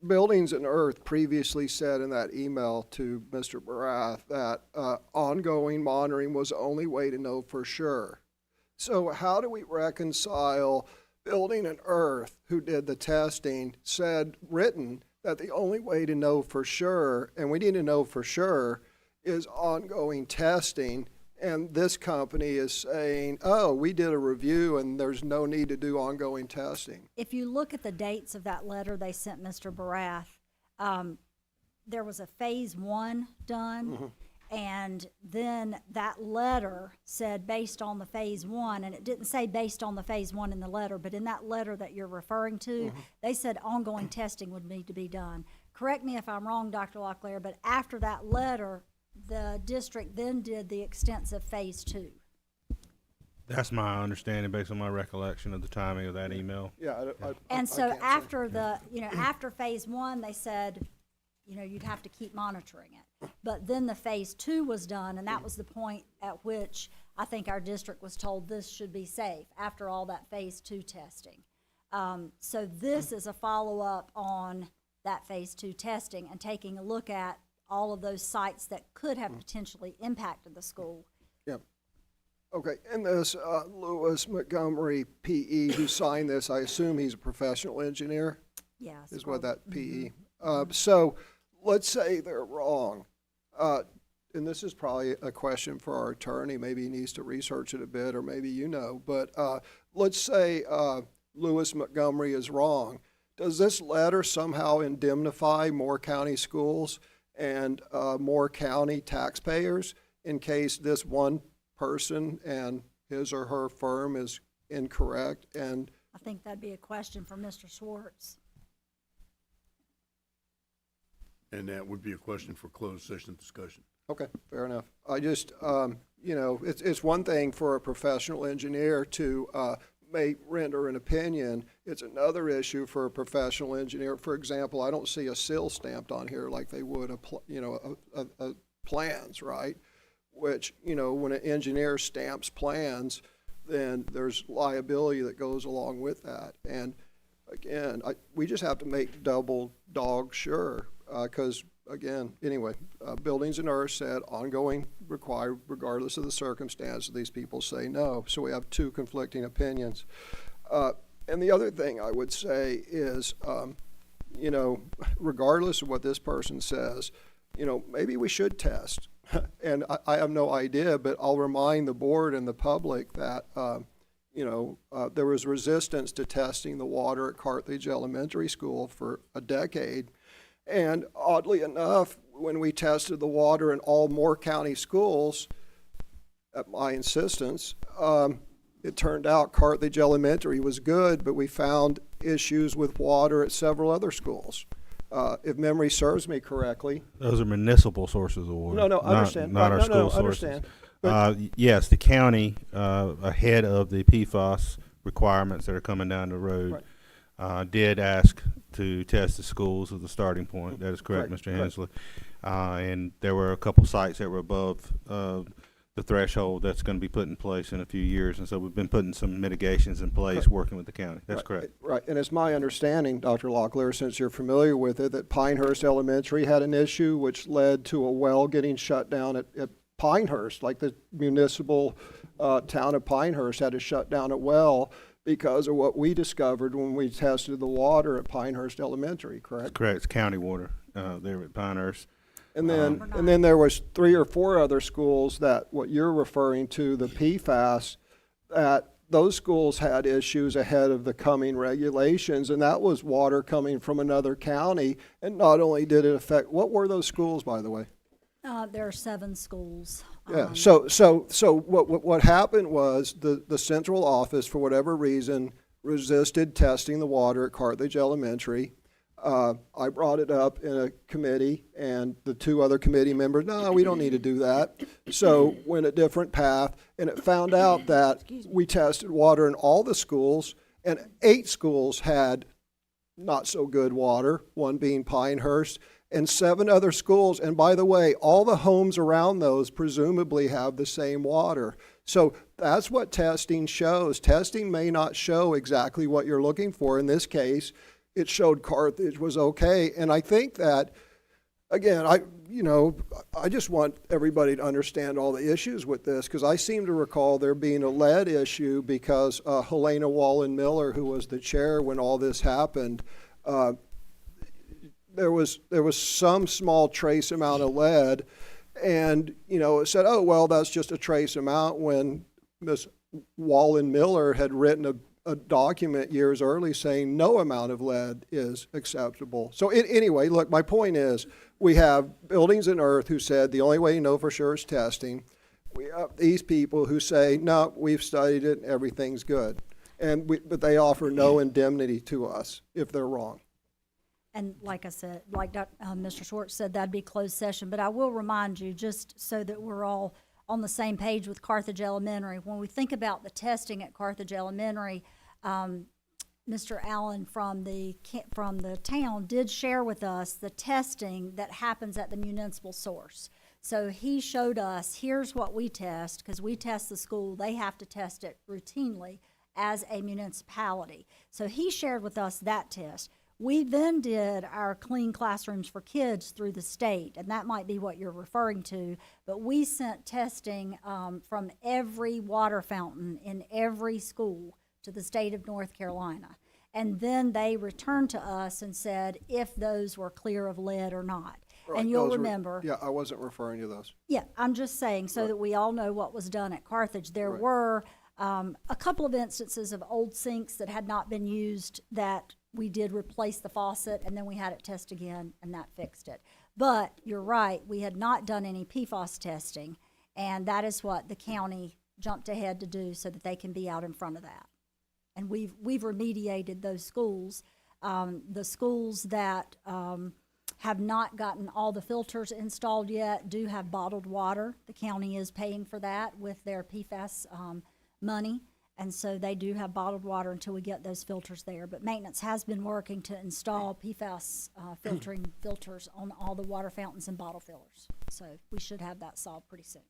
Buildings and Earth previously said in that email to Mr. Barath that ongoing monitoring was the only way to know for sure. So how do we reconcile Building and Earth, who did the testing, written that the only way to know for sure, and we need to know for sure, is ongoing testing, and this company is saying, oh, we did a review and there's no need to do ongoing testing. If you look at the dates of that letter they sent Mr. Barath, there was a phase 1 done, and then that letter said based on the phase 1, and it didn't say based on the phase 1 in the letter, but in that letter that you're referring to, they said ongoing testing would need to be done. Correct me if I'm wrong, Dr. Locklear, but after that letter, the district then did the extensive phase 2. That's my understanding based on my recollection of the timing of that email. Yeah. And so after after phase 1, they said, you know, you'd have to keep monitoring it. But then the phase 2 was done, and that was the point at which I think our district was told this should be safe after all that phase 2 testing. So this is a follow-up on that phase 2 testing and taking a look at all of those sites that could have potentially impacted the school. Yep. Okay, and this Lewis Montgomery PE who signed this, I assume he's a professional engineer? Yes. Is what that PE. So let's say they're wrong. And this is probably a question for our attorney. Maybe he needs to research it a bit, or maybe you know. But let's say Lewis Montgomery is wrong. Does this letter somehow indemnify Moore County schools and Moore County taxpayers in case this one person and his or her firm is incorrect? And I think that'd be a question for Mr. Schwartz. And that would be a question for closed session discussion. okay, fair enough. I just, you know, it's one thing for a professional engineer to render an opinion. It's another issue for a professional engineer. For example, I don't see a seal stamped on here like they would a plans, right? Which, you know, when an engineer stamps plans, then there's liability that goes along with that. And again, we just have to make double dog sure, because again, anyway, Buildings and Earth said ongoing required regardless of the circumstance. These people say no. So we have two conflicting opinions. And the other thing I would say is, you know, regardless of what this person says, you know, maybe we should test. And I have no idea, but I'll remind the board and the public that, you know, there was resistance to testing the water at Carthage Elementary School for a decade. And oddly enough, when we tested the water in all Moore County schools, at my insistence, it turned out Carthage Elementary was good, but we found issues with water at several other schools. If memory serves me correctly. Those are municipal sources of water. No, I understand. Not our school sources. Yes, the county, ahead of the PFAS requirements that are coming down the road, did ask to test the schools as a starting point. That is correct, Mr. Hensley. And there were a couple sites that were above the threshold that's gonna be put in place in a few years, and so we've been putting some mitigations in place, working with the county. That's correct. Right, and it's my understanding, Dr. Locklear, since you're familiar with it, that Pinehurst Elementary had an issue which led to a well getting shut down at Pinehurst, like the municipal town of Pinehurst had to shut down a well because of what we discovered when we tested the water at Pinehurst Elementary, correct? That's correct. It's county water there at Pinehurst. And then there was 3 or 4 other schools that, what you're referring to, the PFAS, that those schools had issues ahead of the coming regulations, and that was water coming from another county. And not only did it affect, what were those schools, by the way? There are 7 schools. Yeah, so what happened was the central office, for whatever reason, resisted testing the water at Carthage Elementary. I brought it up in a committee, and the 2 other committee members, no, we don't need to do that. So went a different path, and it found out that we tested water in all the schools, and 8 schools had not so good water, one being Pinehurst, and 7 other schools. And by the way, all the homes around those presumably have the same water. So that's what testing shows. Testing may not show exactly what you're looking for. In this case, it showed Carthage was okay. And I think that, again, I just want everybody to understand all the issues with this, because I seem to recall there being a lead issue because Helena Wallen Miller, who was the chair when all this happened, there was some small trace amount of lead, and it said, oh well, that's just a trace amount, when Miss Wallen Miller had written a document years early saying no amount of lead is acceptable. So anyway, look, my point is, we have Buildings and Earth who said the only way you know for sure is testing. We have these people who say, no, we've studied it and everything's good. But they offer no indemnity to us if they're wrong. And like I said, like Mr. Schwartz said, that'd be closed session. But I will remind you, just so that we're all on the same page with Carthage Elementary, when we think about the testing at Carthage Elementary, Mr. Allen from the town did share with us the testing that happens at the municipal source. So he showed us, here's what we test, because we test the school. They have to test it routinely as a municipality. So he shared with us that test. We then did our Clean Classrooms for Kids through the state, and that might be what you're referring to, but we sent testing from every water fountain in every school to the state of North Carolina. And then they returned to us and said if those were clear of lead or not. Right, and you'll those remember. Yeah, I wasn't referring to those. Yeah, I'm just saying so that we all know what was done at Carthage. There were a couple of instances of old sinks that had not been used that we did replace the faucet, and then we had it test again, and that fixed it. But you're right, we had not done any PFAS testing, and that is what the county jumped ahead to do so that they can be out in front of that. And we've remediated those schools. The schools that have not gotten all the filters installed yet do have bottled water. The county is paying for that with their PFAS money. And so they do have bottled water until we get those filters there. But maintenance has been working to install PFAS filters on all the water fountains and bottle fillers. So we should have that solved pretty soon.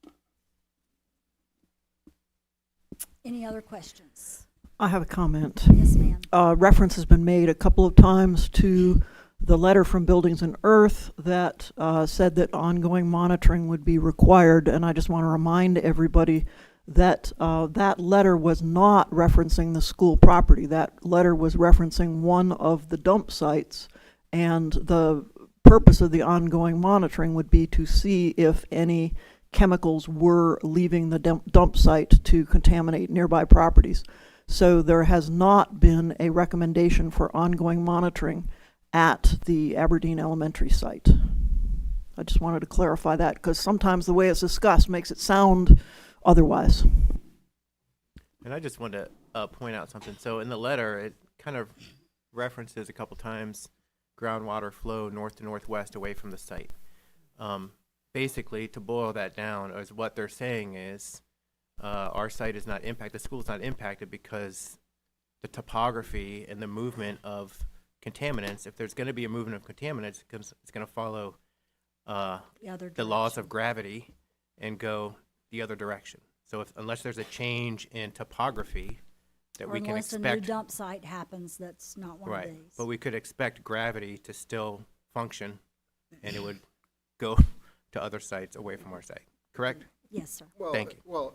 Any other questions? I have a comment. Yes, ma'am. Reference has been made a couple of times to the letter from Buildings and Earth that said that ongoing monitoring would be required, and I just want to remind everybody that that letter was not referencing the school property. That letter was referencing one of the dump sites, and the purpose of the ongoing monitoring would be to see if any chemicals were leaving the dump site to contaminate nearby properties. So there has not been a recommendation for ongoing monitoring at the Aberdeen Elementary site. I just wanted to clarify that, because sometimes the way it's discussed makes it sound otherwise. And I just wanted to point out something. So in the letter, it kind of references a couple times groundwater flow north to northwest away from the site. Basically, to boil that down, is what they're saying is our site is not impacted, the school's not impacted because the topography and the movement of contaminants, if there's going to be a movement of contaminants, it's going to follow the laws of gravity and go the other direction. So unless there's a change in topography that Or we can unless a new expect. dump site happens, that's not one of Right, these. but we could expect gravity to still function, and it would go to other sites away from our site, correct? Yes, sir. Well, Thank you. Well,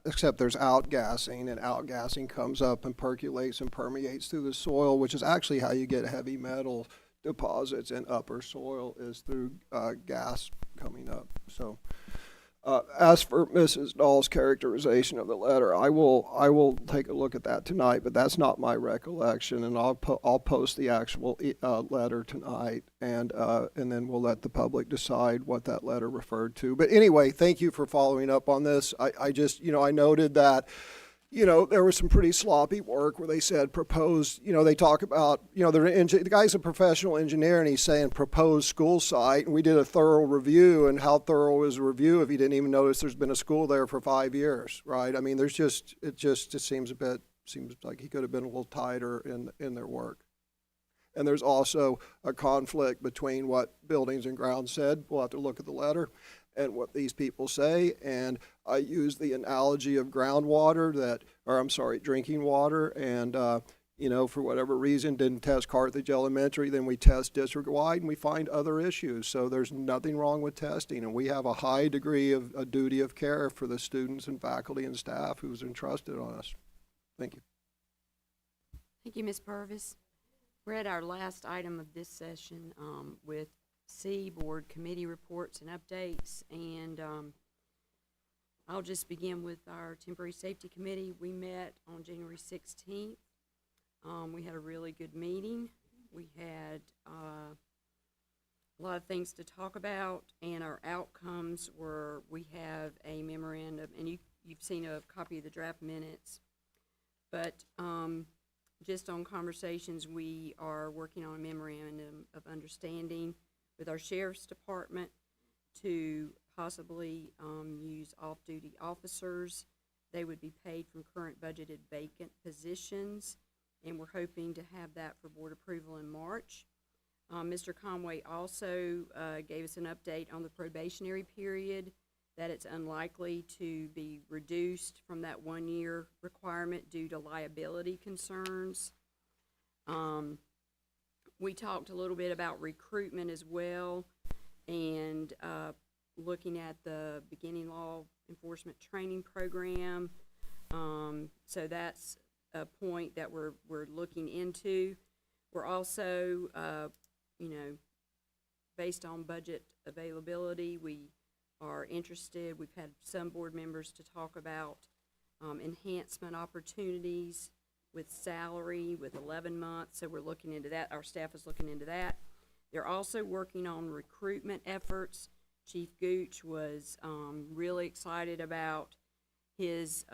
except there's outgassing, and outgassing comes up and percolates and permeates through the soil, which is actually how you get heavy metal deposits in upper soil, is through gas coming up. So, as for Mrs. Dahl's characterization of the letter, I will take a look at that tonight, but that's not my recollection, and I'll post the actual letter tonight, and then we'll let the public decide what that letter referred to. But anyway, thank you for following up on this. I just, I noted that, there was some pretty sloppy work where they said proposed, they talk about, the guy's a professional engineer and he's saying proposed school site, and we did a thorough review, and how thorough is a review if you didn't even notice there's been a school there for 5 years, right? I mean, it seems like he could have been a little tighter in their work. And there's also a conflict between what Buildings and Grounds said, we'll have to look at the letter, and what these people say. And I use the analogy of groundwater drinking water, and, for whatever reason, didn't test Carthage Elementary, then we test district-wide, and we find other issues. So there's nothing wrong with testing, and we have a high degree of a duty of care for the students and faculty and staff who's entrusted on us. Thank you. Thank you, Ms. Purvis. We're at our last item of this session with C, Board Committee Reports and Updates, and I'll just begin with our Temporary Safety Committee. We met on January 16th. We had a really good meeting. We had a lot of things to talk about, and our outcomes were, we have a memorandum, and you've seen a copy of the draft minutes, but just on conversations, we are working on a memorandum of understanding with our Sheriff's Department to possibly use off-duty officers. They would be paid from current budgeted vacant positions, and we're hoping to have that for board approval in March. Mr. Conway also gave us an update on the probationary period, that it's unlikely to be reduced from that 1-year requirement due to liability concerns. We talked a little bit about recruitment as well, and looking at the beginning law enforcement training program. So that's a point that we're looking into. We're also, based on budget availability, we are interested. We've had some board members to talk about enhancement opportunities with salary with 11 months, so we're looking into that. Our staff is looking into that. They're also working on recruitment efforts. Chief Gooch was really excited about his,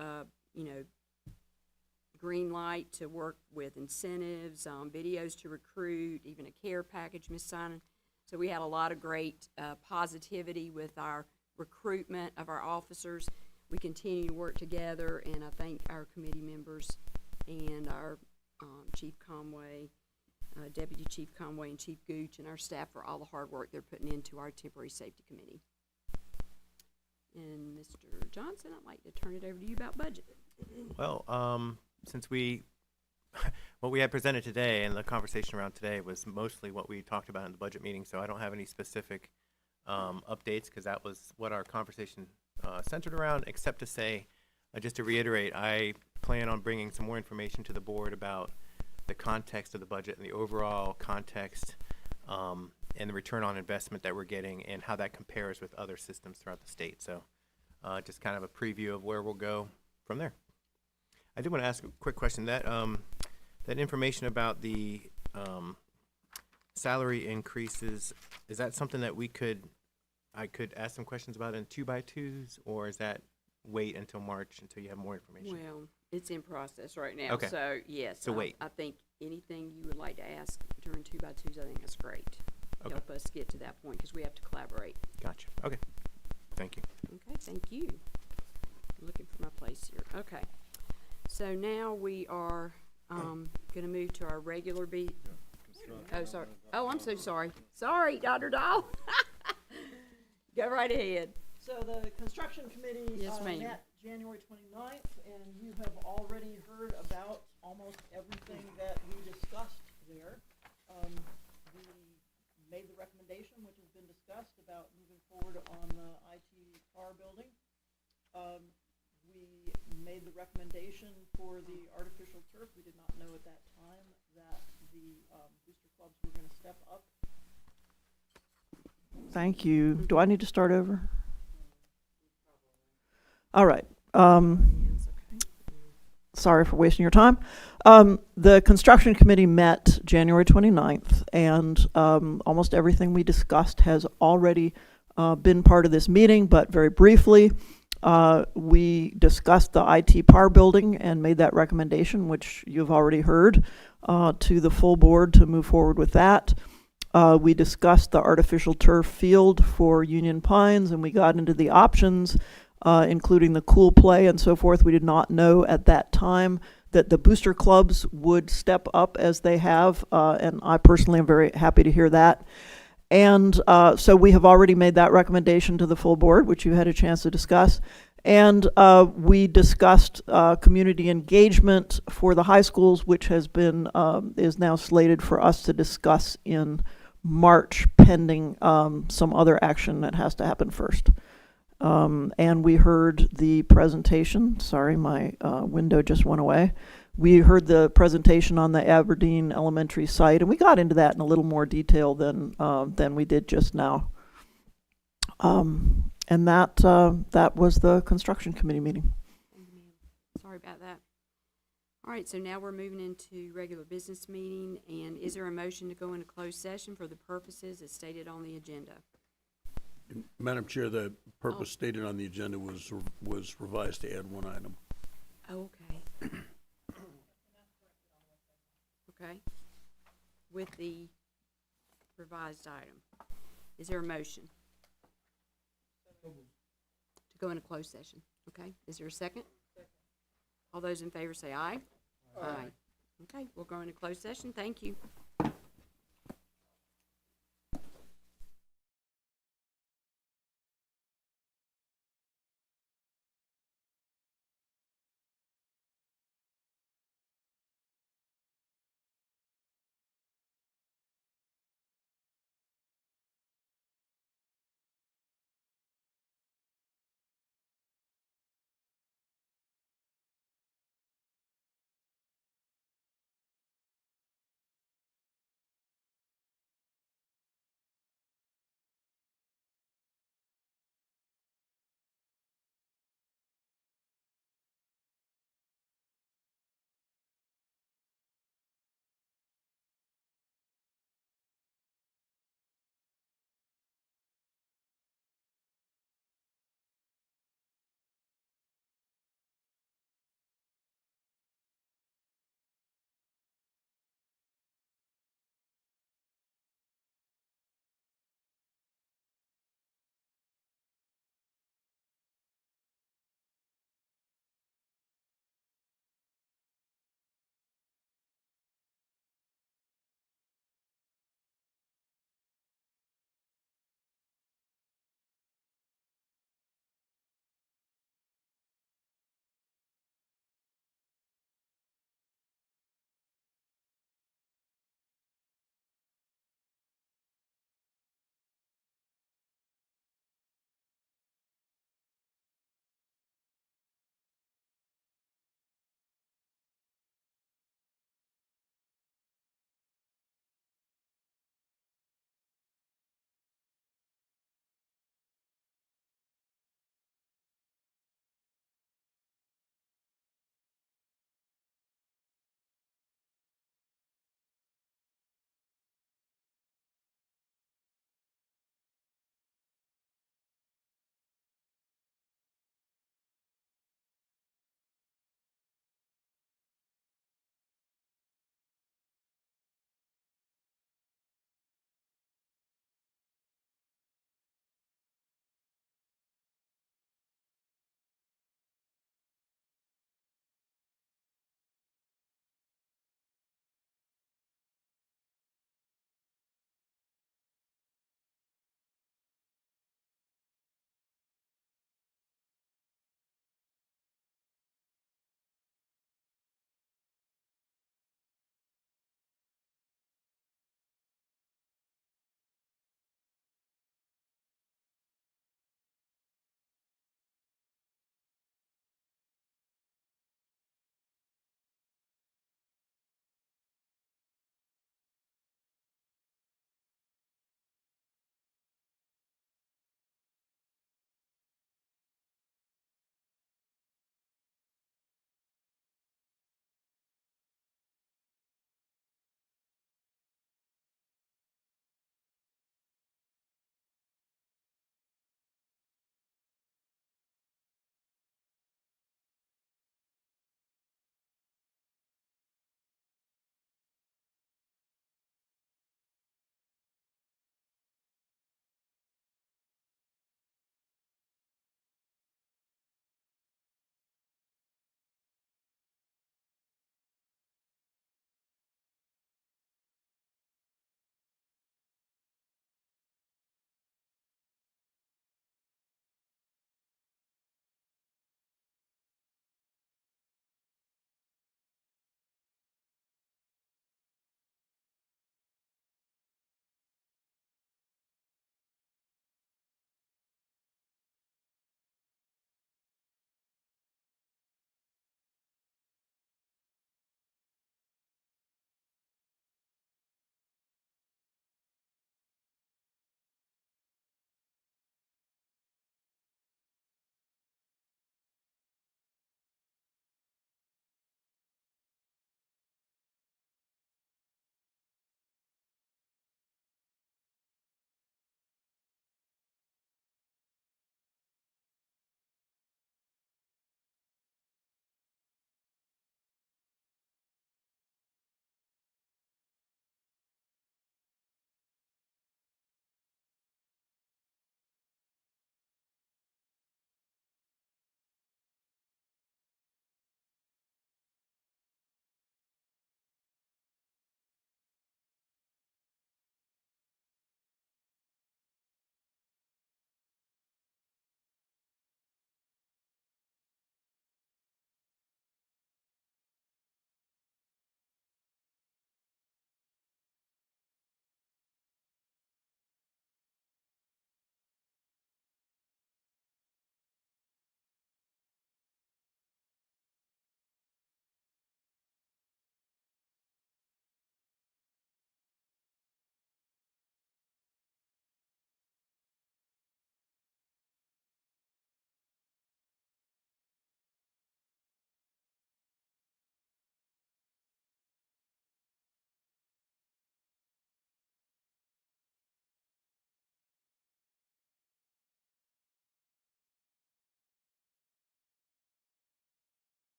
green light to work with incentives, videos to recruit, even a care package, Ms. Simon. So we had a lot of great positivity with our recruitment of our officers. We continue to work together, and I thank our committee members and our Chief Conway, Deputy Chief Conway, and Chief Gooch, and our staff for all the hard work they're putting into our Temporary Safety Committee. And Mr. Johnson, I'd like to turn it over to you about budget. Well, since what we had presented today and the conversation around today was mostly what we talked about in the budget meeting, so I don't have any specific updates, because that was what our conversation centered around, except to say, just to reiterate, I plan on bringing some more information to the board about the context of the budget and the overall context and the return on investment that we're getting and how that compares with other systems throughout the state. So just kind of a preview of where we'll go from there. I did want to ask a quick question. That information about the salary increases, is that something that I could ask some questions about in 2x2s, or is that wait until March until you have more information? Well, it's in process right now. Okay. So, yes. So wait. I think anything you would like to ask during 2x2s, I think that's great. Okay. Help us get to that point, because we have to collaborate. Gotcha. Okay. Thank you. Okay, thank you. I'm looking for my place here. Okay. So now we are going to move to our regular beat. Oh, sorry. Oh, I'm so sorry. Sorry, Dr. Dahl. Go right ahead. So the construction committee Yes, ma'am. met January 29th, and you have already heard about almost everything that we discussed there. We made the recommendation, which has been discussed, about moving forward on the IT car building. We made the recommendation for the artificial turf. We did not know at that time that the booster clubs were going to step up. Thank you. Do I need to start over? All right. Sorry for wasting your time. The construction committee met January 29th, and almost everything we discussed has already been part of this meeting, but very briefly, we discussed the IT PAR building and made that recommendation, which you've already heard, to the full board to move forward with that. We discussed the artificial turf field for Union Pines, and we got into the options, including the cool play and so forth. We did not know at that time that the booster clubs would step up as they have, and I personally am very happy to hear that. And so we have already made that recommendation to the full board, which you had a chance to discuss. And we discussed community engagement for the high schools, which has been, is now slated for us to discuss in March, pending some other action that has to happen first. And we heard the presentation. Sorry, my window just went away. We heard the presentation on the Aberdeen Elementary site, and we got into that in a little more detail than we did just now. And that was the construction committee meeting. Thank you, ma'am. Sorry about that. All right, so now we're moving into regular business meeting, and is there a motion to go into closed session for the purposes as stated on the agenda? Madam Chair, the purpose stated on the agenda was revised to add one item. Oh, okay. Okay. With the revised item. Is there a motion? To go into closed session. Okay. Is there a second? All those in favor say aye. Aye. Okay, we'll go into closed session. Thank you.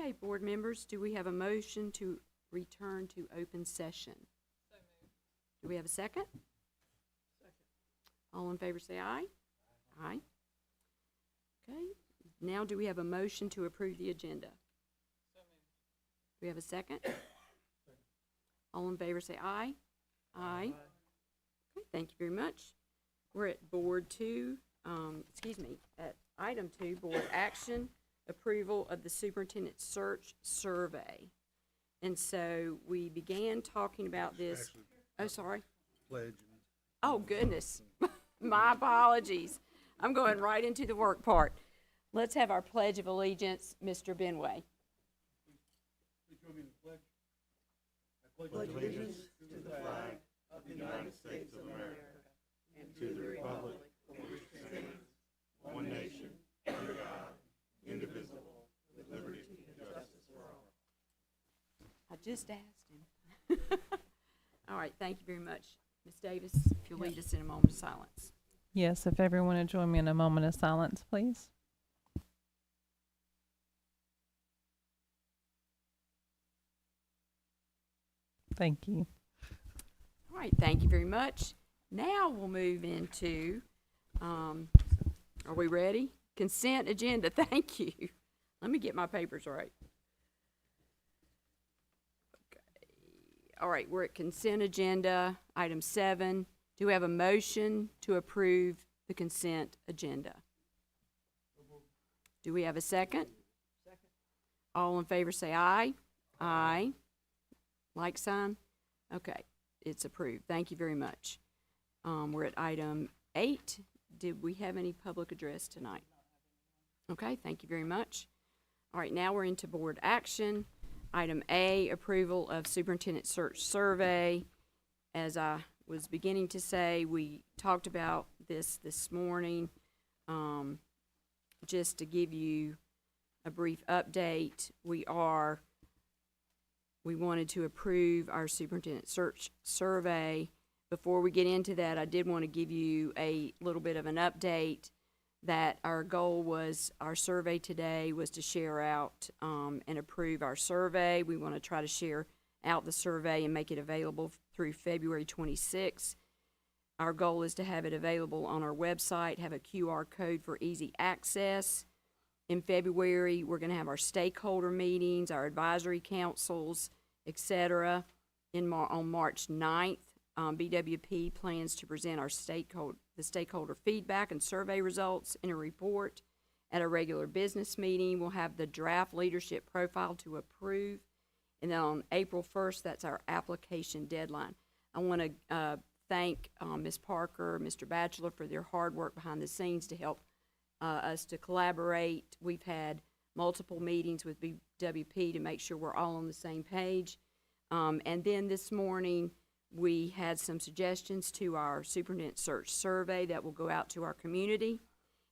Okay, board members, do we have a motion to return to open session? Do we have a second? All in favor say aye. Aye. Okay, now do we have a motion to approve the agenda? Do we have a second? All in favor say aye. Aye. Okay, thank you very much. We're at board two, at item two, board action, approval of the superintendent search survey. And so we began talking about this. Oh, sorry. Pledge. Oh, goodness. My apologies. I'm going right into the work part. Let's have our Pledge of Allegiance, Mr. Benway. Pledge allegiance to the flag of the United States of America and to the republic for which it stands, one nation, under God, indivisible, with liberty and justice for all. I just asked him. All right, thank you very much. Ms. Davis, if you'll lead us in a moment of silence. Yes, if everyone would join me in a moment of silence, please. Thank you. All right, thank you very much. Now we'll move into, are we ready? Consent agenda, thank you. Let me get my papers right. Okay. All right, we're at consent agenda, item 7. Do we have a motion to approve the consent agenda? Do we have a second? Second. All in favor say aye. Aye. Like sign? Okay, it's approved. Thank you very much. We're at item 8. Did we have any public address tonight? Okay, thank you very much. All right, now we're into board action. Item A, approval of superintendent search survey. As I was beginning to say, we talked about this morning. Just to give you a brief update, we wanted to approve our superintendent search survey. Before we get into that, I did want to give you a little bit of an update that our goal was, our survey today was to share out and approve our survey. We want to try to share out the survey and make it available through February 26th. Our goal is to have it available on our website, have a QR code for easy access. In February, we're going to have our stakeholder meetings, our advisory councils, etc. On March 9th, BWP plans to present our the stakeholder feedback and survey results in a report. At a regular business meeting, we'll have the draft leadership profile to approve. And then on April 1st, that's our application deadline. I want to thank Ms. Parker, Mr. Batchelor for their hard work behind the scenes to help us to collaborate. We've had multiple meetings with BWP to make sure we're all on the same page. And then this morning, we had some suggestions to our superintendent search survey that will go out to our community.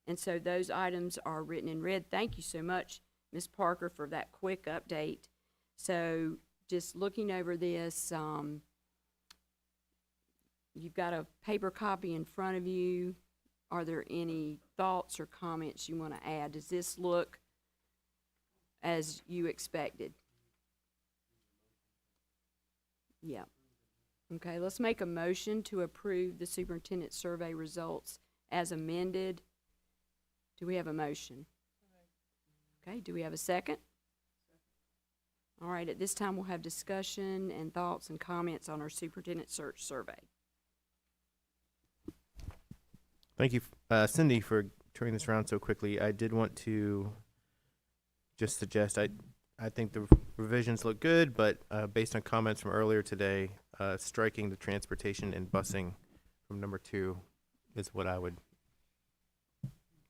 And so those items are written in red. Thank you so much, Ms. Parker, for that quick update. So just looking over this, you've got a paper copy in front of you. Are there any thoughts or comments you want to add? Does this look as you expected? Yeah. Okay, let's make a motion to approve the superintendent survey results as amended. Do we have a motion? Okay, do we have a second? All right, at this time we'll have discussion and thoughts and comments on our superintendent search survey. Thank you, Cindy, for turning this around so quickly. I did want to just suggest, I think the revisions look good, but based on comments from earlier today, striking the transportation and busing from number 2 is what I would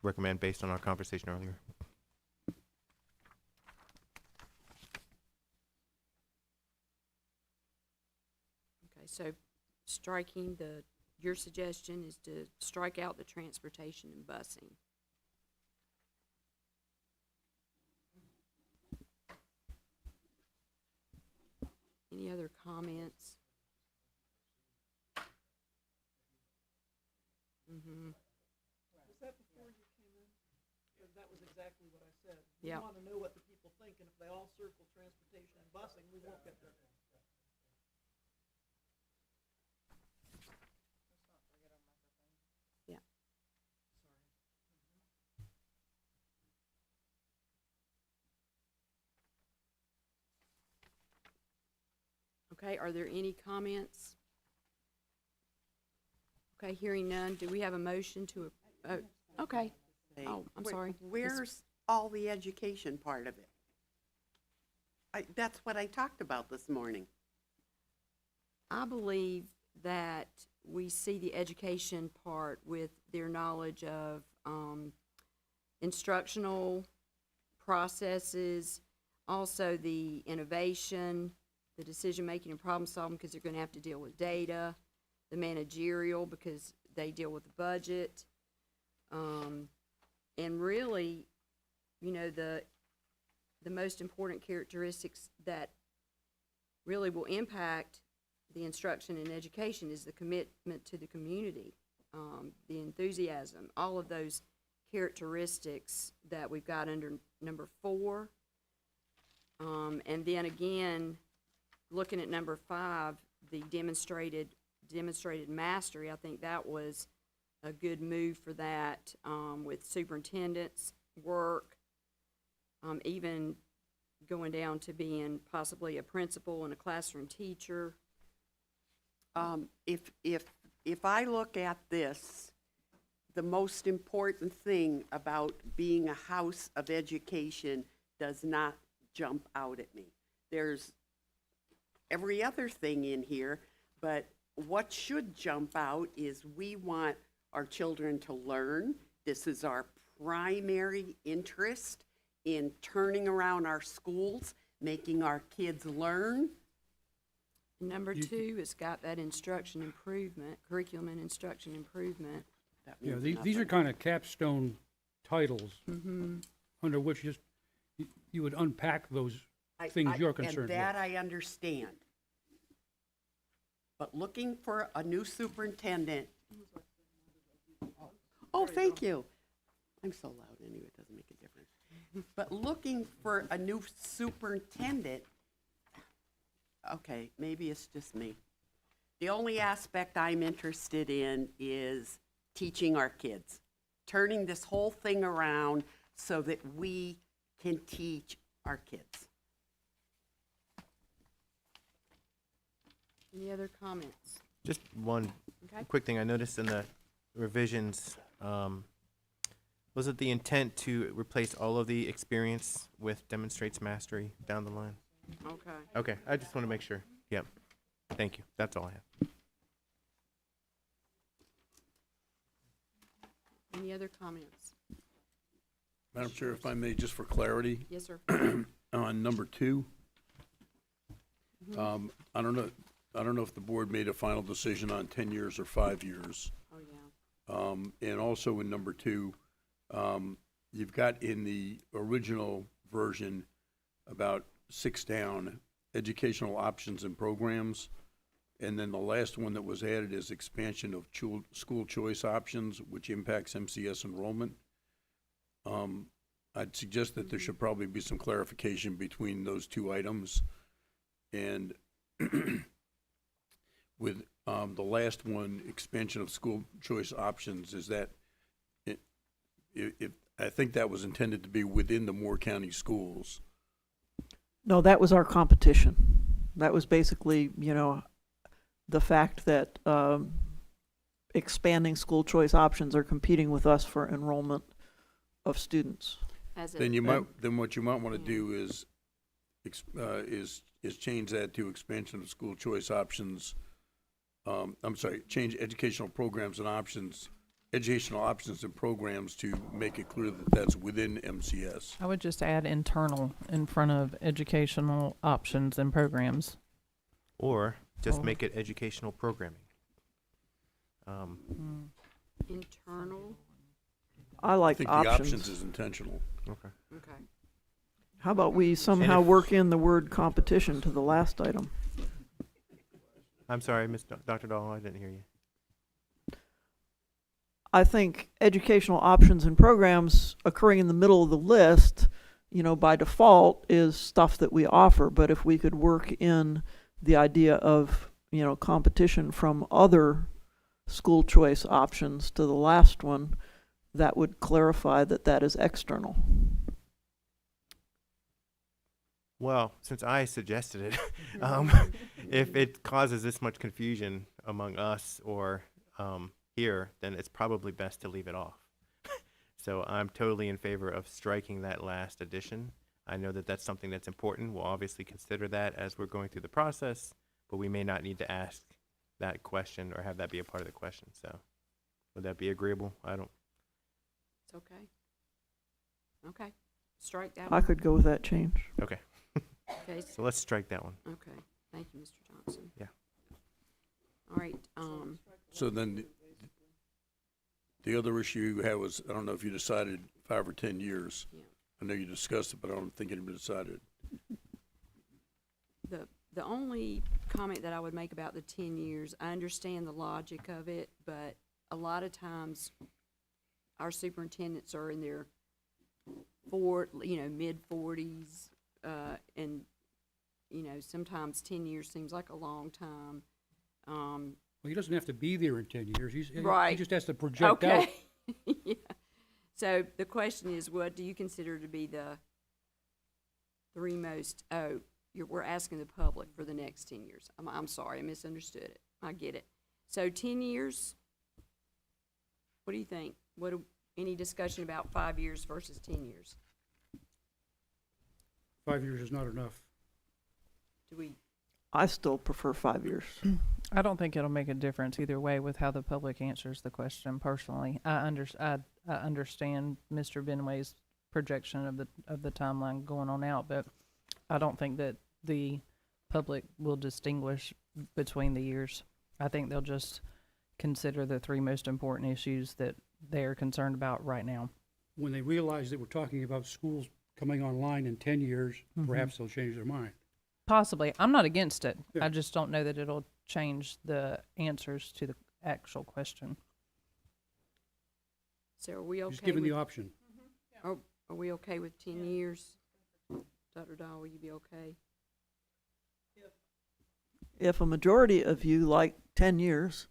recommend based on our conversation earlier. Okay, so striking your suggestion is to strike out the transportation and busing. Any other comments? Mm-hmm. Was that before you came in? Because that was exactly what I said. Yeah. We want to know what the people think, and if they all circle transportation and busing, we won't get there. Yeah. Okay, are there any comments? Okay, hearing none, do we have a motion to, okay. Oh, I'm sorry. Where's all the education part of it? That's what I talked about this morning. I believe that we see the education part with their knowledge of instructional processes, also the innovation, the decision-making and problem-solving, because they're going to have to deal with data, the managerial, because they deal with the budget, and really, you know, the most important characteristics that really will impact the instruction and education is the commitment to the community, the enthusiasm, all of those characteristics that we've got under number 4. And then again, looking at number 5, the demonstrated mastery, I think that was a good move for that, with superintendent's work, even going down to being possibly a principal and a classroom teacher. If I look at this, the most important thing about being a house of education does not jump out at me. There's every other thing in here, but what should jump out is we want our children to learn. This is our primary interest in turning around our schools, making our kids learn. Number 2 has got that instruction improvement, curriculum and instruction improvement. That Yeah, means these are nothing. kind of capstone titles Mm-hmm. under which just, you would unpack those things you're concerned And that with. I understand. But looking for a new superintendent. Oh, thank you. I'm so loud anyway, it doesn't make a difference. But looking for a new superintendent, okay, maybe it's just me. The only aspect I'm interested in is teaching our kids, turning this whole thing around so that we can teach our kids. Any other comments? Just one Okay. quick thing I noticed in the revisions, was it the intent to replace all of the experience with demonstrates mastery down the line? Okay. Okay, I just want to make sure. Yep. Thank you. That's all I have. Any other comments? Madam Chair, if I may, just for clarity, Yes, sir. on number 2, I don't know if the board made a final decision on 10 years or 5 years. Oh, yeah. And also in number 2, you've got in the original version about 6 down, educational options and programs. And then the last one that was added is expansion of school choice options, which impacts MCS enrollment. I'd suggest that there should probably be some clarification between those 2 items. And with the last one, expansion of school choice options, is that I think that was intended to be within the Moore County schools. No, that was our competition. That was basically, you know, the fact that expanding school choice options are competing with us for enrollment of students. Then what you might want to do is change that to expansion of school choice options. Change educational programs and options, educational options and programs to make it clear that that's within MCS. I would just add internal in front of educational options and programs. Or just make it educational programming. Internal? I I like think options. the options is intentional. Okay. Okay. How about we somehow work in the word competition to the last item? I'm sorry, Dr. Dahl, I didn't hear you. I think educational options and programs occurring in the middle of the list, you know, by default is stuff that we offer. But if we could work in the idea of, you know, competition from other school choice options to the last one, that would clarify that that is external. Well, since I suggested it, if it causes this much confusion among us or here, then it's probably best to leave it off. So I'm totally in favor of striking that last addition. I know that that's something that's important. We'll obviously consider that as we're going through the process, but we may not need to ask that question or have that be a part of the question. So would that be agreeable? It's okay. Okay, strike that I one. could go with that change. Okay. Okay, So let's strike that one. okay, thank you, Mr. Johnson. Yeah. All right, So then the other issue you had was, I don't know if you decided 5 or 10 years. Yeah. I know you discussed it, but I don't think anybody decided. the only comment that I would make about the 10 years, I understand the logic of it, but a lot of times our superintendents are in their mid-40s, and, you know, sometimes 10 years seems like a long time. Well, he doesn't have to be there in 10 years. He Right. just has to project out. Okay. Yeah. So the question is, what do you consider to be the three most, we're asking the public for the next 10 years. I'm sorry, I misunderstood it. I get it. So 10 years, what do you think? Any discussion about 5 years versus 10 years? 5 years is not enough. Do we, I still prefer 5 years. I don't think it'll make a difference either way with how the public answers the question personally. I understand Mr. Benway's projection of the timeline going on out, but I don't think that the public will distinguish between the years. I think they'll just consider the three most important issues that they're concerned about right now. When they realize that we're talking about schools coming online in 10 years, perhaps they'll change their mind. Possibly. I'm not against it. Yeah. I just don't know that it'll change the answers to the actual question. so are we okay Just given the with, option. are we okay with 10 years? Dr. Dahl, will you be okay? If a majority of you like 10 years,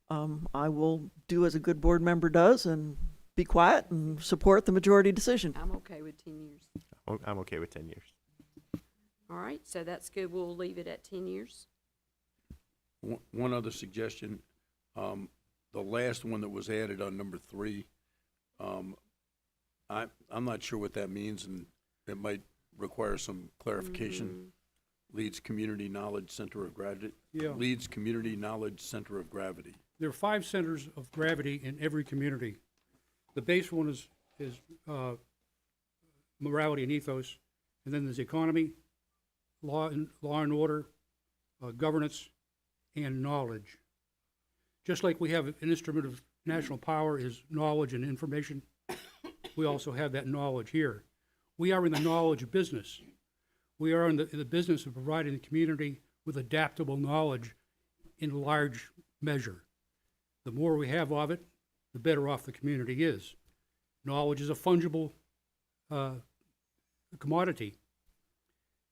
I will do as a good board member does and be quiet and support the majority decision. I'm okay with 10 years. I'm okay with 10 years. All right, so that's good. We'll leave it at 10 years. One other suggestion, the last one that was added on number 3, I'm not sure what that means, and it might require some clarification. Leeds Community Knowledge Center of Gravity. Yeah. Leeds Community Knowledge Center of Gravity. There are 5 centers of gravity in every community. The base one is morality and ethos, and then there's economy, law and order, governance, and knowledge. Just like we have an instrument of national power is knowledge and information, we also have that knowledge here. We are in the knowledge business. We are in the business of providing the community with adaptable knowledge in large measure. The more we have of it, the better off the community is. Knowledge is a fungible commodity.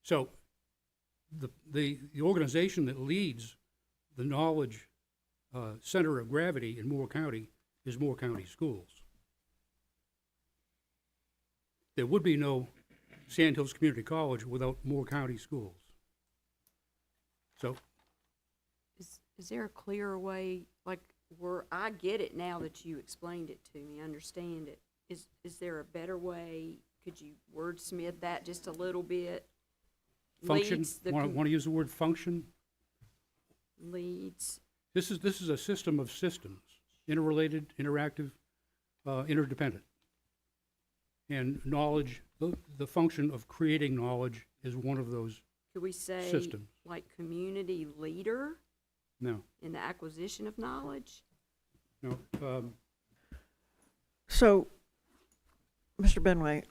So the organization that leads the knowledge center of gravity in Moore County is Moore County Schools. There would be no Sandhills Community College without Moore County Schools. So Is there a clearer way, like, where I get it now that you explained it to me, I understand it. Is there a better way? Could you wordsmith that just a little bit? function, Leads the want to use the word function? leads, This is a system of systems, interrelated, interactive, interdependent. And knowledge, the function of creating knowledge is one of those could we say, systems. like, community leader No, in the acquisition of knowledge? no. So, Mr. Benway,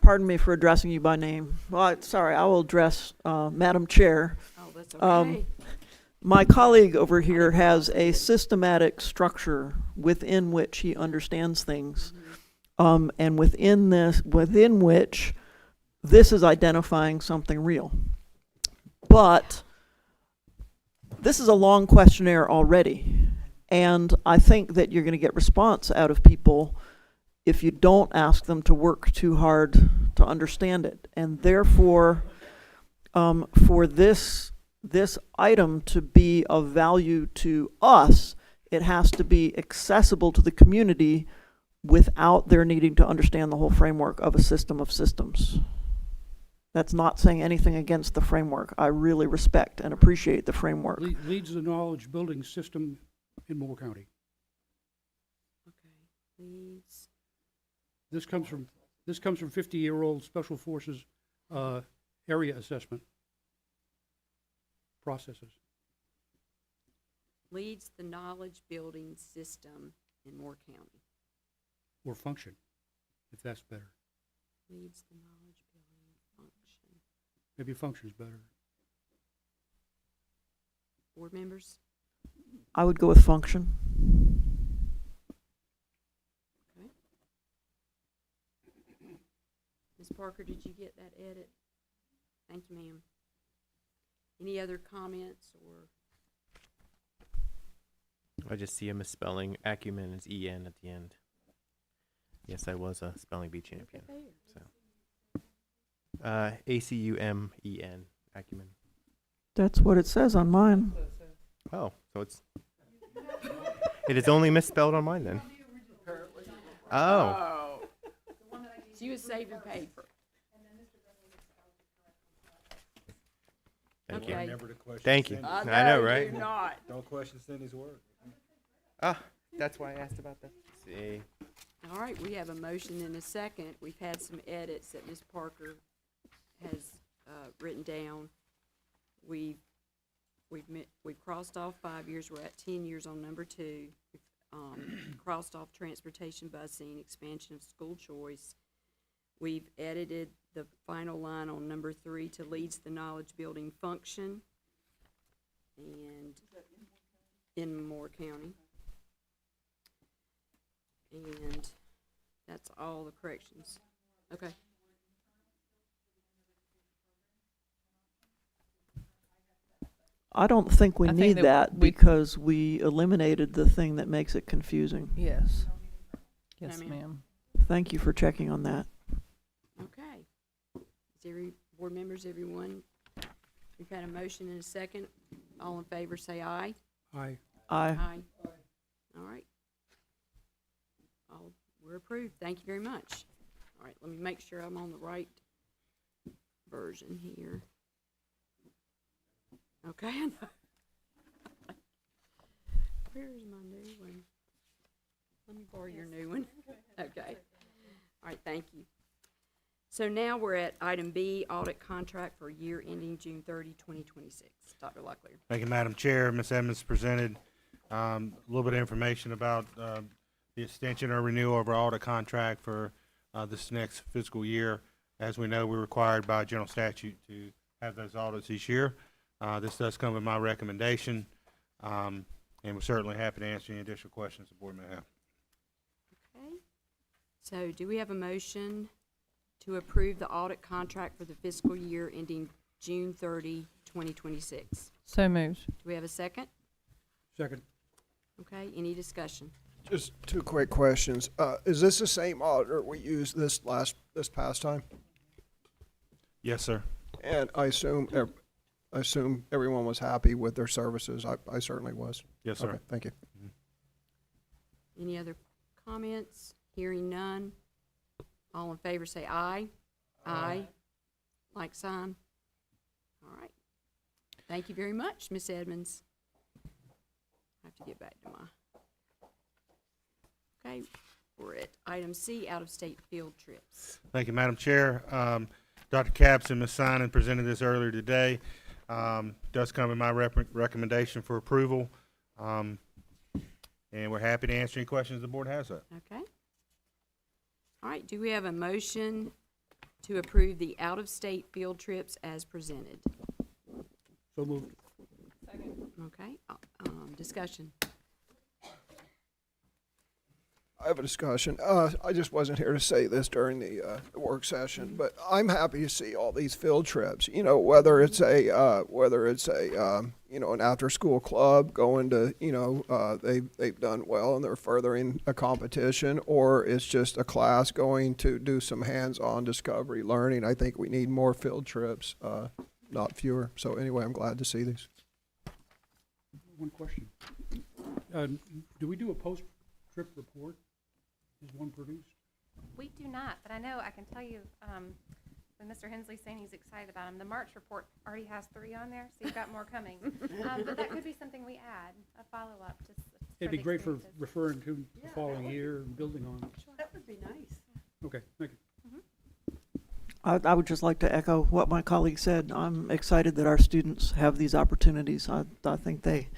pardon me for addressing you by name. Well, sorry, I will address Madam Chair. Oh, that's Um, okay. my colleague over here has a systematic structure within which he understands things, and within which this is identifying something real. But this is a long questionnaire already, and I think that you're going to get response out of people if you don't ask them to work too hard to understand it. And therefore, for this item to be of value to us, it has to be accessible to the community without their needing to understand the whole framework of a system of systems. That's not saying anything against the framework. I really respect and appreciate the framework. Leads the knowledge building system in Moore County. Okay, leads. This comes from 50-year-old Special Forces area assessment processes. Leads the knowledge building system in Moore County. Or function, if that's better. Leads the knowledge building function. Maybe function's better. Board members? I would go with function. Okay. Ms. Parker, did you get that edit? Thank you, ma'am. Any other comments or? I just see a misspelling. Acumen is EN at the end. Yes, I was a spelling bee champion. So, ACUMEN, acumen. That's what it says on mine. Oh, so it is only misspelled on mine then. Oh. She was saving paper. Thank Okay. you. Thank you. I know, right? You're not. Don't question Cindy's work. Ah, that's why I asked about that. See. All right, we have a motion and a second. We've had some edits that Ms. Parker has written down. We've crossed off 5 years. We're at 10 years on number 2. We've crossed off transportation busing, expansion of school choice. We've edited the final line on number 3 to leads the knowledge building function. And in Moore County. And that's all the corrections. Okay. I don't think we I think need that that we- because we eliminated the thing that makes it confusing. Yes. Yes, ma'am. ma'am. Thank you for checking on that. Okay. Is board members, everyone? We've had a motion and a second. All in favor, say aye. Aye. Aye. All right. We're approved. Thank you very much. All right, let me make sure I'm on the right version here. Okay. Where's my new one? Let me borrow your new one. Okay. All right, thank you. So now we're at item B, audit contract for year ending June 30, 2026. Dr. Locklear. Thank you, Madam Chair. Ms. Edmonds presented a little bit of information about the extension or renewal of our audit contract for this next fiscal year. As we know, we're required by general statute to have those audits each year. This does come with my recommendation, and we're certainly happy to answer any additional questions the board may have. Okay. So do we have a motion to approve the audit contract for the fiscal year ending June 30, 2026? So moved. Do we have a second? Second. Okay, any discussion? Just 2 quick questions. Is this the same auditor we used this past time? Yes, sir. And I assume everyone was happy with their services. I certainly was. Yes, sir. Okay, thank you. Any other comments? Hearing none. All in favor say aye. Aye. Like sign. All right. Thank you very much, Ms. Edmonds. I have to get back to my. Okay, we're at item C, out-of-state field trips. Thank you, Madam Chair. Dr. Capps and Ms. Simon presented this earlier today. Does come in my recommendation for approval. And we're happy to answer any questions the board has. Okay. All right, do we have a motion to approve the out-of-state field trips as presented? So moved. Okay. Discussion. I have a discussion. I just wasn't here to say this during the work session, but I'm happy to see all these field trips. You know, whether it's a you know, an after-school club going to, you know, they've done well and they're furthering a competition, or it's just a class going to do some hands-on discovery learning. I think we need more field trips, not fewer. So anyway, I'm glad to see these. One question. Do we do a post-trip report? Is one produced? We do not, but I know, I can tell you, when Mr. Hensley's saying he's excited about them, the March report already has 3 on there, so you've got more coming. But that could be something we add, a follow-up to. It'd be great for referring to the following year and building on it. That would be nice. Okay, thank you. I would just like to echo what my colleague said. I'm excited that our students have these opportunities. I think they,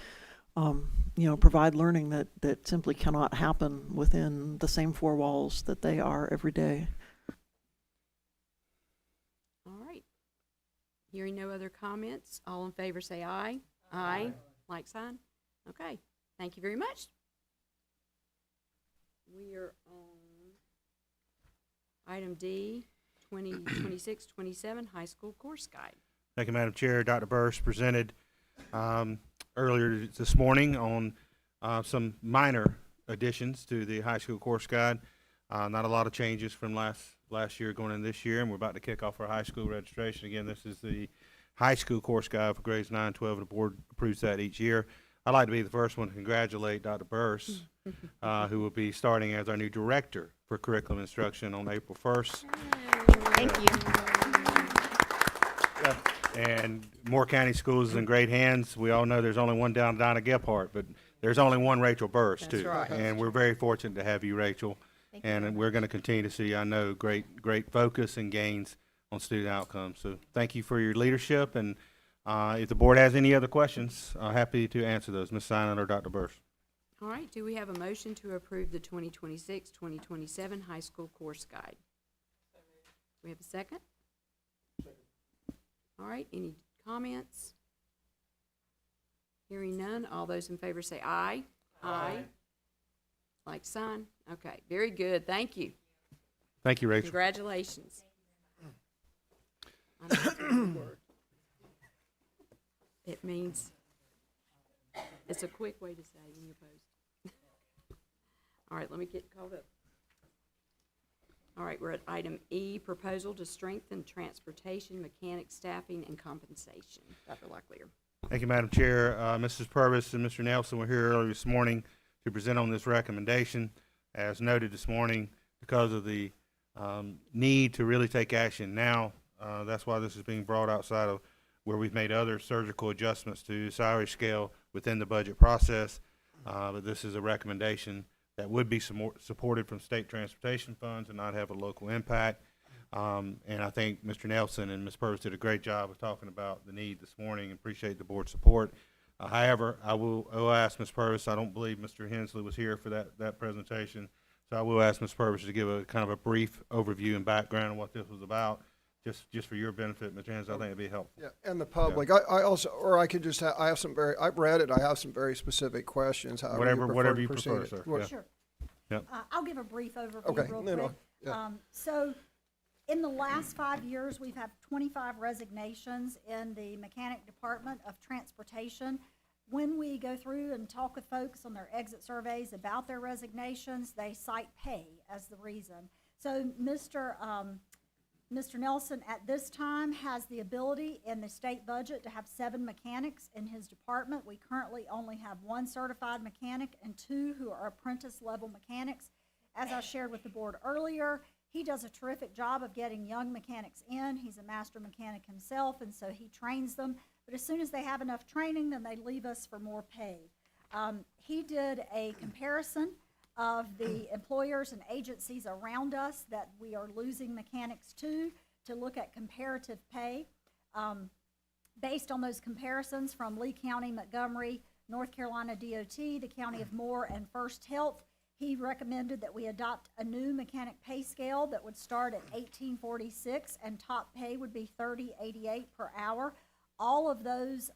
you know, provide learning that simply cannot happen within the same 4 walls that they are every day. All right. Hearing no other comments, all in favor say aye. Aye. Like sign? Okay. Thank you very much. We are on item D, 2026-27 high school course guide. Thank you, Madam Chair. Dr. Burris presented earlier this morning on some minor additions to the high school course guide. Not a lot of changes from last year going in this year, and we're about to kick off our high school registration. Again, this is the high school course guide for grades 9 and 12, and the board approves that each year. I'd like to be the first one to congratulate Dr. Burris, who will be starting as our new director for curriculum instruction on April 1st. Thank you. And Moore County Schools is in great hands. We all know there's only one down Dinah Gephardt, but there's only one Rachel Burris, That's too. right. And we're very fortunate to have you, Rachel. Thank And we're going to continue to see, I know, great focus and gains on student outcomes. So thank you for your leadership. And if the board has any other questions, happy to answer those. Ms. Simon or Dr. Burris. All right, do we have a motion to approve the 2026-2027 high school course guide? We have a second? All right, any comments? Hearing none, all those in favor say aye. Aye. Like sign? Okay, very good, thank you. Thank you, Rachel. Congratulations. I don't know if that's a word. It means, it's a quick way to say when you're opposed. All right, let me get called up. All right, we're at item E, proposal to strengthen transportation, mechanic staffing, and compensation. Dr. Locklear. Thank you, Madam Chair. Mrs. Purvis and Mr. Nelson were here earlier this morning to present on this recommendation. As noted this morning, because of the need to really take action now, that's why this is being brought outside of where we've made other surgical adjustments to salary scale within the budget process. But this is a recommendation that would be supported from state transportation funds and not have a local impact. And I think Mr. Nelson and Ms. Purvis did a great job of talking about the need this morning and appreciate the board's support. However, I will ask Ms. Purvis, I don't believe Mr. Hensley was here for that presentation, so I will ask Ms. Purvis to give a kind of a brief overview and background on what this was about, just for your benefit, Mr. Hensley. I think it'd be helpful. Yeah, and the public. I also, or I could just have, I have some very, I've read it, I have some very specific questions. Whatever you proceed prefer, it. sir. What- Yeah. Sure. Yep. I'll give a brief overview Okay, real no, quick. no, yeah. So in the last 5 years, we've had 25 resignations in the mechanic department of transportation. When we go through and talk with folks on their exit surveys about their resignations, they cite pay as the reason. So Mr. Nelson at this time has the ability in the state budget to have 7 mechanics in his department. We currently only have 1 certified mechanic and 2 who are apprentice level mechanics. As I shared with the board earlier, he does a terrific job of getting young mechanics in. He's a master mechanic himself, and so he trains them. But as soon as they have enough training, then they leave us for more pay. He did a comparison of the employers and agencies around us that we are losing mechanics to look at comparative pay. Based on those comparisons from Lee County, Montgomery, North Carolina DOT, the County of Moore, and First Health, he recommended that we adopt a new mechanic pay scale that would start at $18.46 and top pay would be $30.88 per hour. All of those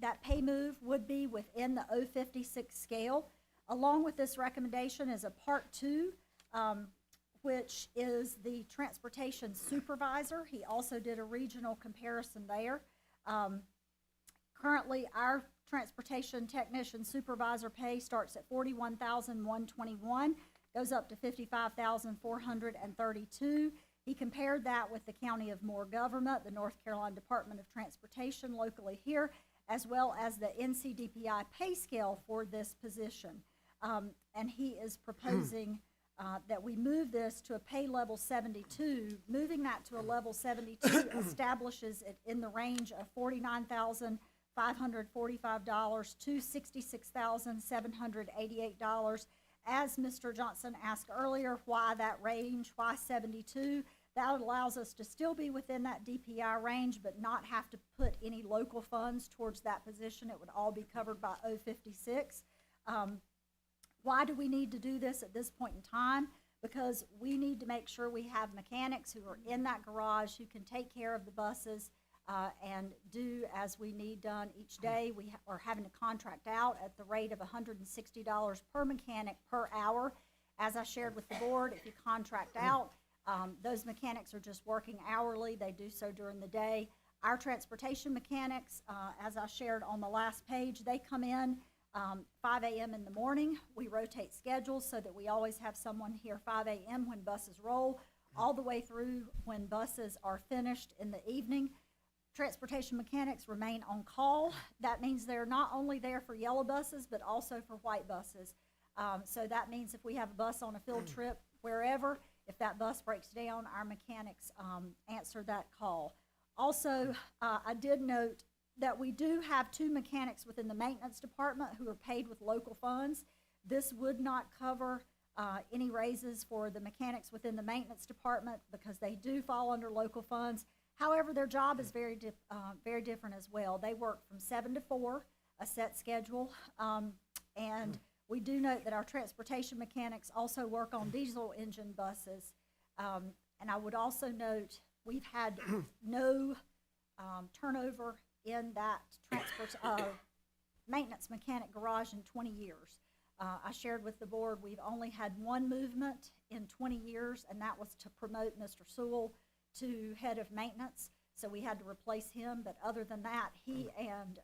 that pay move would be within the 056 scale. Along with this recommendation is a Part 2, which is the transportation supervisor. He also did a regional comparison there. Currently, our transportation technician supervisor pay starts at $41,121, goes up to $55,432. He compared that with the County of Moore government, the North Carolina Department of Transportation locally here, as well as the NCDPI pay scale for this position. And he is proposing that we move this to a pay level 72. Moving that to a level 72 establishes it in the range of $49,545 to $66,788. As Mr. Johnson asked earlier, why that range, why 72? That allows us to still be within that DPI range, but not have to put any local funds towards that position. It would all be covered by 056. Why do we need to do this at this point in time? Because we need to make sure we have mechanics who are in that garage who can take care of the buses and do as we need done each day. We are having to contract out at the rate of $160 per mechanic per hour. As I shared with the board, if you contract out, those mechanics are just working hourly. They do so during the day. Our transportation mechanics, as I shared on the last page, they come in 5 a.m. in the morning. We rotate schedules so that we always have someone here 5 a.m. when buses roll, all the way through when buses are finished in the evening. Transportation mechanics remain on call. That means they're not only there for yellow buses, but also for white buses. So that means if we have a bus on a field trip wherever, if that bus breaks down, our mechanics answer that call. Also, I did note that we do have 2 mechanics within the maintenance department who are paid with local funds. This would not cover any raises for the mechanics within the maintenance department because they do fall under local funds. However, their job is very different as well. They work from 7 to 4, a set schedule, and we do note that our transportation mechanics also work on diesel engine buses. And I would also note we've had no turnover in that maintenance mechanic garage in 20 years. I shared with the board we've only had 1 movement in 20 years, and that was to promote Mr. Sewell to head of maintenance, so we had to replace him. But other than that, he and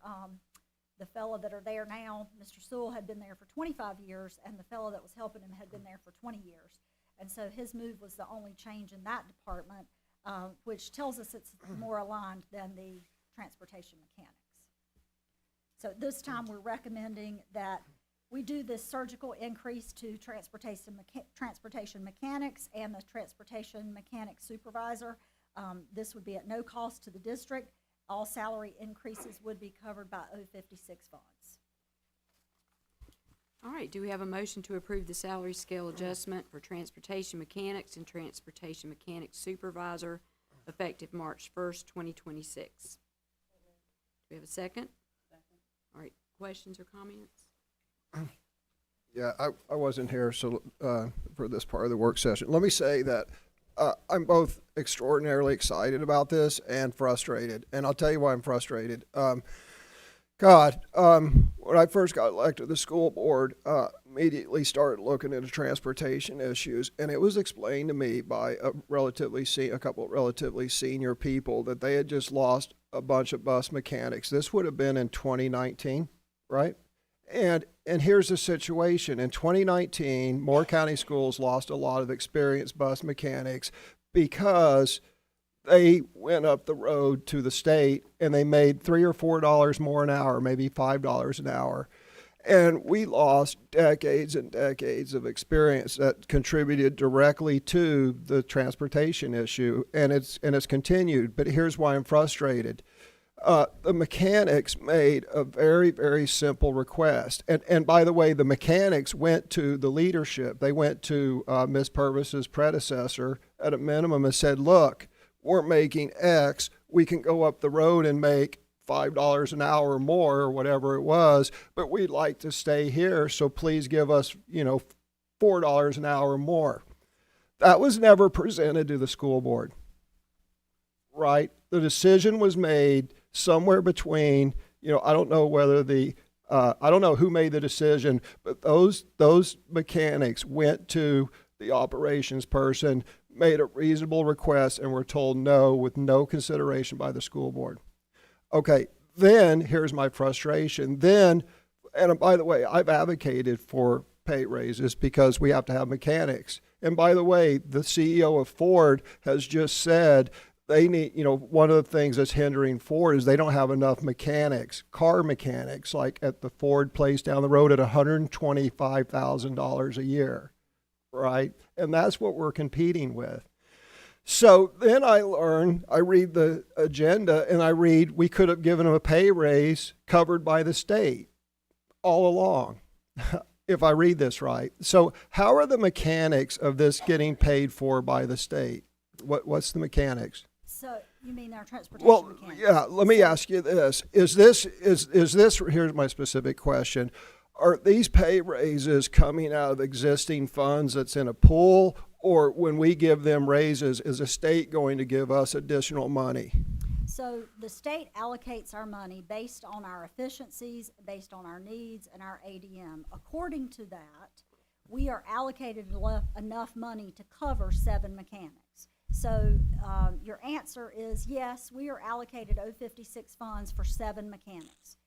the fellow that are there now, Mr. Sewell, had been there for 25 years, and the fellow that was helping him had been there for 20 years. And so his move was the only change in that department, which tells us it's more aligned than the transportation mechanics. So at this time, we're recommending that we do this surgical increase to transportation mechanics and the transportation mechanic supervisor. This would be at no cost to the district. All salary increases would be covered by 056 funds. All right, do we have a motion to approve the salary scale adjustment for transportation mechanics and transportation mechanic supervisor effective March 1st, 2026? Do we have a second? Second. All right, questions or comments? Yeah, I wasn't here for this part of the work session. Let me say that I'm both extraordinarily excited about this and frustrated, and I'll tell you why I'm frustrated. When I first got elected to the school board, immediately started looking into transportation issues, and it was explained to me by a couple of relatively senior people that they had just lost a bunch of bus mechanics. This would have been in 2019, right? And here's the situation. In 2019, Moore County Schools lost a lot of experienced bus mechanics because they went up the road to the state and they made $3 or $4 more an hour, maybe $5 an hour. And we lost decades and decades of experience that contributed directly to the transportation issue, and it's continued. But here's why I'm frustrated. The mechanics made a very, very simple request. And by the way, the mechanics went to the leadership. They went to Ms. Purvis's predecessor at a minimum and said, look, we're making X. We can go up the road and make $5 an hour more or whatever it was, but we'd like to stay here, so please give us, $4 an hour more. That was never presented to the school board, right? The decision was made somewhere between you know, I don't know whether I don't know who made the decision, but those mechanics went to the operations person, made a reasonable request, and were told no with no consideration by the school board. Okay, then here's my frustration. Then, and by the way, I've advocated for pay raises because we have to have mechanics. And by the way, the CEO of Ford has just said they need, you know, one of the things that's hindering Ford is they don't have enough mechanics, car mechanics, like at the Ford place down the road at $125,000 a year, right? And that's what we're competing with. So then I read the agenda, and I read we could have given them a pay raise covered by the state all along, if I read this right. So how are the mechanics of this getting paid for by the state? What's the mechanics? So you mean our transportation Well, mechanics? yeah, let me ask you this. Is this, here's my specific question. Are these pay raises coming out of existing funds that's in a pool, or when we give them raises, is the state going to give us additional money? So the state allocates our money based on our efficiencies, based on our needs, and our ADM. According to that, we are allocated enough money to cover 7 mechanics. So your answer is yes, we are allocated 056 funds for 7 mechanics.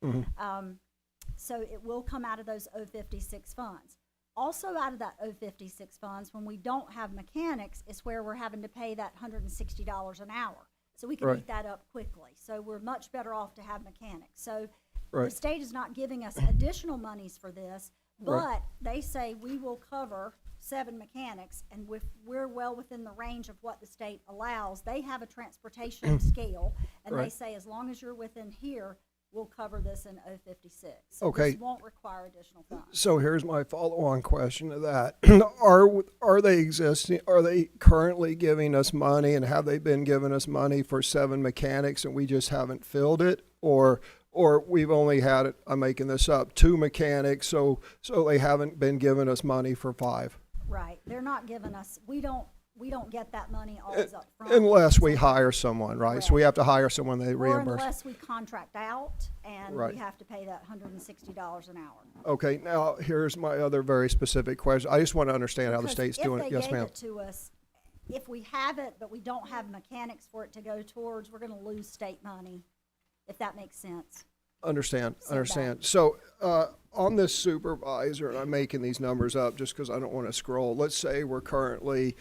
So it will come out of those 056 funds. Also out of that 056 funds, when we don't have mechanics, is where we're having to pay that $160 an hour. So we can Right. eat that up quickly. So we're much better off to have mechanics. So the Right. state is not giving us additional monies for this, but Right. they say we will cover 7 mechanics, and we're well within the range of what the state allows. They have a transportation scale, and they Right. say as long as you're within here, we'll cover this in 056. So Okay. this won't require additional funds. So here's my follow-on question to that. Are they currently giving us money, and have they been giving us money for 7 mechanics and we just haven't filled it? Or we've only had it, I'm making this up, 2 mechanics, so they haven't been giving us money for 5? Right. They're not giving us, we don't get that money always up front. Unless we hire someone, right? So we have to hire someone, they Or reimburse. unless we contract out and Right. we have to pay that $160 an hour. Okay, now here's my other very specific question. I just want to understand how the Because state's doing it. Yes, ma'am. If they gave it to us, if we have it, but we don't have mechanics for it to go towards, we're gonna lose state money, if that makes sense. Understand. Setback. So, on this supervisor, and I'm making these numbers up just because I don't want to scroll. Let's say we're currently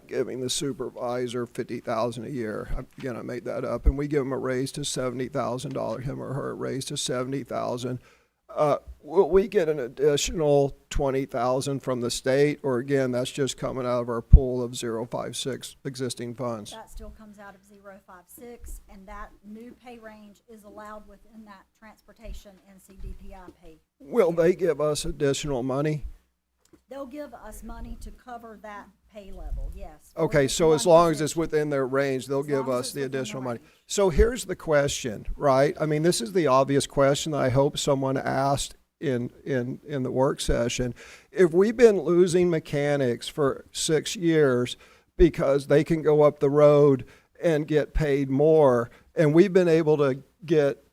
giving the supervisor $50,000 a year. Again, I made that up, and we give him a raise to $70,000. Him or her a raise to $70,000. Will we get an additional $20,000 from the state, or again, that's just coming out of our pool of 056 existing funds? That still comes out of 056, and that new pay range is allowed within that transportation NCDPI pay. Will they give us additional money? They'll give us money to cover that pay level, yes. for Okay, this so as one long as it's position. within their range, they'll As give long as us it's the within the additional money. range. So here's the question, right? I mean, this is the obvious question that I hope someone asked in the work session. If we've been losing mechanics for 6 years because they can go up the road and get paid more, and we've been able to get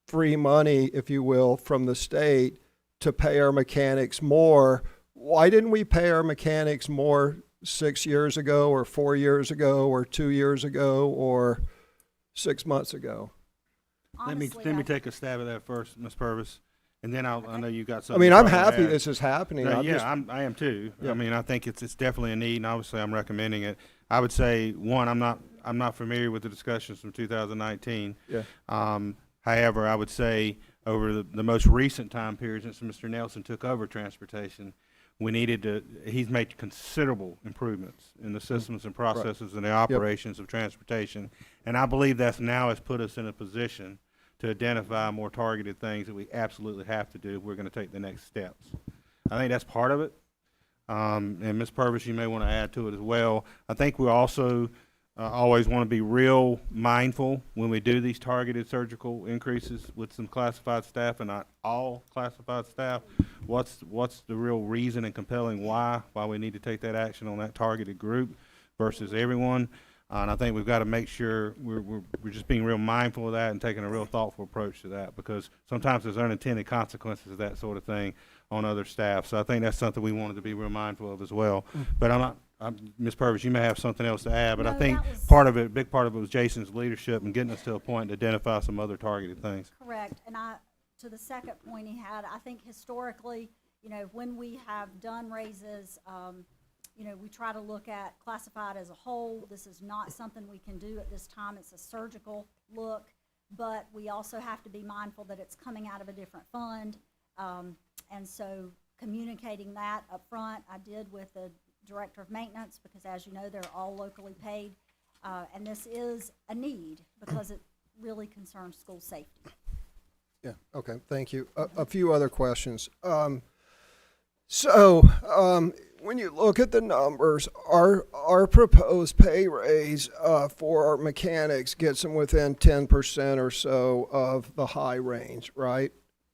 free money, if you will, from the state to pay our mechanics more, why didn't we pay our mechanics more 6 years ago, or 4 years ago, or 2 years ago, or 6 months ago? Honestly, Let me take a stab at that first, Ms. Purvis, and then I know you got I something. mean, you I'm probably wanna happy add. this is happening. No, I'm yeah, just- I am too. Yeah. I mean, I think it's definitely a need, and obviously I'm recommending it. I would say, one, I'm not familiar with the discussions from 2019. Yeah. However, I would say over the most recent time period since Mr. Nelson took over transportation, he's made considerable improvements in the systems and processes and the operations of transportation. And I believe that's now has put us in a position to identify more targeted things that we absolutely have to do if we're going to take the next steps. I think that's part of it. And Ms. Purvis, you may want to add to it as well. I think we also always want to be real mindful when we do these targeted surgical increases with some classified staff and not all classified staff. What's the real reason and compelling why we need to take that action on that targeted group versus everyone? And I think we've got to make sure we're just being real mindful of that and taking a real thoughtful approach to that, because sometimes there's unintended consequences of that sort of thing on other staff. So I think that's something we wanted to be real mindful of as well. But Ms. Purvis, you may have something else to add, but I No, think that was- a big part of it was Jason's leadership and getting us to a point to identify some other targeted things. Correct, and to the second point he had, I think historically, you know, when we have done raises, you know, we try to look at classified as a whole. This is not something we can do at this time. It's a surgical look, but we also have to be mindful that it's coming out of a different fund. And so communicating that up front, I did with the director of maintenance, because as you know, they're all locally paid. And this is a need because it really concerns school safety. Yeah, okay, thank you. A few other questions. When you look at the numbers, our proposed pay raise for our mechanics gets them within 10% or so of the high range, right?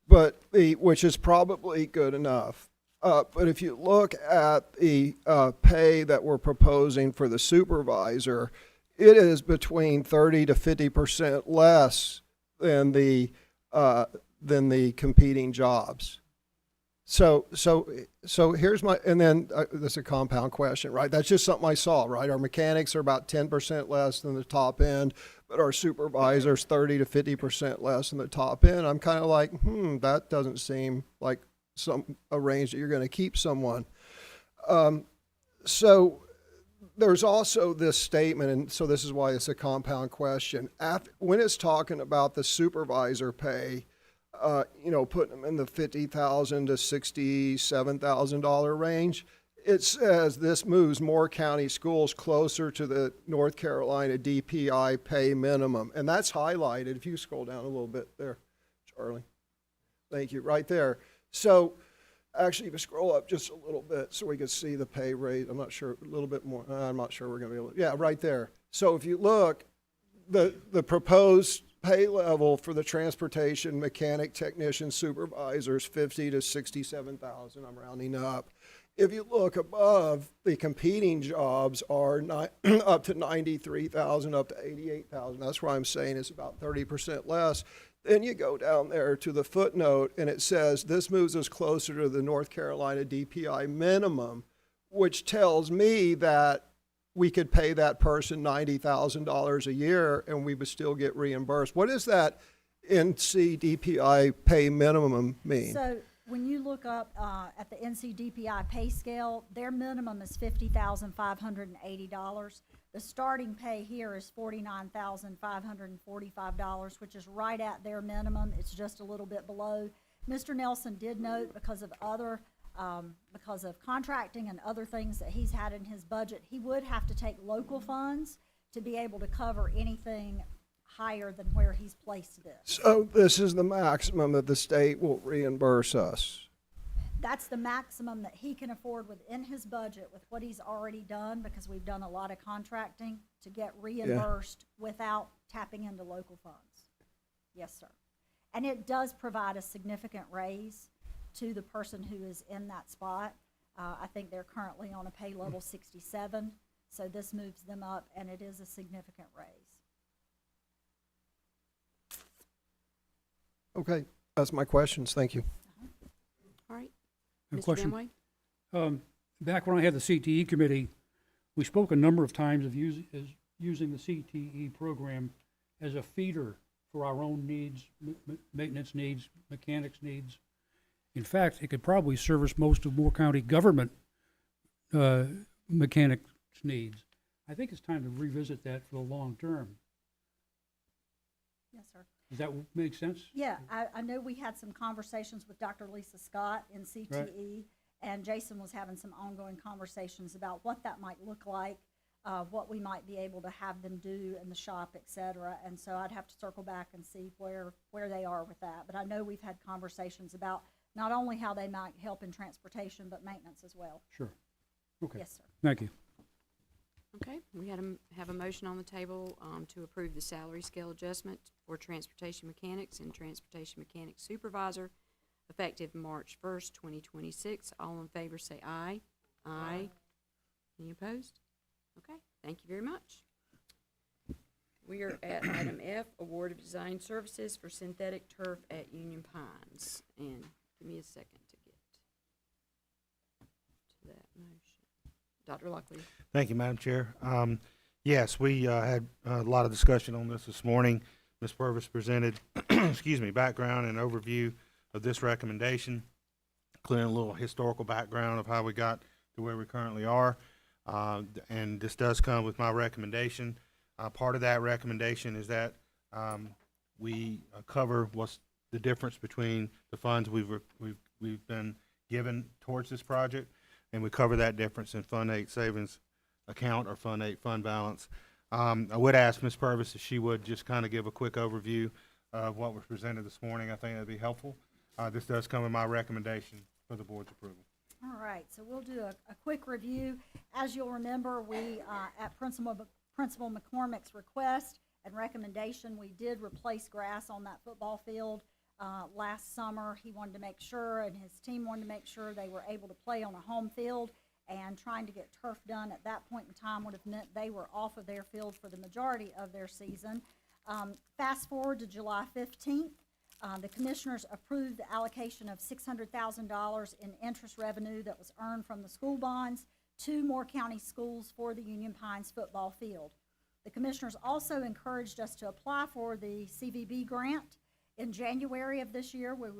Which is probably good enough. But if you look at the pay that we're proposing for the supervisor, it is between 30 to 50% less than the competing jobs. So here's my, and then this is a compound question, right? That's just something I saw, right? Our mechanics are about 10% less than the top end, but our supervisors 30 to 50% less than the top end. I'm kind of like, that doesn't seem like a range that you're going to keep someone. So there's also this statement, and so this is why it's a compound question. When it's talking about the supervisor pay, you know, putting them in the $50,000 to $67,000 range, it says this moves Moore County schools closer to the North Carolina DPI pay minimum. And that's highlighted. If you scroll down a little bit there, Charlie. Thank you, right there. So actually, if you scroll up just a little bit so we can see the pay rate, I'm not sure, a little bit more, I'm not sure we're going to be able to, yeah, right there. So if you look, the proposed pay level for the transportation mechanic technician supervisors, 50 to 67,000, I'm rounding up. If you look above, the competing jobs are up to 93,000, up to 88,000. That's why I'm saying it's about 30% less. Then you go down there to the footnote, and it says this moves us closer to the North Carolina DPI minimum, which tells me that we could pay that person $90,000 a year and we would still get reimbursed. What does that NC DPI pay minimum mean? So when you look up at the NCDPI pay scale, their minimum is $50,580. The starting pay here is $49,545, which is right at their minimum. It's just a little bit below. Mr. Nelson did note because of contracting and other things that he's had in his budget, he would have to take local funds to be able to cover anything higher than where he's placed this. So this is the maximum that the state will reimburse us. That's the maximum that he can afford within his budget with what he's already done, because we've done a lot of contracting to get reimbursed without tapping into local funds. Yes, sir. And it does provide a significant raise to the person who is in that spot. I think they're currently on a pay level 67, so this moves them up, and it is a significant raise. Okay, that's my questions. Thank you. All right. A Mr. question. Benway? Back when I had the CTE committee, we spoke a number of times of using the CTE program as a feeder for our own needs, maintenance needs, mechanics needs. In fact, it could probably service most of Moore County government mechanics needs. I think it's time to revisit that for the long term. Yes, sir. Does that make sense? Yeah, I know we had some conversations with Dr. Lisa Scott in CTE, Right. and Jason was having some ongoing conversations about what that might look like, what we might be able to have them do in the shop, et cetera. And so I'd have to circle back and see where they are with that. But I know we've had conversations about not only how they might help in transportation, but maintenance as well. Sure. Okay. Yes, sir. Thank you. Okay, we have a motion on the table to approve the salary scale adjustment for transportation mechanics and transportation mechanics supervisor effective March 1st, 2026. All in favor say aye. Aye. Any opposed? Okay, thank you very much. We are at item F, award of design services for synthetic turf at Union Pines. And give me a second to get to that motion. Dr. Lockley. Thank you, Madam Chair. Yes, we had a lot of discussion on this morning. Ms. Purvis presented, excuse me, background and overview of this recommendation, including a little historical background of how we got to where we currently are. And this does come with my recommendation. Part of that recommendation is that we cover what's the difference between the funds we've been given towards this project, and we cover that difference in Fund 8 savings account or Fund 8 fund balance. I would ask Ms. Purvis if she would just kind of give a quick overview of what was presented this morning. I think that'd be helpful. This does come in my recommendation for the board's approval. All right, so we'll do a quick review. As you'll remember, we, at Principal McCormick's request and recommendation, we did replace grass on that football field last summer. He wanted to make sure, and his team wanted to make sure they were able to play on a home field, and trying to get turf done at that point in time would have meant they were off of their field for the majority of their season. Fast forward to July 15th. The commissioners approved the allocation of $600,000 in interest revenue that was earned from the school bonds to Moore County Schools for the Union Pines football field. The commissioners also encouraged us to apply for the CVB grant. In January of this year, we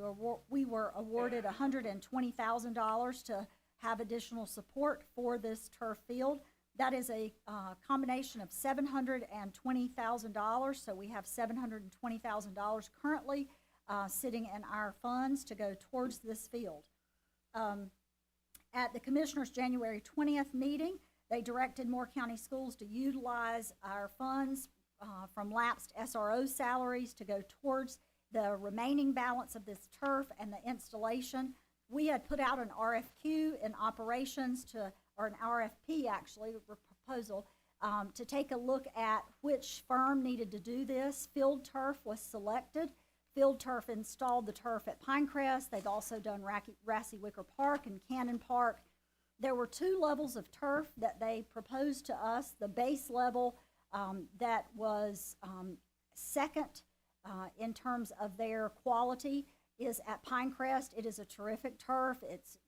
were awarded $120,000 to have additional support for this turf field. That is a combination of $720,000, so we have $720,000 currently sitting in our funds to go towards this field. At the Commissioners' January 20th meeting, they directed Moore County Schools to utilize our funds from lapsed SRO salaries to go towards the remaining balance of this turf and the installation. We had put out an RFQ in operations or an RFP actually, a proposal, to take a look at which firm needed to do this. Field Turf was selected. Field Turf installed the turf at Pinecrest. They've also done Rassy Wicker Park and Cannon Park. There were 2 levels of turf that they proposed to us. The base level that was second in terms of their quality is at Pinecrest. It is a terrific turf. It's,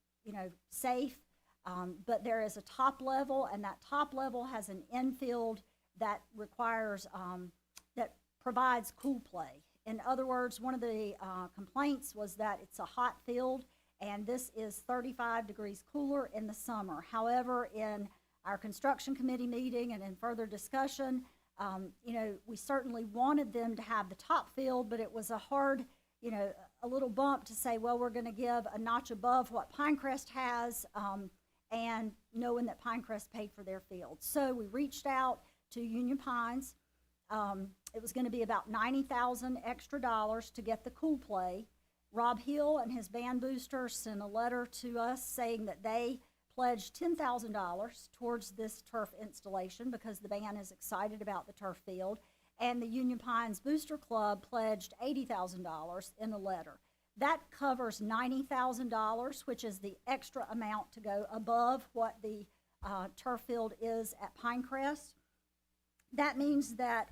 safe, but there is a top level, and that top level has an infield that requires, that provides cool play. In other words, one of the complaints was that it's a hot field, and this is 35 degrees cooler in the summer. However, in our construction committee meeting and in further discussion, we certainly wanted them to have the top field, but it was a hard, a little bump to say, well, we're going to give a notch above what Pinecrest has, and knowing that Pinecrest paid for their field. So we reached out to Union Pines. It was going to be about $90,000 extra to get the cool play. Rob Hill and his band boosters sent a letter to us saying that they pledged $10,000 towards this turf installation because the band is excited about the turf field. And the Union Pines Booster Club pledged $80,000 in a letter. That covers $90,000, which is the extra amount to go above what the turf field is at Pinecrest. That means that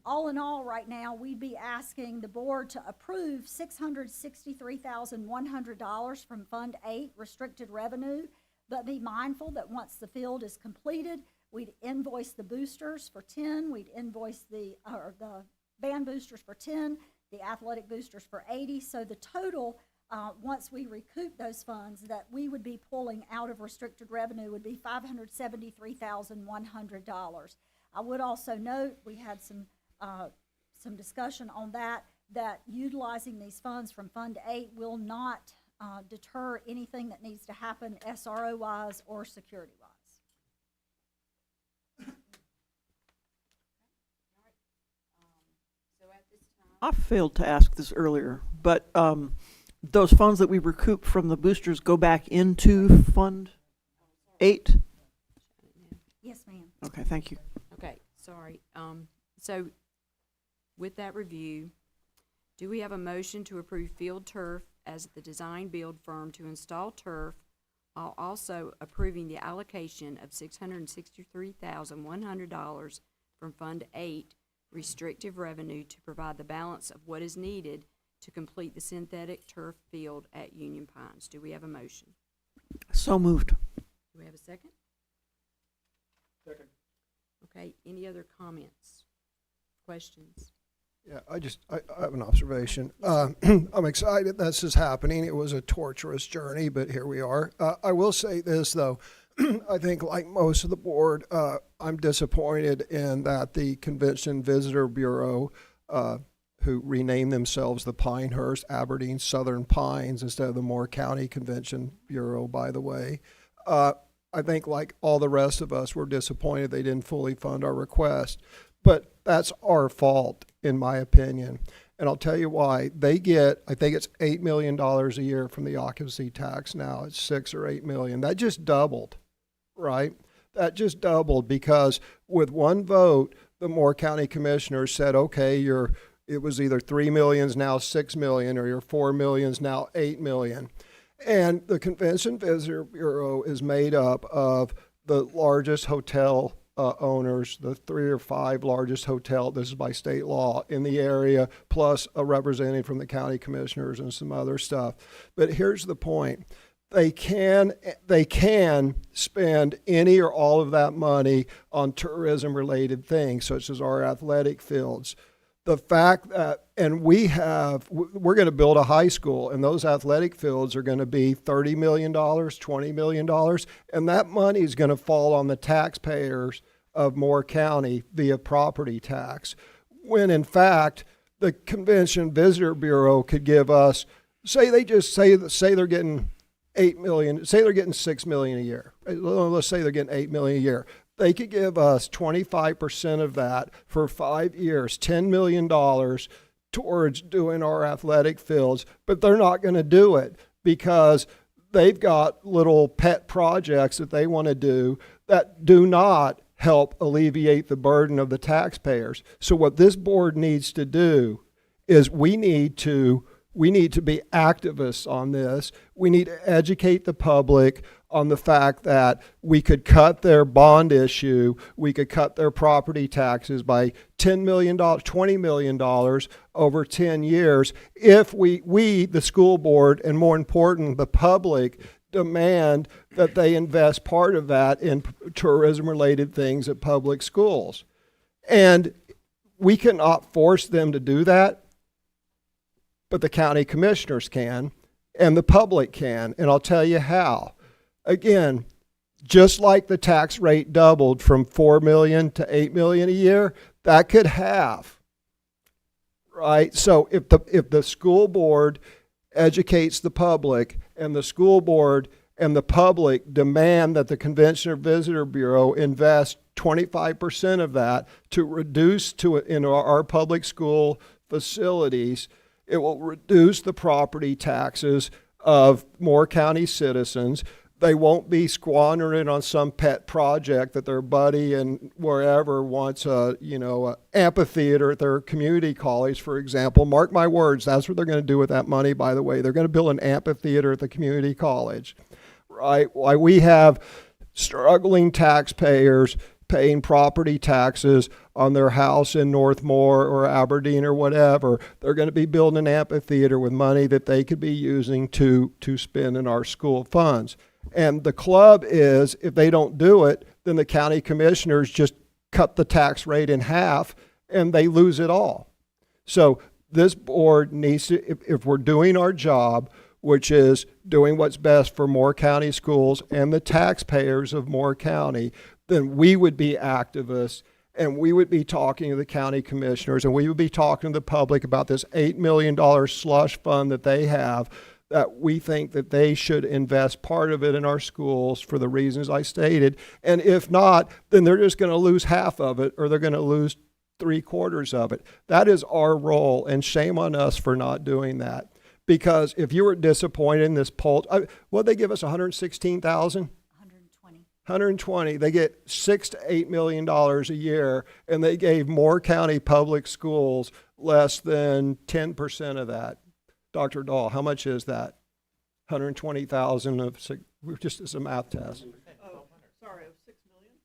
all in all right now, we'd be asking the board to approve $663,100 from Fund 8 restricted revenue, but be mindful that once the field is completed, we'd invoice the boosters for 10, we'd invoice the band boosters for 10, the athletic boosters for 80. So the total, once we recoup those funds that we would be pulling out of restricted revenue would be $573,100. I would also note, we had some discussion on that utilizing these funds from Fund 8 will not deter anything that needs to happen SRO-wise or security-wise. I failed to ask this earlier, but those funds that we recoup from the boosters go back into Fund 8? Yes, ma'am. Okay, thank you. Okay, sorry. So with that review, do we have a motion to approve Field Turf as the design build firm to install turf, while also approving the allocation of $663,100 from Fund 8 restrictive revenue to provide the balance of what is needed to complete the synthetic turf field at Union Pines. Do we have a motion? So moved. Do we have a second? Second. Okay, any other comments, questions? Yeah, I have an observation. I'm excited this is happening. It was a torturous journey, but here we are. I will say this, though. I think, like most of the board, I'm disappointed in that the Convention Visitor Bureau, who renamed themselves the Pinehurst Aberdeen Southern Pines instead of the Moore County Convention Bureau, by the way, I think, like all the rest of us, we're disappointed they didn't fully fund our request. But that's our fault, in my opinion. And I'll tell you why. They get, I think it's $8 million a year from the occupancy tax now. It's 6 or 8 million. That just doubled, right? That just doubled because with one vote, the Moore County Commissioners said, okay, it was either 3 million, now 6 million, or your 4 million, now 8 million. And the Convention Visitor Bureau is made up of the largest hotel owners, the 3 or 5 largest hotel, this is by state law, in the area, plus a representative from the county commissioners and some other stuff. But here's the point. They can spend any or all of that money on tourism-related things, such as our athletic fields. The fact that, and we're going to build a high school, and those athletic fields are going to be $30 million, $20 million, and that money is going to fall on the taxpayers of Moore County via property tax, when in fact, the Convention Visitor Bureau could give us, say they're getting 8 million, say they're getting 6 million a year. Let's say they're getting 8 million a year. They could give us 25% of that for 5 years, $10 million towards doing our athletic fields, but they're not going to do it because they've got little pet projects that they want to do that do not help alleviate the burden of the taxpayers. So what this board needs to do is we need to be activists on this. We need to educate the public on the fact that we could cut their bond issue, we could cut their property taxes by $10 million, $20 million over 10 years if we, the school board, and more important, the public, demand that they invest part of that in tourism-related things at public schools. And we cannot force them to do that, but the county commissioners can, and the public can, and I'll tell you how. Again, just like the tax rate doubled from 4 million to 8 million a year, that could halve, right? So if the school board educates the public, and the school board and the public demand that the Convention or Visitor Bureau invest 25% of that to reduce in our public school facilities, it will reduce the property taxes of Moore County citizens. They won't be squandering it on some pet project that their buddy and wherever wants a amphitheater at their community college, for example. Mark my words, that's what they're going to do with that money, by the way. They're going to build an amphitheater at the community college, right? Why we have struggling taxpayers paying property taxes on their house in Northmore or Aberdeen or whatever. They're going to be building an amphitheater with money that they could be using to spend in our school funds. And the club is, if they don't do it, then the county commissioners just cut the tax rate in half and they lose it all. So this board needs to, if we're doing our job, which is doing what's best for Moore County schools and the taxpayers of Moore County, then we would be activists and we would be talking to the county commissioners and we would be talking to the public about this $8 million slush fund that they have, that we think that they should invest part of it in our schools for the reasons I stated. And if not, then they're just going to lose half of it, or they're going to lose 3/4 of it. That is our role, and shame on us for not doing that. Because if you were disappointed in this poll, what'd they give us, 116,000? 120. They get $6 to $8 million a year, and they gave Moore County Public Schools less than 10% of that. Dr. Dahl, how much is that? 120,000 of, just as a math test. Oh, sorry, of 6 million?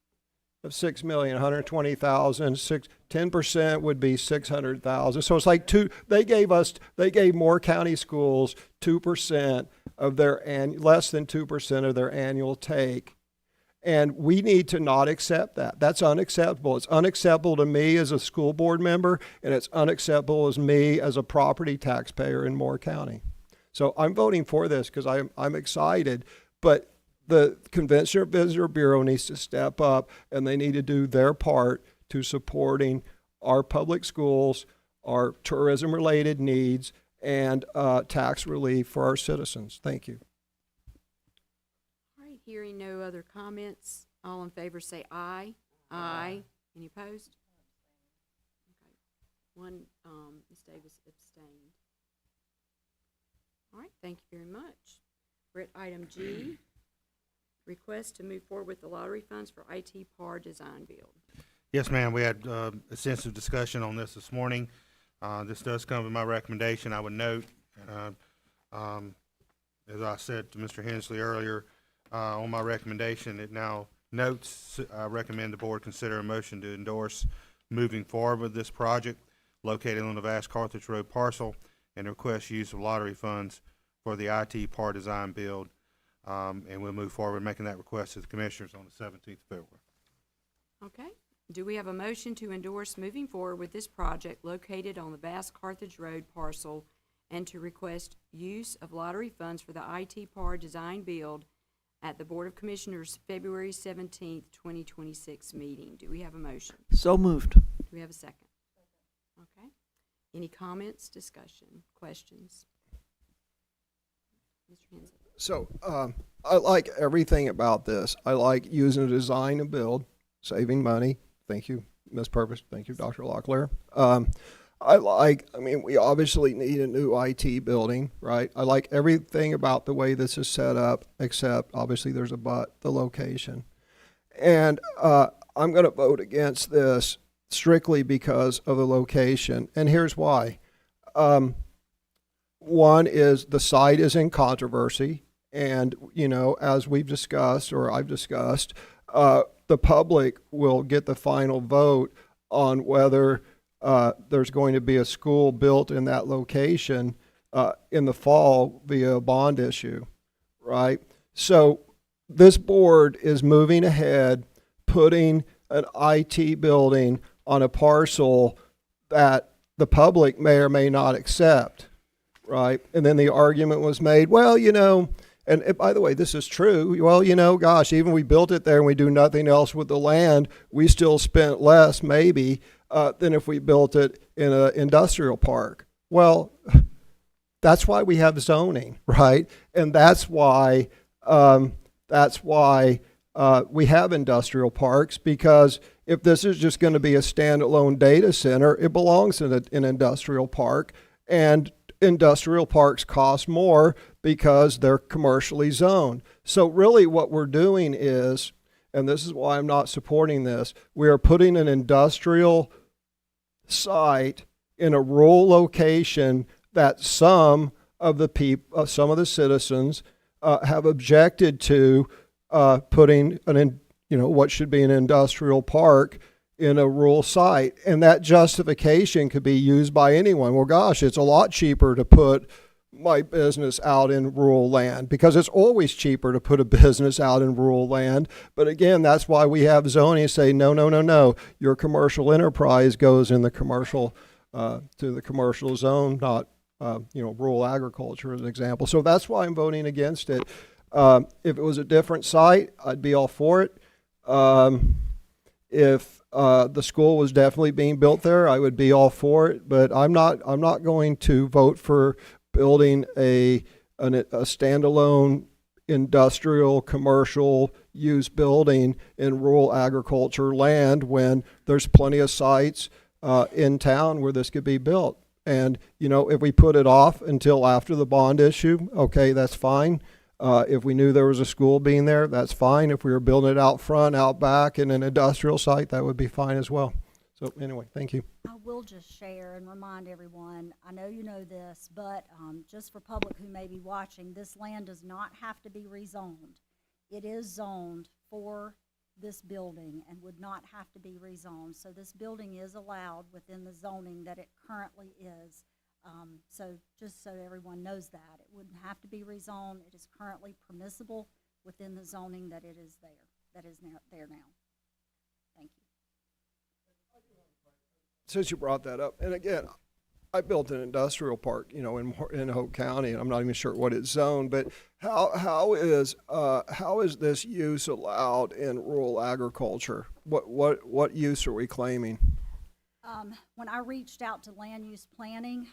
of 6,120,000. 10% would be 600,000. So it's like they gave Moore County Schools 2% of their less than 2% of their annual take. And we need to not accept that. That's unacceptable. It's unacceptable to me as a school board member, and it's unacceptable as me as a property taxpayer in Moore County. So I'm voting for this because I'm excited, but the Convention and Visitor Bureau needs to step up, and they need to do their part to supporting our public schools, our tourism-related needs, and tax relief for our citizens. Thank you. All right, hearing no other comments, all in favor say aye. Aye. Any opposed? Okay. One, Ms. Davis abstained. All right, thank you very much. We're at item G, request to move forward with the lottery funds for IT PAR design build. Yes, ma'am. We had extensive discussion on this morning. This does come with my recommendation. I would note, as I said to Mr. Hensley earlier, on my recommendation, it now notes, I recommend the board consider a motion to endorse moving forward with this project located on the Vast Carthage Road parcel and request use of lottery funds for the IT PAR design build. And we'll move forward making that request to the commissioners on the 17th of February. Okay. Do we have a motion to endorse moving forward with this project located on the Bass Carthage Road parcel and to request use of lottery funds for the IT PAR design build at the Board of Commissioners February 17th, 2026 meeting? Do we have a motion? So moved. Do we have a second? Okay. Any comments, discussion, questions? Mr. Hensley. So I like everything about this. I like using a design and build, saving money. Thank you, Ms. Purvis. Thank you, Dr. Locklear. We obviously need a new IT building, right? I like everything about the way this is set up, except obviously there's a but, the location. And I'm going to vote against this strictly because of the location. And here's why. One is the site is in controversy. And, as we've discussed, or I've discussed, the public will get the final vote on whether there's going to be a school built in that location in the fall via a bond issue, right? So this board is moving ahead, putting an IT building on a parcel that the public may or may not accept, right? And then the argument was made, well, and by the way, this is true. Well, gosh, even we built it there and we do nothing else with the land, we still spent less maybe than if we built it in an industrial park. Well, that's why we have zoning, right? And that's why we have industrial parks, because if this is just going to be a standalone data center, it belongs in an industrial park, and industrial parks cost more because they're commercially zoned. So really what we're doing is, and this is why I'm not supporting this, we are putting an industrial site in a rural location that some of the citizens have objected to putting what should be an industrial park in a rural site. And that justification could be used by anyone. Well, gosh, it's a lot cheaper to put my business out in rural land, because it's always cheaper to put a business out in rural land. But again, that's why we have zoning say, no. Your commercial enterprise goes in the commercial, to the commercial zone, not, rural agriculture as an example. So that's why I'm voting against it. If it was a different site, I'd be all for it. If the school was definitely being built there, I would be all for it. But I'm not going to vote for building a standalone industrial commercial use building in rural agriculture land when there's plenty of sites in town where this could be built. And if we put it off until after the bond issue, okay, that's fine. If we knew there was a school being there, that's fine. If we were building it out front, out back in an industrial site, that would be fine as well. So anyway, thank you. I will just share and remind everyone, I know you know this, but just for public who may be watching, this land does not have to be rezoned. It is zoned for this building and would not have to be rezoned. So this building is allowed within the zoning that it currently is. So just so everyone knows that, it wouldn't have to be rezoned. It is currently permissible within the zoning that it is there, that is there now. Thank you. Since you brought that up, and again, I built an industrial park, you know, in Hope County, and I'm not even sure what it's zoned, but how is this use allowed in rural agriculture? What use are we claiming? When I reached out to land use planning,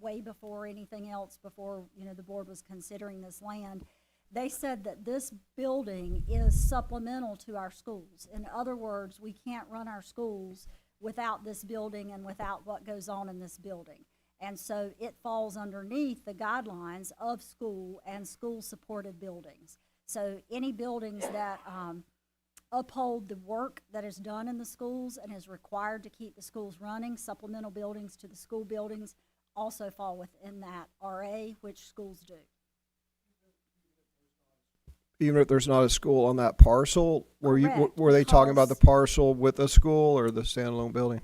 way before anything else, before, you know, the board was considering this land, they said that this building is supplemental to our schools. In other words, we can't run our schools without this building and without what goes on in this building. And so it falls underneath the guidelines of school and school-supported buildings. So any buildings that uphold the work that is done in the schools and is required to keep the schools running, supplemental buildings to the school buildings, also fall within that RA, which schools do. Even if there's not a school on that parcel, Correct, were they talking about the because- parcel with a school or the standalone building?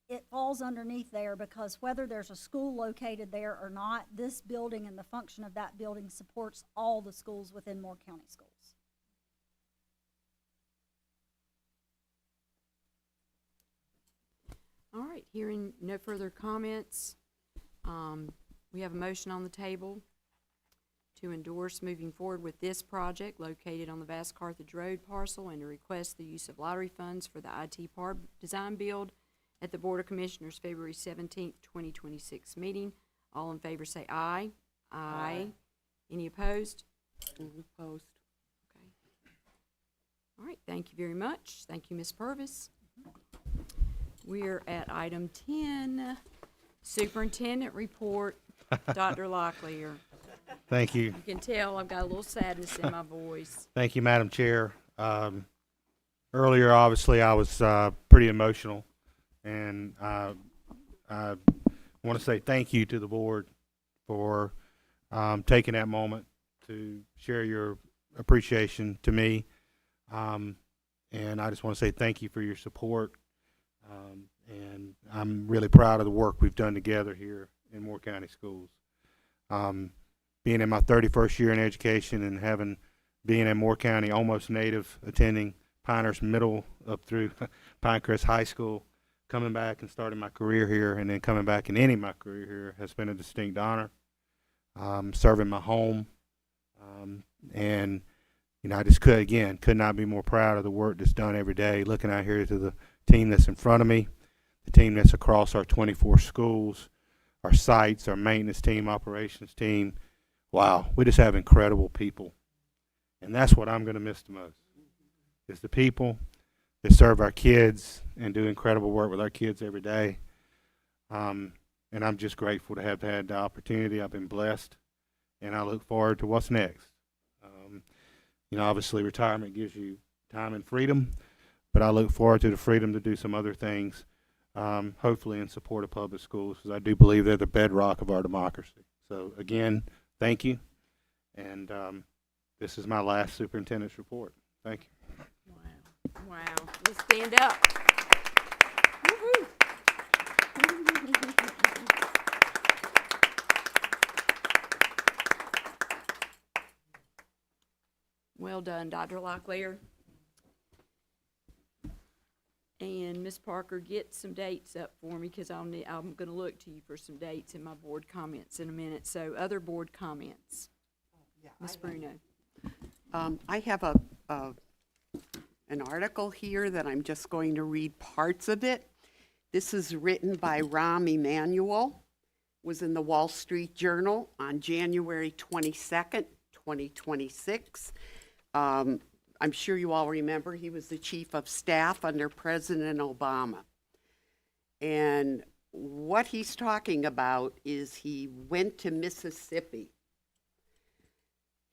It falls underneath there because whether there's a school located there or not, this building and the function of that building supports all the schools within Moore County Schools. All right, hearing no further comments, we have a motion on the table to endorse moving forward with this project located on the Vast Carthage Road parcel and to request the use of lottery funds for the IT park design build at the Board of Commissioners February 17th, 2026 meeting. All in favor say aye. Aye. Any opposed? Opposed. Okay. All right, thank you very much. Thank you, Ms. Purvis. We're at item 10, Superintendent Report. Dr. Locklear. Thank you. You can tell I've got a little sadness in my voice. Thank you, Madam Chair. Earlier, obviously, I was pretty emotional, and I want to say thank you to the board for taking that moment to share your appreciation to me. And I just want to say thank you for your support. And I'm really proud of the work we've done together here in Moore County Schools. Being in my 31st year in education and being in Moore County, almost native, attending Pinehurst Middle up through Pinecrest High School, coming back and starting my career here, and then coming back and ending my career here has been a distinct honor. Serving my home, and you know, I just could not be more proud of the work that's done every day. Looking out here to the team that's in front of me, the team that's across our 24 schools, our sites, our maintenance team, operations team. Wow, we just have incredible people. And that's what I'm going to miss the most, is the people that serve our kids and do incredible work with our kids every day. And I'm just grateful to have had the opportunity. I've been blessed, and I look forward to what's next. You know, obviously retirement gives you time and freedom, but I look forward to the freedom to do some other things, hopefully in support of public schools, because I do believe they're the bedrock of our democracy. So again, thank you, and this is my last superintendent's report. Thank you. Wow. Wow. Let's stand up. Woo-hoo. Well done, Dr. Locklear. And Ms. Parker, get some dates up for me, because I'm going to look to you for some dates in my board comments in a minute. So other board comments. Ms. Bruno. I have an article here that I'm just going to read parts of it. This is written by Rahm Emanuel, was in the Wall Street Journal on January 22nd, 2026. I'm sure you all remember he was the chief of staff under President Obama. And what he's talking about is he went to Mississippi.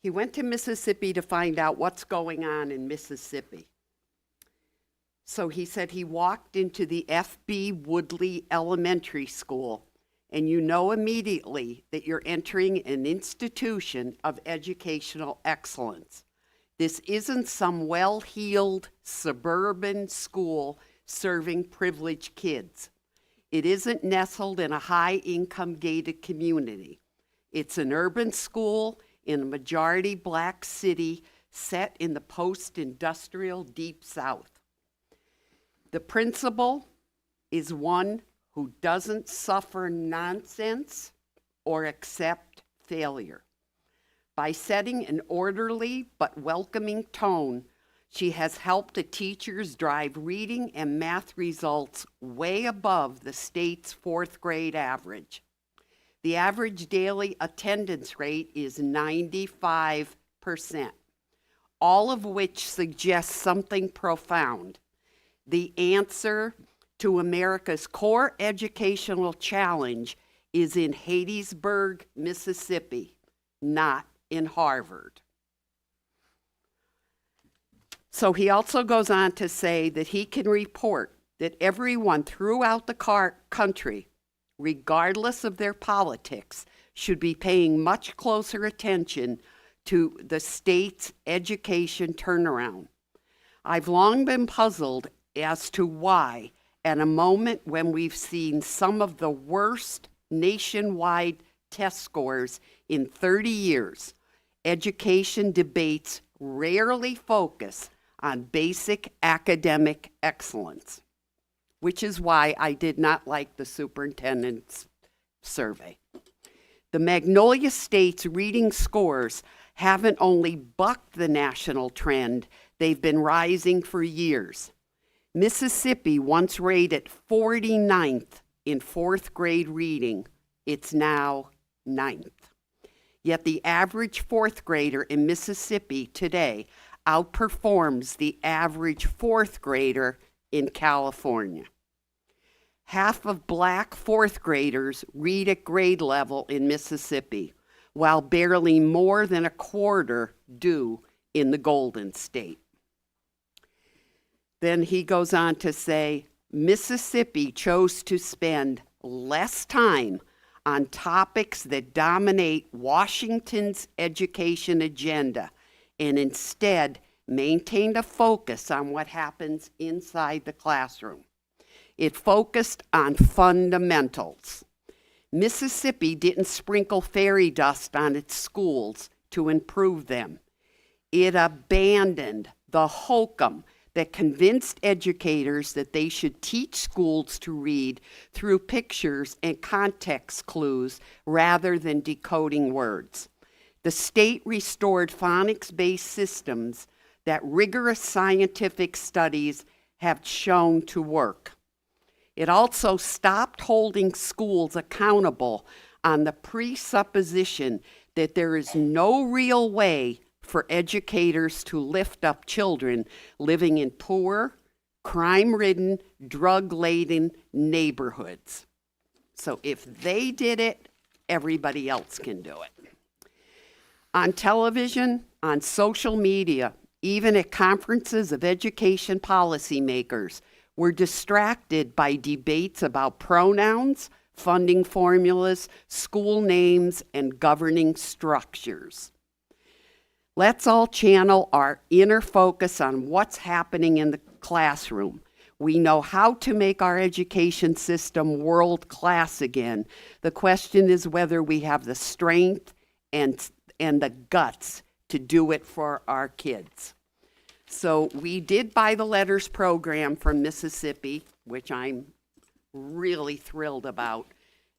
He went to Mississippi to find out what's going on in Mississippi. So he said he walked into the F.B. Woodley Elementary School, and you know immediately that you're entering an institution of educational excellence. This isn't some well-heeled suburban school serving privileged kids. It isn't nestled in a high-income gated community. It's an urban school in a majority black city set in the post-industrial Deep South. The principal is one who doesn't suffer nonsense or accept failure. By setting an orderly but welcoming tone, she has helped the teachers drive reading and math results way above the state's fourth grade average. The average daily attendance rate is 95%, all of which suggests something profound. The answer to America's core educational challenge is in Hattiesburg, Mississippi, not in Harvard. So he also goes on to say that he can report that everyone throughout the country, regardless of their politics, should be paying much closer attention to the state's education turnaround. I've long been puzzled as to why, at a moment when we've seen some of the worst nationwide test scores in 30 years, education debates rarely focus on basic academic excellence, which is why I did not like the superintendent's survey. The Magnolia State's reading scores haven't only bucked the national trend, they've been rising for years. Mississippi once rated 49th in fourth grade reading. It's now 9th. Yet the average fourth grader in Mississippi today outperforms the average fourth grader in California. Half of black fourth graders read at grade level in Mississippi, while barely more than a quarter do in the Golden State. Then he goes on to say, Mississippi chose to spend less time on topics that dominate Washington's education agenda and instead maintained a focus on what happens inside the classroom. It focused on fundamentals. Mississippi didn't sprinkle fairy dust on its schools to improve them. It abandoned the hokum that convinced educators that they should teach schools to read through pictures and context clues rather than decoding words. The state restored phonics-based systems that rigorous scientific studies have shown to work. It also stopped holding schools accountable on the presupposition that there is no real way for educators to lift up children living in poor, crime-ridden, drug-laden neighborhoods. So if they did it, everybody else can do it. On television, on social media, even at conferences of education policymakers, we're distracted by debates about pronouns, funding formulas, school names, and governing structures. Let's all channel our inner focus on what's happening in the classroom. We know how to make our education system world-class again. The question is whether we have the strength and the guts to do it for our kids. So we did buy the Letters program from Mississippi, which I'm really thrilled about.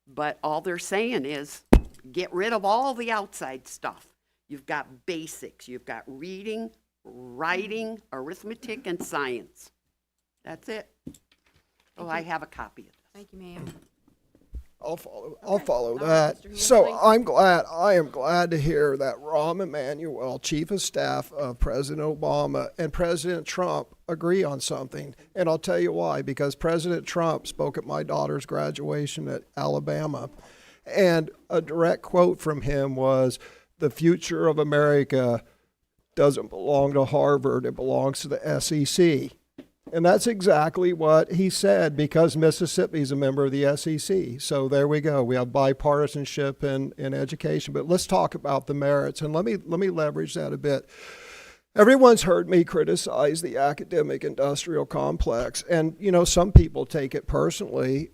But all they're saying is get rid of all the outside stuff. You've got basics. You've got reading, writing, arithmetic, and science. That's it. Oh, I have a copy of this. Thank you, ma'am. I'll follow that. So I am glad to hear that Rahm Emanuel, Chief of Staff of President Obama, and President Trump agree on something. And I'll tell you why, because President Trump spoke at my daughter's graduation at Alabama, and a direct quote from him was, "The future of America doesn't belong to Harvard, it belongs to the SEC." And that's exactly what he said, because Mississippi's a member of the SEC. So there we go. We have bipartisanship in education. But let's talk about the merits. And let me leverage that a bit. Everyone's heard me criticize the academic industrial complex, and some people take it personally,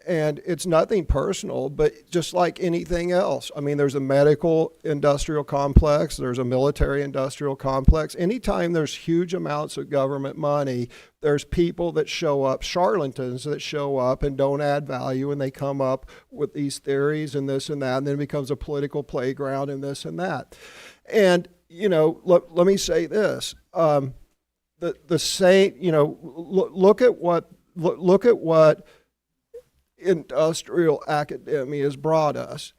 and it's nothing personal, but just like anything else. I mean, there's a medical industrial complex, there's a military industrial complex. Anytime there's huge amounts of government money, there's people that show up, charlatans that show up and don't add value, and they come up with these theories and this and that, and then it becomes a political playground and this and that. And let me say this: the same. Look at what industrial academia has brought us.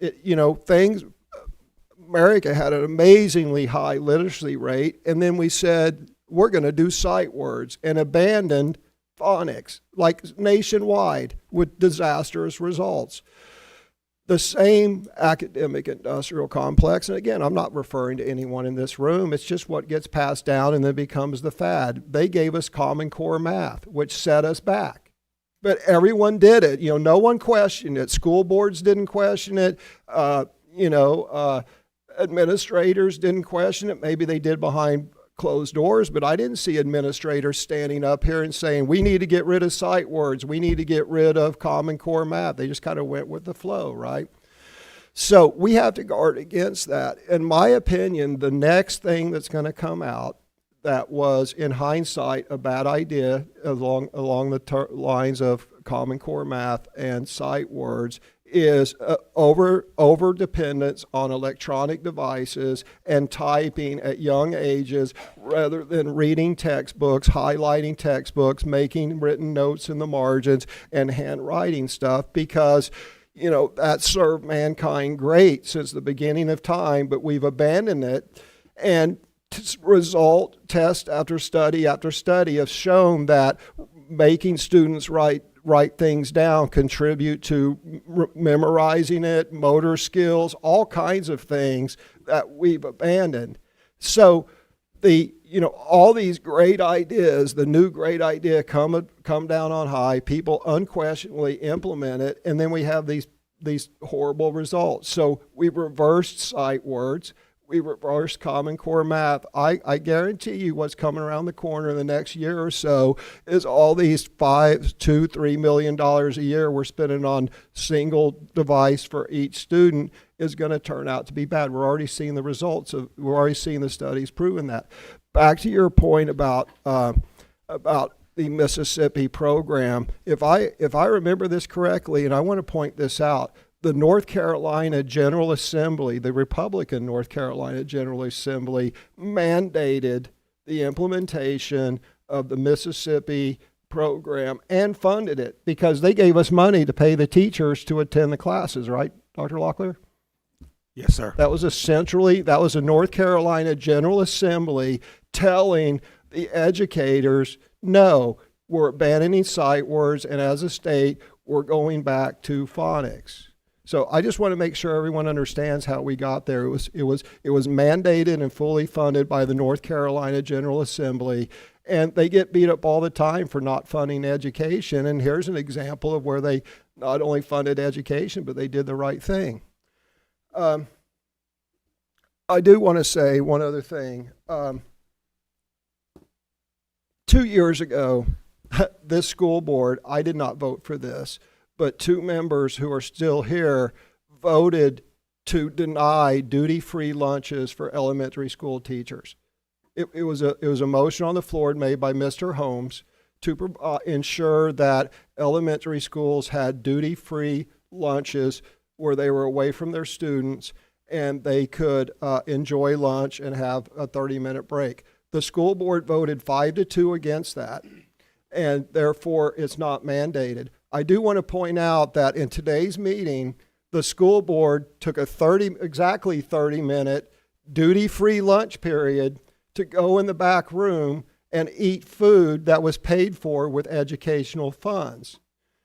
America had an amazingly high literacy rate, and then we said we're going to do sight words and abandoned phonics, like nationwide, with disastrous results. The same academic industrial complex, and again, I'm not referring to anyone in this room, it's just what gets passed down and then becomes the fad. They gave us Common Core math, which set us back. But everyone did it. No one questioned it. School boards didn't question it. Administrators didn't question it. Maybe they did behind closed doors, but I didn't see administrators standing up here and saying, we need to get rid of sight words. We need to get rid of Common Core math. They just kind of went with the flow, right? So we have to guard against that. In my opinion, the next thing that's going to come out that was, in hindsight, a bad idea along the lines of Common Core math and sight words is over dependence on electronic devices and typing at young ages rather than reading textbooks, highlighting textbooks, making written notes in the margins, and handwriting stuff, because that served mankind great since the beginning of time, but we've abandoned it. And test after study have shown that making students write things down contribute to memorizing it, motor skills, all kinds of things that we've abandoned. So all these great ideas, the new great idea come down on high, people unquestionably implement it, and then we have these horrible results. So we reversed sight words. We reversed Common Core math. I guarantee you what's coming around the corner in the next year or so is all these $2-3 million a year we're spending on single device for each student is going to turn out to be bad. We're already seeing the results we're already seeing the studies proving that. Back to your point about the Mississippi program, if I remember this correctly, and I want to point this out, the North Carolina General Assembly, the Republican North Carolina General Assembly, mandated the implementation of the Mississippi program and funded it because they gave us money to pay the teachers to attend the classes, right, Dr. Locklear? Yes, sir. That was a North Carolina General Assembly telling the educators, no, we're abandoning sight words, and as a state, we're going back to phonics. So I just want to make sure everyone understands how we got there. It was mandated and fully funded by the North Carolina General Assembly, and they get beat up all the time for not funding education. And here's an example of where they not only funded education, but they did the right thing. I do want to say one other thing. 2 years ago, this school board, I did not vote for this, but 2 members who are still here voted to deny duty-free lunches for elementary school teachers. It was a motion on the floor made by Mr. Holmes to ensure that elementary schools had duty-free lunches where they were away from their students and they could enjoy lunch and have a 30-minute break. The school board voted 5-2 against that, and therefore it's not mandated. I do want to point out that in today's meeting, the school board took a exactly 30-minute duty-free lunch period to go in the back room and eat food that was paid for with educational funds.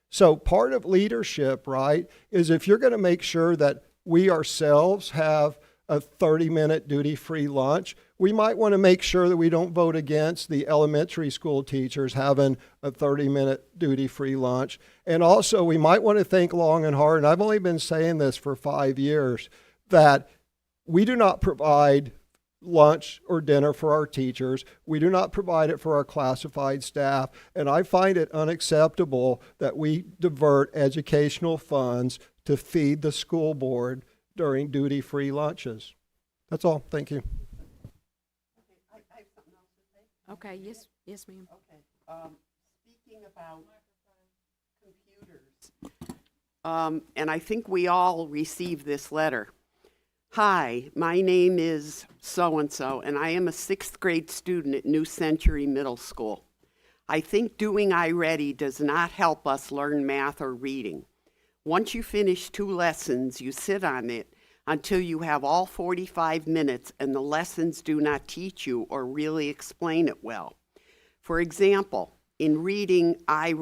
So part of leadership, right, is if you're going to make sure that we ourselves have a 30-minute duty-free lunch, we might want to make sure that we don't vote against the elementary school teachers having a 30-minute duty-free lunch. And also, we might want to think long and hard, and I've only been saying this for 5 years, that we do not provide lunch or dinner for our teachers. We do not provide it for our classified staff. And I find it unacceptable that we divert educational funds to feed the school board during duty-free lunches. That's all. Thank you. Okay, yes, ma'am. Okay, speaking about computers, and I think we all received this letter. Hi, my name is so-and-so, and I am a 6th grade student at New Century Middle School. I think doing iReady does not help us learn math or reading. Once you finish 2 lessons, you sit on it until you have all 45 minutes and the lessons do not teach you or really explain it well. For example, in reading, I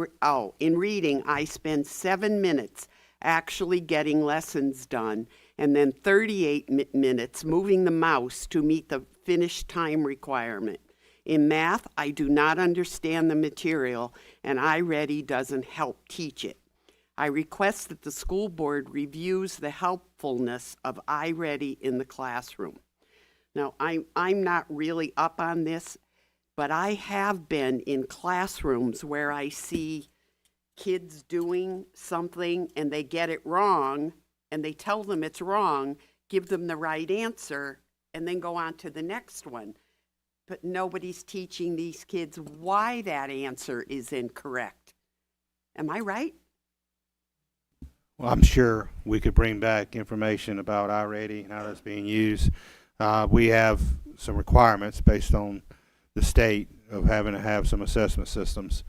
spend 7 minutes actually getting lessons done and then 38 minutes moving the mouse to meet the finish time requirement. In math, I do not understand the material and iReady doesn't help teach it. I request that the school board reviews the helpfulness of iReady in the classroom. Now, I'm not really up on this, but I have been in classrooms where I see kids doing something and they get it wrong and they tell them it's wrong, give them the right answer, and then go on to the next one. But nobody's teaching these kids why that answer is incorrect. Am I right? Well, I'm sure we could bring back information about iReady and how that's being used. We have some requirements based on the state of having to have some assessment systems.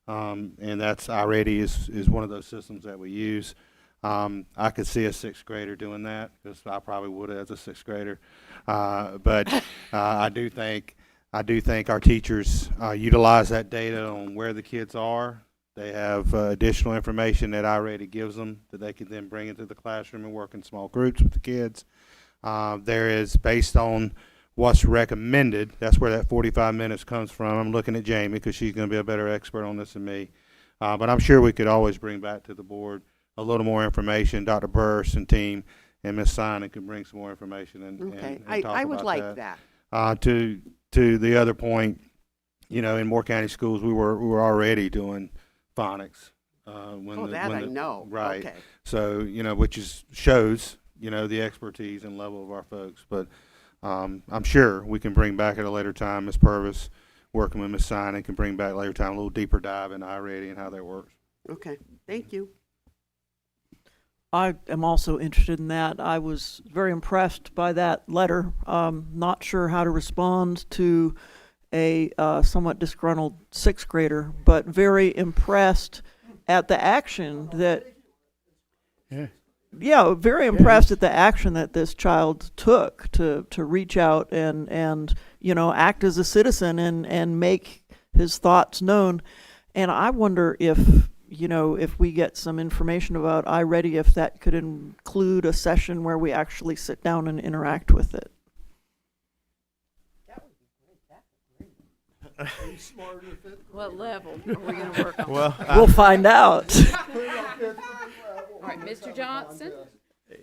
And that's iReady is one of those systems that we use. I could see a 6th grader doing that because I probably would as a 6th grader. But I do think our teachers utilize that data on where the kids are. They have additional information that iReady gives them that they can then bring into the classroom and work in small groups with the kids. There is, based on what's recommended, that's where that 45 minutes comes from. I'm looking at Jamie because she's going to be a better expert on this than me. But I'm sure we could always bring back to the board a little more information. Dr. Burris and team and Ms. Simon could bring some more information and talk I would about like that. To the other point, you know, in Moore County schools, we were already doing phonics. I know. Right. Okay. So, you know, which shows, you know, the expertise and level of our folks. But I'm sure we can bring back at a later time, Ms. Purvis, working with Ms. Simon, can bring back later time a little deeper dive into iReady and how that works. Okay, thank you. I am also interested in that. I was very impressed by that letter. Not sure how to respond to a somewhat disgruntled 6th grader, but very impressed at the action that, very impressed at the action that this child took to reach out and you know, act as a citizen and make his thoughts known. And I wonder if, you know, if we get some information about iReady, if that could include a session where we actually sit down and interact with it. What level are we going to work on? Well, We'll find out. All right, Mr. Johnson?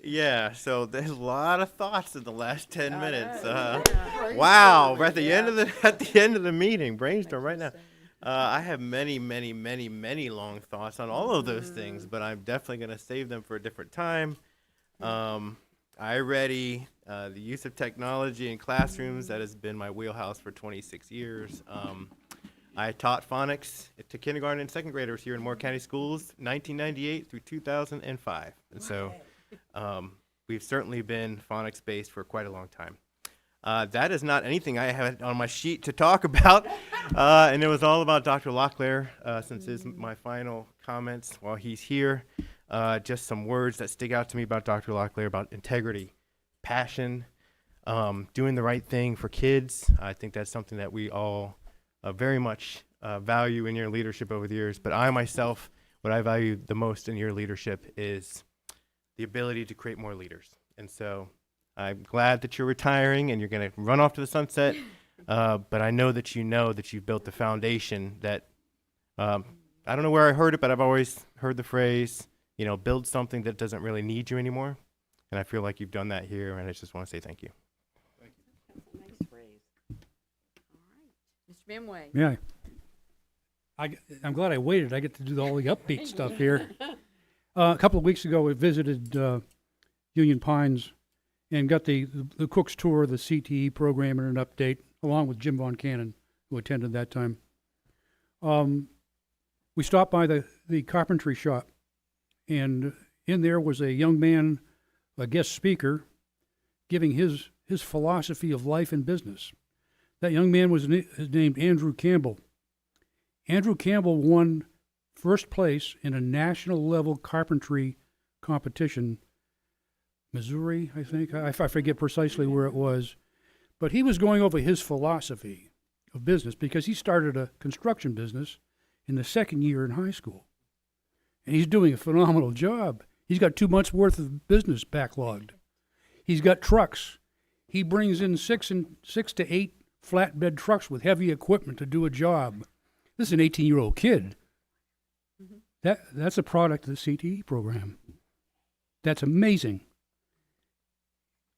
Yeah, so there's a lot of thoughts in the last 10 minutes. Wow, we're at the end of the meeting. Brainstorm right now. I have many long thoughts on all of those things, but I'm definitely going to save them for a different time. iReady, the use of technology in classrooms, that has been my wheelhouse for 26 years. I taught phonics to kindergarten and 2nd graders here in Moore County Schools, 1998 through 2005. And so we've certainly been phonics-based for quite a long time. That is not anything I had on my sheet to talk about, and it was all about Dr. Locklear, since this is my final comments while he's here. Just some words that stick out to me about Dr. Locklear, about integrity, passion, doing the right thing for kids. I think that's something that we all very much value in your leadership over the years. But I myself, what I value the most in your leadership is the ability to create more leaders. And so I'm glad that you're retiring and you're going to run off to the sunset. But I know that you've built the foundation that, I don't know where I heard it, but I've always heard the phrase, you know, build something that doesn't really need you anymore. And I feel like you've done that here, and I just want to say thank you. Thank you. Mr. Benway. Yeah. I'm glad I waited. I get to do all the upbeat stuff here. A couple of weeks ago, we visited Union Pines and got the Cook's tour of the CTE program and an update, along with Jim Von Cannon, who attended that time. We stopped by the carpentry shop, and in there was a young man, a guest speaker, giving his philosophy of life and business. That young man was named Andrew Campbell. Andrew Campbell won first place in a national level carpentry competition, Missouri, I think. I forget precisely where it was. But he was going over his philosophy of business because he started a construction business in the second year in high school. And he's doing a phenomenal job. He's got 2 months' worth of business backlogged. He's got trucks. He brings in 6 to 8 flatbed trucks with heavy equipment to do a job. This is an 18-year-old kid. That's a product of the CTE program. That's amazing.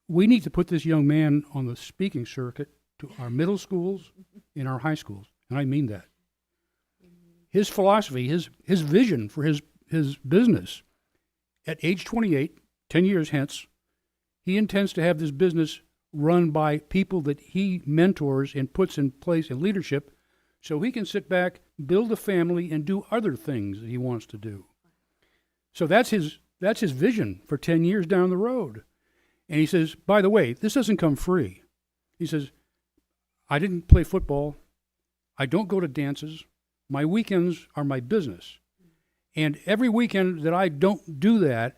We need to put this young man on the speaking circuit to our middle schools and our high schools, and I mean that. His philosophy, his vision for his business, at age 28, 10 years hence, he intends to have this business run by people that he mentors and puts in place in leadership so he can sit back, build a family, and do other things that he wants to do. So that's his vision for 10 years down the road. And he says, by the way, this doesn't come free. He says, I didn't play football. I don't go to dances. My weekends are my business. And every weekend that I don't do that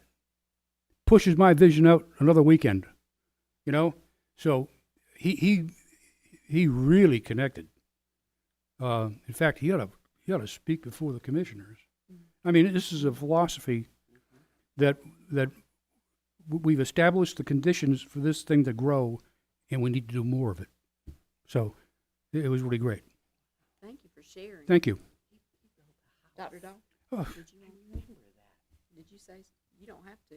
pushes my vision out another weekend. You know? So he really connected. In fact, he ought to speak before the commissioners. I mean, this is a philosophy that we've established the conditions for this thing to grow, and we need to do more of it. So it was really great. Thank you for sharing. Thank you. Dr. Dahl? Oh. Did you remember that? Did you say, you don't have to.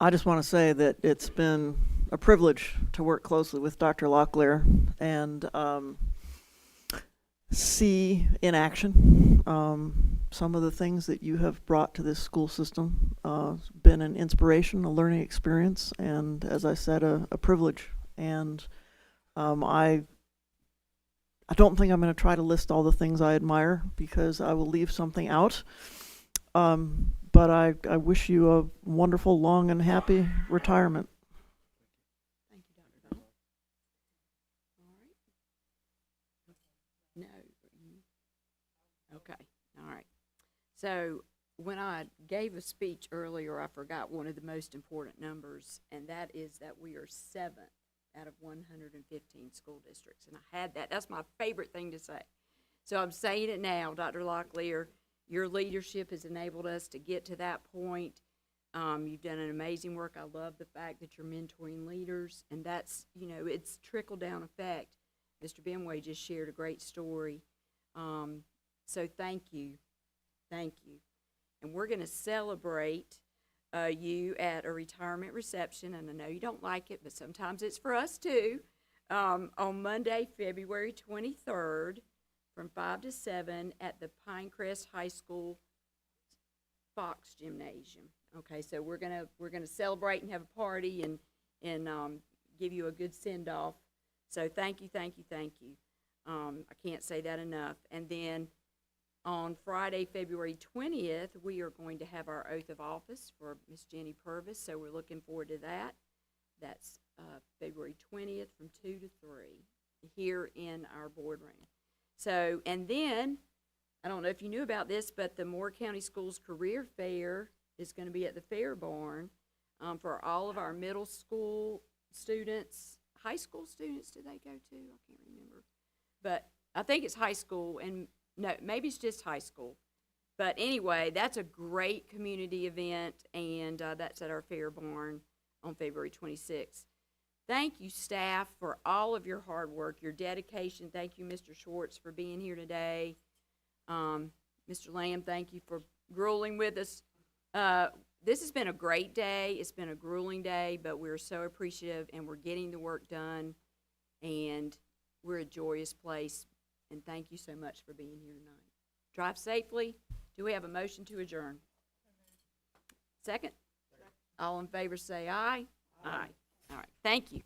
I just want to say that it's been a privilege to work closely with Dr. Locklear and see in action some of the things that you have brought to this school system. It's been an inspiration, a learning experience, and as I said, a privilege. And I don't think I'm going to try to list all the things I admire because I will leave something out. But I wish you a wonderful, long, and happy retirement. Thank you, Dr. Dahl. All right. No. Okay. All right. So when I gave a speech earlier, I forgot one of the most important numbers, and that is that we are 7th out of 115 school districts. And I had that. That's my favorite thing to say. So I'm saying it now, Dr. Locklear. Your leadership has enabled us to get to that point. You've done an amazing work. I love the fact that you're mentoring leaders, and that's, it's trickle-down effect. Mr. Benway just shared a great story. So thank you. Thank you. And we're going to celebrate you at a retirement reception, and I know you don't like it, but sometimes it's for us too, on Monday, February 23rd, from 5 to 7 at the Pinecrest High School Fox Gymnasium. Okay, so we're gonna celebrate and have a party and give you a good send off. So thank you. I can't say that enough. And then on Friday, February 20th, we are going to have our oath of office for Miss Jenny Purvis. So we're looking forward to that. That's February 20th from 2 to 3 here in our boardroom. So, and then, I don't know if you knew about this, but the Moore County Schools Career Fair is going to be at the Fair Barn for all of our middle school students. High school students, do they go to? I can't remember. But I think it's high school, and no, maybe it's just high school. But anyway, that's a great community event, and that's at our Fair Barn on February 26th. Thank you, staff, for all of your hard work, your dedication. Thank you, Mr. Schwartz, for being here today. Mr. Lamb, thank you for grueling with us. this has been a great day. It's been a grueling day, but we're so appreciative, and we're getting the work done, and we're a joyous place. And thank you so much for being here tonight. Drive safely. Do we have a motion to adjourn? Second? All in favor say aye. Aye. All right. Thank you.